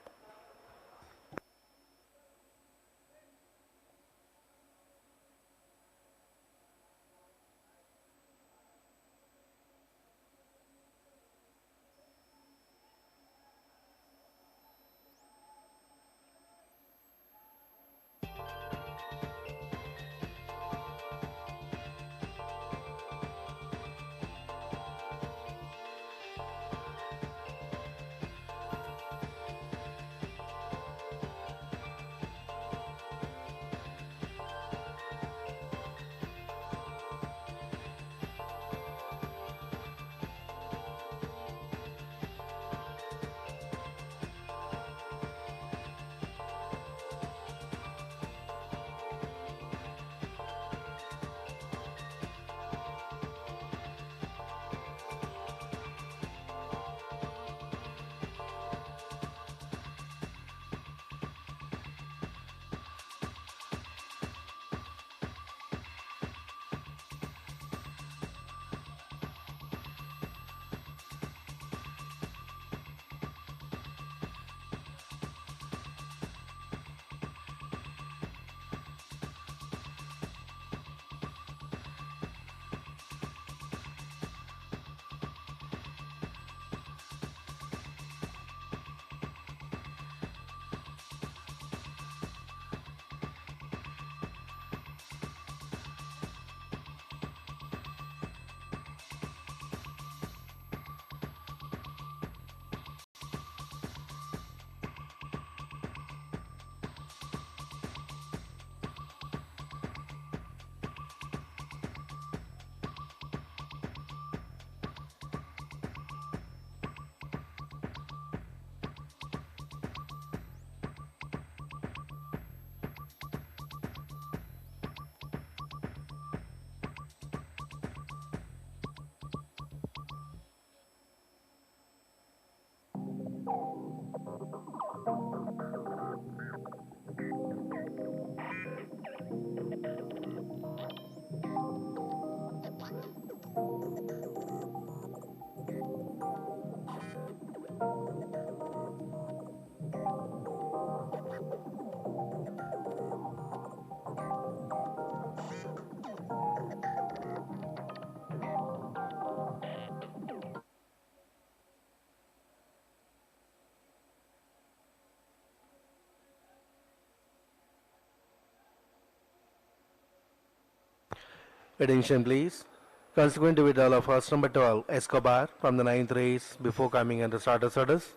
Attention please. Consequent to withdrawal of horse number 12, Escobar, from the 9th race before coming under starter's orders.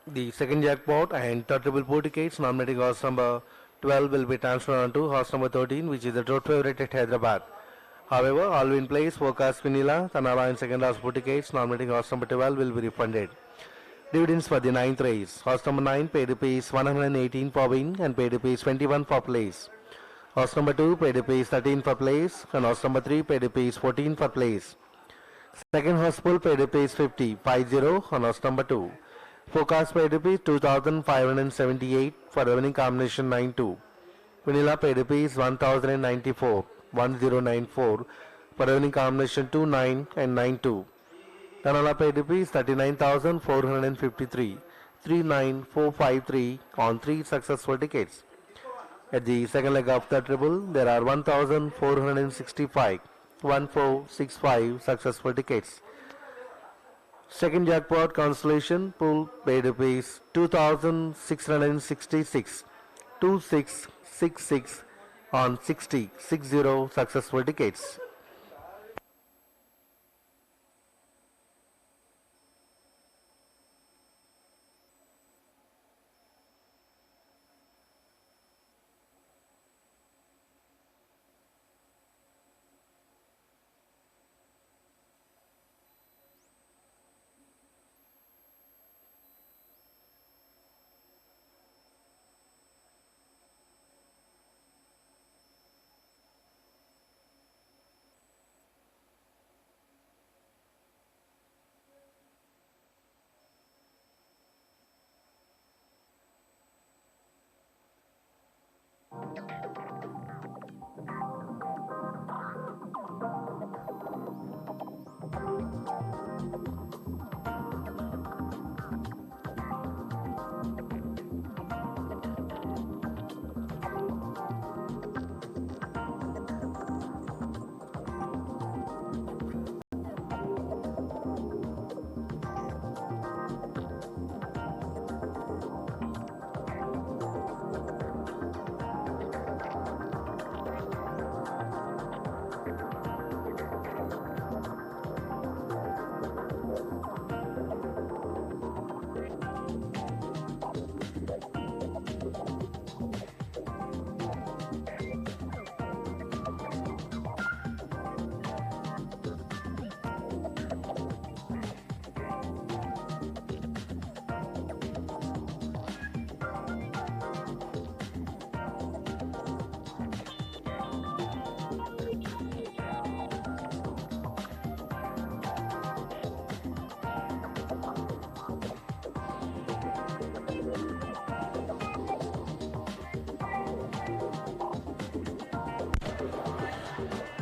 The second jackpot and third triple 4 tickets nominating horse number 12 will be transferred on to horse number 13, which is the drought favorite at Hyderabad. However, all win plays, forecast Vinila, Tanala and second horse 4 tickets nominating horse number 12 will be refunded. Dividends for the 9th race. Horse number 9 paid rupees 118 for win and paid rupees 21 for place. Horse number 2 paid rupees 13 for place and horse number 3 paid rupees 14 for place. Second horse pull paid rupees 50 on horse number 2. Forecast paid rupees 2,578 for the winning combination 9-2. Vanilla paid rupees 1,094 1094 for the winning combination 2-9 and 9-2. Tanala paid rupees 39,453 39453 on 3 successful tickets. At the second leg of the triple, there are 1,465 1465 successful tickets. Second jackpot constellation pool paid rupees 2,666 2666 on 60 successful tickets.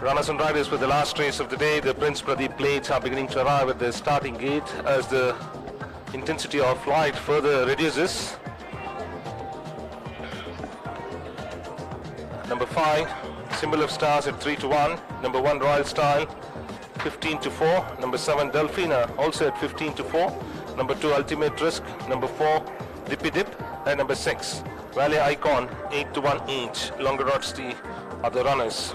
Runners and riders for the last race of the day. The Prince Pradeep plates are beginning to arrive at the starting gate as the intensity of flight further reduces. Number 5, Symbol of Stars at 3-1. Number 1, Royal Style, 15-4. Number 7, Delphina, also at 15-4. Number 2, Ultimate Risk. Number 4, Dippy Dip. And number 6, Valley Icon, 8-1 each. Longer odds the other runners.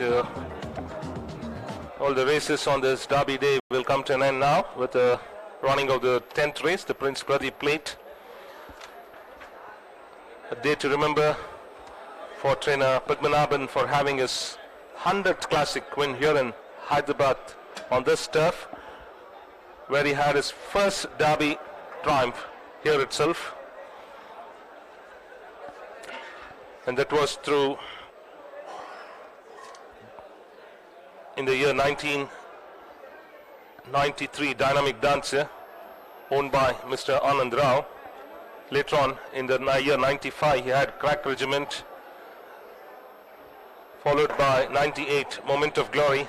So, all the races on this Derby day will come to an end now with the running of the 10th race, the Prince Pradeep Plate. A day to remember for trainer Padmanabhan for having his 100th classic win here in Hyderabad on this turf, where he had his first Derby triumph here itself. And that was through in the year 1993 Dynamic Dancer owned by Mr. Anand Rao. Later on in the year 95 he had Crack Regiment, followed by 98 Moment of Glory.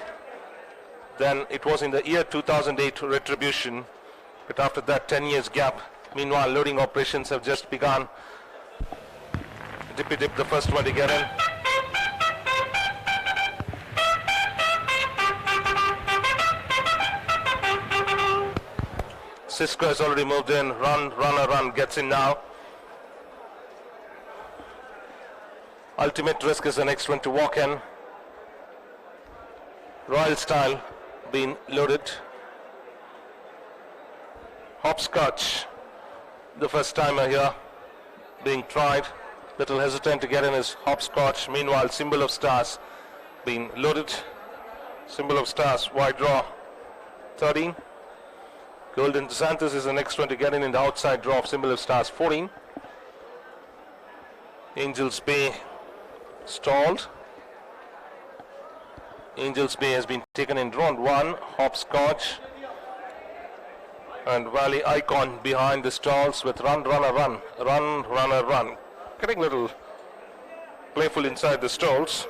Then it was in the year 2008 Retribution, but after that 10 years gap. Meanwhile loading operations have just begun Dippy Dip, the first one to get in. Cisco has already moved in. Run, gets in now. Ultimate Risk is the next one to walk in. Royal Style being loaded. Hopscotch, the first timer here, being tried. Little hesitant to get in is Hopscotch. Meanwhile, Symbol of Stars being loaded. Symbol of Stars, wide draw, 13. Golden Santos is the next one to get in the outside draw of Symbol of Stars, 14. Angels Bay stalled. Angels Bay has been taken in round 1. Hopscotch and Valley Icon behind the stalls with Run. Getting a little playful inside the stalls.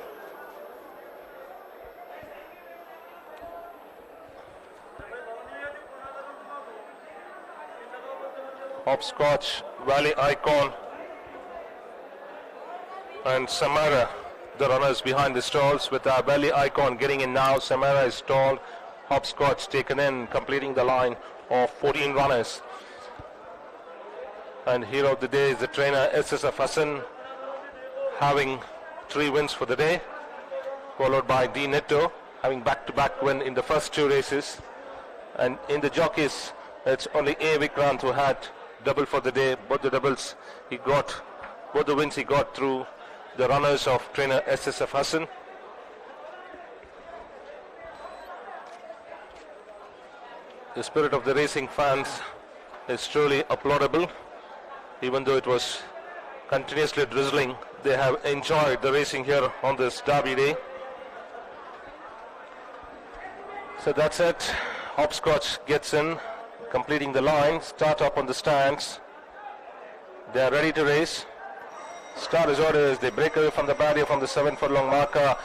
Hopscotch, Valley Icon and Samara, the runners behind the stalls, with our Valley Icon getting in now. Samara is stalled. Hopscotch taken in, completing the line of 14 runners. And hero of the day is the trainer SSF Hassan, having 3 wins for the day, followed by D Netto having back-to-back win in the first 2 races. And in the jockeys, it's only A Vikrant who had double for the day. Both the doubles he got, both the wins he got through the runners of trainer SSF Hassan. The spirit of the racing fans is truly applaudable. Even though it was continuously drizzling, they have enjoyed the racing here on this Derby day. So that's it. Hopscotch gets in, completing the line. Start up on the stands. They are ready to race. Start is ordered as they break away from the barrier from the 7 furlong marker.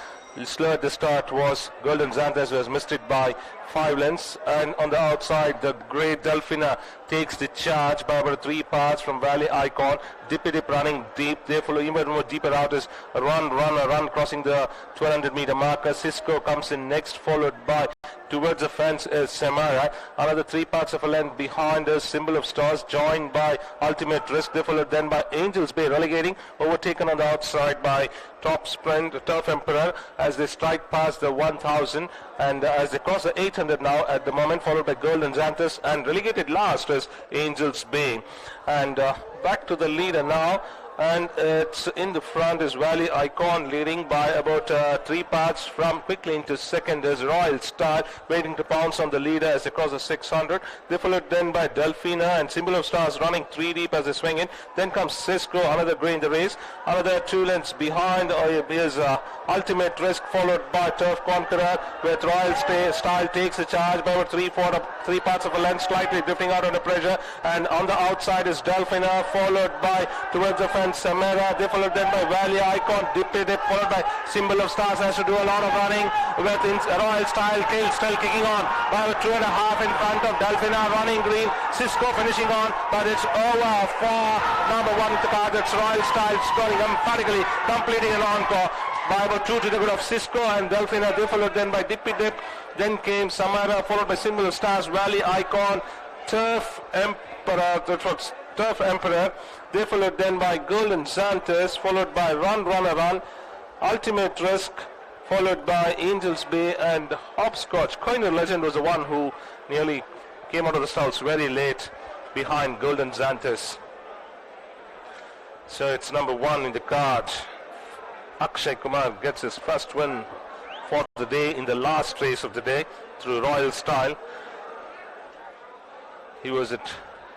Slow at the start was Golden Santos, who has missed it by 5 lengths. And on the outside, the Grey Delphina takes the charge by about 3 parts from Valley Icon. Dippy Dip running deep. They follow even more deeper out is Run, crossing the 1200 meter marker. Cisco comes in next, followed by towards the fence is Samara. Another 3 parts of a length behind is Symbol of Stars, joined by Ultimate Risk. They followed then by Angels Bay, relegating, overtaken on the outside by Top Sprint, Turf Emperor, as they strike past the 1000, and as they cross the 800 now at the moment, followed by Golden Santos, and relegated last is Angels Bay. And back to the leader now, and it's in the front is Valley Icon, leading by about 3 parts. From quickly into second is Royal Style, waiting to pounce on the leader as they cross the 600. They followed then by Delphina and Symbol of Stars running 3 deep as they swing in. Then comes Cisco, another grey in the race. Another 2 lengths behind is Ultimate Risk, followed by Turf Conqueror, with Royal Style takes the charge by about 3 parts of a length, slightly drifting out under pressure. And on the outside is Delphina, followed by towards the fence Samara. They followed then by Valley Icon. Dippy Dip, followed by Symbol of Stars, has to do a lot of running, with Royal Style still kicking on by 2.5 in front of Delphina running green. Cisco finishing on, but it's over for number 1 in the car. That's Royal Style scoring emphatically, completing an encore by about 2 to the good of Cisco and Delphina. They followed then by Dippy Dip. Then came Samara, followed by Symbol of Stars, Valley Icon, Turf Emperor. That was Turf Emperor. They followed then by Golden Santos, followed by Run, Ultimate Risk, followed by Angels Bay and Hopscotch. Coiner Legend was the one who nearly came out of the stalls very late behind Golden Santos. So it's number 1 in the card. Akshay Kumar gets his first win for the day in the last race of the day through Royal Style. He was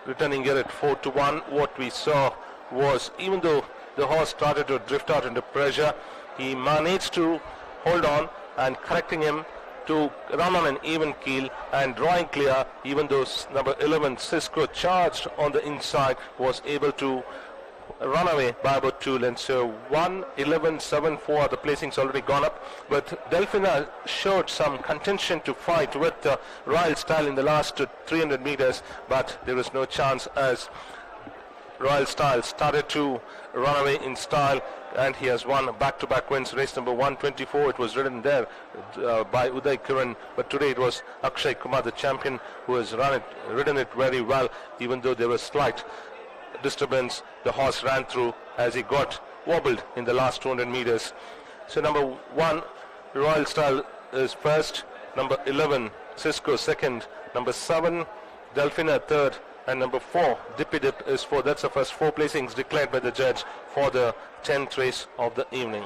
returning here at 4-1. What we saw was, even though the horse started to drift out into pressure, he managed to hold on and correcting him to run on an even keel and drawing clear, even though number 11 Cisco charged on the inside, was able to run away by about 2 lengths. So 1:11.74, the placing's already gone up, but Delphina showed some contention to fight with Royal Style in the last 300 meters, but there was no chance as Royal Style started to run away in style, and he has won back-to-back wins. Race number 124, it was ridden there by Uday Kiran, but today it was Akshay Kumar, the champion, who has ridden it very well, even though there was slight disturbance the horse ran through as he got wobbled in the last 200 meters. So number 1, Royal Style is first, number 11, Cisco second, number 7, Delphina third, and number 4, Dippy Dip is 4. That's the first 4 placings declared by the judge for the 10th race of the evening.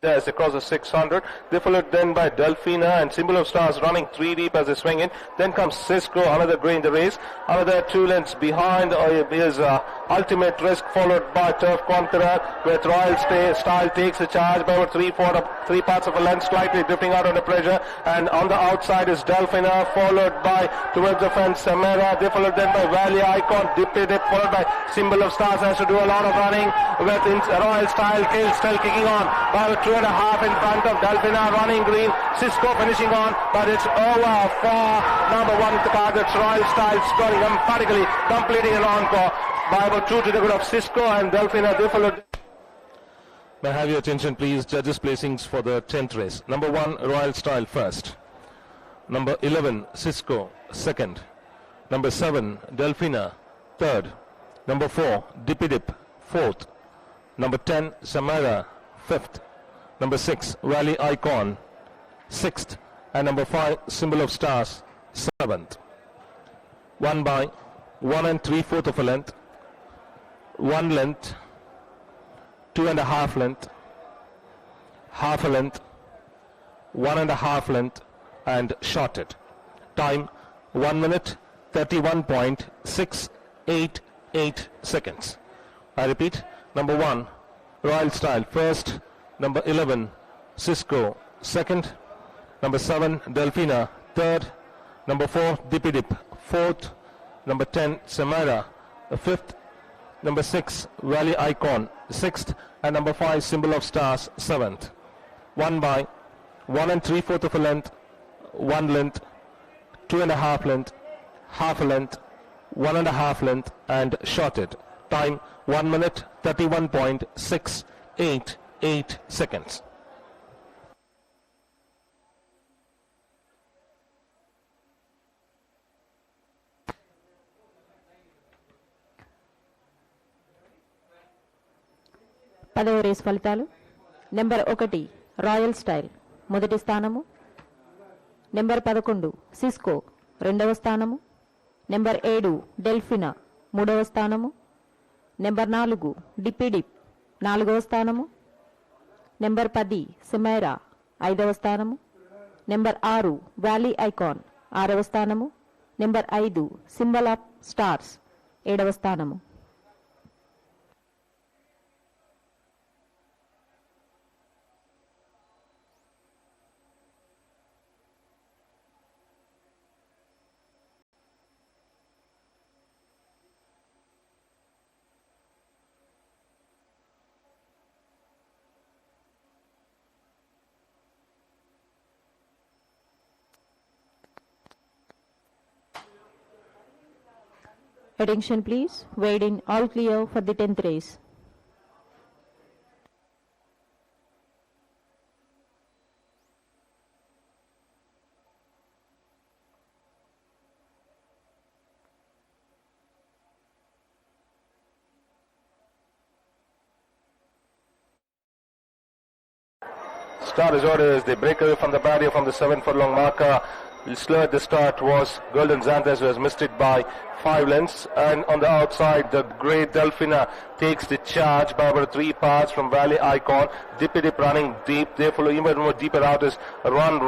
Yes, across the 600. They followed then by Delphina and Symbol of Stars running 3 deep as they swing in. Then comes Cisco, another grey in the race. Another 2 lengths behind is Ultimate Risk, followed by Turf Conqueror, with Royal Style takes the charge by about 3 parts of a length, slightly drifting out under pressure. And on the outside is Delphina, followed by towards the fence Samara. They followed then by Valley Icon, Dippy Dip, followed by Symbol of Stars, has to do a lot of running with Royal Style still kicking on by 2.5 in front of Delphina, running green. Cisco finishing on, but it's over for number 1 targets. Royal Style scoring emphatically, completing an encore by about 2 to the good of Cisco and Delphina. They followed. May I have your attention, please? Judges' placings for the 10th race. Number 1, Royal Style first. Number 11, Cisco second. Number 7, Delphina third. Number 4, Dippy Dip fourth. Number 10, Samara fifth. Number 6, Valley Icon 6th, and number 5, Symbol of Stars 7th. 1 by 1 3/4 of a length, 1 length, 2.5 length, half a length, 1.5 length, and shorted. Time 1 minute 31.688 seconds. I repeat, number 1, Royal Style first. Number 11, Cisco second. Number 7, Delphina third. Number 4, Dippy Dip fourth. Number 10, Samara fifth. Number 6, Valley Icon sixth. And number 5, Symbol of Stars 7th. 1 by 1 3/4 of a length, 1 length, 2.5 length, half a length, 1.5 length, and shorted. Time 1 minute 31.688 seconds. పదవ race ఫలితాలు. Number 1 royal style మొదటి స్థానము. Number 11 Cisco రెండవ స్థానము. Number 7 డెల్ఫినా మూడవ స్థానము. Number 4 డిపిడిప్ నాలుగవ స్థానము. నెంబర్ 10 సిమైరా ఐదవ స్థానము. నెంబర్ 6 వ్యాలీ ఐకాన్ ఆరవ స్థానము. నెంబర్ 5 సింబల్ ఆఫ్ స్టార్స్ ఏడవ స్థానము. Attention please, weighed in all clear for the 10th race. Start as orders. They break away from the barrier from the 7 furlong marker. Slow at the start was Golden Xanthus, who has missed it by 5 lengths. And on the outside, the grey Delphina takes the charge by about 3 parts from Valley Icon. Dippy Dip running deep. They follow even more deeper out is Run,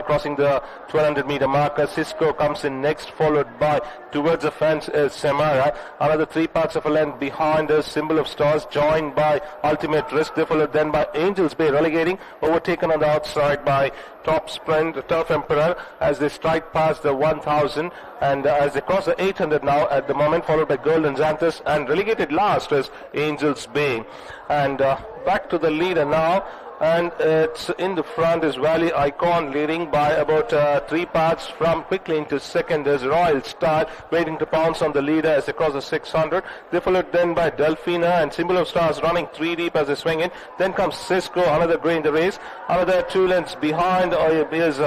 crossing the 1200 meter marker. Cisco comes in next, followed by towards the fence is Samara. Another 3 parts of a length behind is Symbol of Stars, joined by Ultimate Risk. They followed then by Angels Bay, relegating, overtaken on the outside by Top Sprint, Turf Emperor, as they strike past the 1000, and as they cross the 800 now at the moment, followed by Golden Xanthus, and relegated last is Angels Bay. And back to the leader now, and it's in the front is Valley Icon, leading by about 3 parts from quickly into second is Royal Star, waiting to pounce on the leader as they cross the 600. They followed then by Delphina and Symbol of Stars running 3 deep as they swing in. Then comes Cisco, another grey in the race. Another 2 lengths behind is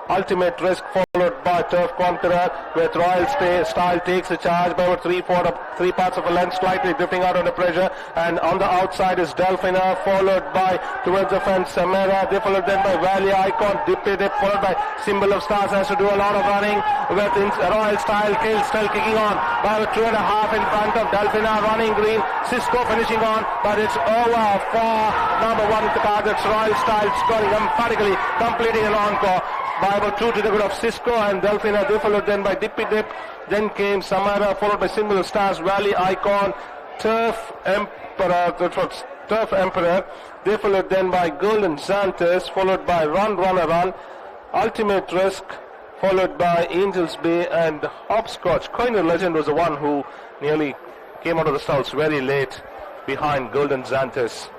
Ultimate Risk, followed by Turf Conqueror, with Royal Style takes the charge by about 3 parts of a length, slightly drifting out under pressure. And on the outside is Delphina, followed by towards the fence Samara. They followed then by Valley Icon, Dippy Dip, followed by Symbol of Stars, has to do a lot of running with Royal Style still kicking on by about 2.5 in front of Delphina, running green. Cisco finishing on, but it's over for number 1 at the card. That's Royal Style scoring emphatically, completing an encore by about 2 to the good of Cisco and Delphina. They followed then by Dippy Dip. Then came Samara, followed by Symbol of Stars, Valley Icon, Turf Emperor. That was Turf Emperor. They followed then by Golden Xanthus, followed by Run, Ultimate Risk, followed by Angels Bay and Hopscotch. Coiner Legend was the one who nearly came out of the stalls very late behind Golden Xanthus.